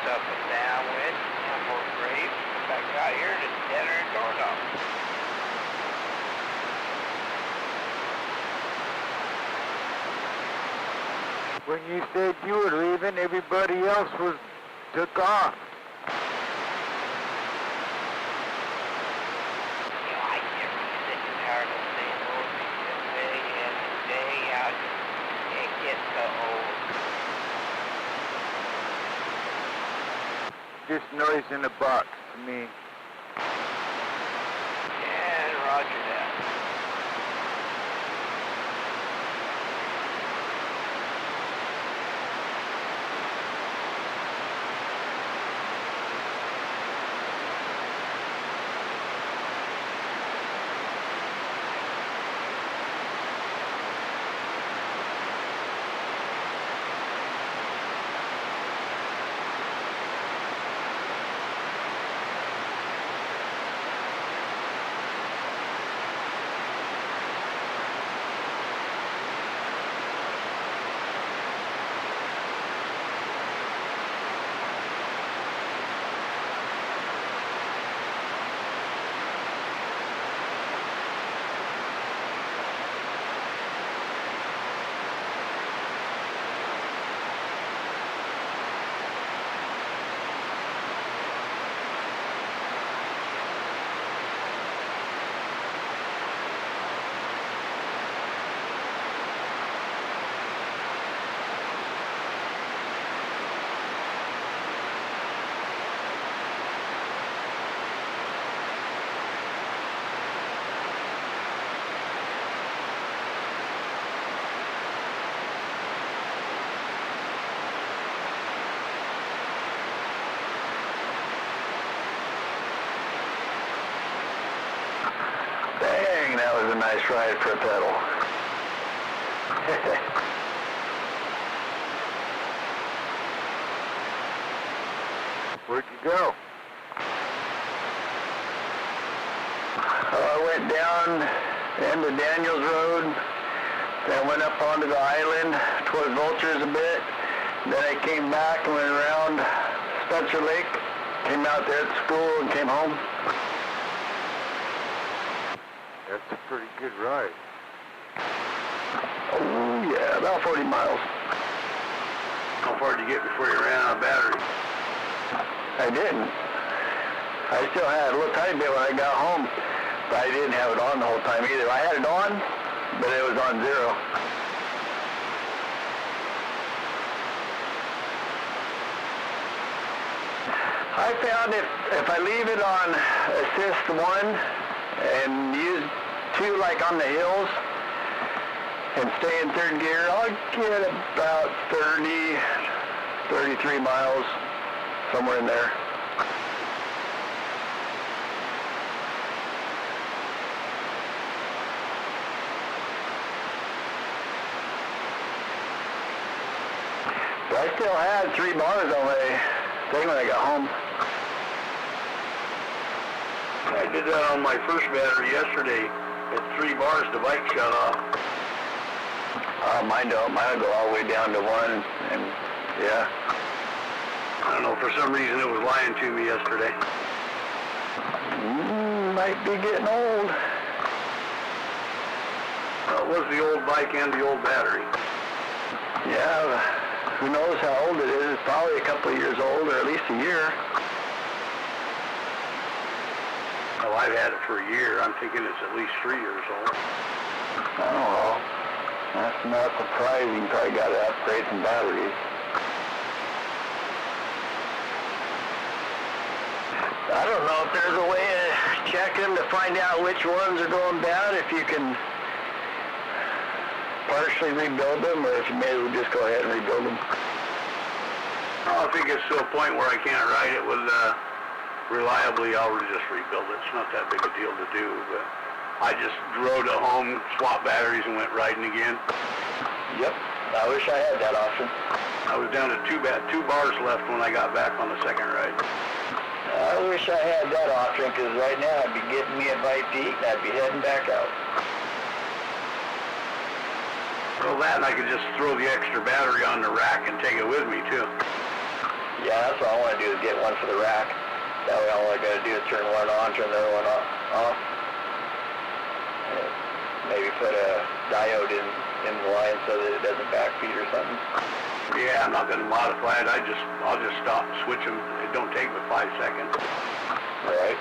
up and down with, number grapes. If I got here, it's dinner and doorknob. When you said you were leaving, everybody else took off. You know, I get sick and tired of saying those things day in and day out. It gets so old. Just noise in a box to me. And roger that. Dang, that was a nice ride for a pedal. Where'd you go? I went down into Daniels Road, then went up onto the island towards Vultures a bit. Then I came back and went around Spencer Lake, came out there at school and came home. That's a pretty good ride. Oh yeah, about 40 miles. How far did you get before you ran out of battery? I didn't. I still had a little tiny bit when I got home, but I didn't have it on the whole time either. I had it on, but it was on zero. I found if I leave it on assist 1 and use 2 like on the hills and stay in 3rd gear, I'll get about 30, 33 miles, somewhere in there. But I still had 3 bars on my thing when I got home. I did that on my first battery yesterday. At 3 bars, the bike shut off. Mine don't. Mine will go all the way down to 1, and yeah. I don't know, for some reason it was lying to me yesterday. Might be getting old. Well, it was the old bike and the old battery. Yeah, who knows how old it is. It's probably a couple of years old, or at least a year. Well, I've had it for a year. I'm thinking it's at least 3 years old. Oh, that's not surprising. Probably got to upgrade some batteries. I don't know if there's a way to check them to find out which ones are going bad, if you can partially rebuild them, or if you may as well just go ahead and rebuild them. I think it's to a point where I can't ride it with reliably. I'll just rebuild it. It's not that big a deal to do, but I just rode it home, swapped batteries, and went riding again. Yep, I wish I had that option. I was down to 2 bars left when I got back on the second ride. I wish I had that option, because right now I'd be getting me a bite to eat and I'd be heading back out. Well, that and I could just throw the extra battery on the rack and take it with me, too. Yeah, that's what I want to do is get one for the rack. That way all I got to do is turn one on, turn the other one off. And maybe put a diode in the line so that it doesn't backfeed or something. Yeah, I'm not going to modify it. I'll just stop, switch them. It don't take but 5 seconds. Right.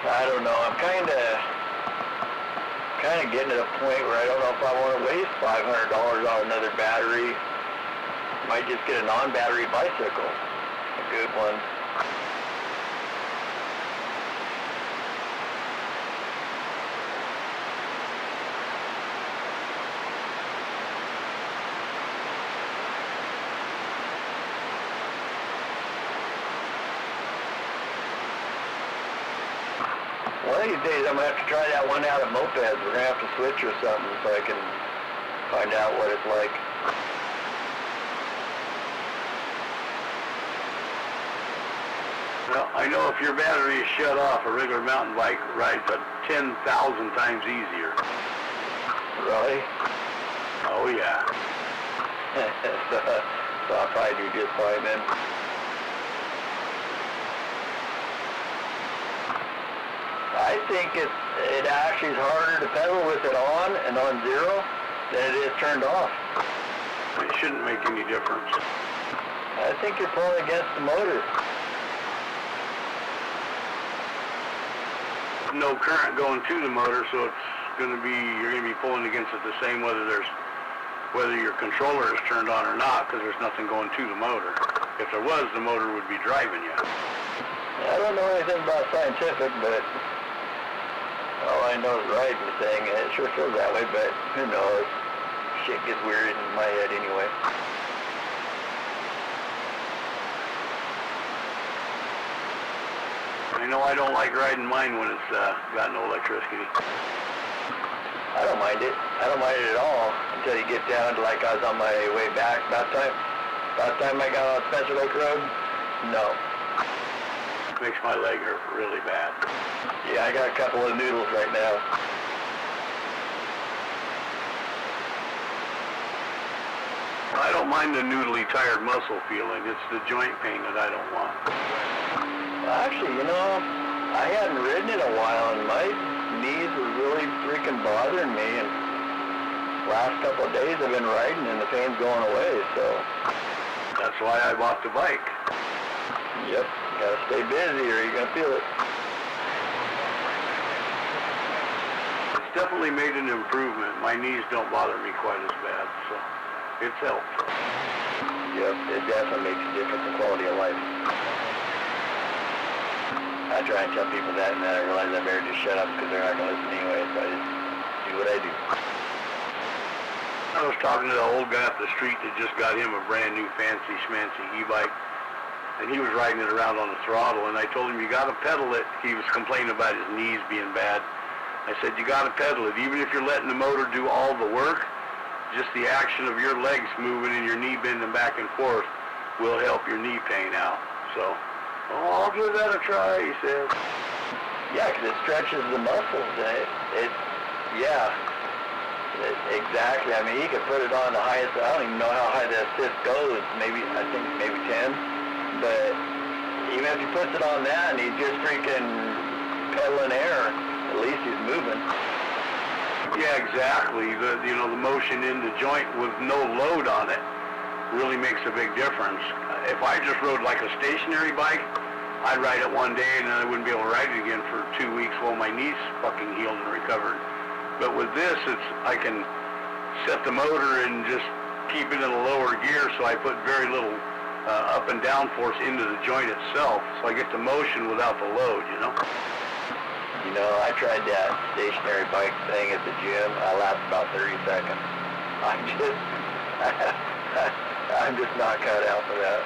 I don't know. I'm kind of getting to the point where I don't know if I want to waste $500 on another battery. Might just get a non-battery bicycle, a good one. One of these days I'm going to have to try that one out at mopeds. We're going to have to switch or something so I can find out what it's like. Well, I know if your battery is shut off, a regular mountain bike rides 10,000 times easier. Really? Oh, yeah. So I'll probably do just fine then. I think it actually is harder to pedal with it on and on zero than it is turned off. It shouldn't make any difference. I think you're pulling against the motor. No current going to the motor, so you're going to be pulling against it the same whether your controller is turned on or not, because there's nothing going to the motor. If there was, the motor would be driving you. I don't know anything about scientific, but all I know is riding the thing, and it sure feels that way, but who knows? Shit gets weird in my head anyway. I know I don't like riding mine when it's got no electricity. I don't mind it. I don't mind it at all until you get down to like I was on my way back. About time I got on Spencer Lake Road, no. Makes my leg hurt really bad. Yeah, I got a couple of noodles right now. I don't mind the noodly, tired muscle feeling. It's the joint pain that I don't want. Actually, you know, I hadn't ridden in a while, and my knees were really freaking bothering me, and last couple of days I've been riding, and the pain's going away, so. That's why I bought the bike. Yep, gotta stay busy or you're gonna feel it. It's definitely made an improvement. My knees don't bother me quite as bad, so it's helped. Yep, it definitely makes a difference in quality of life. I try and tell people that, and then I realize I better just shut up because they're not going to listen anyway, so I just do what I do. I was talking to the old guy up the street that just got him a brand new fancy schmancy e-bike, and he was riding it around on the throttle, and I told him, you got to pedal it. He was complaining about his knees being bad. I said, you got to pedal it. Even if you're letting the motor do all the work, just the action of your legs moving and your knee bending back and forth will help your knee pain out. So, I'll give that a try, he said. Yeah, because it stretches the muscles, and exactly. I mean, he could put it on the highest, I don't even know how high the assist goes, maybe 10, but even if he puts it on that and he's just freaking pedaling air, at least he's moving. Yeah, exactly. The motion in the joint with no load on it really makes a big difference. If I just rode like a stationary bike, I'd ride it one day and then I wouldn't be able to ride it again for 2 weeks while my knees fucking healed and recovered. But with this, I can set the motor and just keep it in a lower gear, so I put very little up and down force into the joint itself, so I get the motion without the load, you know? You know, I tried that stationary bike thing at the gym. I lasted about 30 seconds. I'm just not cut out for that.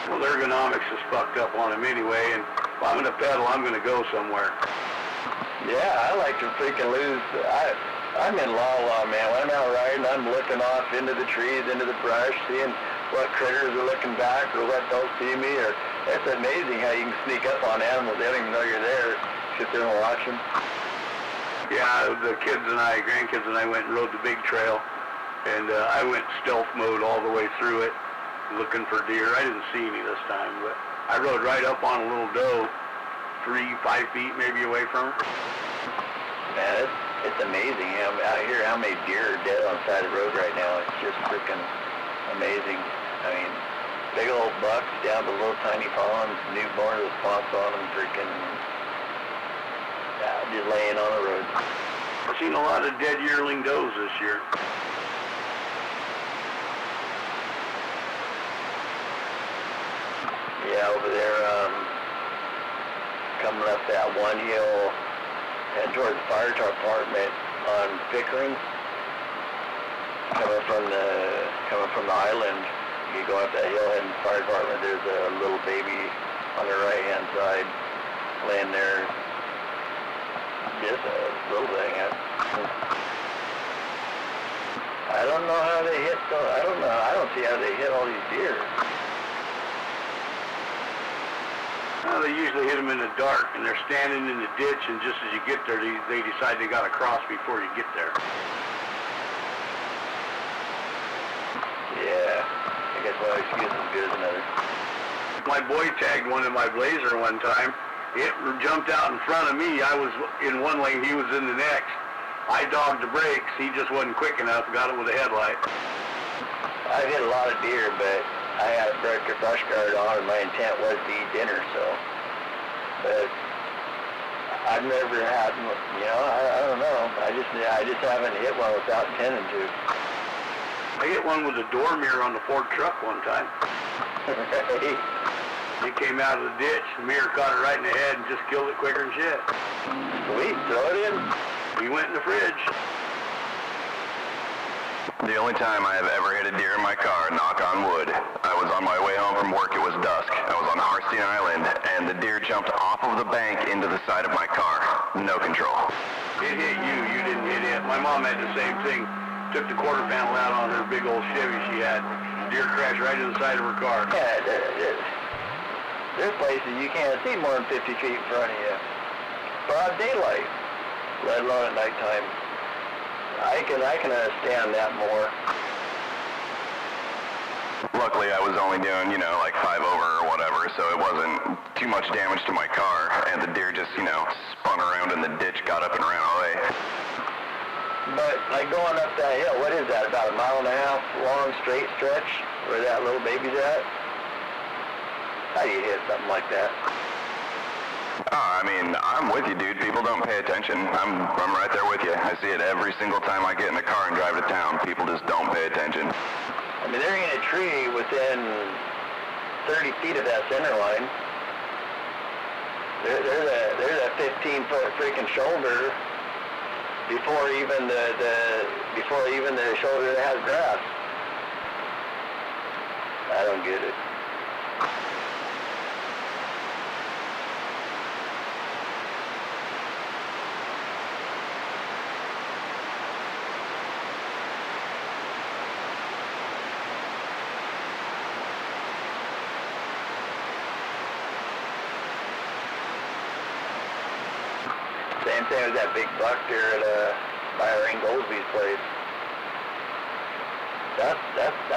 Well, the ergonomics is fucked up on them anyway, and if I'm going to pedal, I'm going to go somewhere. Yeah, I like to freaking lose. I'm in la-la, man. When I'm out riding, I'm looking off into the trees, into the brush, seeing what critters are looking back or what don't see me, or It's amazing how you can sneak up on animals. They don't even know you're there. Sit there and watch them. Yeah, the grandkids and I went and rode the big trail, and I went stealth mode all the way through it, looking for deer. I didn't see any this time, but I rode right up on a little doe, 3-5 feet maybe away from her. Man, it's amazing out here how many deer are dead on the side of the road right now. It's just freaking amazing. I mean, big old bucks down to little tiny fawns, newborns with spots on them, freaking just laying on the road. I've seen a lot of dead yearling does this year. Yeah, over there, coming up that one hill, and towards the fire department on Pickering, coming from the island, you go up that hill heading to the fire department. There's a little baby on the right-hand side, laying there. Just a little thing. I don't know how they hit. I don't see how they hit all these deer. Well, they usually hit them in the dark, and they're standing in the ditch, and just as you get there, they decide they got to cross before you get there. Yeah, I guess one excuse is as good as another. My boy tagged one in my Blazer one time. It jumped out in front of me. I was in one lane, he was in the next. I dogged the brakes. He just wasn't quick enough, got it with a headlight. I've hit a lot of deer, but I had a brush guard on, and my intent was to eat dinner, so. But I've never had, I don't know. I just haven't hit one without intending to. I hit one with a door mirror on the Ford truck one time. He came out of the ditch, the mirror caught it right in the head and just killed it quicker than shit. Sweet, throw it in. He went in the fridge. The only time I have ever hit a deer in my car, knock on wood, I was on my way home from work. It was dusk. I was on Harstein Island, and the deer jumped off of the bank into the side of my car. No control. It hit you, you didn't hit it. My mom had the same thing. Took the quarter panel out on her big old Chevy she had. Deer crashed right in the side of her car. Yeah, there's places you can't see more than 50 feet in front of you. Broad daylight, let alone at nighttime. I can understand that more. Luckily, I was only doing, like 5 over or whatever, so it wasn't too much damage to my car, and the deer just, spun around in the ditch, got up and ran away. But, like, going up that hill, what is that, about 1.5 miles long straight stretch where that little baby's at? How do you hit something like that? I'm with you, dude. People don't pay attention. I'm right there with you. I see it every single time I get in a car and drive to town. People just don't pay attention. I mean, they're in a tree within 30 feet of that center line. There's a 15-foot freaking shoulder before even the shoulder that has grass. I don't get it. Same thing as that big buck there at by our Ingoldsby's place. That's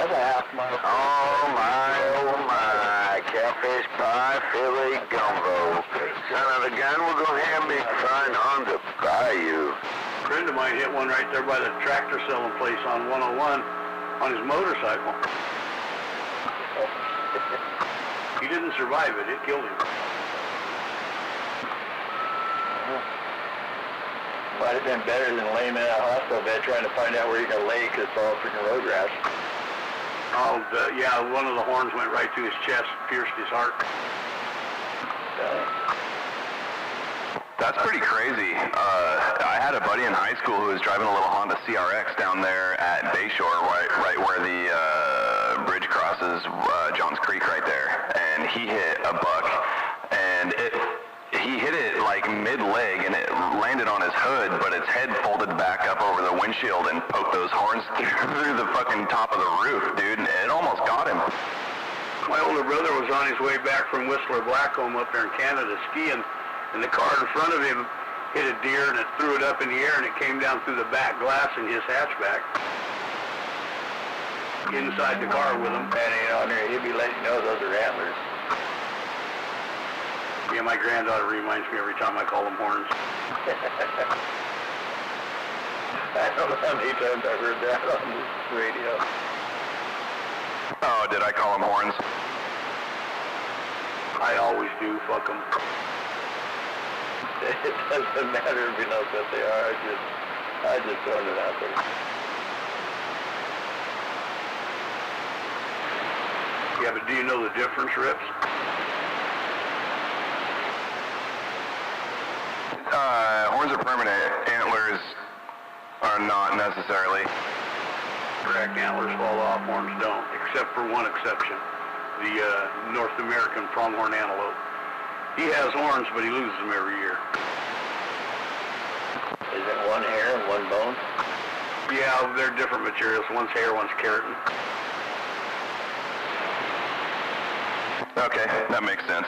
a half mile. Oh my, catfish pie, Philly gumbo. Son of a gun, we're gonna have me fun on the bayou. A friend of mine hit one right there by the tractor selling place on 101 on his motorcycle. He didn't survive it, it killed him. Might have been better than laying in a hospital bed trying to find out where you're going to lay because it's all freaking road grass. Oh, yeah, one of the horns went right through his chest, pierced his heart. That's pretty crazy. I had a buddy in high school who was driving a little Honda CRX down there at Bayshore, right where the bridge crosses Johns Creek right there. And he hit a buck, and he hit it like mid-leg, and it landed on his hood, but its head folded back up over the windshield and poked those horns through the fucking top of the roof, dude, and it almost got him. My older brother was on his way back from Whistler Blackcomb up there in Canada skiing, and the car in front of him hit a deer and it threw it up in the air and it came down through the back glass in his hatchback. Inside the car with him. And you know, he'll be letting you know those are antlers. Yeah, my granddaughter reminds me every time I call them horns. I don't know how many times I've heard that on the radio. Oh, did I call them horns? I always do, fuck them. It doesn't matter if you know what they are, I just throwing it out there. Yeah, but do you know the difference, Rips? Horns are permanent. Antlers are not necessarily. Correct, antlers fall off, horns don't, except for one exception. The North American pronghorn antelope. He has horns, but he loses them every year. Is it one hair and one bone? Yeah, they're different materials. One's hair, one's keratin. Okay, that makes sense.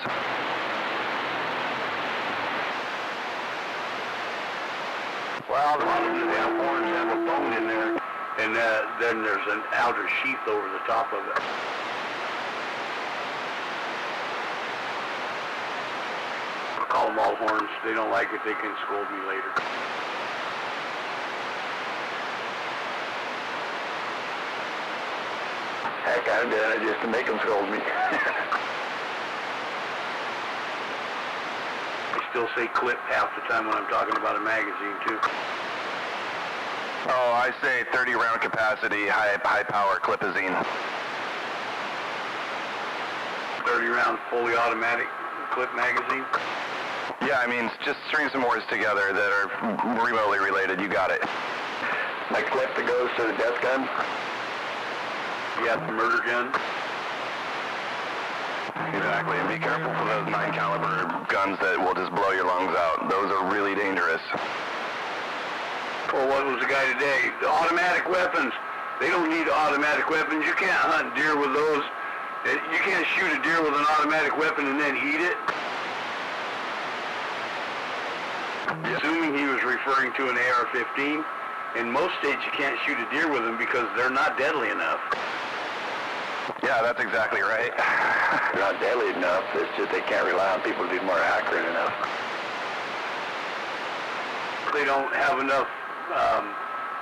Well, a lot of them have horns have a bone in there, and then there's an outer sheath over the top of it. I call them all horns. They don't like it, they can scold me later. Heck, I've done it just to make them scold me. I still say clip half the time when I'm talking about a magazine, too. Oh, I say 30 round capacity, high power clipazine. 30 round fully automatic clip magazine. Yeah, I mean, just string some words together that are remotely related. You got it. Like clip that goes to the death gun? Yeah, the murder gun. Exactly, and be careful for those 9 caliber guns that will just blow your lungs out. Those are really dangerous. Well, what was the guy today? The automatic weapons. They don't need automatic weapons. You can't hunt deer with those. You can't shoot a deer with an automatic weapon and then heat it. Assuming he was referring to an AR-15. In most states, you can't shoot a deer with them because they're not deadly enough. Yeah, that's exactly right. They're not deadly enough. It's just they can't rely on people to be more accurate enough. They don't have enough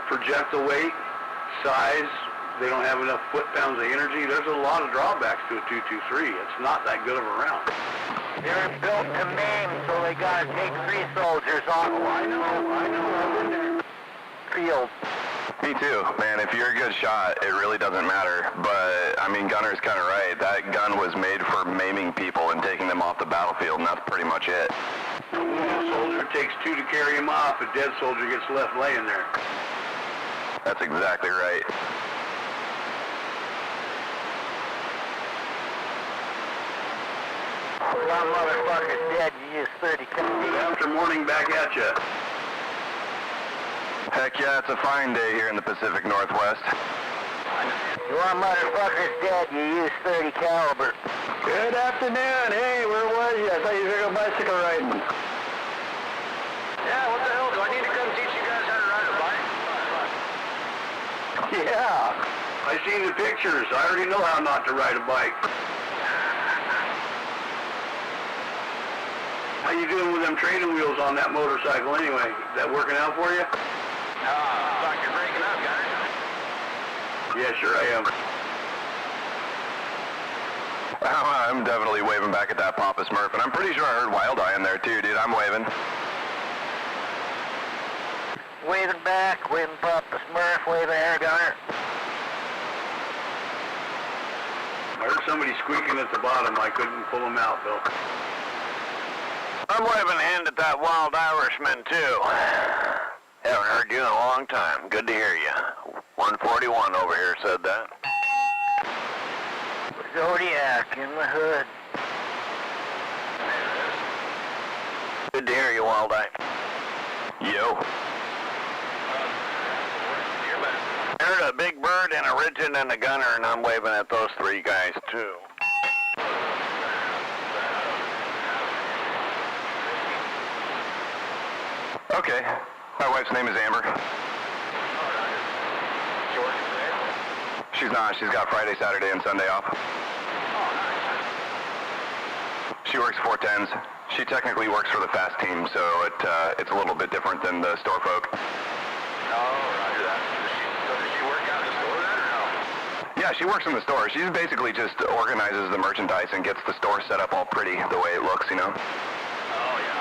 projectile weight, size. They don't have enough foot-pounds of energy. There's a lot of drawbacks to a 223. It's not that good of a round. They're built to maim, so they gotta take 3 soldiers off. Oh, I know. I'm in there. Field. Me too, man. If you're a good shot, it really doesn't matter. But, I mean, Gunner's kind of right. That gun was made for maiming people and taking them off the battlefield, and that's pretty much it. A wounded soldier takes 2 to carry him off. A dead soldier gets left laying there. That's exactly right. One motherfucker's dead, you use 30 Good after morning, back at ya. Heck yeah, it's a fine day here in the Pacific Northwest. One motherfucker's dead, you use 30 caliber. Good afternoon. Hey, where was you? I thought you were going bicycle riding. Yeah, what the hell? Do I need to come teach you guys how to ride a bike? Yeah. I seen the pictures. I already know how not to ride a bike. How you doing with them training wheels on that motorcycle anyway? Is that working out for you? Looks like you're breaking up, guys. Yeah, sure I am. I'm definitely waving back at that Papa Smurf, and I'm pretty sure I heard Wild Eye in there too, dude. I'm waving. Waving back, waving Papa Smurf, waving air gunner. I heard somebody squeaking at the bottom. I couldn't pull them out, though. I'm waving a hand at that Wild Irishman too. Haven't heard you in a long time. Good to hear you. 141 over here said that. Zodiac in the hood. Good to hear you, Wild Eye. Yo. I heard a big bird and a Rigid and a Gunner, and I'm waving at those 3 guys too. Okay. My wife's name is Amber. She working today? She's not. She's got Friday, Saturday, and Sunday off. She works 410s. She technically works for the fast team, so it's a little bit different than the store folk. Oh, roger that. So does she work out in the store then, or no? Yeah, she works in the store. She basically just organizes the merchandise and gets the store set up all pretty the way it looks, you know? Oh, yeah.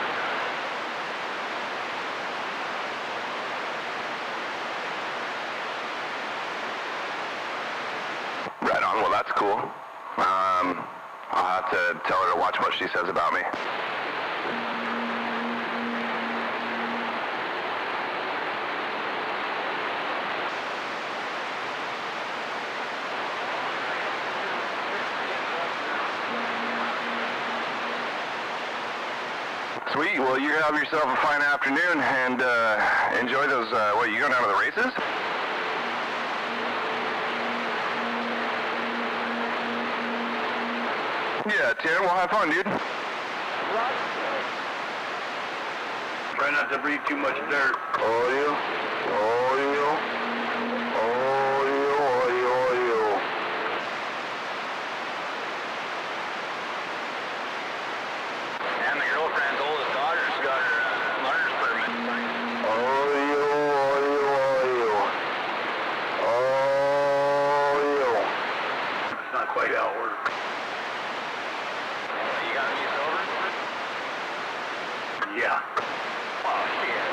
Right on. Well, that's cool. I'll have to tell her to watch what she says about me. Sweet. Well, you have yourself a fine afternoon and enjoy those. What, you going down to the races? Yeah, Tim, well, have fun, dude. Try not to breathe too much dirt. Oil, oil, oil, oil, oil. And the girlfriend's oldest daughter's got her learner's permit. Oil, oil, oil. Oil. It's not quite how it works. You got any silver? Yeah. Oh, shit.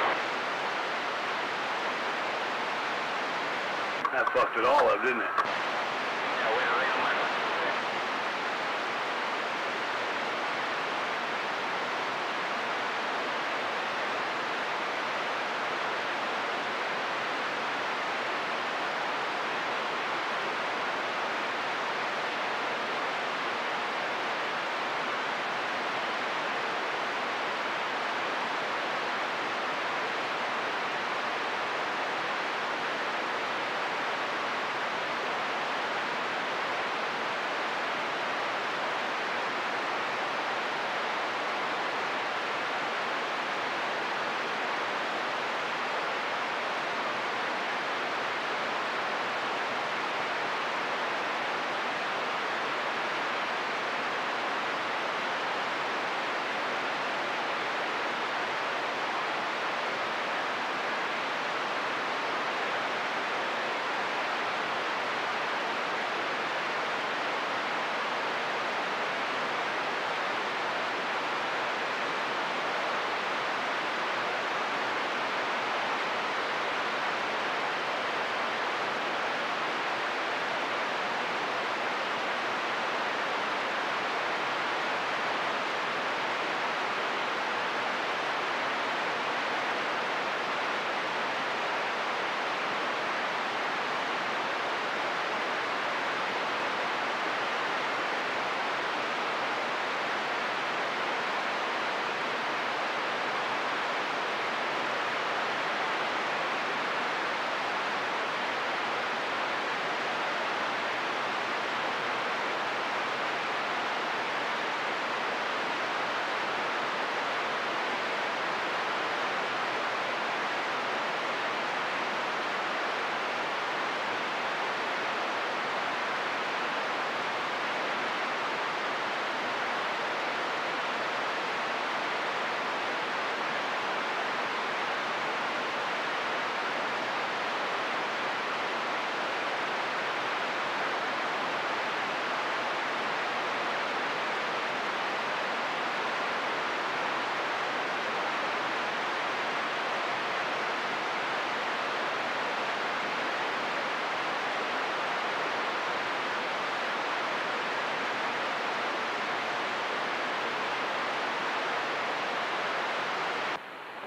That fucked it all up, didn't it? Yeah, wait, right on my list.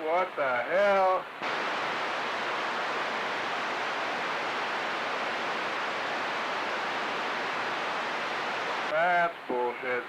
What the hell? That's bullshit.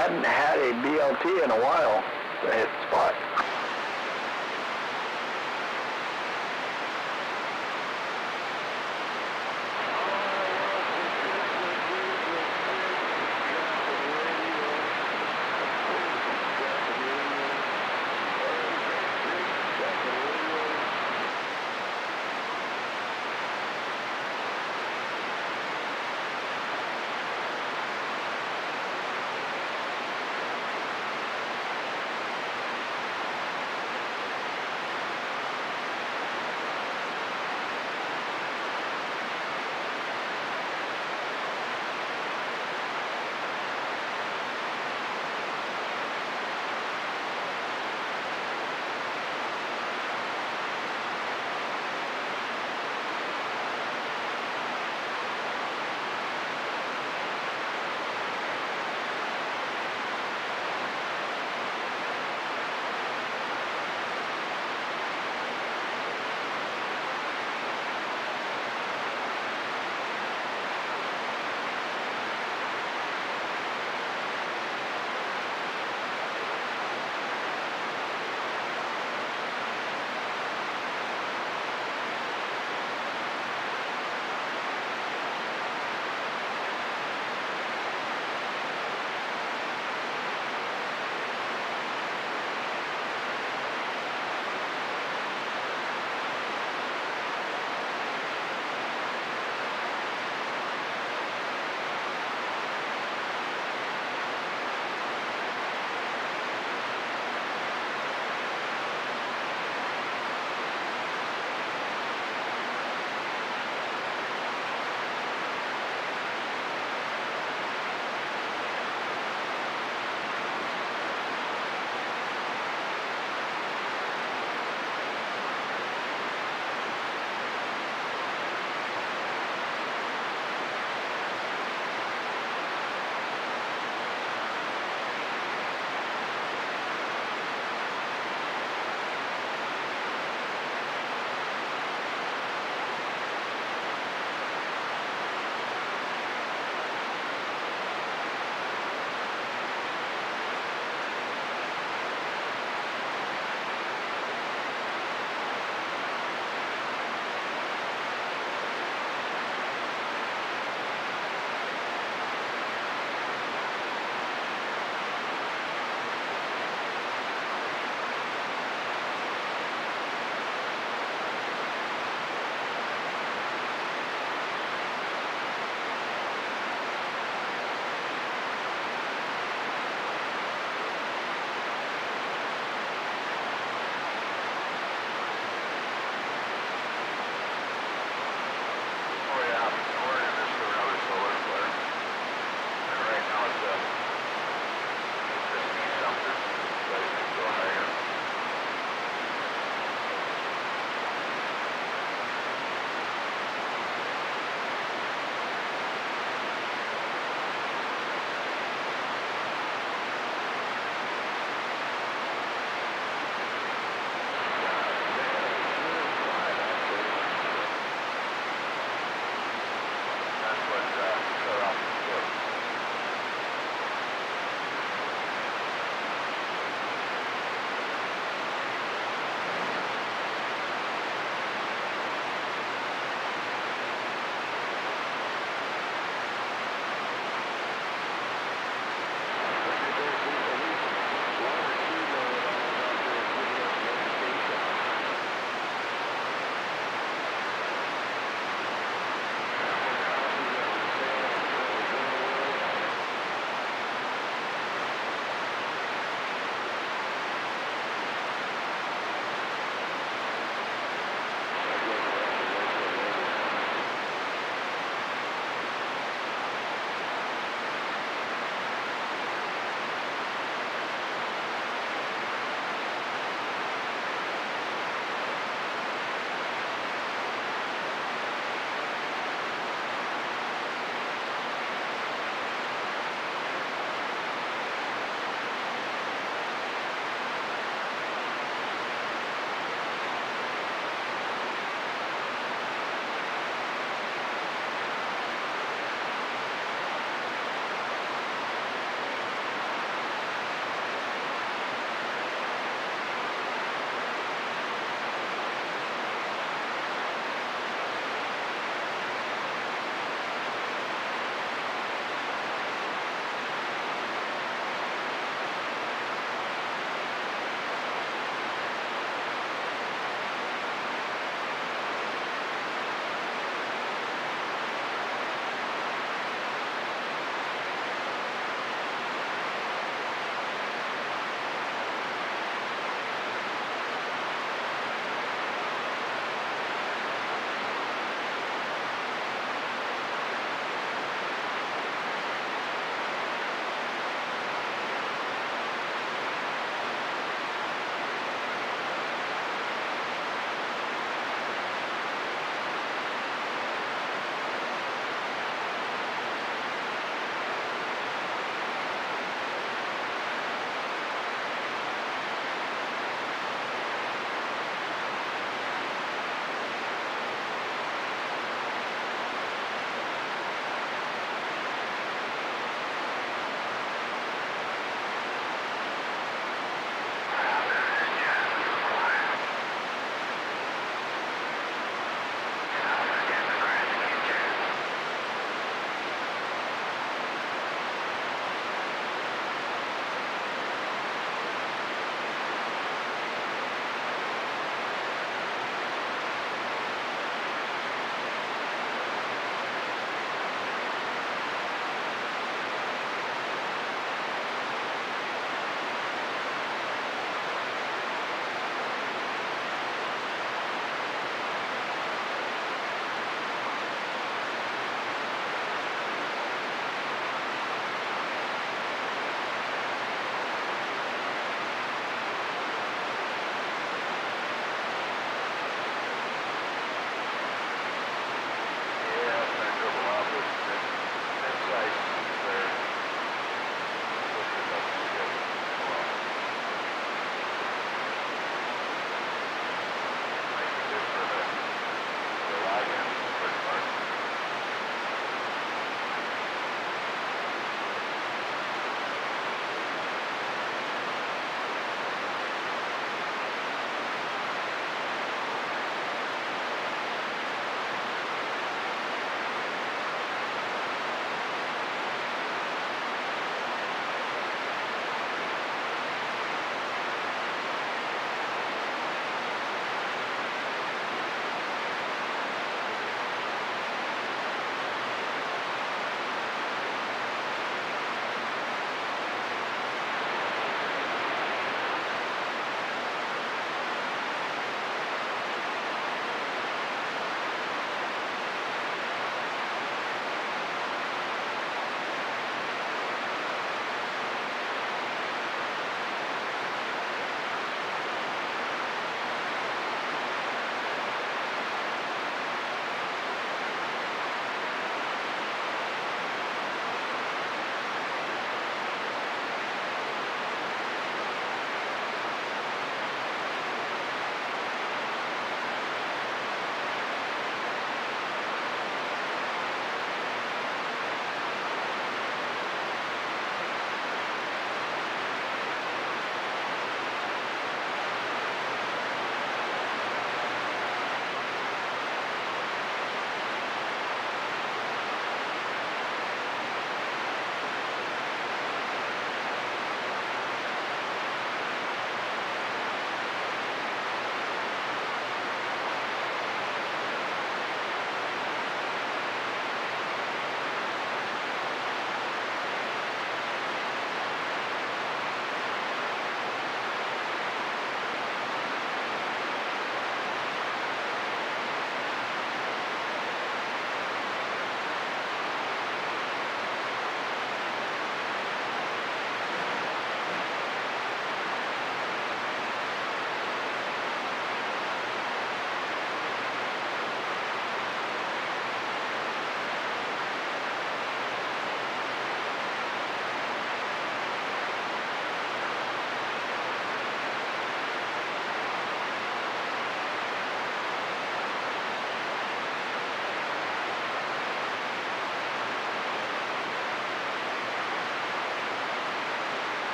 hadn't had a BLT in a while to hit the spot.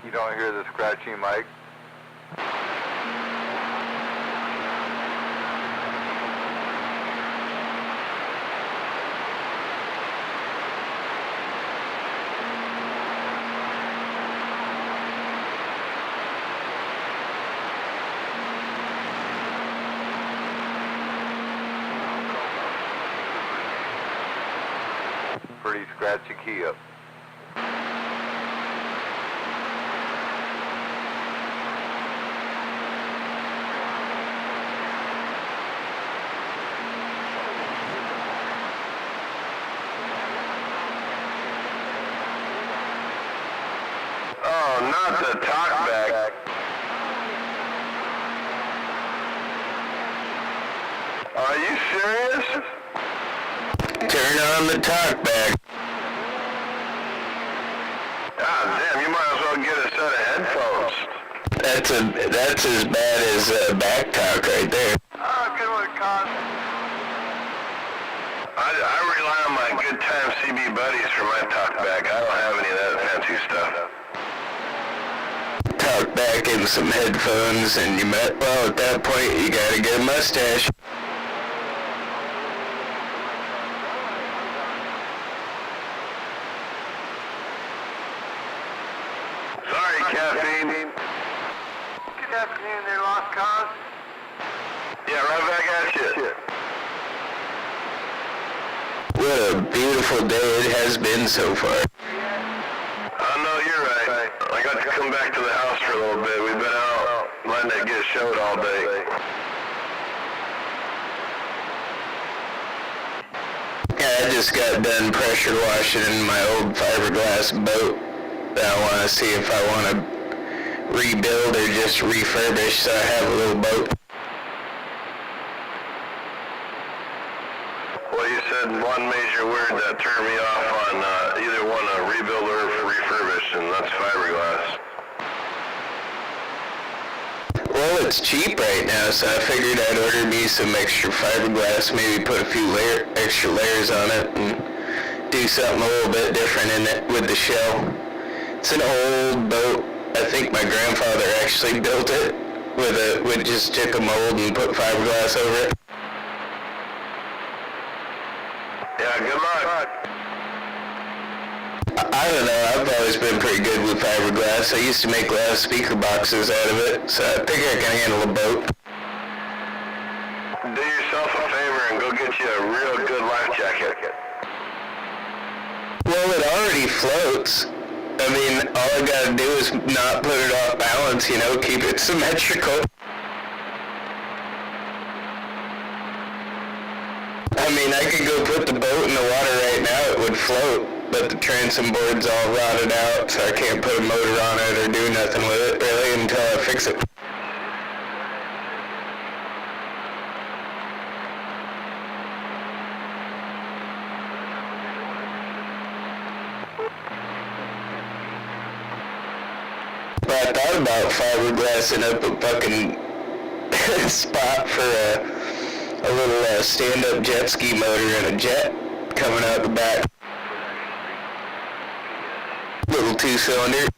You don't hear the scratchy mic? Pretty scratchy key up. Oh, not the talkback. Are you serious? Turn on the talkback. God damn, you might as well get a set of headphones. That's as bad as back talk right there. Oh, good one, Con. I rely on my good time CB buddies for my talkback. I don't have any of that fancy stuff. Talk back in some headphones, and you might, well, at that point, you gotta get a mustache. Sorry, caffeine. Good afternoon there, Lost Cause. Yeah, right back at you. What a beautiful day it has been so far. Oh, no, you're right. I got to come back to the house for a little bit. We've been out letting it get showed all day. Yeah, I just got done pressure washing in my old fiberglass boat. I want to see if I want to rebuild or just refurbish, so I have a little boat. Well, you said one major word that turned me off on either one, a rebuild or refurbish, and that's fiberglass. Well, it's cheap right now, so I figured I'd order me some extra fiberglass, maybe put a few extra layers on it, and do something a little bit different in it with the shell. It's an old boat. I think my grandfather actually built it with just took a mold and put fiberglass over it. Yeah, good luck. I don't know, I've always been pretty good with fiberglass. I used to make a lot of speaker boxes out of it, so I think I can handle a boat. Do yourself a favor and go get you a real good life jacket. Well, it already floats. I mean, all I gotta do is not put it off balance, keep it symmetrical. I mean, I could go put the boat in the water right now, it would float, but the transom board's all rotted out, so I can't put a motor on it or do nothing with it, really, until I fix it. But I thought about fiberglassing up a fucking spot for a little stand-up jet ski motor and a jet coming out the back. Little two-cylinder.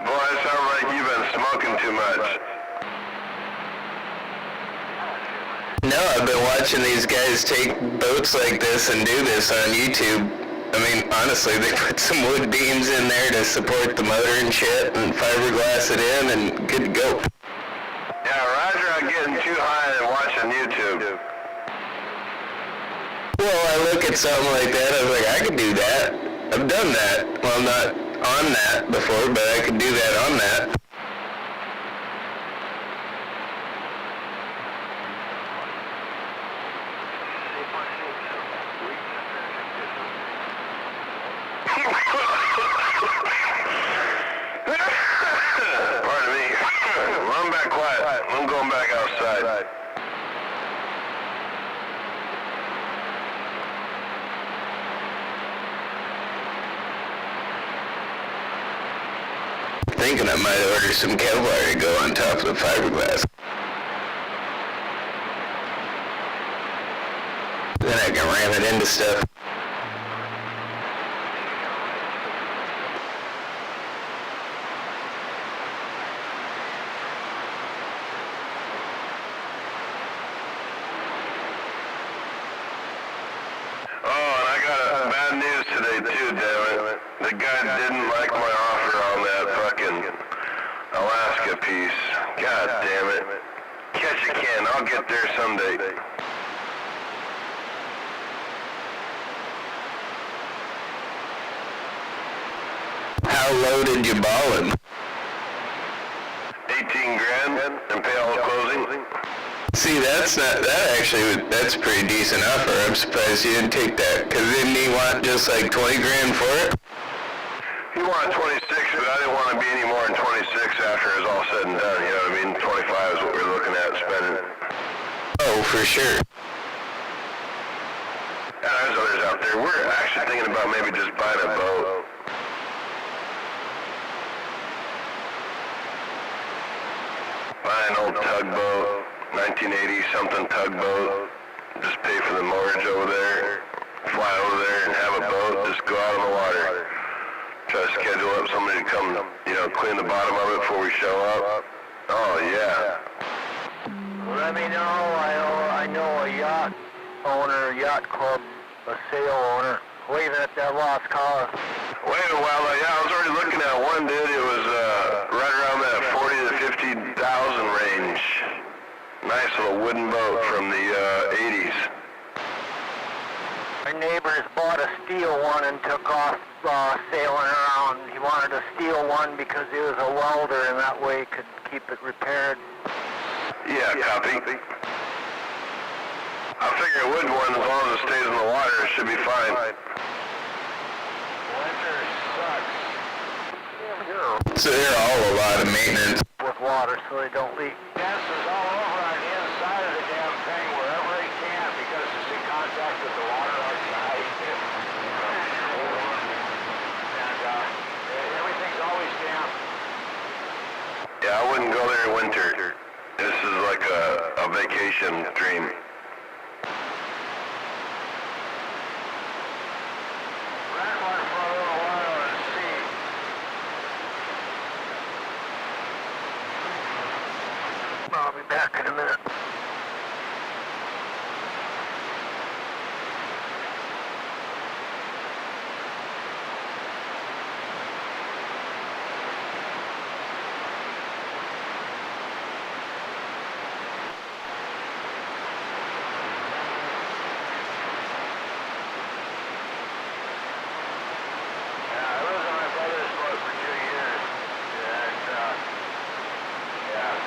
Boy, it sounds like you've been smoking too much. No, I've been watching these guys take boats like this and do this on YouTube. I mean, honestly, they put some wood beams in there to support the motor and shit and fiberglass it in and good to go. Yeah, Roger, I'm getting too high and watching YouTube. Well, I look at something like that, I was like, I could do that. I've done that. Well, I'm not on that before, but I could do that on that. Pardon me. I'm back quiet. I'm going back outside. Thinking I might order some Kevlar to go on top of the fiberglass. Then I can jam it into stuff. Oh, and I got bad news today too, damn it. The guy didn't like my offer on that fucking Alaska piece. God damn it. Catch a can, I'll get there someday. How low did you ball him? 18 grand and pay all the closing. See, that's pretty decent offer. I'm surprised you didn't take that. Cause didn't he want just like 20 grand for it? He wanted 26, but I didn't want to be any more than 26 after it was all said and done. You know what I mean? 25 is what we're looking at spending. Oh, for sure. Yeah, there's others out there. We're actually thinking about maybe just buying a boat. Buy an old tugboat, 1980 something tugboat. Just pay for the mortgage over there. Fly over there and have a boat. Just go out on the water. Try to schedule up somebody to come, clean the bottom of it before we show up. Oh yeah. Let me know. I know a yacht owner, yacht club, a sail owner, waving at that lost cause. Wait a while, yeah, I was already looking at one, dude. It was right around that 40 to 50,000 range. Nice little wooden boat from the 80s. My neighbors bought a steel one and took off sailing around. He wanted a steel one because he was a welder and that way he could keep it repaired. Yeah, copy. I figure a wood one, as long as it stays in the water, it should be fine. Winter sucks. So they're all a lot of maintenance. With water so they don't leak. Dancers all over on the inside of the damn thing wherever he can because it's in contact with the water outside. And everything's always damp. Yeah, I wouldn't go there in winter. This is like a vacation dream. Ran one for a little while and see. I'll be back in a minute. I lived on my brother's boat for 2 years. And,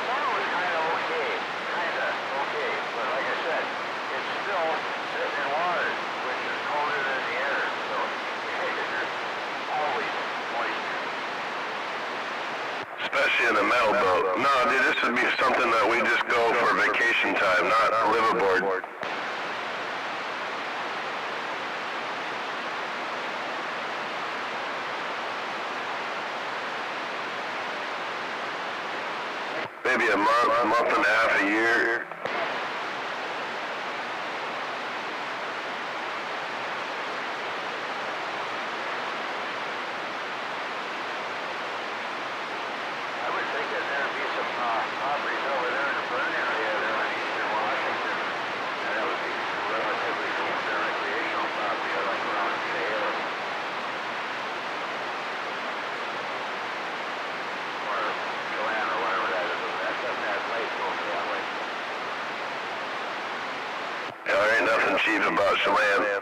summer was kind of okay. But like I said, it's still sitting in water, which is colder than the air. So, there's always moisture. Especially in a metal boat. No, dude, this would be something that we just go for vacation time, not live aboard. Maybe a month and a half, a year. I would think that there'd be some properties over there in the burn area there on eastern Washington. And that would be relatively close to recreational property, like around Shale. Or Chelan or whatever that is. That doesn't have lakes over that way. Yeah, there ain't nothing cheap about Chelan.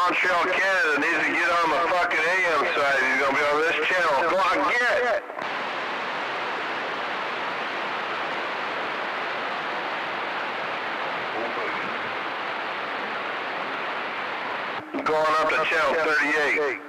Montreal, Canada needs to get on the fucking AM side. He's gonna be on this channel. Go on, get! Going up to channel 38.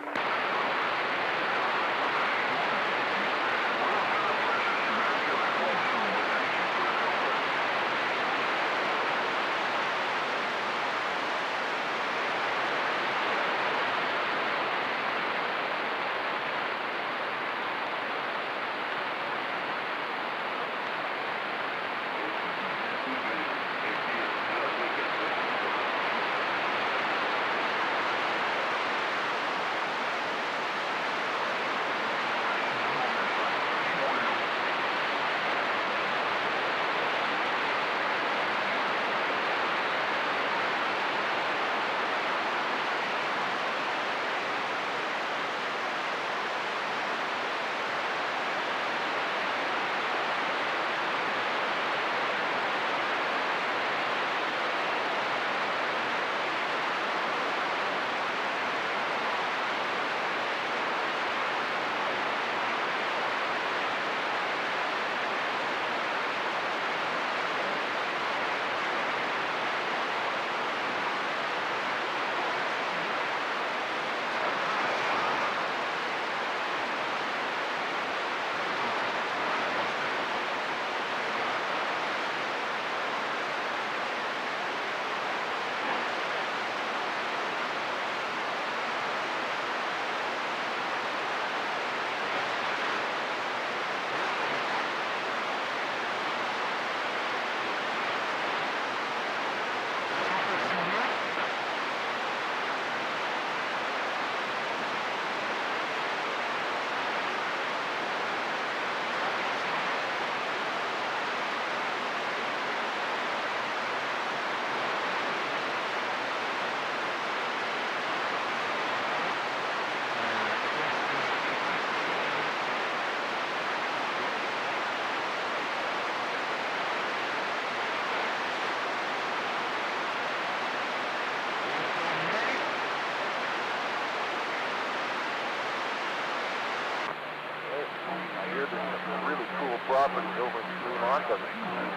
Really cool properties over in Fremont, doesn't it?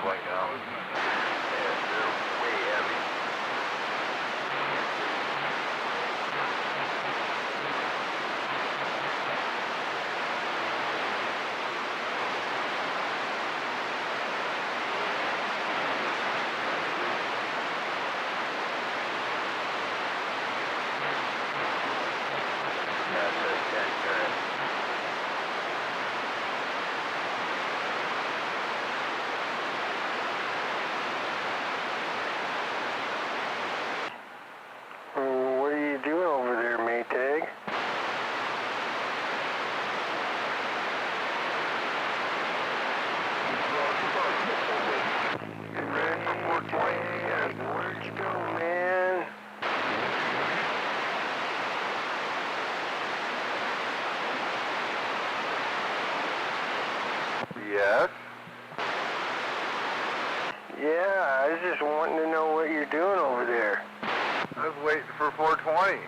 Right now. Yeah, they're way heavy. What are you doing over there, Maytag? Ready for 420? Where'd you go, man? Yes? Yeah, I was just wanting to know what you're doing over there. I was waiting for 420.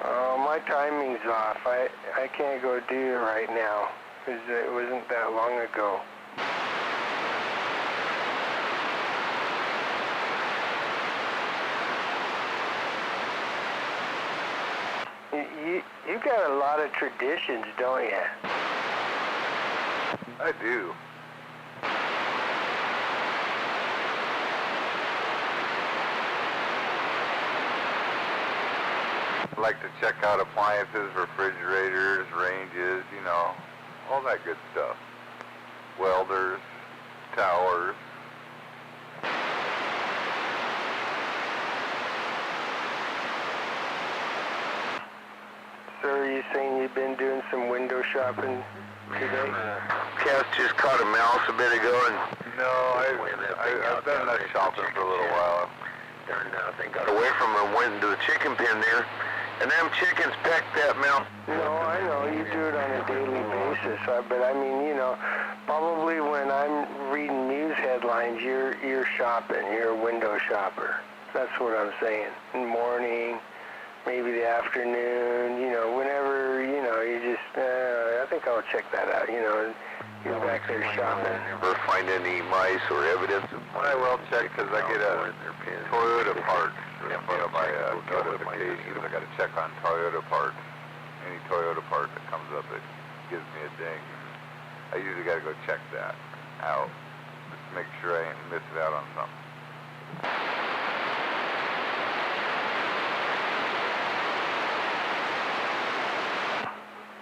Oh, my timing's off. I can't go do it right now, because it wasn't that long ago. You got a lot of traditions, don't you? I do. I like to check out appliances, refrigerators, ranges, you know, all that good stuff. Welders, towers. So are you saying you've been doing some window shopping today? Cass just caught a mouse a bit ago, and no, I've done that shopping for a little while. They got away from her and went into the chicken pen there, and them chickens pecked that mouse. No, I know you do it on a daily basis, but I mean, you know, probably when I'm reading news headlines sidelines, you're shopping. You're a window shopper. That's what I'm saying. In the morning, maybe the afternoon, whenever, you just, I think I'll check that out, you're back there shopping. Never find any mice or evidence of mice. I will check because I get a Toyota parts. My notifications. I got to check on Toyota parts. Any Toyota part that comes up, it gives me a ding. I usually got to go check that out. Just to make sure I ain't missing out on something.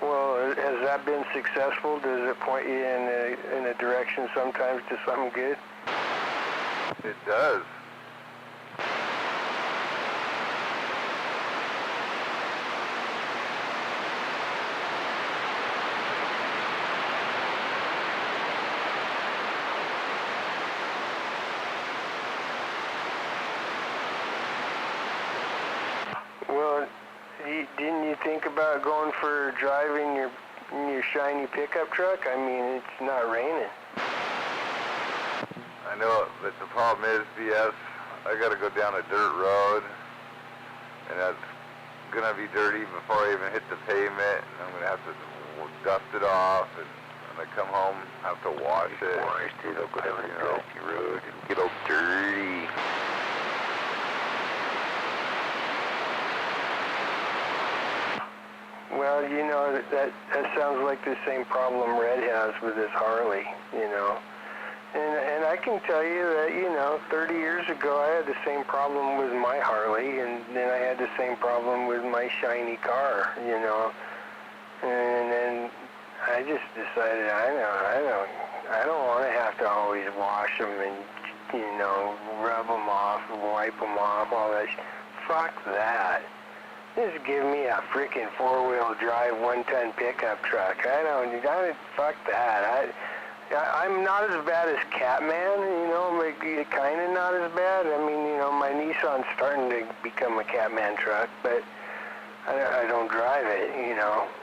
Well, has that been successful? Does it point you in a direction sometimes to something good? It does. Well, didn't you think about going for driving your shiny pickup truck? I mean, it's not raining. I know, but the problem is, BS, I got to go down a dirt road, and that's going to be dirty before I even hit the pavement, and I'm going to have to dust it off, and when I come home, I have to wash it. It'll go down a dusty road and get all dirty. Well, that sounds like the same problem Red has with his Harley, And I can tell you that, 30 years ago I had the same problem with my Harley, and then I had the same problem with my shiny car, And then I just decided I don't want to have to always wash them and, rub them off, wipe them off, all that. Fuck that. Just give me a freaking four-wheel drive, one-ton pickup truck. Fuck that. I'm not as bad as Catman, kind of not as bad. I mean, my Nissan's starting to become a Catman truck, but I don't drive it,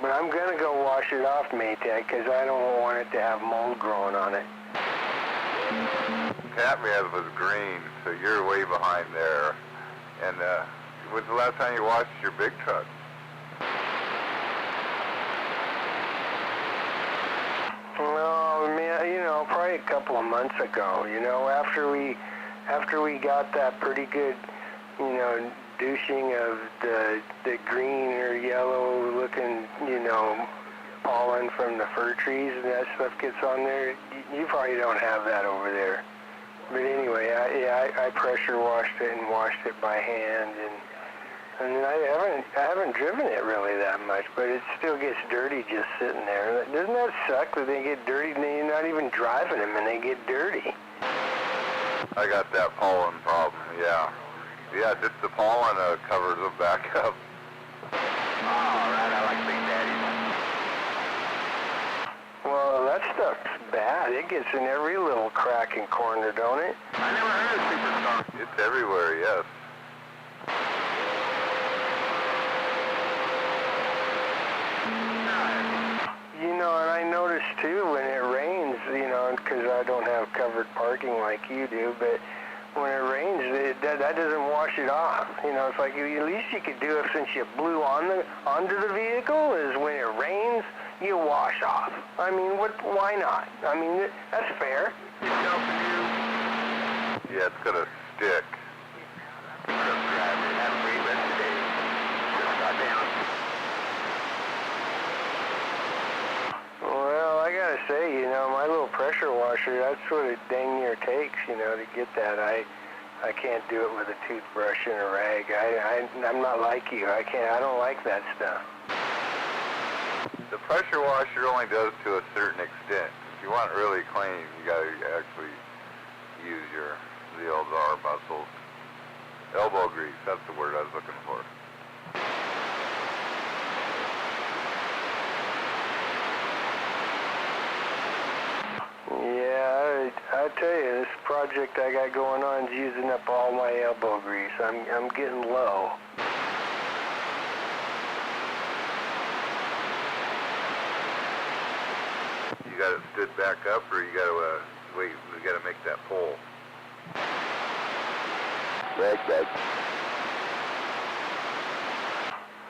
But I'm going to go wash it off, Maytag, because I don't want it to have mold growing on it. Catman was green, so you're way behind there. And, when's the last time you washed your big truck? Well, man, probably a couple of months ago, after we got that pretty good, douching of the green or yellow looking, pollen from the fir trees and that stuff gets on there. You probably don't have that over there. But anyway, I pressure washed it and washed it by hand, and I haven't driven it really that much, but it still gets dirty just sitting there. Doesn't that suck that they get dirty and you're not even driving them and they get dirty? I got that pollen problem, yeah. Yeah, just the pollen covers them back up. All right, I like Big Daddy. Well, that stuff's bad. It gets in every little crack and corner, don't it? I never heard of Superstar. It's everywhere, yes. And I noticed too when it rains, because I don't have covered parking like you do, but when it rains, that doesn't wash it off. It's like at least you could do it since you blew onto the vehicle is when it rains, you wash off. I mean, why not? I mean, that's fair. Yeah, it's gonna stick. Well, I gotta say, my little pressure washer, that's what it dang near takes, to get that. I can't do it with a toothbrush and a rag. I'm not like you. I don't like that stuff. The pressure washer only does to a certain extent. If you want it really clean, you gotta actually use the old R muscles. Elbow grease, that's the word I was looking for. Yeah, I tell you, this project I got going on is using up all my elbow grease. I'm getting low. You got it stood back up, or you got to we gotta make that pole. Right.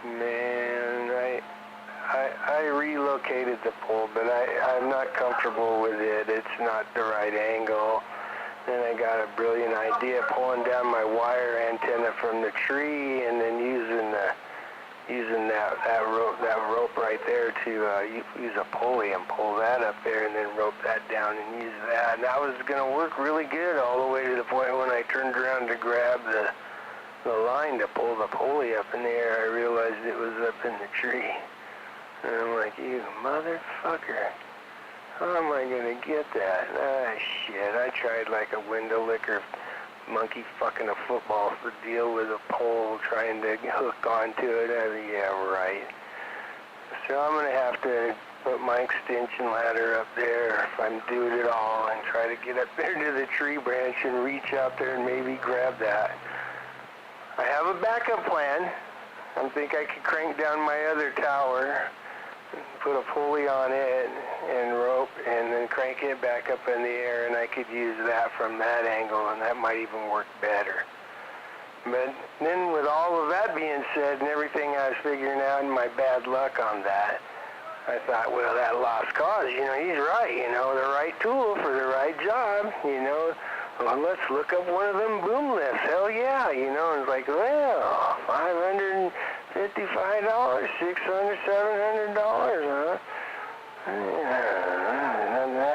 Man, I relocated the pole, but I'm not comfortable with it. It's not the right angle. Then I got a brilliant idea, pulling down my wire antenna from the tree and then using that rope right there to use a pulley and pull that up there and then rope that down and use that. And that was going to work really good all the way to the point when I turned around to grab the line to pull the pulley up in the air. I realized it was up in the tree. And I'm like, you motherfucker. How am I going to get that? Ah, shit. I tried like a window licker monkey fucking a football to deal with a pole trying to hook onto it. Yeah, right. So I'm going to have to put my extension ladder up there if I'm doing it all and try to get up there to the tree branch and reach out there and maybe grab that. I have a backup plan. I think I could crank down my other tower, put a pulley on it and rope, and then crank it back up in the air, and I could use that from that angle, and that might even work better. But then with all of that being said and everything I was figuring out and my bad luck on that, I thought, well, that lost cause, he's right, the right tool for the right job, well, let's look up one of them boom lifts. Hell yeah, and it's like, well, $555, $600, $700, huh?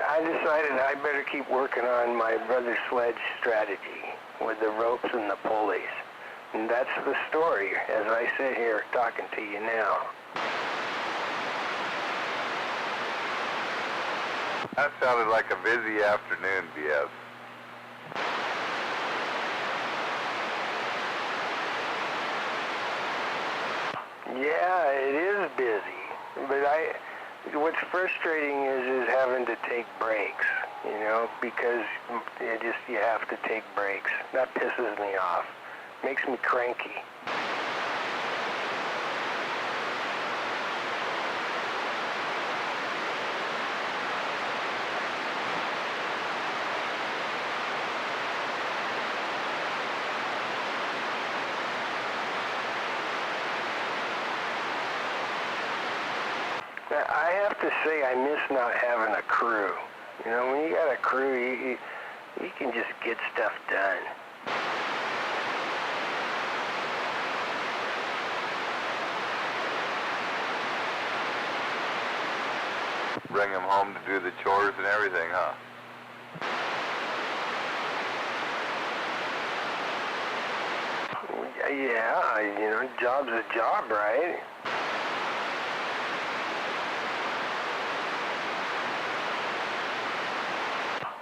I decided I better keep working on my brother sledge strategy with the ropes and the pulleys. And that's the story as I sit here talking to you now. That sounded like a busy afternoon, BS. Yeah, it is busy, but what's frustrating is having to take breaks, because you have to take breaks. That pisses me off. Makes me cranky. I have to say I miss not having a crew. When you got a crew, you can just get stuff done. Bring him home to do the chores and everything, huh? Yeah, job's a job, right?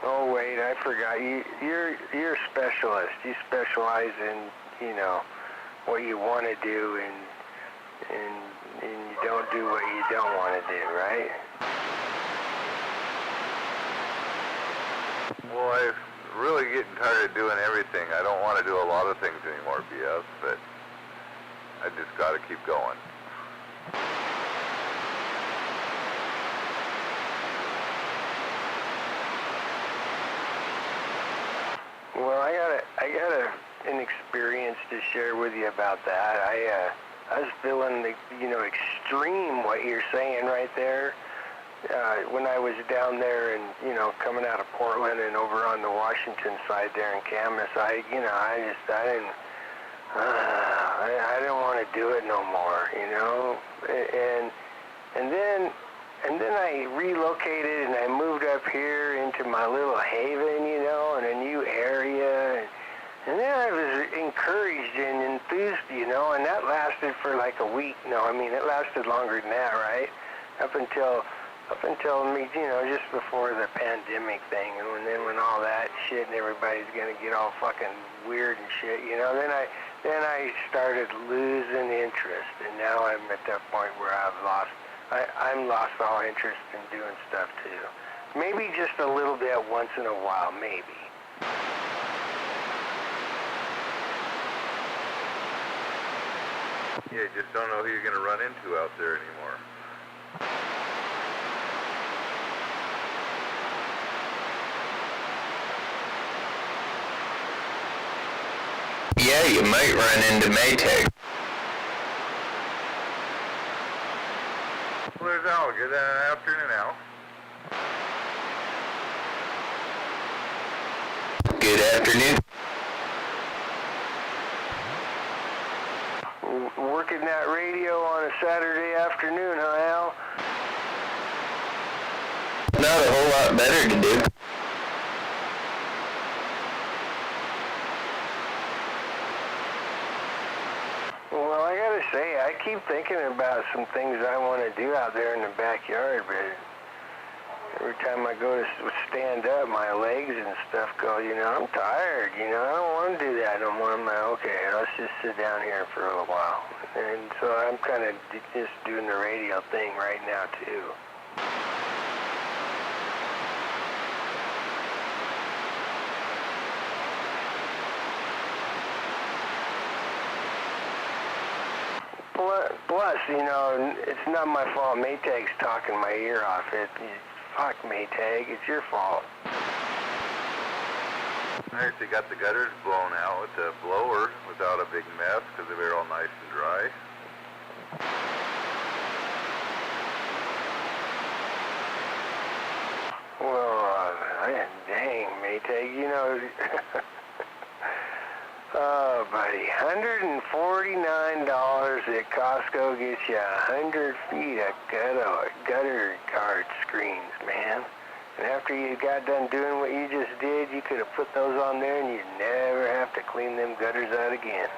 Oh wait, I forgot. You're a specialist. You specialize in what you want to do, and you don't do what you don't want to do, right? Well, I'm really getting tired of doing everything. I don't want to do a lot of things anymore, BS, but I just got to keep going. Well, I got an experience to share with you about that. I was feeling the extreme what you're saying right there. When I was down there and coming out of Portland and over on the Washington side there in Camas, I didn't want to do it no more, and then I relocated and I moved up here into my little haven, in a new area. And then I was encouraged and enthused, and that lasted for like a week. No, I mean, it lasted longer than that, right? Up until me, just before the pandemic thing. And then when all that shit and everybody's going to get all fucking weird and shit, then I started losing interest. And now I'm at that point where I'm lost all interest in doing stuff too. Maybe just a little bit once in a while, maybe. Yeah, you just don't know who you're going to run into out there anymore. Yeah, you might run into Maytag. Well, there's Al. Good afternoon, Al. Good afternoon. Working that radio on a Saturday afternoon, huh, Al? Not a whole lot better to do. Well, I gotta say, I keep thinking about some things I want to do out there in the backyard, but every time I go to stand up, my legs and stuff go, I'm tired, I don't want to do that no more. I'm like, okay, let's just sit down here for a little while. And so I'm kind of just doing the radio thing right now, too. Plus, it's not my fault Maytag's talking my ear off. Fuck Maytag, it's your fault. I actually got the gutters blown out with the blower without a big mess because they were all nice and dry. Well, dang, Maytag, oh, buddy, $149 at Costco gets you 100 feet of gutter guard screens, man. And after you got done doing what you just did, you could have put those on there and you'd never have to clean them gutters out again.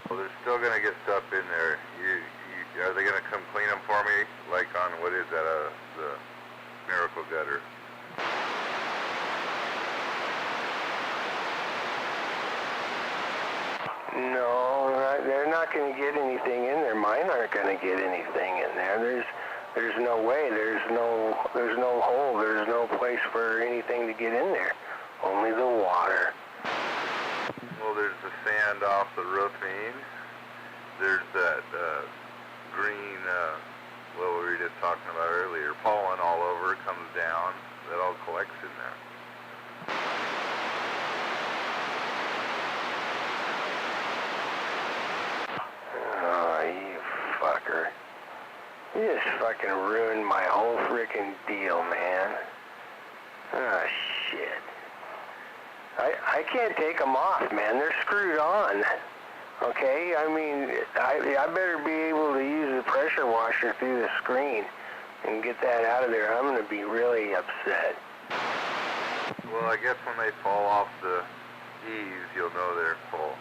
Well, they're still going to get stuff in there. Are they going to come clean them for me? Like on, what is that, the Miracle Gutter? No, they're not going to get anything in there. Mine aren't going to get anything in there. There's no way. There's no hole. There's no place for anything to get in there. Only the water. Well, there's the sand off the roofing. There's that green, what we were just talking about earlier, pollen all over, comes down. That all collects in there. Oh, you fucker. You just fucking ruined my whole frickin' deal, man. Oh, shit. I can't take them off, man. They're screwed on. Okay? I mean, I better be able to use the pressure washer through the screen and get that out of there. I'm going to be really upset. Well, I guess when they fall off the eaves, you'll know they're full.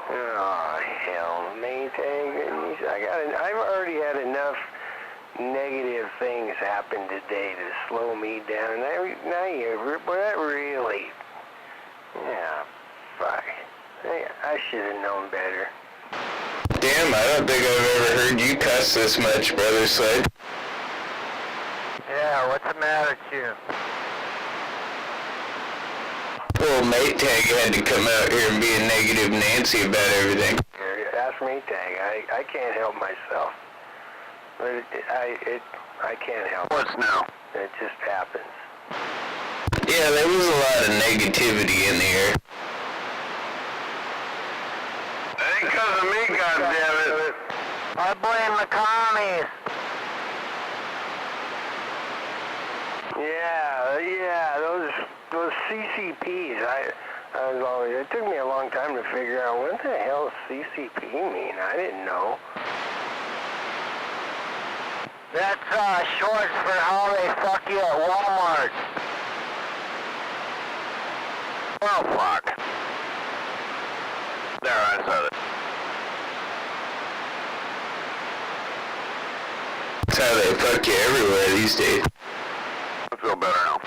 Oh, hell, Maytag. I've already had enough negative things happen today to slow me down. Now that really... Yeah, fuck. I should have known better. Damn, I don't think I've ever heard you cuss this much, Brother Sled. Yeah, what's the matter with you? Well, Maytag had to come out here and be a negative Nancy about everything. Ask Maytag. I can't help myself. But I can't help it. What's now? It just happens. Yeah, there was a lot of negativity in the air. It ain't 'cause of me, goddammit. I blame the commies. Yeah, those CCPs. I was always. It took me a long time to figure out what the hell CCP mean. I didn't know. That's short for how they fuck you at Walmart. Oh, fuck. There, I said it. That's how they fuck you everywhere these days. I feel better now.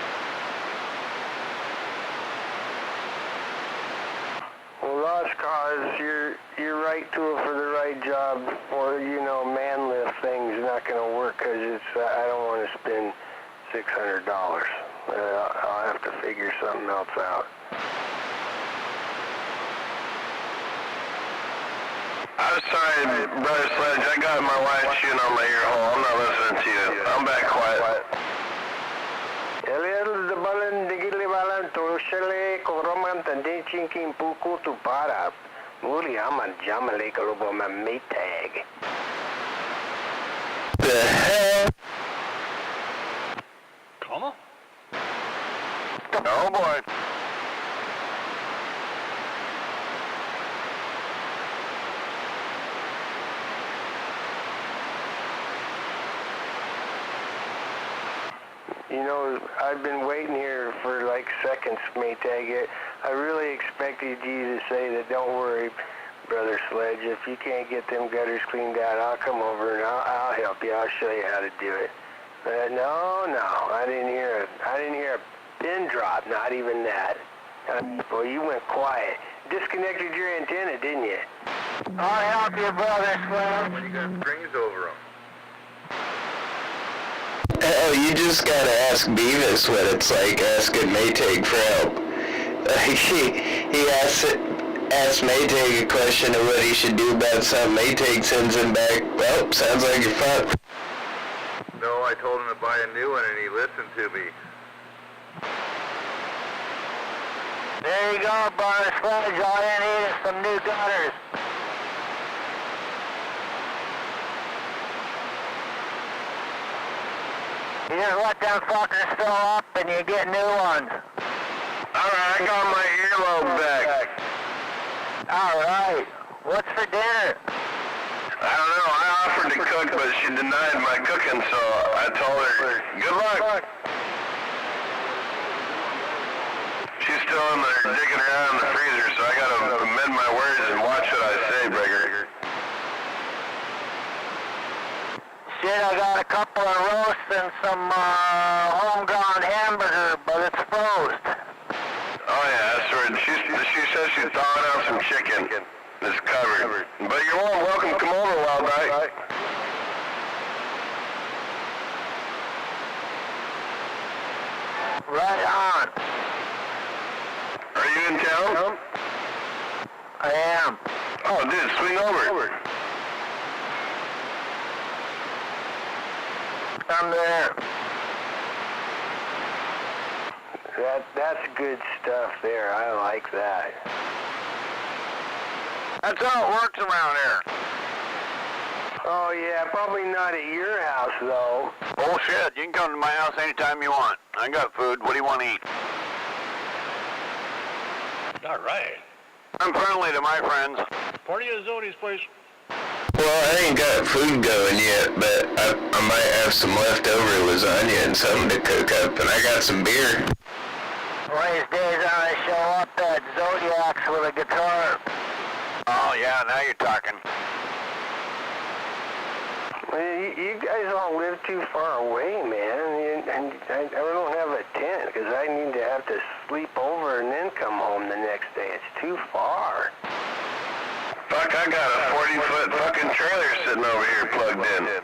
Well, Lost Cause, you're right tool for the right job. Or man lift thing's not going to work because I don't want to spend $600. I'll have to figure something else out. I'm sorry, Brother Sledge. I got my wife chewing on my ear hole. I'm not listening to you. I'm back quiet. Hindi chinking puku tu para. Muli ama jamalek robo ma Maytag. The hell? ¿Cómo? Oh boy. You know, I've been waiting here for like seconds, Maytag. I really expected you to say that, don't worry, Brother Sledge, if you can't get them gutters cleaned out, I'll come over and I'll help you. I'll show you how to do it. No, I didn't hear a pin drop, not even that. Well, you went quiet. Disconnected your antenna, didn't you? I'll help you, Brother Sledge. When you got strings over them. Hell, you just gotta ask Beavis what it's like asking Maytag for help. He asks Maytag a question of what he should do about something. Maytag sends him back, well, sounds like you're fucked. No, I told him to buy a new one, and he listened to me. There you go, Brother Sledge. All you need is some new gutters. You just let them fuckers fill up and you get new ones. Alright, I got my earlobe back. Alright. What's for dinner? I don't know, I offered to cook, but she denied my cooking, so I told her, good luck. She's still in there digging around in the freezer, so I gotta amend my words and watch what I say, Brigger. Shit, I got a couple of roasts and some homegrown hamburger, but it's frozen. Oh yeah, that's right. She says she's thawing out some chicken. It's covered. But you're all welcome to come over, Wild Eye. Right on. Are you in town? I am. Oh, dude, swing over. I'm there. That's good stuff there. I like that. That's how it works around here. Oh yeah, probably not at your house though. Bullshit, you can come to my house anytime you want. I got food. What do you want to eat? All right. I'm friendly to my friends. Party at Zodi's place. Well, I ain't got food going yet, but I might have some leftover lasagna and something to cook up, and I got some beer. One of these days I'm gonna show up at Zodiac's with a guitar. Oh yeah, now you're talking. Well, you guys all live too far away, man. And I don't have a tent because I need to have to sleep over and then come home the next day. It's too far. Fuck, I got a 40-foot fucking trailer sitting over here plugged in. It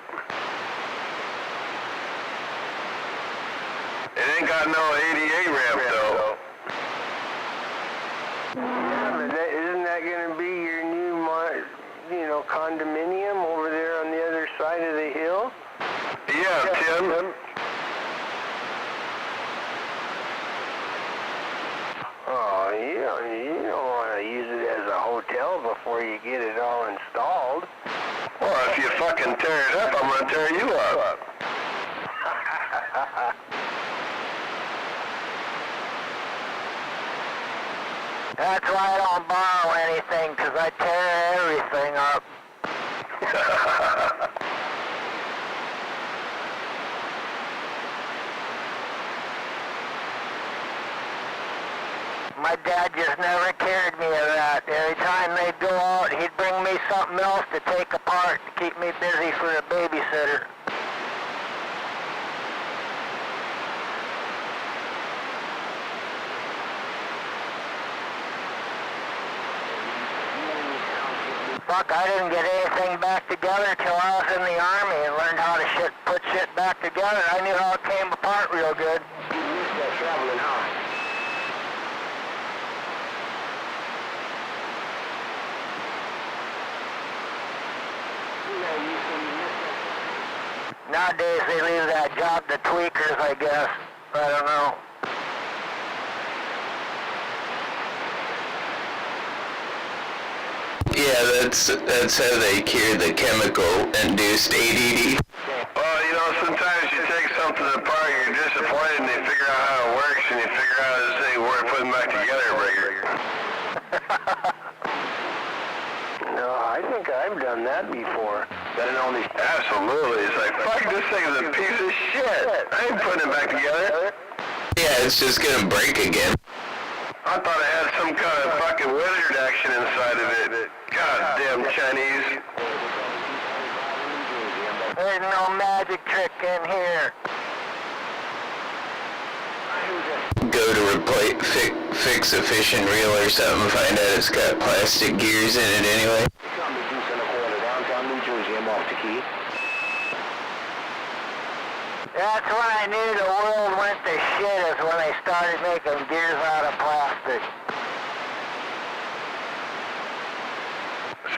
ain't got no ADA ramp though. Yeah, but isn't that going to be your new, condominium over there on the other side of the hill? Yeah, Tim. Oh, you don't want to use it as a hotel before you get it all installed. Well, if you fucking tear it up, I'm gonna tear you up. That's why I don't borrow anything, because I tear everything up. My dad just never cared me of that. Every time they'd go out, he'd bring me something else to take apart to keep me busy for a babysitter. Fuck, I didn't get anything back together till I was in the Army and learned how to put shit back together. I knew how it came apart real good. You used that traveling, huh? Nowadays they leave that job to tweakers, I guess. I don't know. Yeah, that's how they cure the chemical-induced ADD. Well, you know, sometimes you take something apart, you're disappointed, and you figure out how it works, and you figure out this thing worth putting back together, Breaker. No, I think I've done that before. Absolutely. It's like, fuck, this thing's a piece of shit. I ain't putting it back together. Yeah, it's just gonna break again. I thought it had some kind of fucking wizard action inside of it. Goddamn Chinese. There's no magic trick in here. Go to fix a fishing reel or something, find out it's got plastic gears in it anyway. Downtown New Jersey, I'm off to Key. That's when I knew the world went to shit, is when they started making gears out of plastic.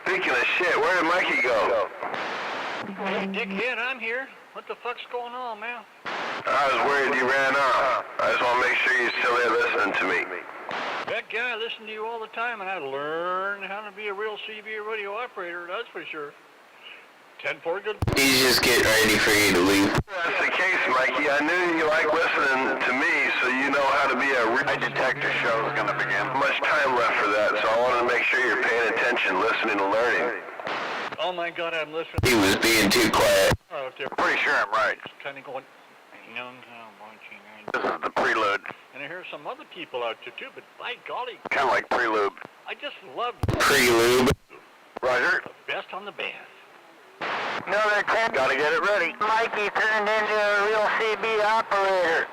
Speaking of shit, where did Mikey go? Hey, dickhead, I'm here. What the fuck's going on, man? I was worried you ran off. I just want to make sure you're still there listening to me. That guy listened to you all the time, and I learned how to be a real CB radio operator, that's for sure. 10-4, good. He's just getting ready for you to leave. That's the case, Mikey. I knew you liked listening to me, so you know how to be a real detector show is going to begin. Much time left for that, so I wanted to make sure you're paying attention, listening, and learning. Oh my God, I'm listening. He was being too quiet. Oh, they're Pretty sure I'm right. kind of going. This is the prelude. And I hear some other people out there too, but by golly, Kind of like prelude. I just love Pre-lube. Roger. the best on the band. Another 10. Gotta get it ready. Mikey turned into a real CB operator.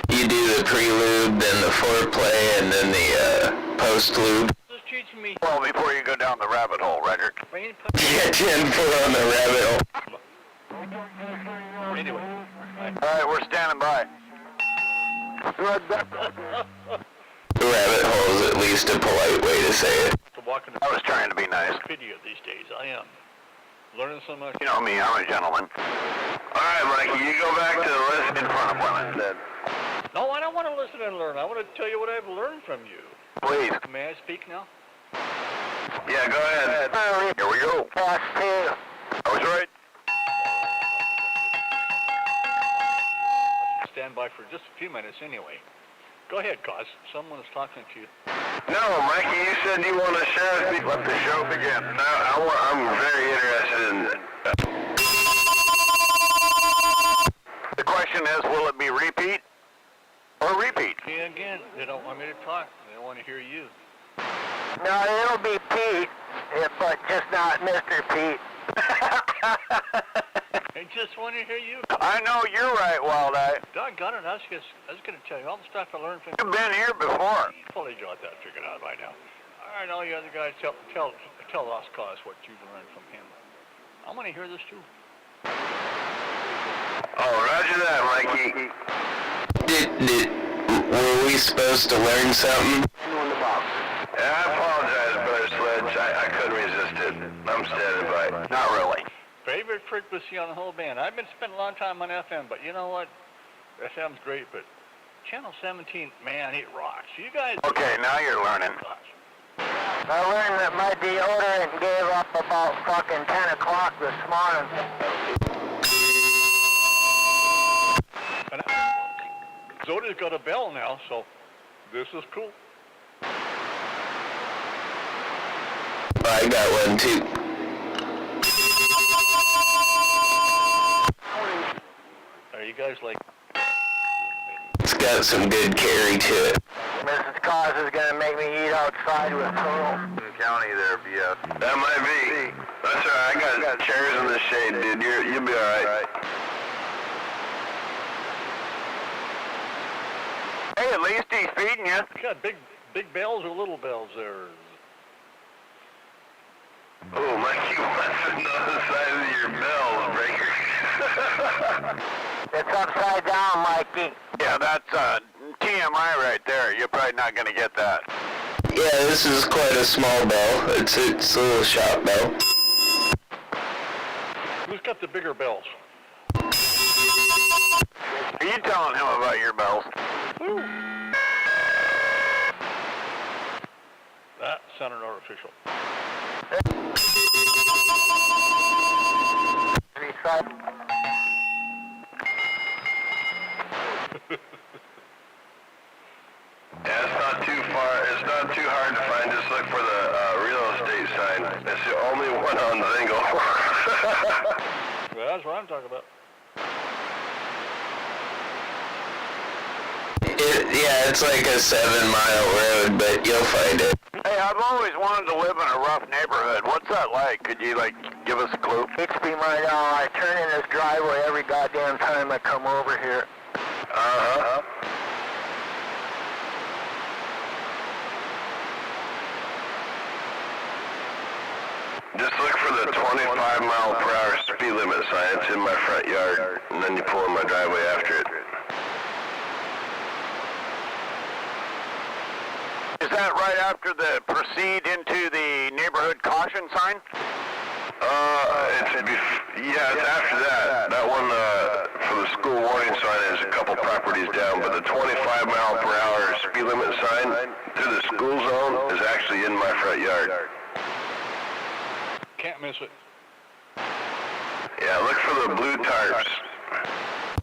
You do the pre-lube, then the foreplay, and then the post-lube. This is teaching me. Well, before you go down the rabbit hole, Roger. Brain Get 10 foot on the rabbit hole. Anyway. All right, we're standing by. The rabbit hole is at least a polite way to say it. To walk in I was trying to be nice. the video these days, I am. Learning so much. You know me, I'm a gentleman. All right, Mikey, you go back to the list In front of women. then. No, I don't want to listen and learn. I want to tell you what I've learned from you. Please. May I speak now? Yeah, go ahead. Here we go. Us too. I was right. Stand by for just a few minutes anyway. Go ahead, Cos. Someone is talking to you. No, Mikey, you said you want to share with me. Let the show begin. No, I'm very interested in The question is, will it be repeat or repeat? See, again, they don't want me to talk. They want to hear you. No, it'll be Pete, but just not Mr. Pete. They just want to hear you. I know you're right, Wild Eye. Doggone it, I was going to tell you all the stuff I learned from You've been here before. you. Fully got that figured out by now. All right, all you other guys, tell Lost Cause what you've learned from him. I want to hear this too. Oh, roger that, Mikey. Were we supposed to learn something? Yeah, I apologize, Brother Sledge. I couldn't resist it. I'm standing by. Not really. Favorite frequency on the whole band. I've been spending a long time on FM, but you know what? FM's great, but Channel 17, man, it rocks. You guys... Okay, now you're learning. I learned that my deodorant gave up about fucking 10 o'clock this morning. And Zoda's got a bell now, so this is cool. I got one too. Are you guys like... It's got some good carry to it. Mrs. Cause is gonna make me eat outside with Pearl. County there, BS. That might be. That's all right. I got chairs in the shade, dude. You'll be all right. Hey, at least he's feeding you. You got big bells or little bells there? Oh, Mikey wants to know the size of your bells, Breaker. It's upside down, Mikey. Yeah, that's TMI right there. You're probably not going to get that. Yeah, this is quite a small bell. It's a little shop bell. Who's got the bigger bells? Are you telling him about your bells? That sounded artificial. side. Yeah, it's not too far. It's not too hard to find. Just look for the real estate sign. It's the only one on Zingle. Well, that's what I'm talking about. Yeah, it's like a 7-mile road, but you'll find it. Hey, I've always wanted to live in a rough neighborhood. What's that like? Could you, give us a clue? It's be right on. I turn in this driveway every goddamn time I come over here. Uh-huh. Just look for the 25-mile-per-hour speed limit sign. It's in my front yard, and then you pull in my driveway after it. Is that right after the proceed into the neighborhood caution sign? It's after that. That one for the school warning sign is a couple properties down, but the 25-mile-per-hour speed limit sign through the school zone is actually in my front yard. Can't miss it. Yeah, look for the blue tarps.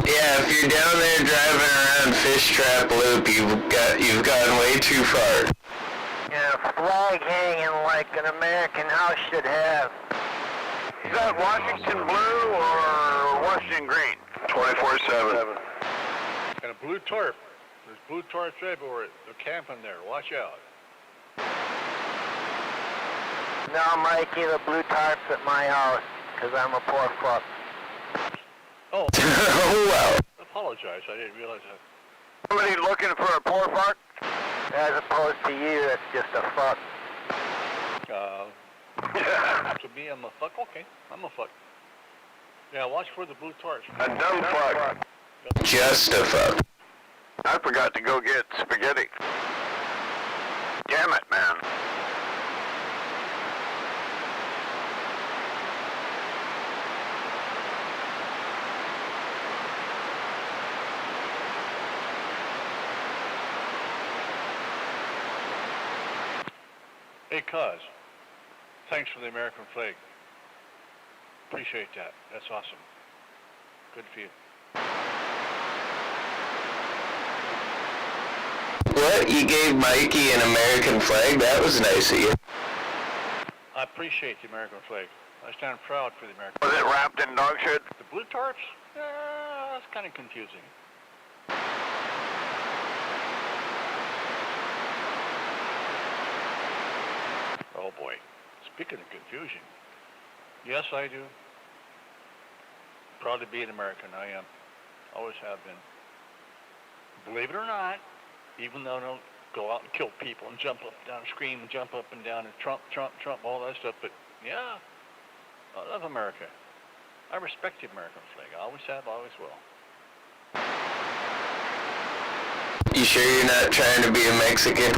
Yeah, if you're down there driving around Fish Trap Loop, you've gone way too far. Yeah, flag hanging like an American house should have. Is that Washington blue or Washington green? 24/7. And a blue tarp. There's blue tarps everywhere. They're camping there. Watch out. No, Mikey, the blue tarps at my house, because I'm a poor fuck. Oh, Oh, wow. I apologize. I didn't realize that. Somebody looking for a poor fuck? As opposed to you, that's just a fuck. To me, I'm a fuck. Okay, I'm a fuck. Yeah, watch for the blue tarps. A dumb fuck. Just a fuck. I forgot to go get spaghetti. Damn it, man. Hey, cuz. Thanks for the American flag. Appreciate that. That's awesome. Good for you. What? You gave Mikey an American flag? That was nice of you. I appreciate the American flag. I stand proud for the American Was flag. it wrapped in dog shit? The blue tarps? That's kind of confusing. Oh boy. Speaking of confusion, yes, I do. Proud to be an American. I am. Always have been. Believe it or not, even though I don't go out and kill people and jump up and down and scream and jump up and down and Trump, all that stuff, but yeah, I love America. I respect the American flag. I always have, always will. You sure you're not trying to be a Mexican?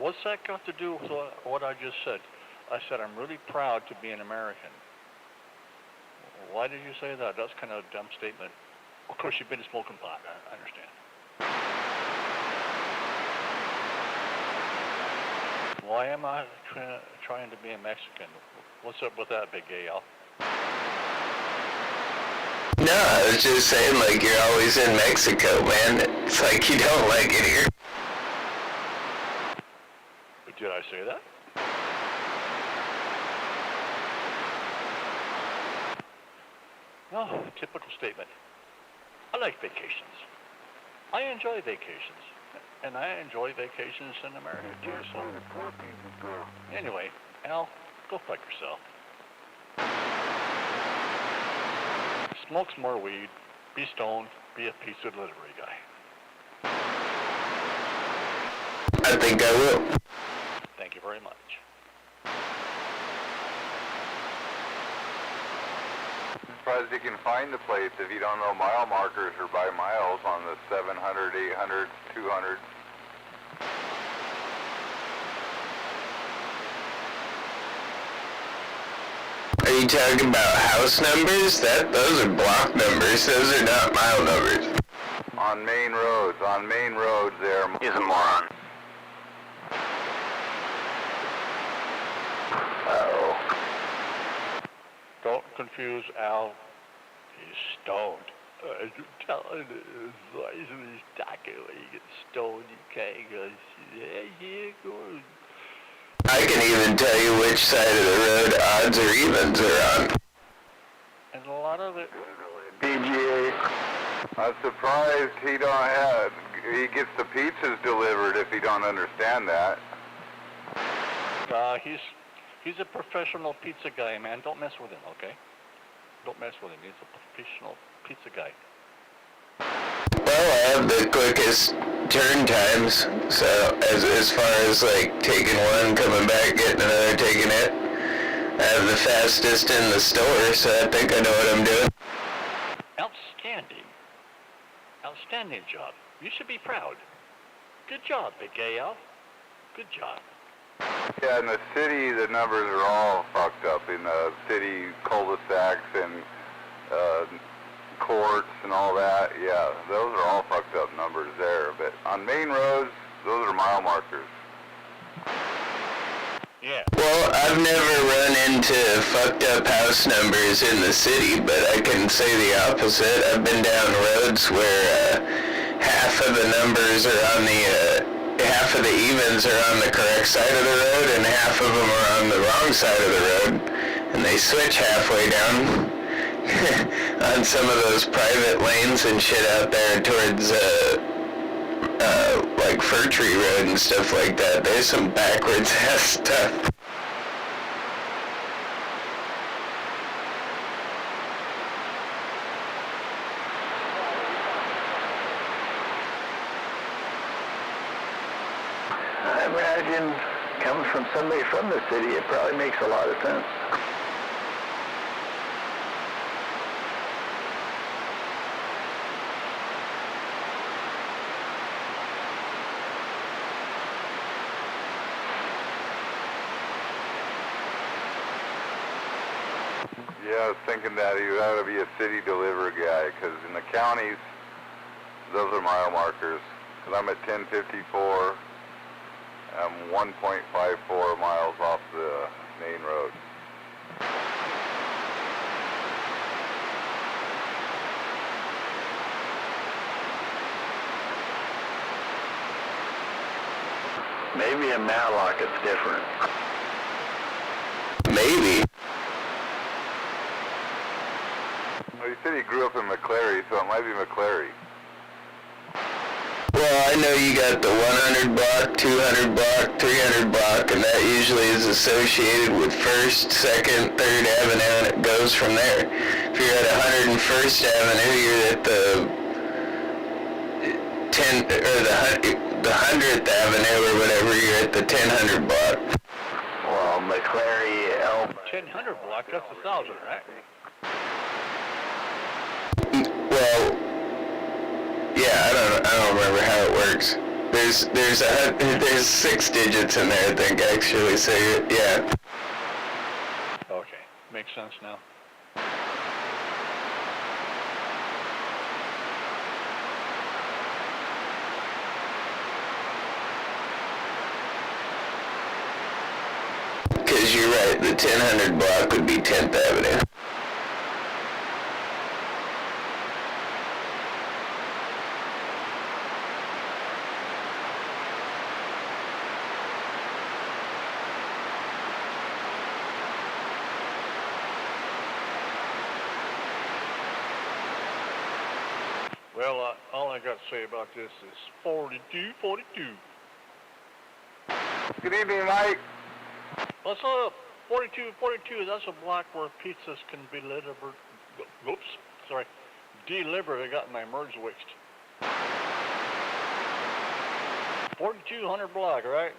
What's that got to do with what I just said? I said I'm really proud to be an American. Why did you say that? That's kind of a dumb statement. Of course, you've been smoking pot. I understand. Why am I trying to be a Mexican? What's up with that, Big Al? No, I was just saying, like, you're always in Mexico, man. It's like you don't like it here. Did I say that? No, typical statement. I like vacations. I enjoy vacations. And I enjoy vacations in America too, so. Anyway, Al, go fuck yourself. Smoke some more weed, be stoned, be a pizza delivery guy. I think I will. Thank you very much. I'm surprised you can find the plates if you don't know mile markers or by miles on the 700, 800, 200. Are you talking about house numbers? Those are block numbers. Those are not mile numbers. On main roads there. He's a moron. Uh-oh. Don't confuse Al. He's stoned. I'm telling you, as long as he's talking when you get stoned, you can't go, yeah, good. I can even tell you which side of the road odds or evens are on. And a lot of it... PGA. I'm surprised he gets the pizzas delivered if he don't understand that. He's a professional pizza guy, man. Don't mess with him, okay? Don't mess with him. He's a professional pizza guy. Well, I have the quickest turn times, so as far as like taking one, coming back, getting another, taking it. I have the fastest in the store, so I think I know what I'm doing. Outstanding. Outstanding job. You should be proud. Good job, Big AL. Good job. Yeah, in the city, the numbers are all fucked up. In the city cul-de-sacs and courts and all that, yeah, those are all fucked up numbers there. But on main roads, those are mile markers. Yeah. Well, I've never run into fucked up house numbers in the city, but I can say the opposite. I've been down roads where half of the numbers are on half of the evens are on the correct side of the road and half of them are on the wrong side of the road. And they switch halfway down on some of those private lanes and shit out there towards like Fir Tree Road and stuff like that. There's some backwards ass stuff. I imagine coming from somebody from the city, it probably makes a lot of sense. Yeah, I was thinking that he ought to be a city delivery guy, because in the counties, those are mile markers. Because I'm at 1054, I'm 1.54 miles off the main road. Maybe in Matlock it's different. Maybe. Well, he said he grew up in McClary, so it might be McClary. Well, I know you got the 100 block, 200 block, 300 block, and that usually is associated with 1st, 2nd, 3rd Avenue, and it goes from there. If you're at 101st Avenue, you're at the 100th Avenue or whatever, you're at the 1000 block. Well, McClary, 1000 block, that's 1,000, right? Well, yeah, I don't remember how it works. There's 6 digits in there, I think, actually. So yeah. Okay, makes sense now. Because you're right, the 1000 block would be 10th Avenue. Well, all I got to say about this is 42. Good evening, Mike. What's up? 42, that's a block where pizzas can be delivered. Delivered. I got my merge wixed. 4200 block, right?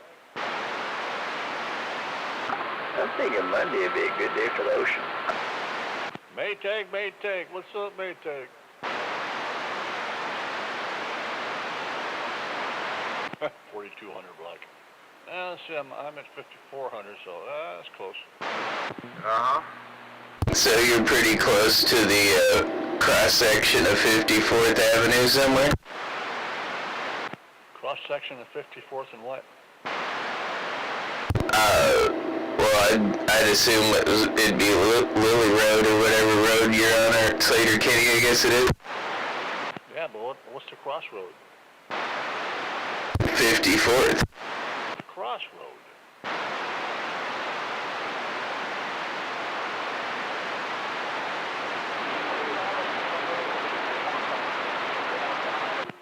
I'm thinking Monday would be a good day for the ocean. Maytag. What's up, Maytag? 4200 block. See, I'm at 5400, so that's close. Uh-huh. So you're pretty close to the cross-section of 54th Avenue somewhere? Cross-section of 54th and what? Well, I'd assume it'd be Lily Road or whatever road you're on, or Slater Kitty, I guess it is. Yeah, but what's the crossroad? 54th. Crossroad.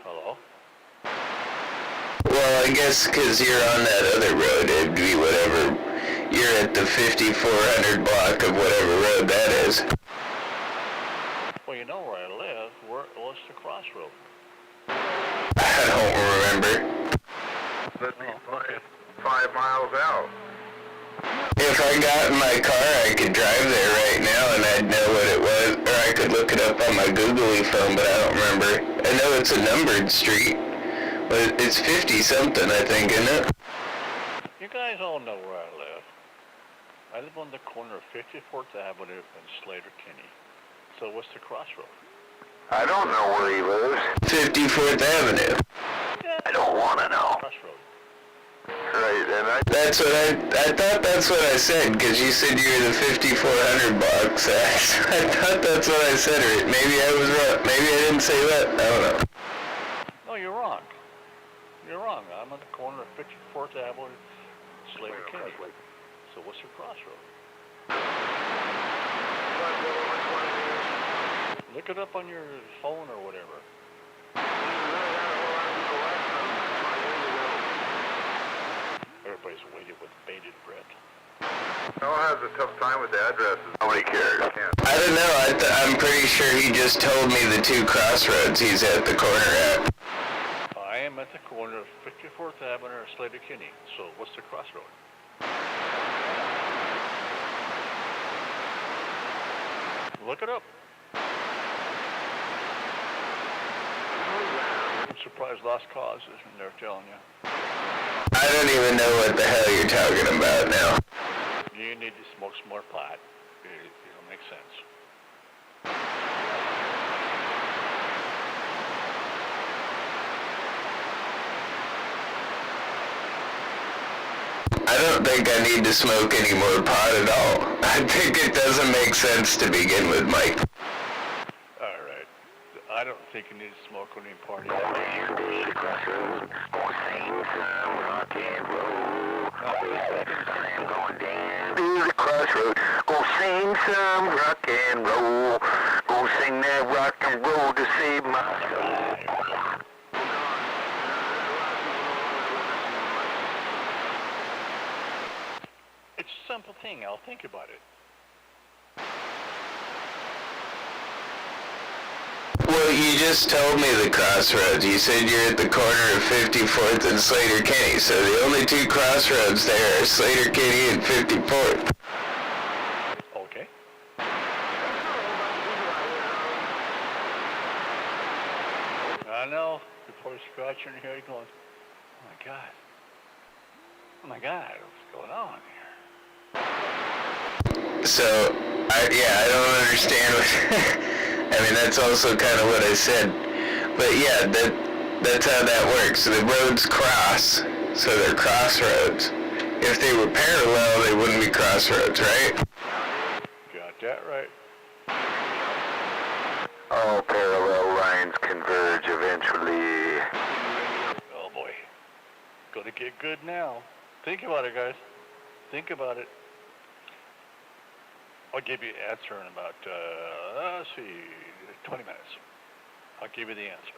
Hello? Well, I guess because you're on that other road, it'd be whatever. You're at the 5400 block of whatever road that is. Well, you know where I live. What's the crossroad? I don't remember. That'd be 5 miles out. If I got in my car, I could drive there right now and I'd know what it was, or I could look it up on my Googly phone, but I don't remember. I know it's a numbered street, but it's 50-something, I think, isn't it? You guys all know where I live. I live on the corner of 54th Avenue and Slater Kinney. So what's the crossroad? I don't know where he lives. 54th Avenue. Yeah. I don't want to know. Crossroad. Right, and That's what I thought that's what I said, because you said you were the 5400 block, so I thought that's what I said, or maybe I was wrong. Maybe I didn't say that. I don't know. No, you're wrong. You're wrong. I'm on the corner of 54th Avenue and Slater Kinney. So what's your crossroad? Look it up on your phone or whatever. Everybody's waiting with bated breath. Noah has a tough time with the addresses. nobody cares. I don't know. I'm pretty sure he just told me the two crossroads he's at the corner at. I am at the corner of 54th Avenue and Slater Kinney. So what's the crossroad? Look it up. I'm surprised Lost Cause isn't there telling you. I don't even know what the hell you're talking about now. You need to smoke some more pot. It'll make sense. I don't think I need to smoke any more pot at all. I think it doesn't make sense to begin with, Mike. All right. I don't think you need to smoke any party. To the crossroad, go sing some rock and roll. Go sing that rock and roll to save my soul. It's a simple thing. I'll think about it. Well, you just told me the crossroads. You said you're at the corner of 54th and Slater Kinney, so the only two crossroads there are Slater Kinney and 54th. Okay. I know. Before scratching your head, going, oh my God. Oh my God, what's going on here? So, I don't understand what... I mean, that's also kind of what I said. But yeah, that's how that works. The roads cross, so they're crossroads. If they were parallel, they wouldn't be crossroads, right? Got that right. All parallel lines converge eventually. Oh boy. Gonna get good now. Think about it, guys. Think about it. I'll give you an answer in about, let's see, 20 minutes. I'll give you the answer.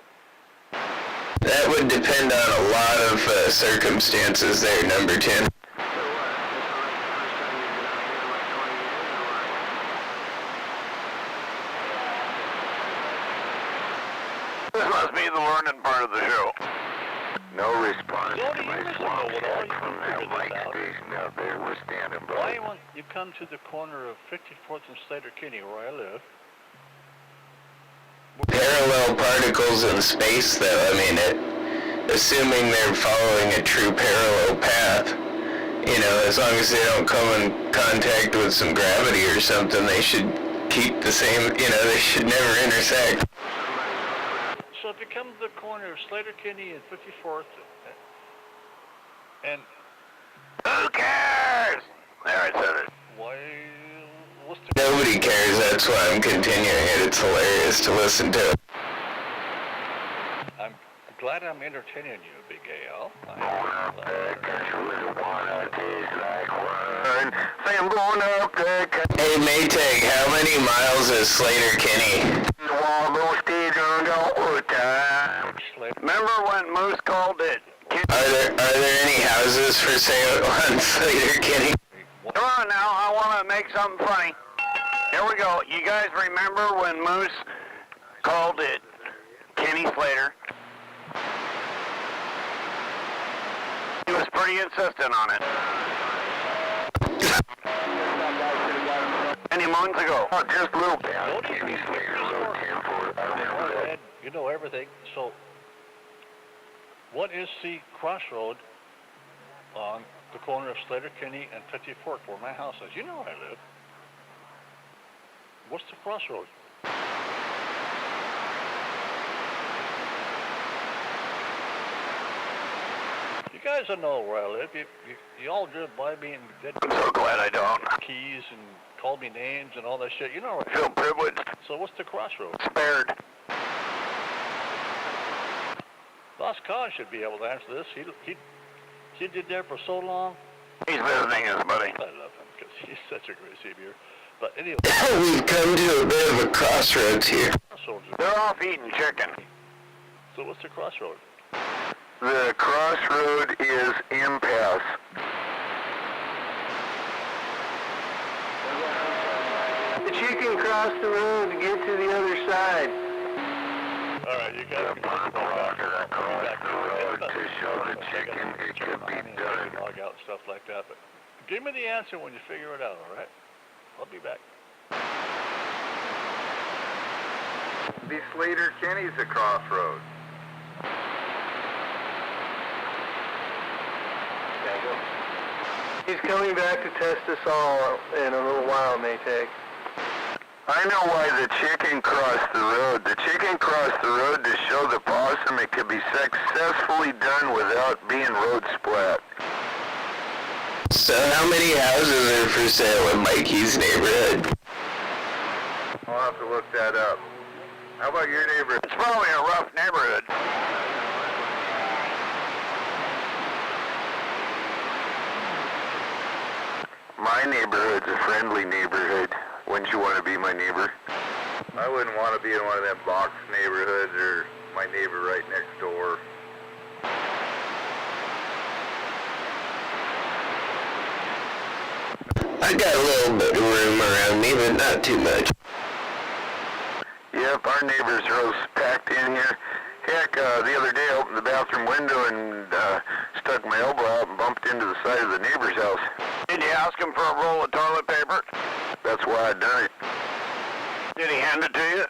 That would depend on a lot of circumstances there, number 10. This must be the learning part of the show. No response Jody, to my you listen swamp to it all. chat You from can that figure light this out. station out there. We're standing Why by. won't you come to the corner of 54th and Slater Kinney, where I live? Parallel particles in space, though, I mean, assuming they're following a true parallel path, you know, as long as they don't come in contact with some gravity or something, they should keep the same, you know, they should never intersect. So if you come to the corner of Slater Kinney and 54th, and Who cares? There, I said it. Why? What's the... Nobody cares, that's why I'm continuing it. It's hilarious to listen to. I'm glad I'm entertaining you, Big Al. Hey Maytag, how many miles is Slater Kinney? Remember when Moose called it? Are there any houses for sale on Slater Kinney? Come on now, I want to make something funny. Here we go. You guys remember when Moose called it Kenny Slater? He was pretty insistent on it. Many months ago. Oh, just a little bit. Kenny Slater, You know everything. So, what is the crossroad on the corner of Slater Kinney and 54th where my house is? You know where I live. What's the crossroad? You guys don't know where I live. You all drive by me and did I'm so glad I don't. keys and called me names and all that shit. You know where I feel privileged. So what's the crossroad? Spared. Boss Con should be able to answer this. He did there for so long. He's visiting us, buddy. I love him because he's such a great savior. But anyway. We've come to a bit of a crossroads here. They're off eating chicken. So what's the crossroad? The crossroad is impasse. The chicken crossed the road to get to the other side. All right, you guys can to show the chicken it could be done. log out and stuff like that. But give me the answer when you figure it out, all right? I'll be back. Be Slater Kinney's a crossroad. He's coming back to test us all in a little while, Maytag. I know why the chicken crossed the road. The chicken crossed the road to show the possum it could be successfully done without being road splat. So how many houses are for sale in Mikey's neighborhood? I'll have to look that up. How about your neighborhood? It's probably a rough neighborhood. My neighborhood's a friendly neighborhood. Wouldn't you want to be my neighbor? I wouldn't want to be in one of them box neighborhoods or my neighbor right next door. I got a little bit of room around me, but not too much. Yep, our neighbors are all packed in here. Heck, the other day I opened the bathroom window and stuck my elbow out and bumped into the side of the neighbor's house. Did you ask him for a roll of toilet paper? That's why I done it. Did he hand it to you?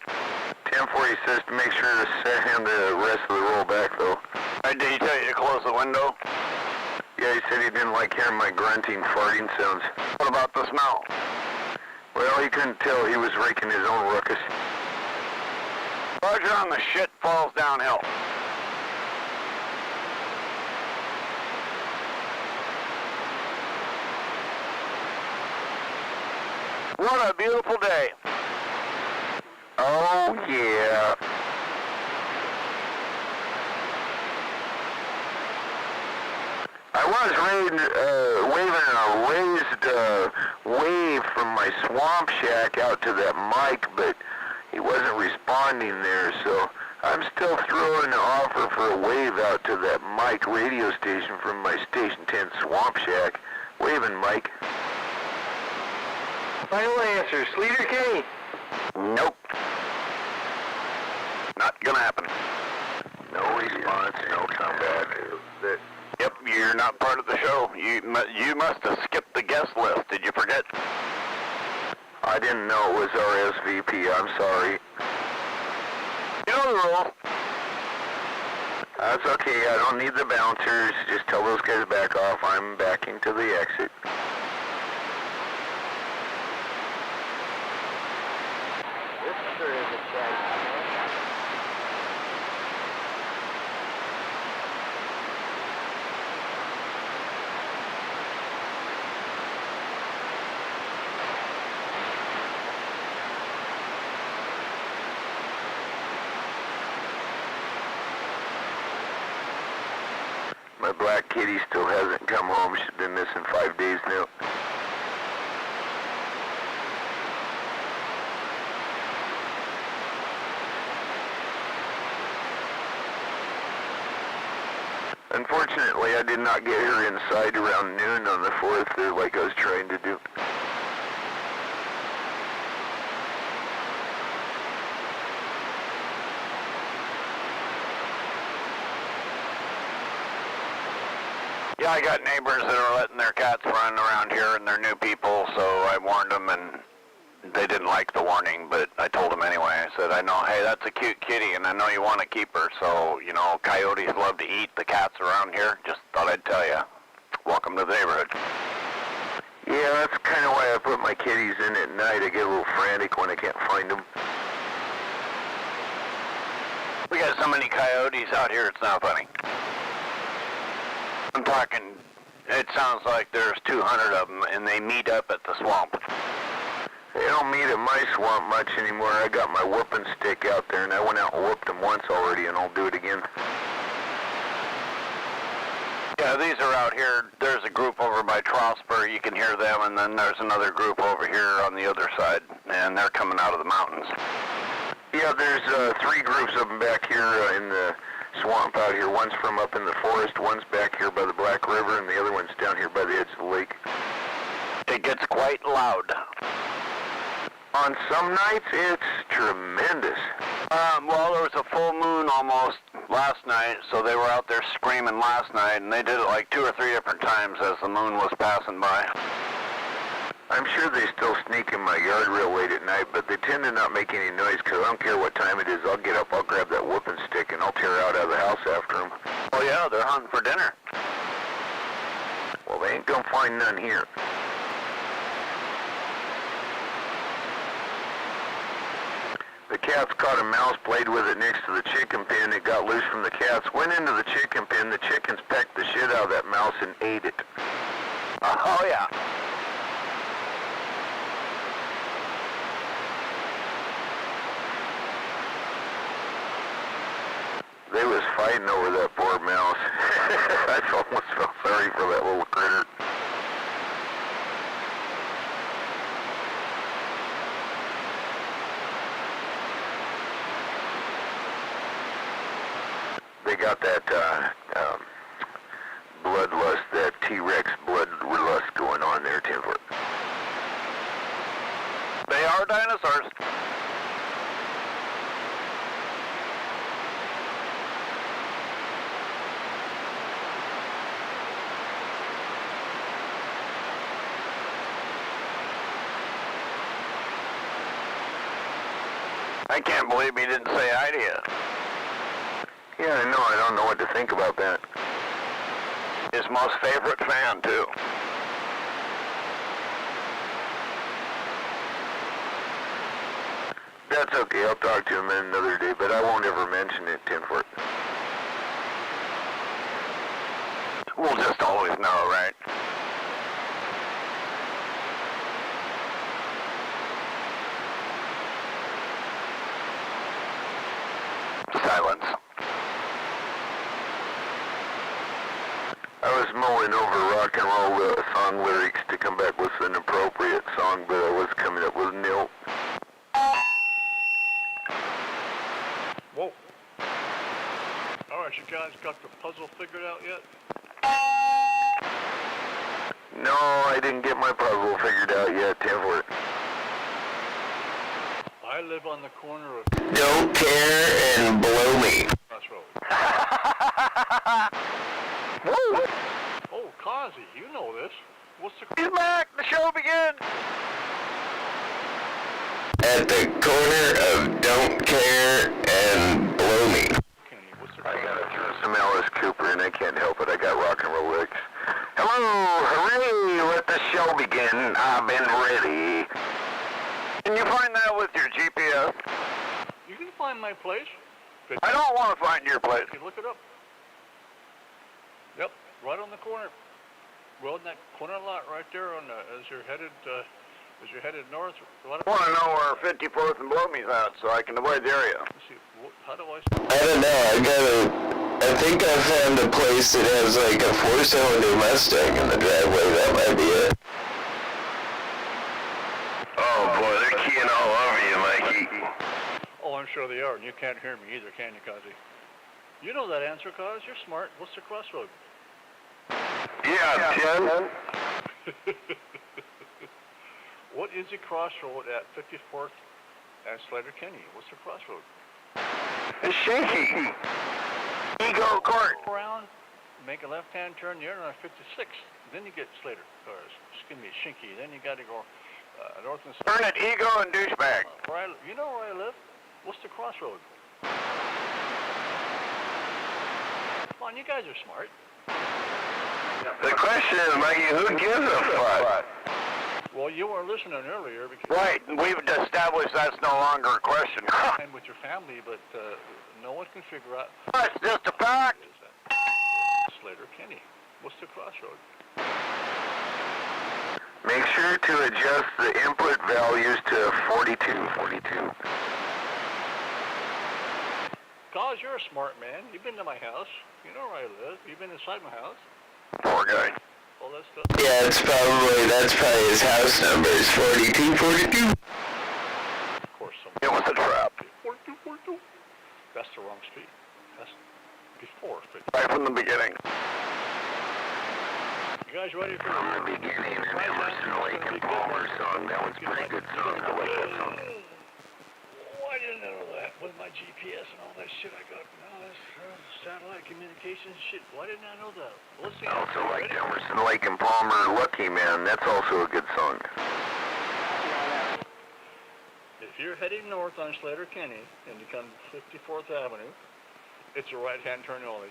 1040 says to make sure to hand the rest of the roll back, though. Did he tell you to close the window? Yeah, he said he didn't like hearing my grunting, farting sounds. What about the smell? Well, he couldn't tell. He was raking his own ruckus. Roger on the shit falls downhill. What a beautiful day. Oh, yeah. I was waving a raised wave from my swamp shack out to that mic, but he wasn't responding there, so I'm still throwing an offer for a wave out to that mic radio station from my Station 10 swamp shack. Waving, Mike. Final answer, Slater Kinney. Nope. Not gonna happen. No response, no comeback. Yep, you're not part of the show. You must have skipped the guest list. Did you forget? I didn't know it was RSVP. I'm sorry. You know the rules. That's okay. I don't need the bouncers. Just tell those guys back off. I'm backing to the exit. This sure is a check. My black kitty still hasn't come home. She's been missing 5 days now. Unfortunately, I did not get her inside around noon on the 4th, like I was trying to do. Yeah, I got neighbors that are letting their cats run around here, and they're new people, so I warned them, and they didn't like the warning, but I told them anyway. I said, I know, hey, that's a cute kitty, and I know you want to keep her, so, you know, coyotes love to eat the cats around here. Just thought I'd tell you. Welcome to the neighborhood. Yeah, that's kind of why I put my kitties in at night. I get a little frantic when I can't find them. We got so many coyotes out here, it's not funny. I'm talking, it sounds like there's 200 of them, and they meet up at the swamp. They don't meet at my swamp much anymore. I got my whooping stick out there, and I went out and whooped them once already, and I'll do it again. Yeah, these are out here. There's a group over by Trosper. You can hear them, and then there's another group over here on the other side, and they're coming out of the mountains. Yeah, there's 3 groups of them back here in the swamp out here. One's from up in the forest, one's back here by the Black River, and the other one's down here by the edge of the lake. It gets quite loud. On some nights, it's tremendous. Well, there was a full moon almost last night, so they were out there screaming last night, and they did it like 2 or 3 different times as the moon was passing by. I'm sure they still sneak in my yard real late at night, but they tend to not make any noise, because I don't care what time it is. I'll get up, I'll grab that whooping stick, and I'll tear out of the house after them. Oh yeah, they're hunting for dinner. Well, they ain't gonna find none here. The cats caught a mouse, played with it next to the chicken pen. It got loose from the cats, went into the chicken pen. The chickens pecked the shit out of that mouse and ate it. Oh yeah. They was fighting over that poor mouse. I almost felt sorry for that little critter. They got that bloodlust, that T-Rex bloodlust going on there, Timber. They are dinosaurs. I can't believe he didn't say hi to you. Yeah, I know. I don't know what to think about that. His most favorite fan, too. That's okay. I'll talk to him another day, but I won't ever mention it, Tinfort. We'll just always know, right? Silence. I was mulling over rock and roll song lyrics to come back with an appropriate song, but I was coming up with nil. Whoa. All right, you guys got the puzzle figured out yet? No, I didn't get my puzzle figured out yet, Tinfort. I live on the corner of Don't care and blow me. Crossroads. Woo! Oh, Kazi, you know this. What's the... He's back! The show begins! At the corner of don't care and blow me. Kenny, what's the... I gotta throw some Alice Cooper, and I can't help it. I got rock and roll lyrics. Hello, hooray, let the show begin. I've been ready. Can you find that with your GPS? You can find my place. I don't want to find your place. You can look it up. Yep, right on the corner. Well, in that corner lot right there on the, as you're headed north. I want to know where 54th and Blow Me's at so I can avoid the area. Let's see, how do I... I don't know. I think I found a place that has like a 4-cylinder Mustang in the driveway. That might be it. Oh boy, they're keying all over you, Mikey. Oh, I'm sure they are, and you can't hear me either, can you, Kazi? You know that answer, Cause. You're smart. What's the crossroad? Yeah, 10. What is the crossroad at 54th and Slater Kenny? What's the crossroad? It's shaky. Eagle Court. Around, make a left-hand turn there on 56th. Then you get Slater, or excuse me, Shinky. Then you got to go north and south. Turn at Ego and Douchebag. You know where I live? What's the crossroad? Come on, you guys are smart. The question is, Mikey, who gives a fuck? Well, you weren't listening earlier because... Right, we've established that's no longer a question. And with your family, but no one can figure out... It's just a fact. Slater Kenny. What's the crossroad? Make sure to adjust the input values to 42. Cause you're a smart man. You've been to my house. You know where I live. You've been inside my house. Poor guy. All that stuff. Yeah, that's probably his house number. It's 4242. Of course, It was a trap. 4242. That's the wrong street. That's before 50. Right from the beginning. You guys ready for From the beginning, an Emerson, Lake and Palmer song. That one's a pretty good song. I like that song. Why didn't I know that? With my GPS and all that shit I got, all this satellite communications shit. Why didn't I know that? Let's see. I also like Emerson, Lake and Palmer, Lucky Man. That's also a good song. If you're heading north on Slater Kenny and you come 54th Avenue, it's a right-hand turn only.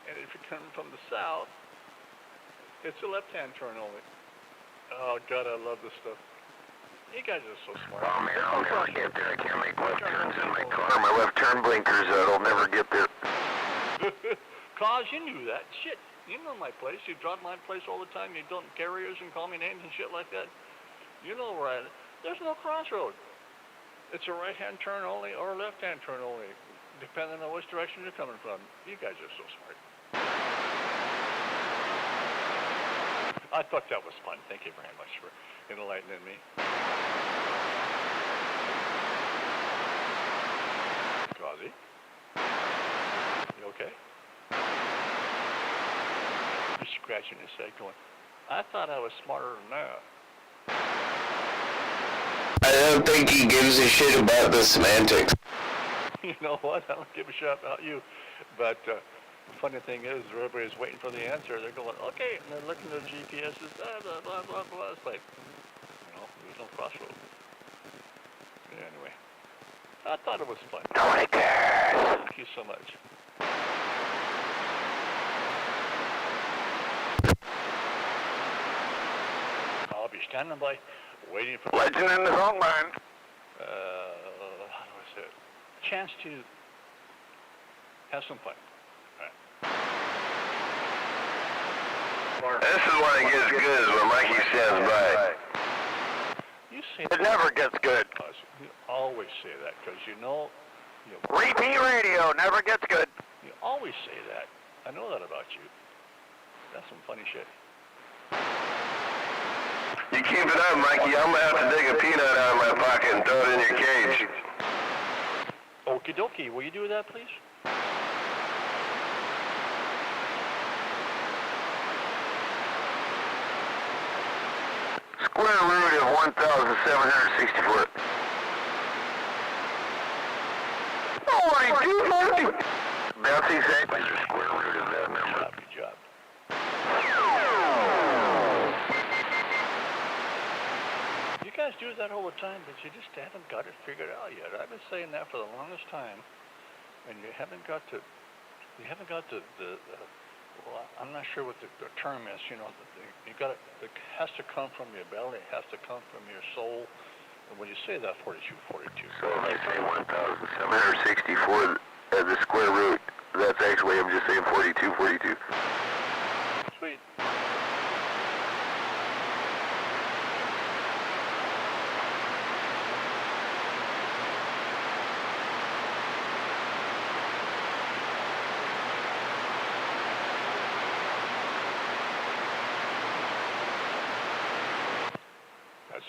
And if you're coming from the south, it's a left-hand turn only. Oh, God, I love this stuff. You guys are so smart. Oh, man, I'll never get there. I can't make left turns in my car. My left turn blinkers, I'll never get there. Cause you knew that. Shit, you know my place. You drive my place all the time. You don't carriers and call me names and shit like that. You know where I live. There's no crossroad. It's a right-hand turn only or a left-hand turn only, depending on which direction you're coming from. You guys are so smart. I thought that was fun. Thank you very much for enlightening me. Kazi? You okay? You're scratching his head going, I thought I was smarter than that. I don't think he gives a shit about the semantics. You know what? I don't give a shit about you. But the funny thing is, everybody's waiting for the answer. They're going, okay, and they're looking at the GPSs, blah, blah, blah, blah, blah. It's like, you know, there's no crossroad. Anyway, I thought it was fun. Nobody cares. Thank you so much. I'll be standing by, waiting for... Legend in the song line. how do I say it? Chance to have some fun. This is when it gets good, is when Mikey stands by. You say It never gets good. You always say that because you know... Repeat radio never gets good. You always say that. I know that about you. That's some funny shit. You keep it up, Mikey. I'm going to have to dig a peanut out of my pocket and throw it in your cage. Okie dokie. Will you do that, please? Square root of 1,764. Oh, Bouncy say, what's the square root of that number? Good job. You guys do that all the time, but you just haven't got it figured out yet. I've been saying that for the longest time, and you haven't got the well, I'm not sure what the term is, you know, it has to come from your belly, it has to come from your soul. And when you say that, 42. So if I say 1,764 as the square root, that's actually, I'm just saying 42. Sweet.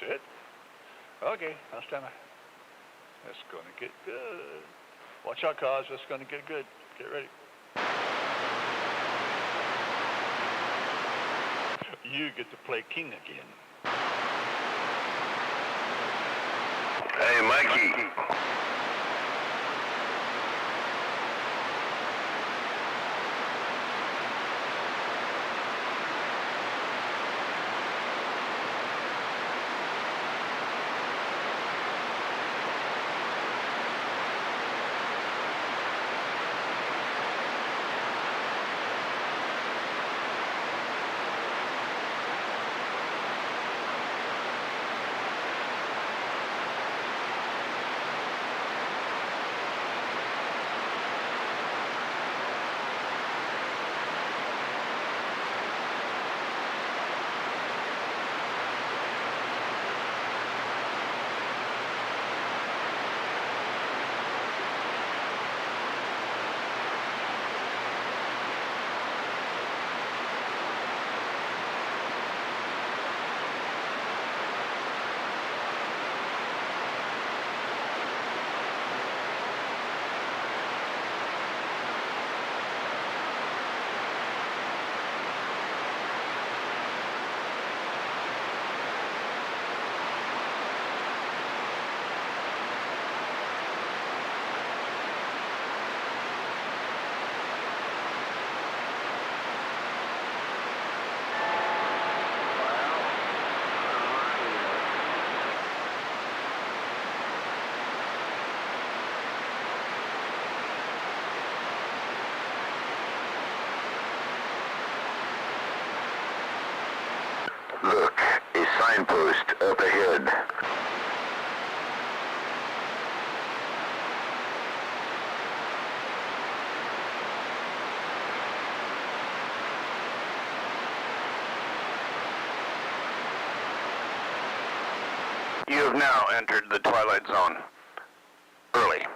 That's it? Okay, I'll stand by. That's gonna get good. Watch out, cause it's gonna get good. Get ready. You get to play king again. Hey, Mikey. Look, a signpost up ahead. You have now entered the Twilight Zone. Early.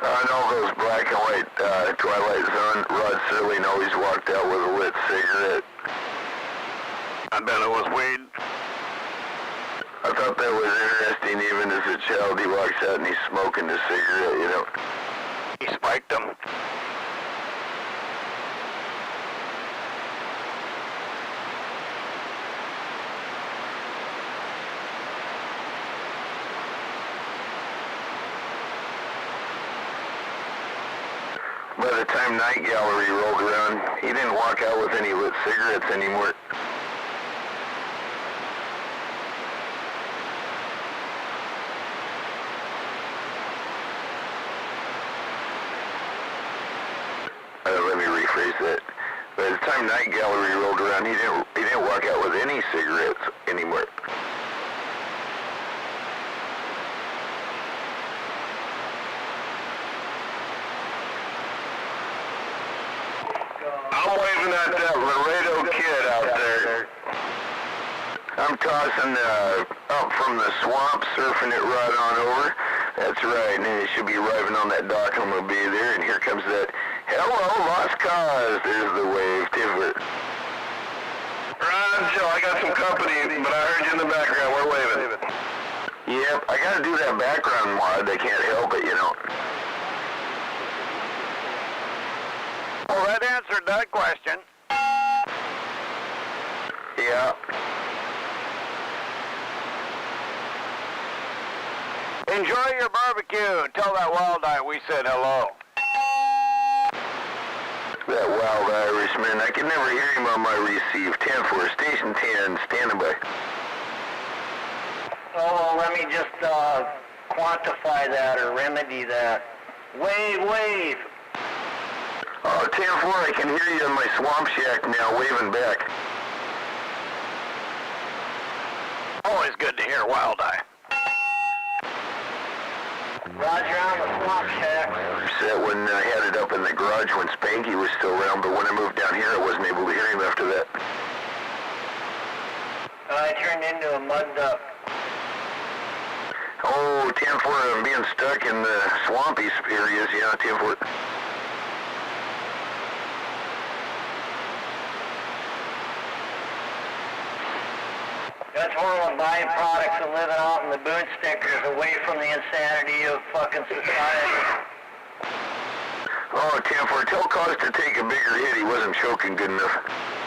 I know those black and white Twilight Zone. Rod Serling always walked out with a lit cigarette. I bet it was weed. I thought that was interesting. Even as a child, he walks out and he's smoking a cigarette, you know. He spiked them. By the time Night Gallery rolled around, he didn't walk out with any lit cigarettes anymore. Let me rephrase that. By the time Night Gallery rolled around, he didn't walk out with any cigarettes anymore. I'm waving at that Laredo kid out there. I'm tossing up from the swamp, surfing it right on over. That's right, and it should be arriving on that dock, and we'll be there, and here comes that, hello, lost cause. There's the wave, Tivlet. Ron, Joe, I got some company, but I heard you in the background. We're waving. Yep, I gotta do that background mod. I can't help it, you know. Well, that answered that question. Yeah. Enjoy your barbecue. Tell that wild eye we said hello. That wild Irishman, I can never hear him on my receive. 10-4, station 10, standing by. Oh, let me just quantify that or remedy that. Wave. Oh, 10-4, I can hear you in my swamp shack now, waving back. Always good to hear wild eye. Roger on the swamp shack. Set when I had it up in the garage when Spanky was still around, but when I moved down here, I wasn't able to hear him after that. I turned into a mud duck. Oh, 10-4, I'm being stuck in the swampy areas, yeah, 10-4. That's world of buying products and living out in the boon stickers away from the insanity of fucking society. Oh, Tim, for Tell Cause to take a bigger hit, he wasn't choking good enough.